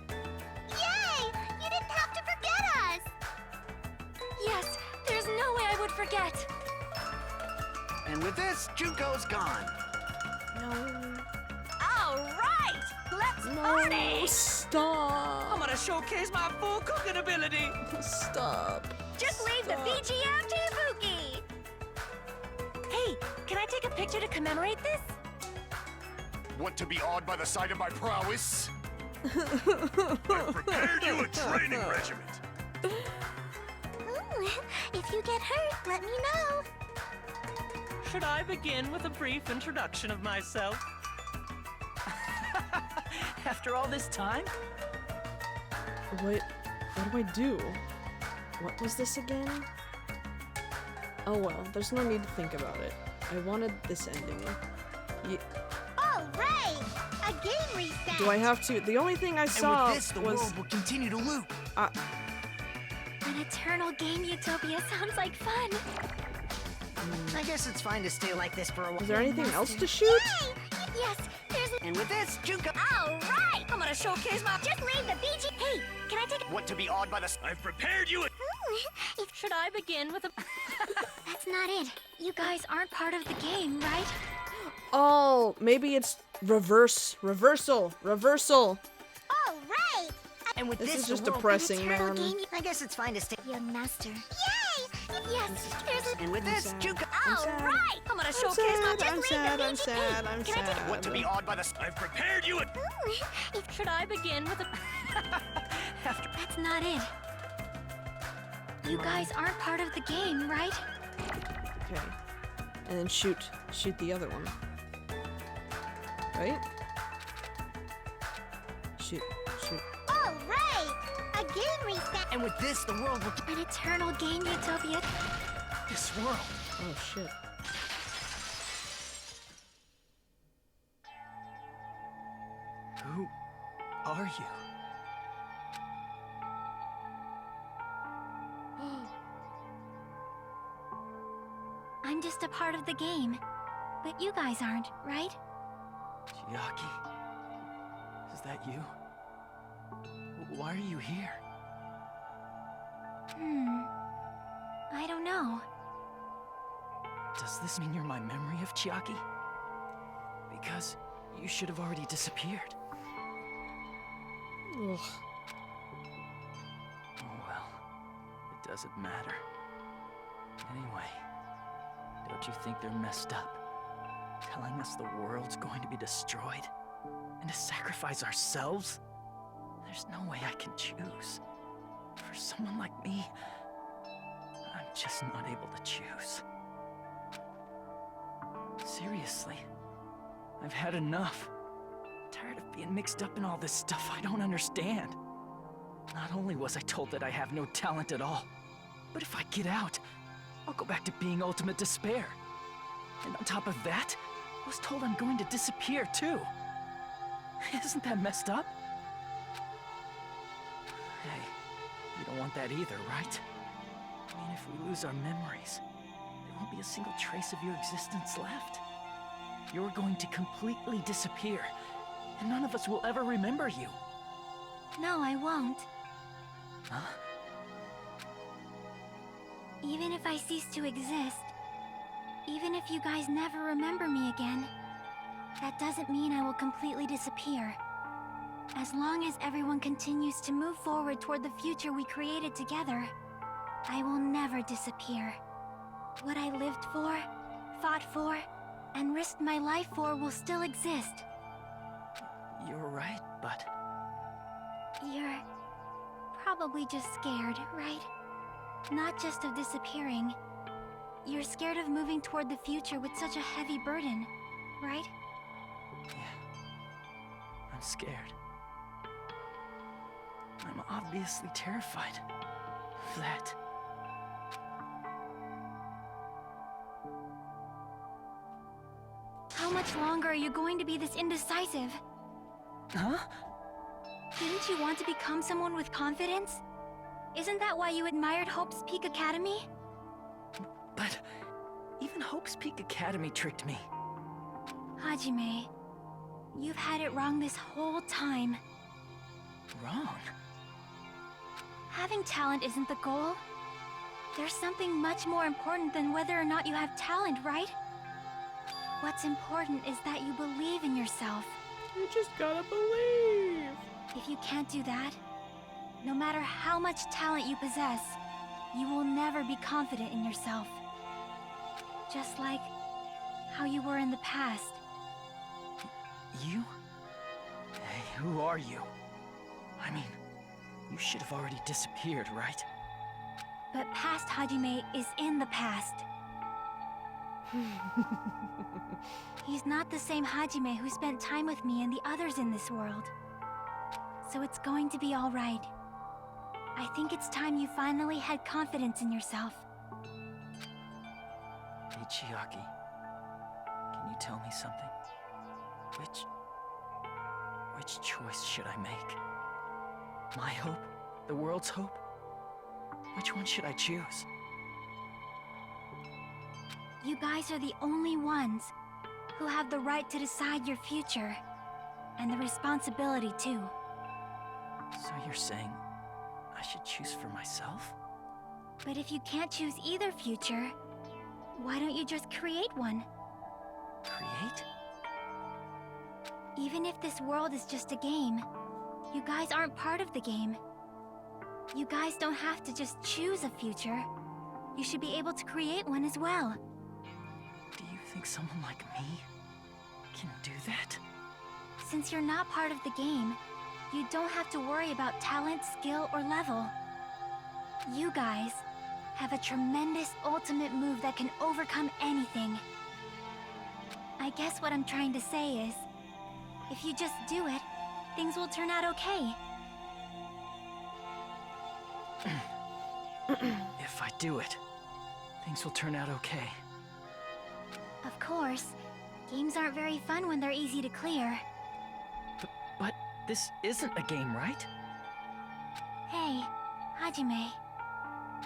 Yay! You didn't have to forget us! Yes, there's no way I would forget. And with this, Junko's gone. No. All right, let's party! Stop. I'm gonna showcase my full cooking ability. Stop. Just leave the BGM to Ibuki. Hey, can I take a picture to commemorate this? Want to be awed by the sight of my prowess? I've prepared you a regiment. Ooh, if you get hurt, let me know. Should I begin with a brief introduction of myself? After all this time? What do I do? What was this again? Oh well, there's no need to think about it. I wanted this ending. All right, a game reset. Do I have to? The only thing I saw and with this, the was world will continue to loop. An eternal game utopia sounds like fun. I guess it's fine to stay like this for a while. Is there anything else to shoot? Yay! Yes, there's. And with this, Junko. All right, I'm gonna showcase my. Just leave the BG. Hey, can I take? What to be awed by the... I've prepared you. Should I begin with a... That's not it. You guys aren't part of the game, right? Oh, maybe it's reversal. All right. And with This is the just world- depressing, Eternal man. game. I guess it's fine to stay. Young master. Yay! Yes, there's a. And with this, Junko. All right, I'm gonna showcase my. Just I'm leave sad, the I'm BG. sad, Hey, I'm can I take? sad. What to be awed by the... I've prepared you. Should I begin with a... That's not it. You guys aren't part of the game, right? Okay. And then shoot the other one. Right? Shoot. All right, a game reset. And with this, the world will... An eternal game utopia. This world. Oh shit. Who are you? I'm just a part of the game. But you guys aren't, right? Chiaki? Is that you? Why are you here? I don't know. Does this mean you're my memory of Chiaki? Because you should have already disappeared. Ugh. Oh well, it doesn't matter. Anyway, don't you think they're messed up? Telling us the world's going to be destroyed? And to sacrifice ourselves? There's no way I can choose. For someone like me, I'm just not able to choose. Seriously, I've had enough. Tired of being mixed up in all this stuff I don't understand. Not only was I told that I have no talent at all, but if I get out, I'll go back to being ultimate despair. And on top of that, I was told I'm going to disappear too. Isn't that messed up? Hey, you don't want that either, right? I mean, if we lose our memories, there won't be a single trace of your existence left. You're going to completely disappear, and none of us will ever remember you. No, I won't. Huh? Even if I cease to exist, even if you guys never remember me again, that doesn't mean I will completely disappear. As long as everyone continues to move forward toward the future we created together, I will never disappear. What I lived for, fought for, and risked my life for will still exist. You're right, but... You're probably just scared, right? Not just of disappearing. You're scared of moving toward the future with such a heavy burden, right? Yeah. I'm scared. I'm obviously terrified of that. How much longer are you going to be this indecisive? Huh? Didn't you want to become someone with confidence? Isn't that why you admired Hope's Peak Academy? But even Hope's Peak Academy tricked me. Hajime, you've had it wrong this whole time. Wrong? Having talent isn't the goal. There's something much more important than whether or not you have talent, right? What's important is that you believe in yourself. You just gotta believe. If you can't do that, no matter how much talent you possess, you will never be confident in yourself. Just like how you were in the past. You? Hey, who are you? I mean, You should have already disappeared, right? But past Hajime is in the past. He's not the same Hajime who spent time with me and the others in this world. So it's going to be all right. I think it's time you finally had confidence in yourself. Hey, Chiaki. Can you tell me something? Which choice should I make? My hope? The world's hope? Which one should I choose? You guys are the only ones who have the right to decide your future. And the responsibility, too. So you're saying I should choose for myself? But if you can't choose either future, why don't you just create one? Create? Even if this world is just a game, you guys aren't part of the game. You guys don't have to just choose a future. You should be able to create one as well. Do you think someone like me can do that? Since you're not part of the game, you don't have to worry about talent, skill, or level. You guys have a tremendous ultimate move that can overcome anything. I guess what I'm trying to say is, if you just do it, things will turn out okay. If I do it, things will turn out okay. Of course, games aren't very fun when they're easy to clear. But this isn't a game, right? Hey, Hajime.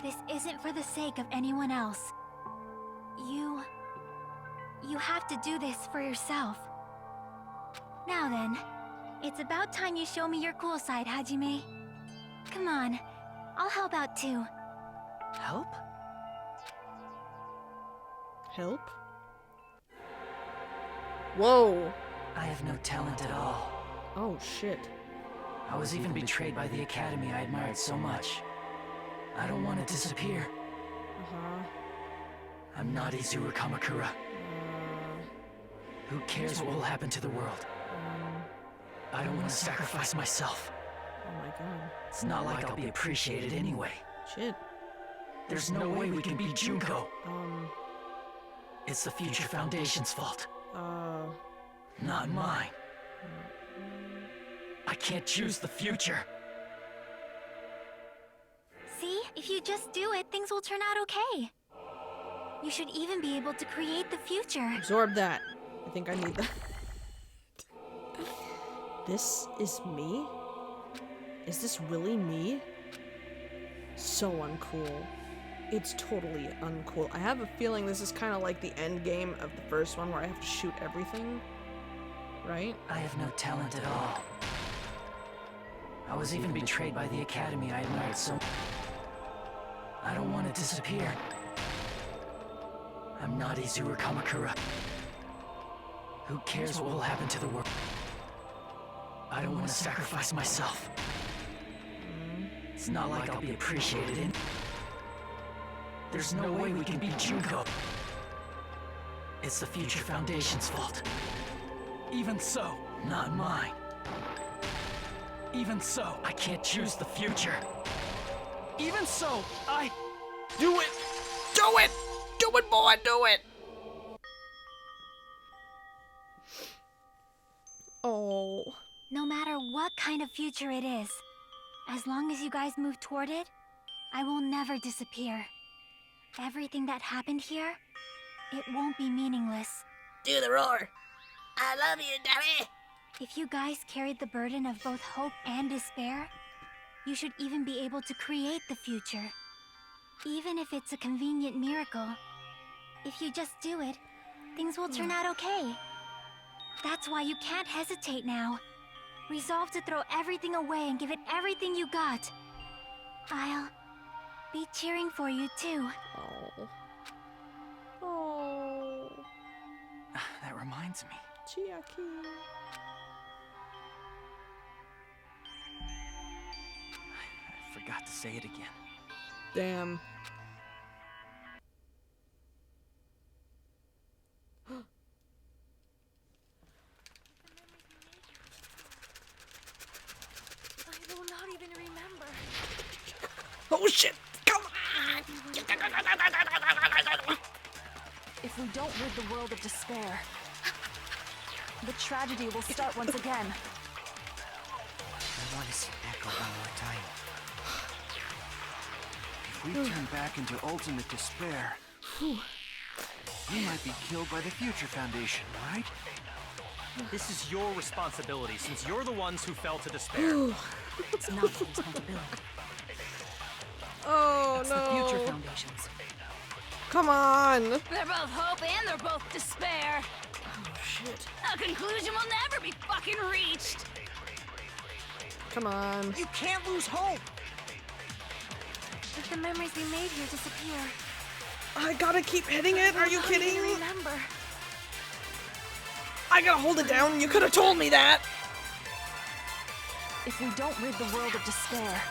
This isn't for the sake of anyone else. You have to do this for yourself. Now then, it's about time you show me your cool side, Hajime. Come on, I'll help out too. Help? Help? Whoa! I have no talent at all. Oh, shit. I was even betrayed by the academy I admired so much. I don't want to disappear. I'm not Izuru Kamakura. Who cares what will happen to the world? I don't want to sacrifice myself. Oh my god. It's not like I'll be appreciated anyway. Shit. There's no way we can beat Junko. It's the Future Foundation's fault. Not mine. I can't choose the future. See? If you just do it, things will turn out okay. You should even be able to create the future. Absorb that. I think I need that. This is me? Is this really me? So uncool. It's totally uncool. I have a feeling this is kind of like the end game of the first one where I have to shoot everything. Right? I have no talent at all. I was even betrayed by the academy I admired so much. I don't want to disappear. I'm not Izuru Kamakura. Who cares what will happen to the world? I don't want to sacrifice myself. It's not like I'll be appreciated in. There's no way we can beat Junko. It's the Future Foundation's fault. Even so, not mine. Even so, I can't choose the future. Even so, I... Do it! Do it! Do it, boy! Do it! Oh. No matter what kind of future it is, as long as you guys move toward it, I will never disappear. Everything that happened here, it won't be meaningless. Do the roar. I love you, Daddy. If you guys carried the burden of both hope and despair, you should even be able to create the future. Even if it's a convenient miracle, if you just do it, things will turn out okay. That's why you can't hesitate now. Resolve to throw everything away and give it everything you got. I'll be cheering for you too. Oh. Oh. That reminds me. Chiaki. I forgot to say it again. Damn. I will not even remember. Oh shit! Come on! If we don't rid the world of despair, the tragedy will start once again. I want to see Echo one more time. If we turn back into ultimate despair, we might be killed by the Future Foundation, right? This is your responsibility, since you're the ones who fell to despair. It's not your responsibility. Oh It's no! the Future Foundation's. Come on! They're both hope and they're both despair. Oh shit! A conclusion will never be fucking reached. Come on! You can't lose hope! If the memories we made here disappear, I gotta keep hitting it. Are you how are you kidding gonna me? remember? I gotta hold it down. You could have told me that. If we don't rid the world of despair,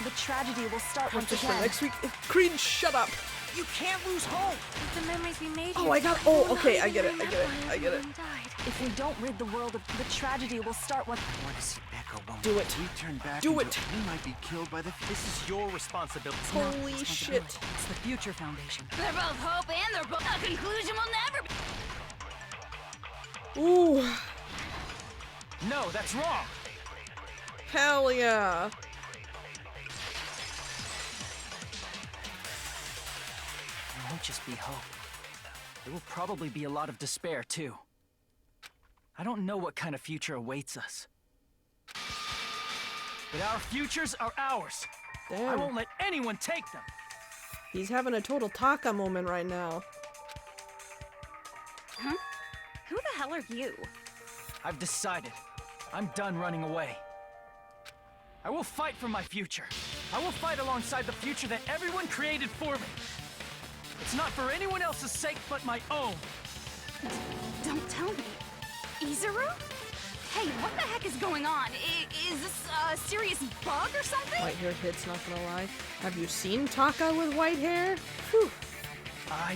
the tragedy will start once Just for again. next week. Creed, shut up. You can't lose hope! If the memories we made Oh, here I got. disappear, Oh, okay. how I are you get it. gonna I get it. remember I get it. everyone died? If we don't rid the world of the tragedy will start once. I want to see Echo one Do more it. If we turn back Do into, it. we might be killed by the This is your responsibility. Holy shit! It's the Future Foundation. They're both hope and they're both. A conclusion will never be. Ooh, No, that's wrong. hell yeah! There won't just be hope. There will probably be a lot of despair, too. I don't know what kind of future awaits us. But our futures are ours. I Damn. won't let anyone take them. He's having a total Taka moment right now. Huh? Who the hell are you? I've decided. I'm done running away. I will fight for my future. I will fight alongside the future that everyone created for me. It's not for anyone else's sake but my own. Don't tell me. Izuru? Hey, what the heck is going on? Is this a serious bug or something? White hair hits, not gonna lie. Have you seen Taka with white hair? Whew. I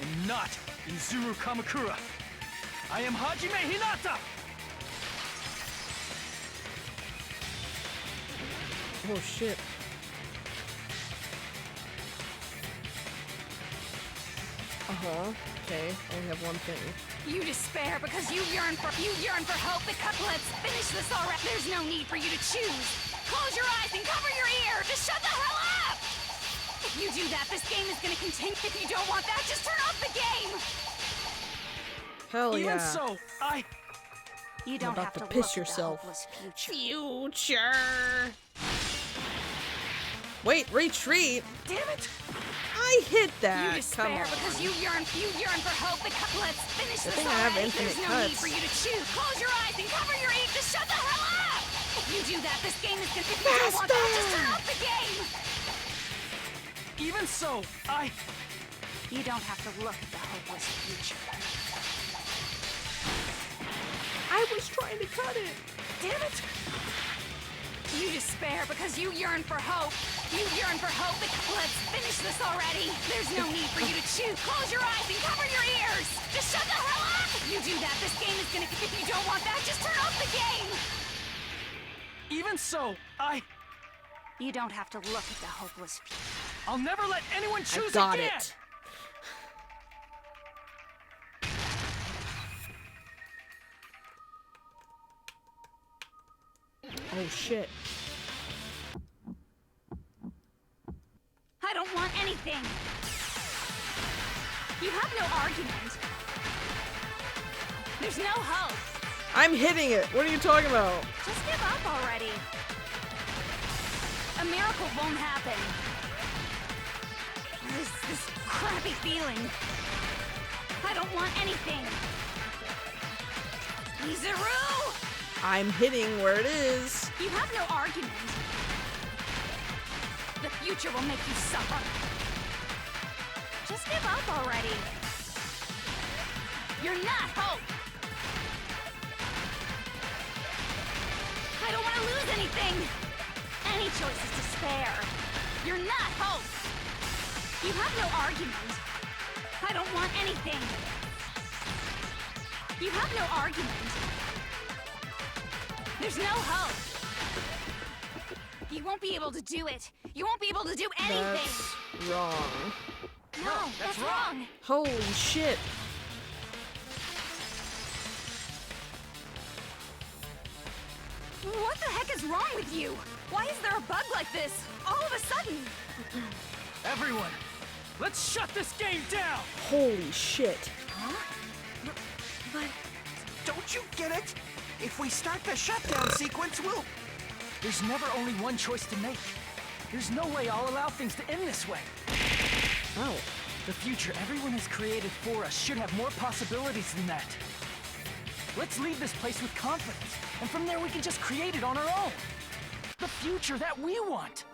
am not Izuru Kamakura. I am Hajime Hinata! Oh shit. Okay, I only have one thing. You despair because you yearn for hope. Let's finish this already. There's no need for you to choose. Close your eyes and cover your ears. Just shut the hell up! If you do that, this game is gonna continue. If you don't want that, just turn off the game. Hell yeah. Even so, You You're don't about have to to piss look at the yourself. hopeless Future. Wait, retreat. Damn it! I hit You that. Come despair on. because you yearn for hope. Let's finish Good this thing I have already. infinite There's no need cuts. for you to choose. Close your eyes and cover your ears. Just shut the hell up! If you do that, this game is gonna. If you don't want that, just turn off the game. even so, You don't have to look at the hopeless future. I was trying to cut it. Damn it! You despair because you yearn for hope. You yearn for hope. Let's finish this already. There's no need for you to choose. Close your eyes and cover your ears. Just shut the hell up! If you do that, this game is gonna. If you don't want that, just turn off the game. even so, You don't have to look at the hopeless future. I'll never let anyone choose got again! it. Oh shit. I don't want anything. You have no argument. There's no hope. I'm hitting it. What are you talking about? Just give up already. A miracle won't happen. This crappy feeling. I don't want anything. Izuru! I'm hitting where it is. You have no argument. The future will make you suffer. Just give up already. You're not hope. I don't want to lose anything. Any choice is despair. You're not hope. You have no argument. I don't want anything. You have no argument. There's no hope. You won't be able to do it. You won't be able to do anything. That's wrong. No, that's wrong. Holy shit. What the heck is wrong with you? Why is there a bug like this all of a sudden? Everyone, let's shut this game down! Holy shit. Huh? But... Don't you get it? If we start the shutdown sequence, we'll... There's never only one choice to make. There's no way I'll allow things to end this way. Oh. The future everyone has created for us should have more possibilities than that. Let's leave this place with confidence, and from there we can just create it on our own. The future that we want.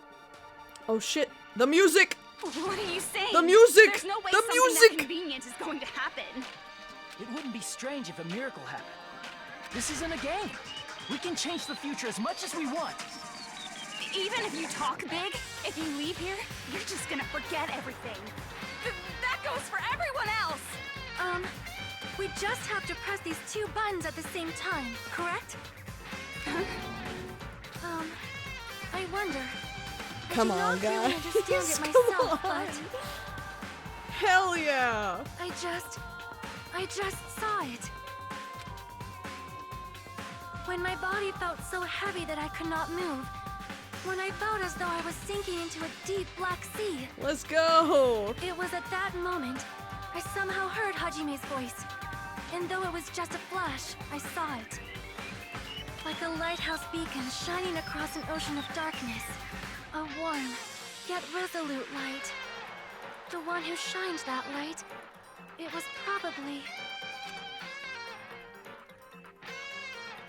Oh shit. The music! What are you saying? The music! There's no way the something music! that convenient is going to happen. It wouldn't be strange if a miracle happened. This isn't a game. We can change the future as much as we want. Even if you talk big, if you leave here, you're just gonna forget everything. That goes for everyone else! We just have to press these two buttons at the same time, correct? Huh? I wonder. Come on, guys. I don't really understand it myself, but... Hell yeah! I just saw it. When my body felt so heavy that I could not move. When I felt as though I was sinking into a deep black sea. Let's go! It was at that moment I somehow heard Hajime's voice. And though it was just a flash, I saw it. Like a lighthouse beacon shining across an ocean of darkness. A warm, yet resolute light. The one who shined that light, it was probably...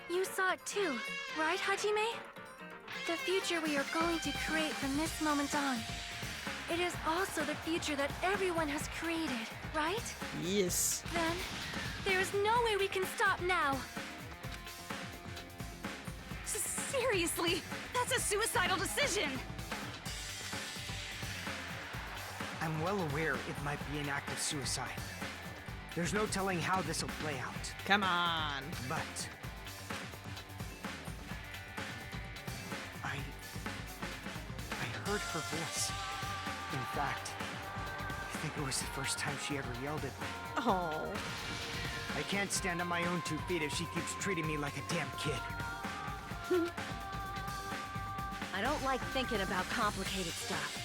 You saw it too, right, Hajime? The future we are going to create from this moment on. It is also the future that everyone has created, right? Yes. Then, there is no way we can stop now. Seriously, that's a suicidal decision. I'm well aware it might be an act of suicide. There's no telling how this will play out. Come on. But... I heard her voice. In fact, I think it was the first time she ever yelled at me. Oh. I can't stand on my own 2 feet if she keeps treating me like a damn kid. I don't like thinking about complicated stuff.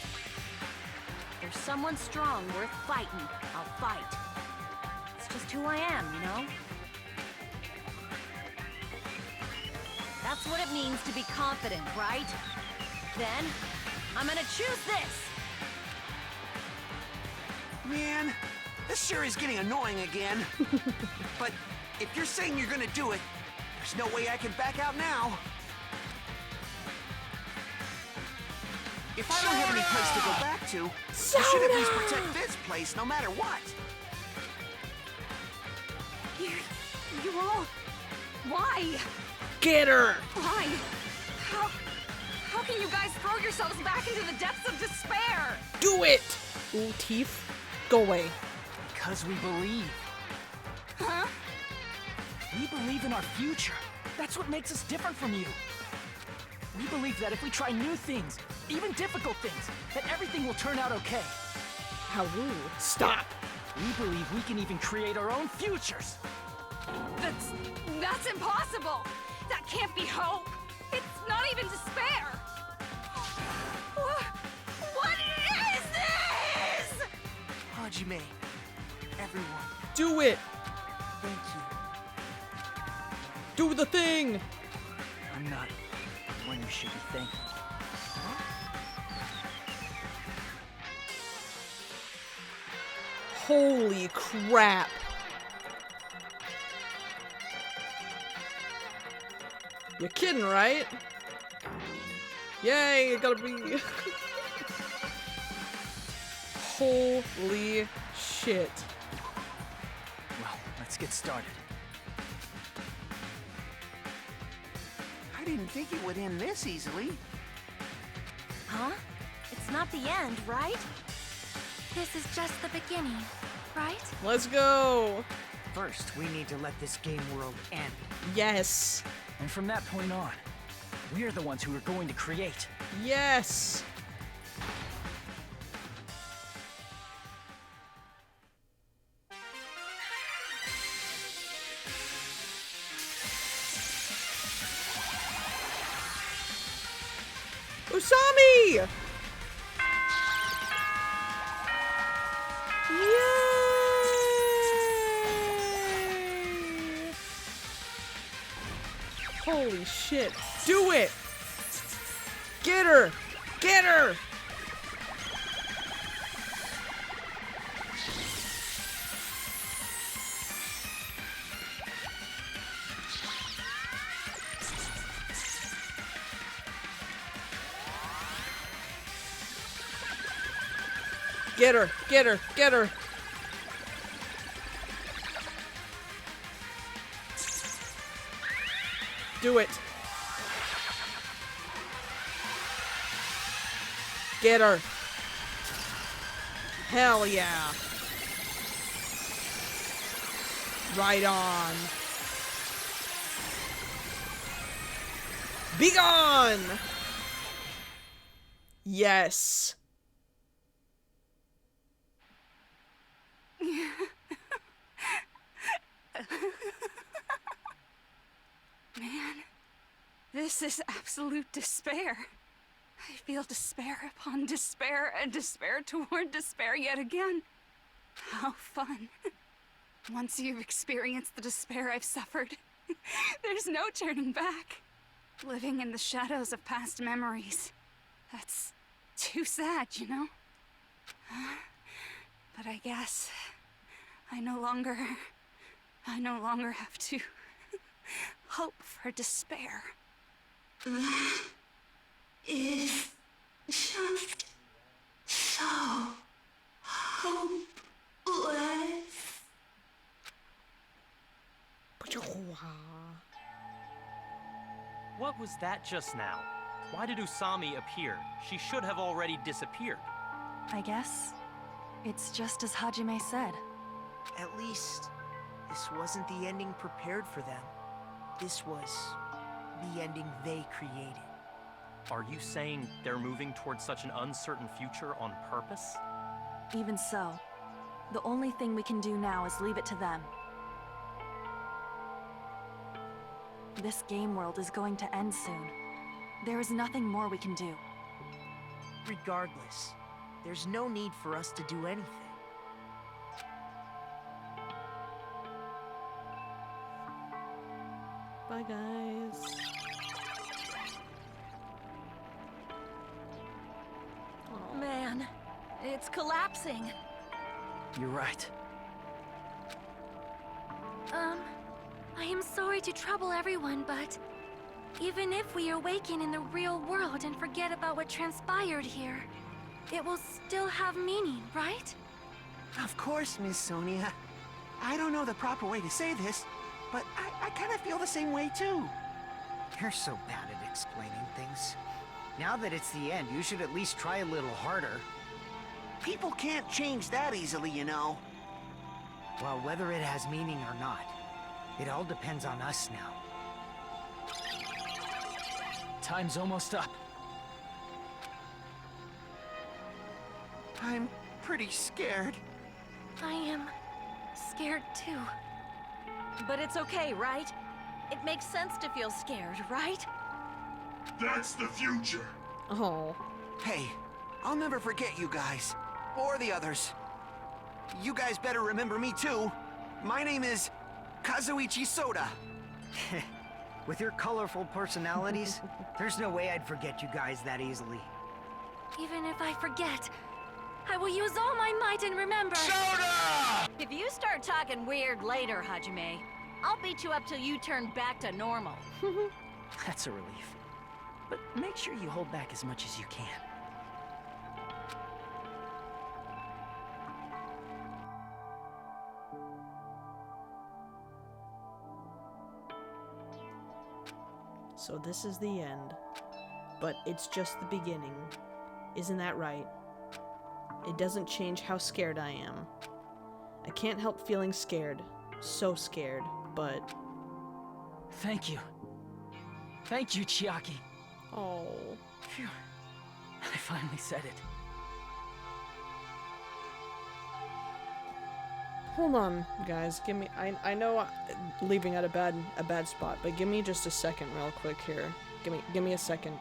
There's someone strong worth fighting, I'll fight. It's just who I am, you know? That's what it means to be confident, right? Then, I'm gonna choose this! Man, this sure is getting annoying again. But if you're saying you're gonna do it, there's no way I can back out now. If I don't have any place to go back to, I should at least protect this place no matter what. You all... Why? Get her! Why? How can you guys throw yourselves back into the depths of despair? Do it! Ooh, teeth. Go away. Because we believe. Huh? We believe in our future. That's what makes us different from you. We believe that if we try new things, even difficult things, that everything will turn out okay. How rude. Stop. We believe we can even create our own futures. That's impossible. That can't be hope. It's not even despair. What is this? Hajime, everyone. Do it. Thank you. Do the thing. I'm not the one you should be thanking. Holy crap. You're kidding, right? Yay, it gotta be... Holy shit. Well, let's get started. I didn't think it would end this easily. Huh? It's not the end, right? This is just the beginning, right? Let's go. First, we need to let this game world end. Yes. And from that point on, we're the ones who are going to create. Yes! Usami! Yay! Holy shit. Do it! Get her! Get her! Get her! Get her! Get her! Do it! Get her! Hell yeah! Right on! Be gone! Yes! Man, this is absolute despair. I feel despair upon despair and despair toward despair yet again. How fun. Once you've experienced the despair I've suffered, there's no turning back. Living in the shadows of past memories. That's too sad, you know? But I guess I no longer have to hope for despair. That is just so hopeless. What was that just now? Why did Usami appear? She should have already disappeared. I guess it's just as Hajime said. At least, this wasn't the ending prepared for them. This was the ending they created. Are you saying they're moving towards such an uncertain future on purpose? Even so, the only thing we can do now is leave it to them. This game world is going to end soon. There is nothing more we can do. Regardless, there's no need for us to do anything. Bye, guys. Man, it's collapsing. You're right. I am sorry to trouble everyone, but even if we awaken in the real world and forget about what transpired here, it will still have meaning, right? Of course, Miss Sonia. I don't know the proper way to say this, but I kind of feel the same way too. You're so bad at explaining things. Now that it's the end, you should at least try a little harder. People can't change that easily, you know. Well, whether it has meaning or not, it all depends on us now. Time's almost up. I'm pretty scared. I am scared too. But it's okay, right? It makes sense to feel scared, right? That's the future. Oh. Hey, I'll never forget you guys. Or the others. You guys better remember me too. My name is Kazuichi Soda. With your colorful personalities, there's no way I'd forget you guys that easily. Even if I forget, I will use all my might and remember. Soda! If you start talking weird later, Hajime, I'll beat you up till you turn back to normal. That's a relief. But make sure you hold back as much as you can. So this is the end. But it's just the beginning. Isn't that right? It doesn't change how scared I am. I can't help feeling scared. So scared, but... Thank you. Thank you, Chiaki. Oh. Phew. I finally said it. Hold on, guys. Give me. I know I'm leaving at a bad spot, but give me just a second, real quick here. Give me a second.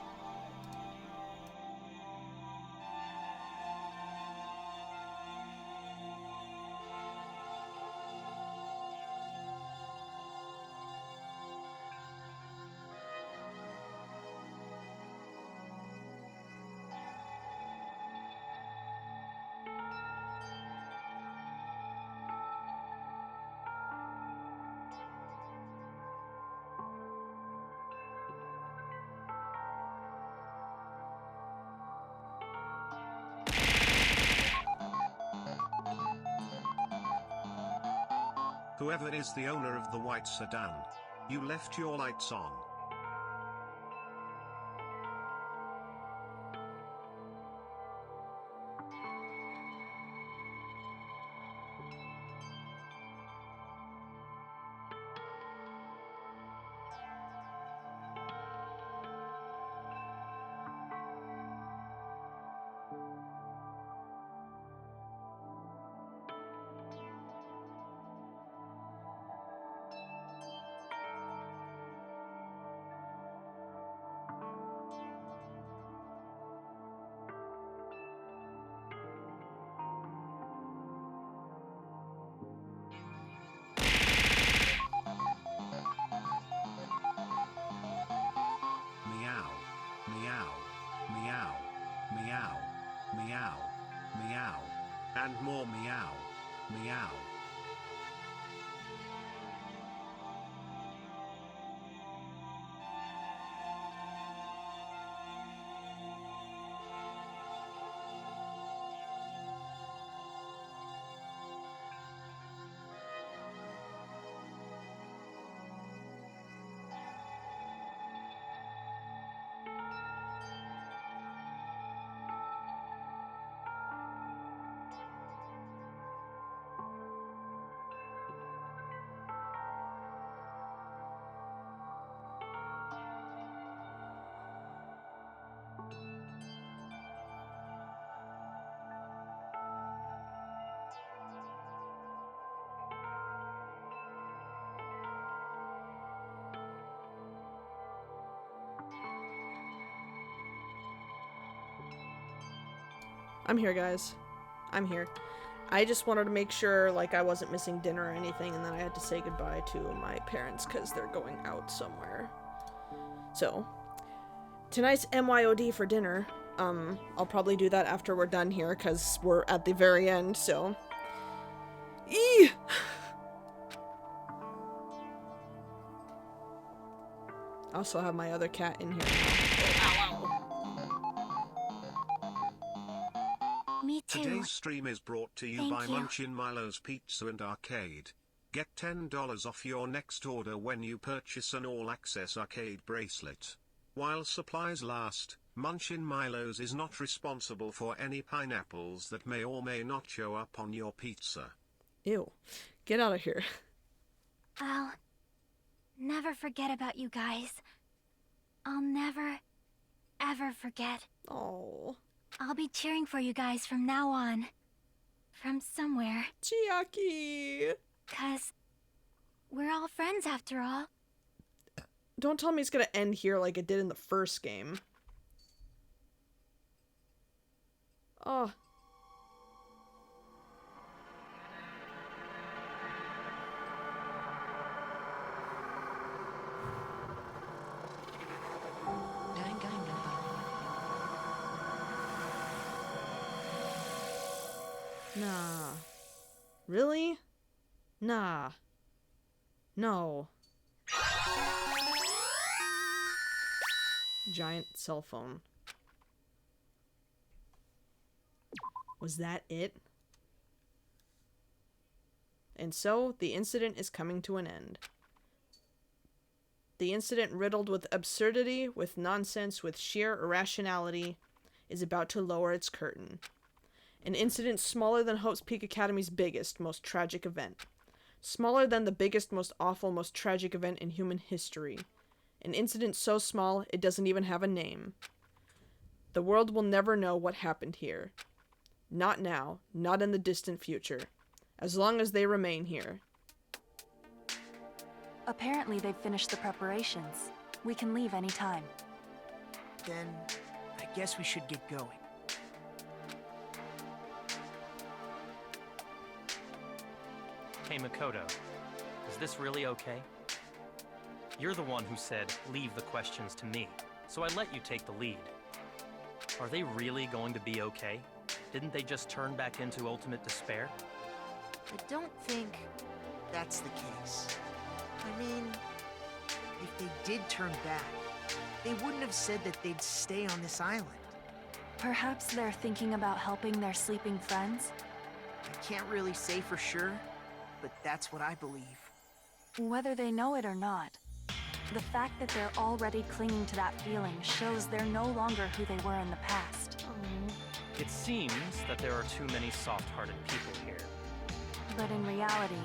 Whoever is the owner of the white sedan, you left your lights on. Meow, meow, meow, meow, meow, meow, and more meow, meow. I'm here, guys. I'm here. I just wanted to make sure, like, I wasn't missing dinner or anything, and then I had to say goodbye to my parents because they're going out somewhere. So, tonight's MYOD for dinner. I'll probably do that after we're done here because we're at the very end, so. Eee! I also have my other cat in here now. Me too. Today's stream is brought to you Thank by you. Munchin Milo's Pizza and Arcade. Get $10 off your next order when you purchase an all-access arcade bracelet. While supplies last, Munchin Milo's is not responsible for any pineapples that may or may not show up on your pizza. Ew. Get out of here. I'll never forget about you guys. I'll never, ever forget. Oh. I'll be cheering for you guys from now on. From somewhere. Chiaki! 'Cause we're all friends after all. Don't tell me it's gonna end here like it did in the first game. Oh. Nah. Really? Nah. No. Giant cell phone. Was that it? And so, the incident is coming to an end. The incident riddled with absurdity, with nonsense, with sheer irrationality, is about to lower its curtain. An incident smaller than Hope's Peak Academy's biggest, most tragic event. Smaller than the biggest, most awful, most tragic event in human history. An incident so small, it doesn't even have a name. The world will never know what happened here. Not now, not in the distant future. As long as they remain here. Apparently they've finished the preparations. We can leave any time. Then, I guess we should get going. Hey, Makoto. Is this really okay? You're the one who said, leave the questions to me, so I let you take the lead. Are they really going to be okay? Didn't they just turn back into ultimate despair? I don't think that's the case. I mean, if they did turn back, they wouldn't have said that they'd stay on this island. Perhaps they're thinking about helping their sleeping friends? I can't really say for sure, but that's what I believe. Whether they know it or not, the fact that they're already clinging to that feeling shows they're no longer who they were in the past. It seems that there are too many soft-hearted people here. But in reality,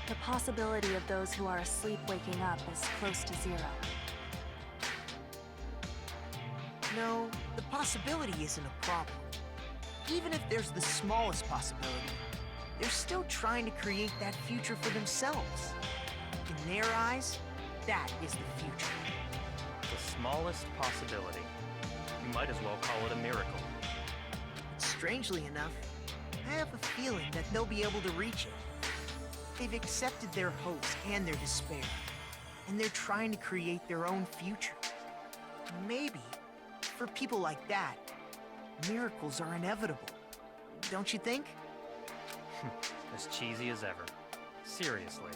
the possibility of those who are asleep waking up is close to zero. No, the possibility isn't a problem. Even if there's the smallest possibility, they're still trying to create that future for themselves. In their eyes, that is the future. The smallest possibility. You might as well call it a miracle. Strangely enough, I have a feeling that they'll be able to reach it. They've accepted their hopes and their despair, and they're trying to create their own future. Maybe, for people like that, miracles are inevitable. Don't you think? As cheesy as ever. Seriously,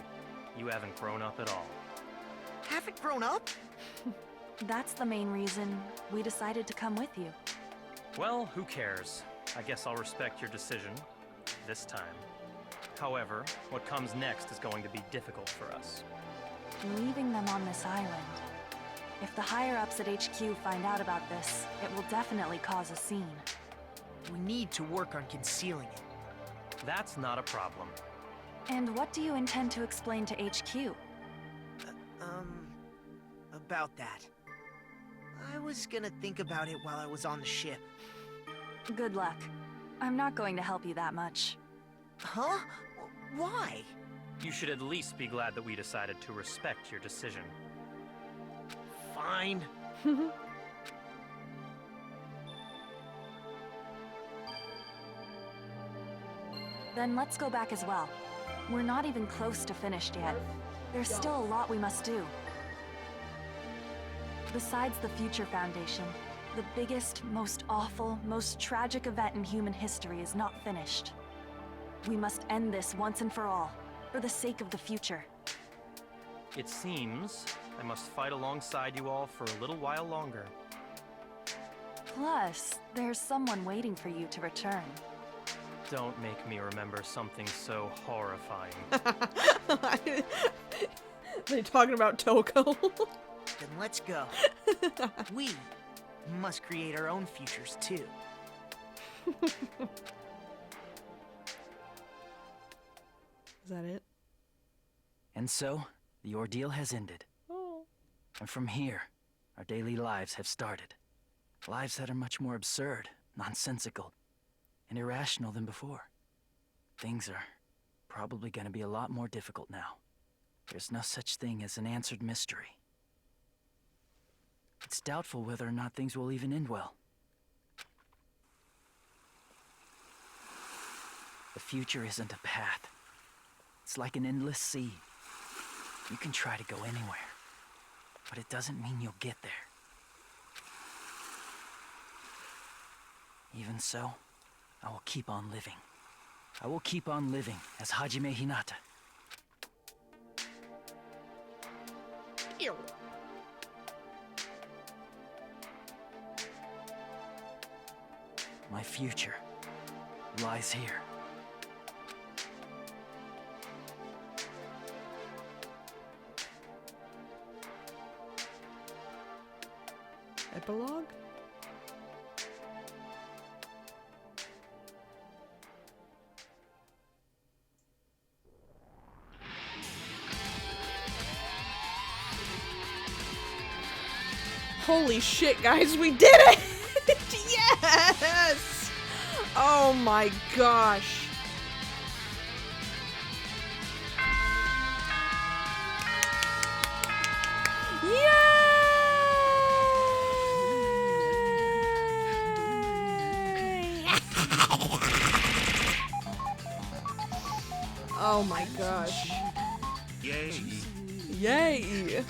you haven't grown up at all. Haven't grown up? That's the main reason we decided to come with you. Well, who cares? I guess I'll respect your decision. This time. However, what comes next is going to be difficult for us. Leaving them on this island. If the higher-ups at HQ find out about this, it will definitely cause a scene. We need to work on concealing it. That's not a problem. And what do you intend to explain to HQ? About that. I was gonna think about it while I was on the ship. Good luck. I'm not going to help you that much. Huh? Why? You should at least be glad that we decided to respect your decision. Fine. Then let's go back as well. We're not even close to finished yet. There's still a lot we must do. Besides the Future Foundation, the biggest, most awful, most tragic event in human history is not finished. We must end this once and for all, for the sake of the future. It seems I must fight alongside you all for a little while longer. Plus, there's someone waiting for you to return. Don't make me remember something so horrifying. They're talking about Toko. Then let's go. We must create our own futures too. Is that it? And so, the ordeal has ended. Oh. And from here, our daily lives have started. Lives that are much more absurd, nonsensical, and irrational than before. Things are probably gonna be a lot more difficult now. There's no such thing as an answered mystery. It's doubtful whether or not things will even end well. The future isn't a path. It's like an endless sea. You can try to go anywhere, but it doesn't mean you'll get there. Even so, I will keep on living. I will keep on living as Hajime Hinata. Ew. My future lies here. Epilogue? Holy shit, guys, we did it! Yes! Oh my gosh. Oh my gosh. Yay. Yay.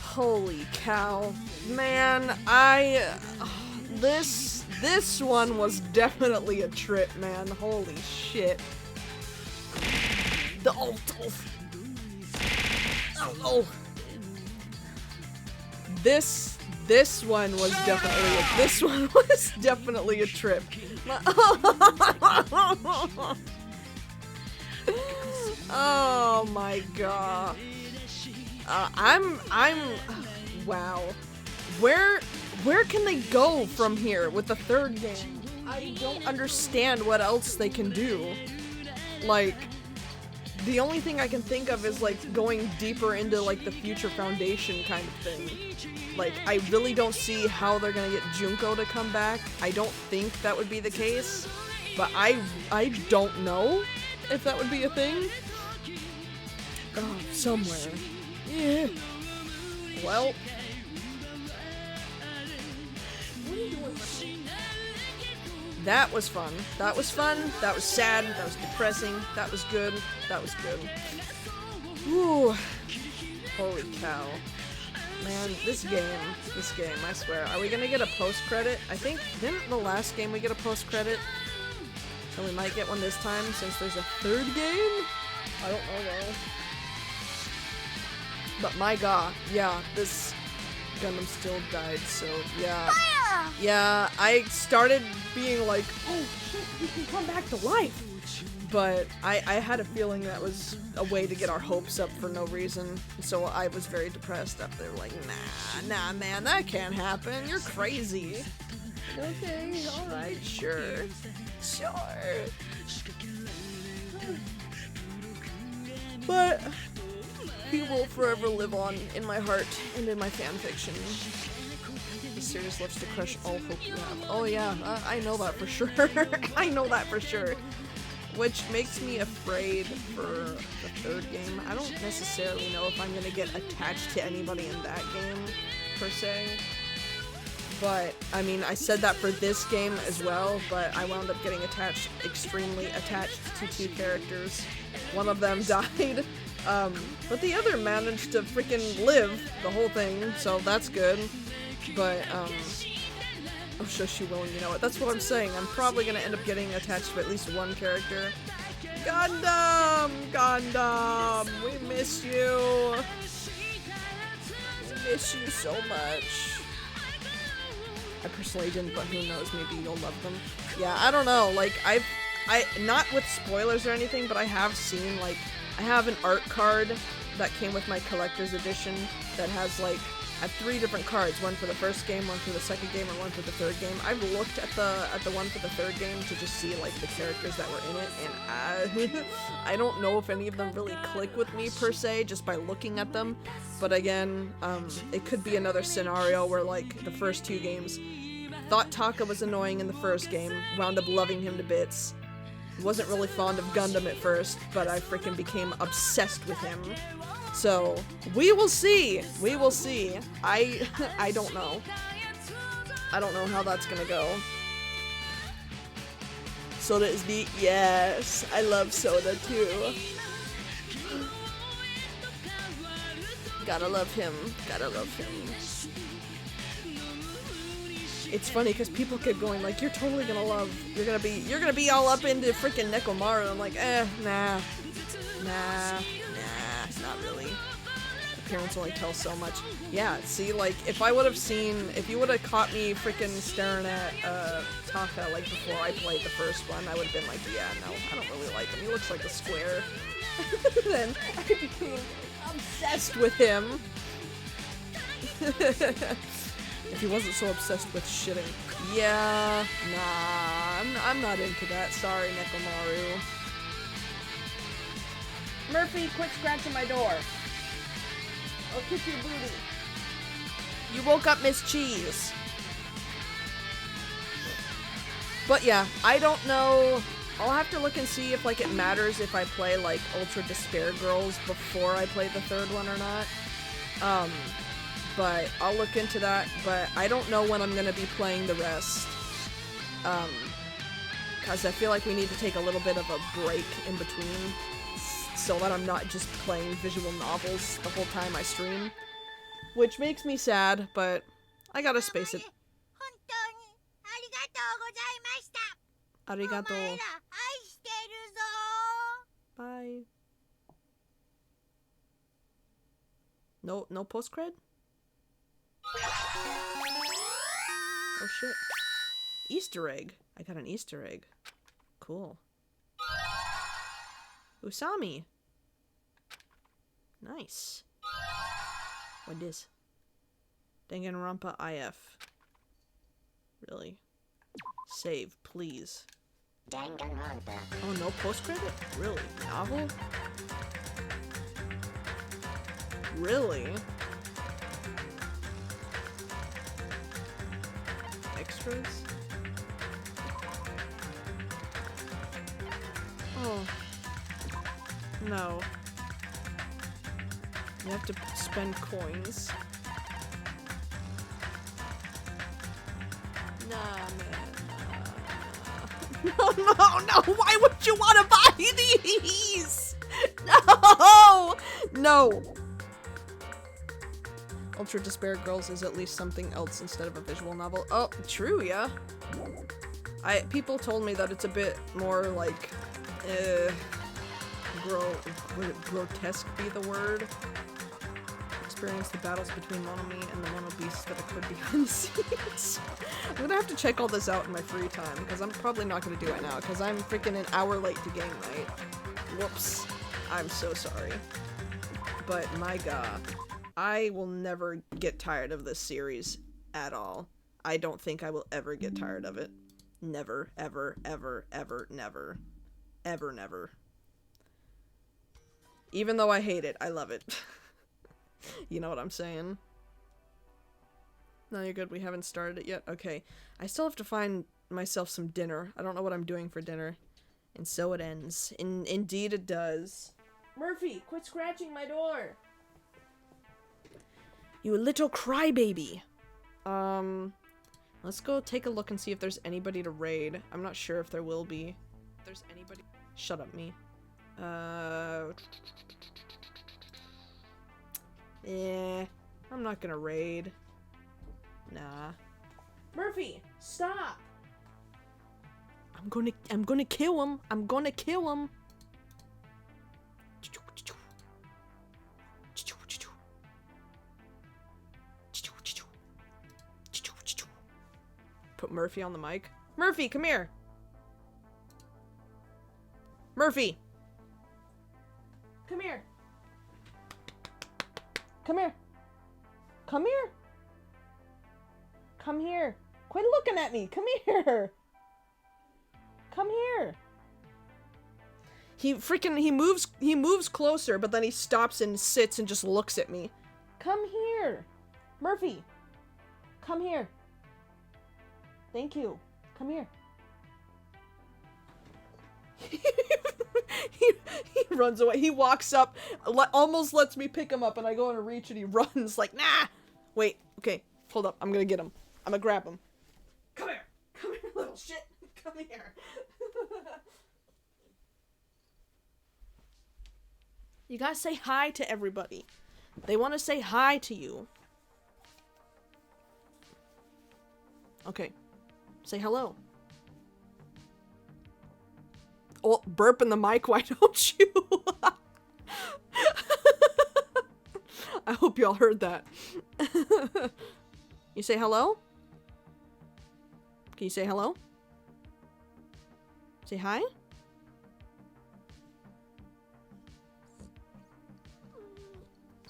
Holy cow. Man, this one was definitely a trip, man. Holy shit. The oh. This one was definitely a trip. Oh my god. Wow. Where can they go from here with the third game? I don't understand what else they can do. Like, the only thing I can think of is like going deeper into like the Future Foundation kind of thing. Like, I really don't see how they're gonna get Junko to come back. I don't think that would be the case, but I don't know if that would be a thing. Oh, somewhere. Yeah. Well. That was fun. That was fun. That was sad. That was depressing. That was good. That was good. Whew. Holy cow. Man, this game, I swear. Are we gonna get a post-credit? I think, didn't the last game we get a post-credit? So we might get one this time since there's a third game? I don't know though. But my god, yeah, this Gundam still died, so yeah. Fire! Yeah, I started being like, oh shit, we can come back to life! But I had a feeling that was a way to get our hopes up for no reason, so I was very depressed up there, like, nah man, that can't happen, you're crazy. Okay, alright, sure. But he will forever live on in my heart and in my fanfiction. He seriously loves to crush all hope you have. Oh yeah, I know that for sure. I know that for sure. Which makes me afraid for the third game. I don't necessarily know if I'm gonna get attached to anybody in that game, per se. But, I mean, I said that for this game as well, but I wound up getting extremely attached to two characters. One of them died, but the other managed to freaking live the whole thing, so that's good. But, oh shush you will, you know what, that's what I'm saying. I'm probably gonna end up getting attached to at least one character. Gundam! Gundam! We miss you! We miss you so much. I personally didn't, but who knows, maybe you'll love them. Yeah, I don't know, like, I not with spoilers or anything, but I have seen, like, I have an art card that came with my collector's edition that has, like, I have 3 different cards, one for the first game, one for the second game, and one for the third game. I've looked at the one for the third game to just see, like, the characters that were in it, and I don't know if any of them really click with me, per se, just by looking at them. But again, it could be another scenario where, like, the first 2 games, thought Taka was annoying in the first game, wound up loving him to bits. Wasn't really fond of Gundam at first, but I freaking became obsessed with him. So, we will see! We will see. I don't know. I don't know how that's gonna go. Soda is beat? Yes! I love Soda too. Gotta love him. Gotta love him. It's funny because people keep going like, you're totally gonna love, you're gonna be all up into freaking Nekomaru. I'm like, nah, not really. Appearance only tells so much. Yeah, see, like, if you would have caught me freaking staring at Taka like before I played the first one, I would have been like, yeah, no, I don't really like him. He looks like a square. Then I became obsessed with him. If he wasn't so obsessed with shitting. Yeah, nah, I'm not into that. Sorry, Nekomaru. Murphy, quit scratching my door. I'll kick your booty. You woke up Miss Cheese. But yeah, I don't know. I'll have to look and see if like it matters if I play like Ultra Despair Girls before I play the third one or not. But I'll look into that, but I don't know when I'm gonna be playing the rest. Cause I feel like we need to take a little bit of a break in between so that I'm not just playing visual novels the whole time I stream. Which makes me sad, but I gotta space it. Arigato. Bye. No post-cred? Oh shit. Easter egg. I got an Easter egg. Cool. Usami. Nice. What is? Danganronpa IF. Really? Save, please. Danganronpa. Oh, no post-credit? Really? Novel? Really? Extras? Oh. No. You have to spend coins. Nah, man. No, why would you want to buy these? No! No! Ultra Despair Girls is at least something else instead of a visual novel. Oh, true, yeah. People told me that it's a bit more like, would grotesque be the word? Experience the battles between Monomi and the Mono Beasts that occurred behind the scenes. I'm gonna have to check all this out in my free time, because I'm probably not gonna do it now, because I'm freaking an hour late to game night. Whoops. I'm so sorry. But my god. I will never get tired of this series at all. I don't think I will ever get tired of it. Never, ever, ever, ever, never. Ever, never. Even though I hate it, I love it. You know what I'm saying? No, you're good. We haven't started it yet. Okay. I still have to find myself some dinner. I don't know what I'm doing for dinner. And so it ends. Indeed it does. Murphy, quit scratching my door! You little crybaby! Let's go take a look and see if there's anybody to raid. I'm not sure if there will be. If there's anybody... Shut up, me. I'm not gonna raid. Nah. Murphy, stop! I'm gonna kill him. I'm gonna kill him. Put Murphy on the mic. Murphy, come here. Murphy. Come here. Come here. Come here. Come here. Quit looking at me. Come here. Come here. He moves closer, but then he stops and sits and just looks at me. Come here. Murphy. Come here. Thank you. Come here. he runs away. He walks up, almost lets me pick him up, and I go in a reach, and he runs like, nah! Wait, okay, hold up. I'm gonna get him. I'm gonna grab him. Come here! Come here, little shit! Come here! You gotta say hi to everybody. They want to say hi to you. Okay. Say hello. Oh, burp in the mic, why don't you? I hope y'all heard that. You say hello? Can you say hello? Say hi?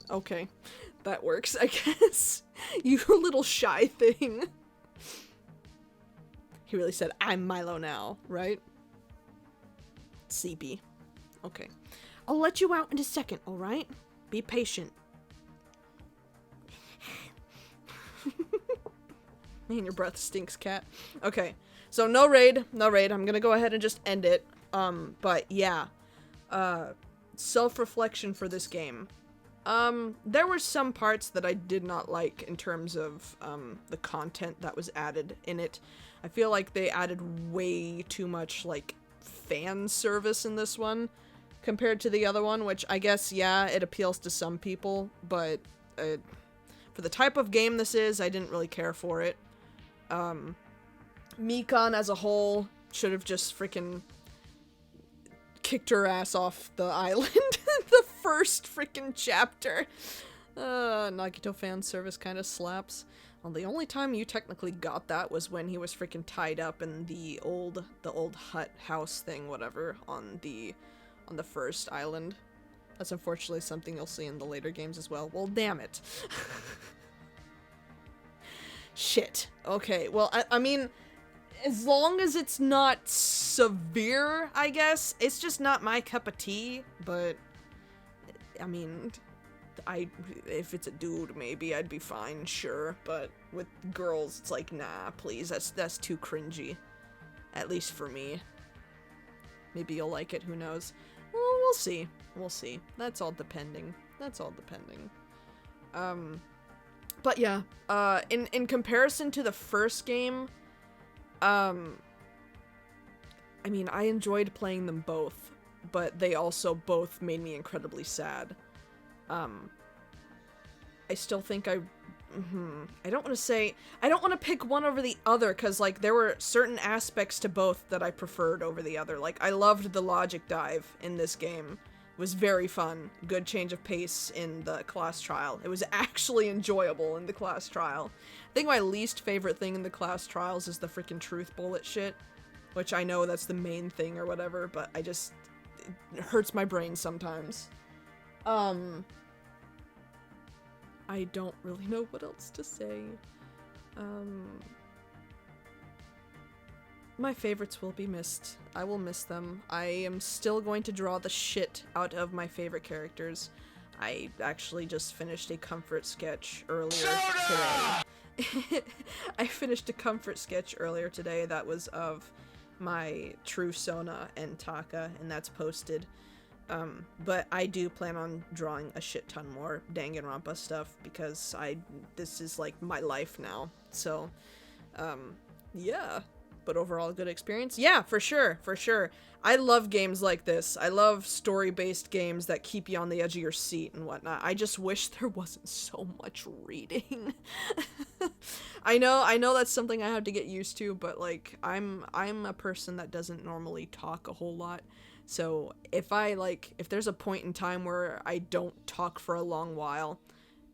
Okay, that works, I guess. You little shy thing. He really said, I'm Milo now, right? CP. Okay. I'll let you out in a second, alright? Be patient. Man, your breath stinks, cat. Okay, so no raid. I'm gonna go ahead and just end it. But yeah, self-reflection for this game. There were some parts that I did not like in terms of, the content that was added in it. I feel like they added way too much, like, fan service in this one compared to the other one, which I guess, yeah, it appeals to some people, but, for the type of game this is, I didn't really care for it. Mikan as a whole should have just freaking kicked her ass off the island the first freaking chapter. Nagito fan service kind of slaps. Well, the only time you technically got that was when he was freaking tied up in the old hut house thing, whatever, on the first island. That's unfortunately something you'll see in the later games as well. Well, damn it. Shit. Okay, well, I mean, as long as it's not severe, I guess. It's just not my cup of tea, but, I mean, if it's a dude, maybe I'd be fine, sure, but with girls, it's like, nah, please, that's too cringy. At least for me. Maybe you'll like it, who knows. Well, we'll see. We'll see. That's all depending. But yeah, in comparison to the first game, I mean, I enjoyed playing them both, but they also both made me incredibly sad. I still think I don't want to pick one over the other, because, like, there were certain aspects to both that I preferred over the other. Like, I loved the logic dive in this game. It was very fun. Good change of pace in the class trial. It was actually enjoyable in the class trial. I think my least favorite thing in the class trials is the freaking truth bullet shit, which I know that's the main thing or whatever, but it hurts my brain sometimes. I don't really know what else to say. My favorites will be missed. I will miss them. I am still going to draw the shit out of my favorite characters. I actually just finished a comfort sketch earlier today. I finished a comfort sketch earlier today that was of my true Sona and Taka, and that's posted. But I do plan on drawing a shit ton more Danganronpa stuff, because this is like my life now. So, yeah. But overall, good experience? Yeah, for sure. I love games like this. I love story-based games that keep you on the edge of your seat and whatnot. I just wish there wasn't so much reading. I know that's something I have to get used to, but, like, I'm a person that doesn't normally talk a whole lot. So if there's a point in time where I don't talk for a long while,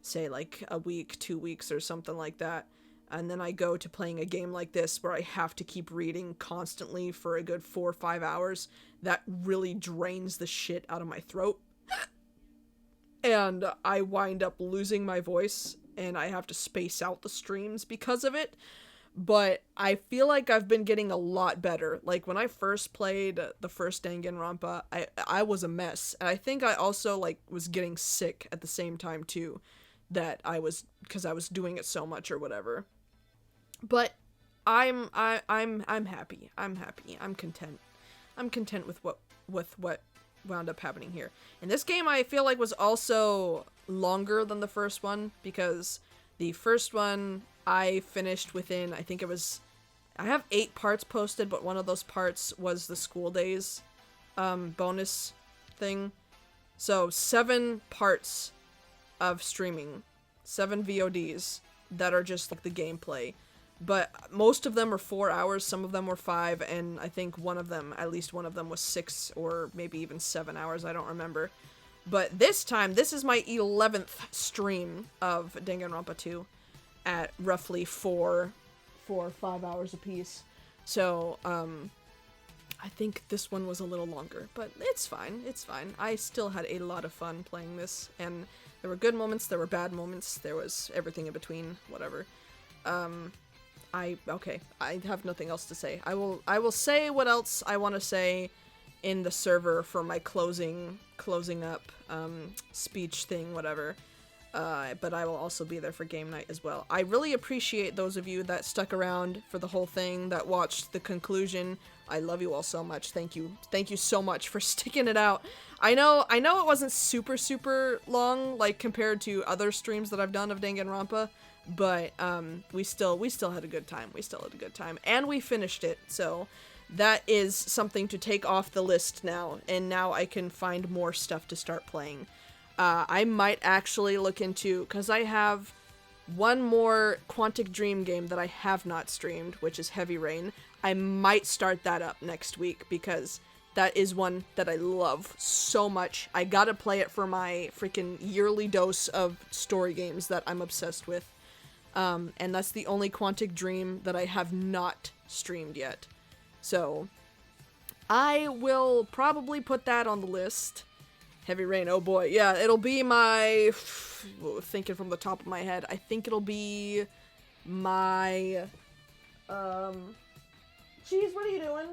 say like a week, 2 weeks or something like that, and then I go to playing a game like this where I have to keep reading constantly for a good 4 or 5 hours, that really drains the shit out of my throat. And I wind up losing my voice, and I have to space out the streams because of it. But I feel like I've been getting a lot better. Like, when I first played the first Danganronpa, I was a mess. And I think I also, like, was getting sick at the same time, too. Because I was doing it so much or whatever. But I'm happy. I'm content. I'm content with what wound up happening here. And this game, I feel like, was also longer than the first one, because the first one I finished within, I think it was, I have 8 parts posted, but one of those parts was the school days bonus thing. So 7 parts of streaming, 7 VODs that are just like the gameplay. But most of them are 4 hours, some of them were 5, and I think at least one of them was 6 or maybe even 7 hours, I don't remember. But this time, this is my 11th stream of Danganronpa 2 at roughly 4 or 5 hours apiece. So, I think this one was a little longer, but it's fine. I still had a lot of fun playing this, and there were good moments, there were bad moments, there was everything in between, whatever. I have nothing else to say. I will say what else I want to say in the server for my closing up speech thing, whatever. but I will also be there for game night as well. I really appreciate those of you that stuck around for the whole thing, that watched the conclusion. I love you all so much. Thank you. Thank you so much for sticking it out. I know it wasn't super long, like, compared to other streams that I've done of Danganronpa, but, we still had a good time. We still had a good time. And we finished it, so that is something to take off the list now, and now I can find more stuff to start playing. I might actually look into, because I have one more Quantic Dream game that I have not streamed, which is Heavy Rain. I might start that up next week, because that is one that I love so much. I gotta play it for my freaking yearly dose of story games that I'm obsessed with. And that's the only Quantic Dream that I have not streamed yet. So, I will probably put that on the list. Heavy Rain, oh boy. Yeah, it'll be my... thinking from the top of my head, I think it'll be my... Jeez, what are you doing?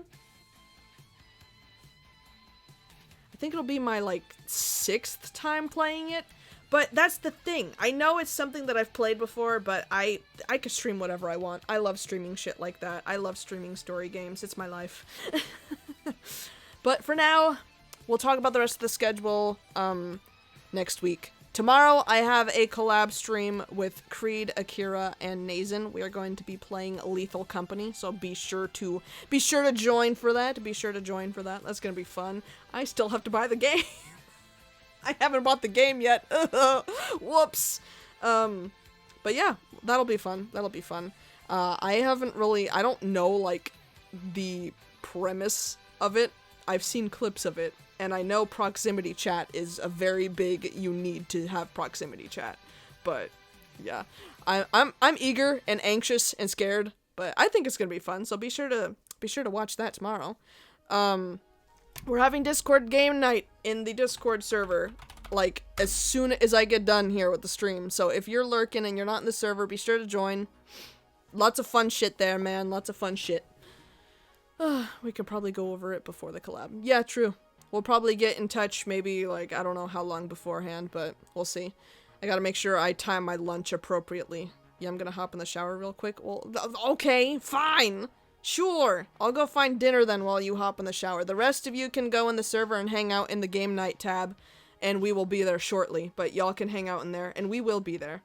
I think it'll be my, like, 6th time playing it. But that's the thing. I know it's something that I've played before, but I could stream whatever I want. I love streaming shit like that. I love streaming story games. It's my life. But for now, we'll talk about the rest of the schedule next week. Tomorrow, I have a collab stream with Creed, Akira, and Nazen. We are going to be playing Lethal Company, so be sure to join for that. That's gonna be fun. I still have to buy the game. I haven't bought the game yet. Whoops. But yeah, that'll be fun. I don't know, like, the premise of it. I've seen clips of it, and I know proximity chat is a very big, you need to have proximity chat. But yeah, I'm eager and anxious and scared, but I think it's gonna be fun. So be sure to watch that tomorrow. We're having Discord game night in the Discord server, like, as soon as I get done here with the stream. So if you're lurking and you're not in the server, be sure to join. Lots of fun shit there, man. Lots of fun shit. We could probably go over it before the collab. Yeah, true. We'll probably get in touch maybe, like, I don't know how long beforehand, but we'll see. I gotta make sure I time my lunch appropriately. Yeah, I'm gonna hop in the shower real quick. Well, okay, fine. Sure, I'll go find dinner then while you hop in the shower. The rest of you can go in the server and hang out in the game night tab, and we will be there shortly, but y'all can hang out in there, and we will be there.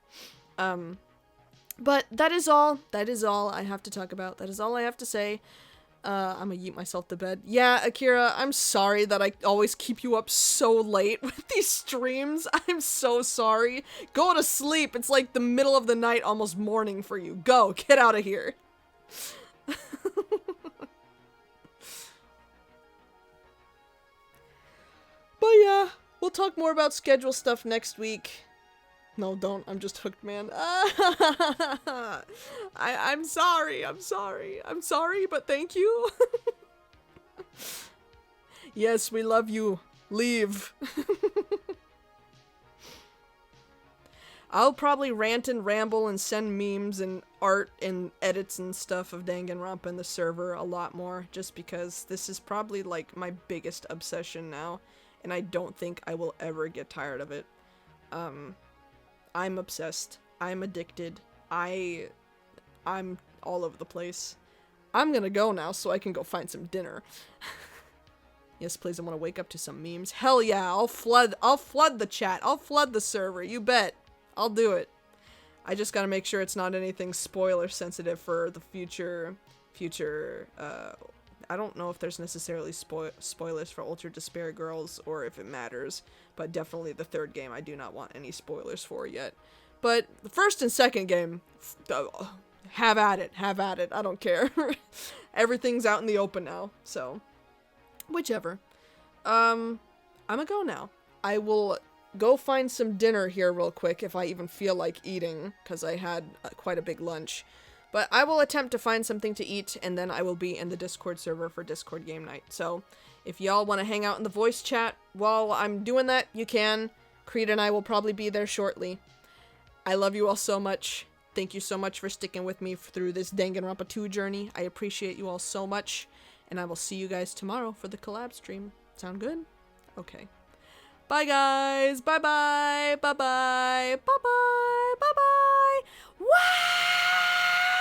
But that is all I have to talk about. That is all I have to say. I'm gonna yeet myself to bed. Yeah, Akira, I'm sorry that I always keep you up so late with these streams. I'm so sorry. Go to sleep. It's like the middle of the night, almost morning for you. Go, get out of here. But yeah, we'll talk more about schedule stuff next week. No, don't. I'm just hooked, man. I'm sorry. I'm sorry, but thank you. Yes, we love you. Leave. I'll probably rant and ramble and send memes and art and edits and stuff of Danganronpa in the server a lot more, just because this is probably, like, my biggest obsession now, and I don't think I will ever get tired of it. I'm obsessed. I'm addicted. I'm all over the place. I'm gonna go now so I can go find some dinner. Yes, please, I want to wake up to some memes. Hell yeah, I'll flood the chat. I'll flood the server, you bet. I'll do it. I just gotta make sure it's not anything spoiler sensitive for the future, I don't know if there's necessarily spoilers for Ultra Despair Girls or if it matters, but definitely the third game I do not want any spoilers for yet. But the first and second game, have at it, I don't care. Everything's out in the open now, so whichever. I'm gonna go now. I will go find some dinner here real quick if I even feel like eating, because I had quite a big lunch. But I will attempt to find something to eat, and then I will be in the Discord server for Discord game night. So if y'all want to hang out in the voice chat while I'm doing that, you can. Creed and I will probably be there shortly. I love you all so much. Thank you so much for sticking with me through this Danganronpa 2 journey. I appreciate you all so much, and I will see you guys tomorrow for the collab stream. Sound good? Okay. Bye, guys. Bye-bye. Bye-bye. Bye-bye. Bye-bye. Wow!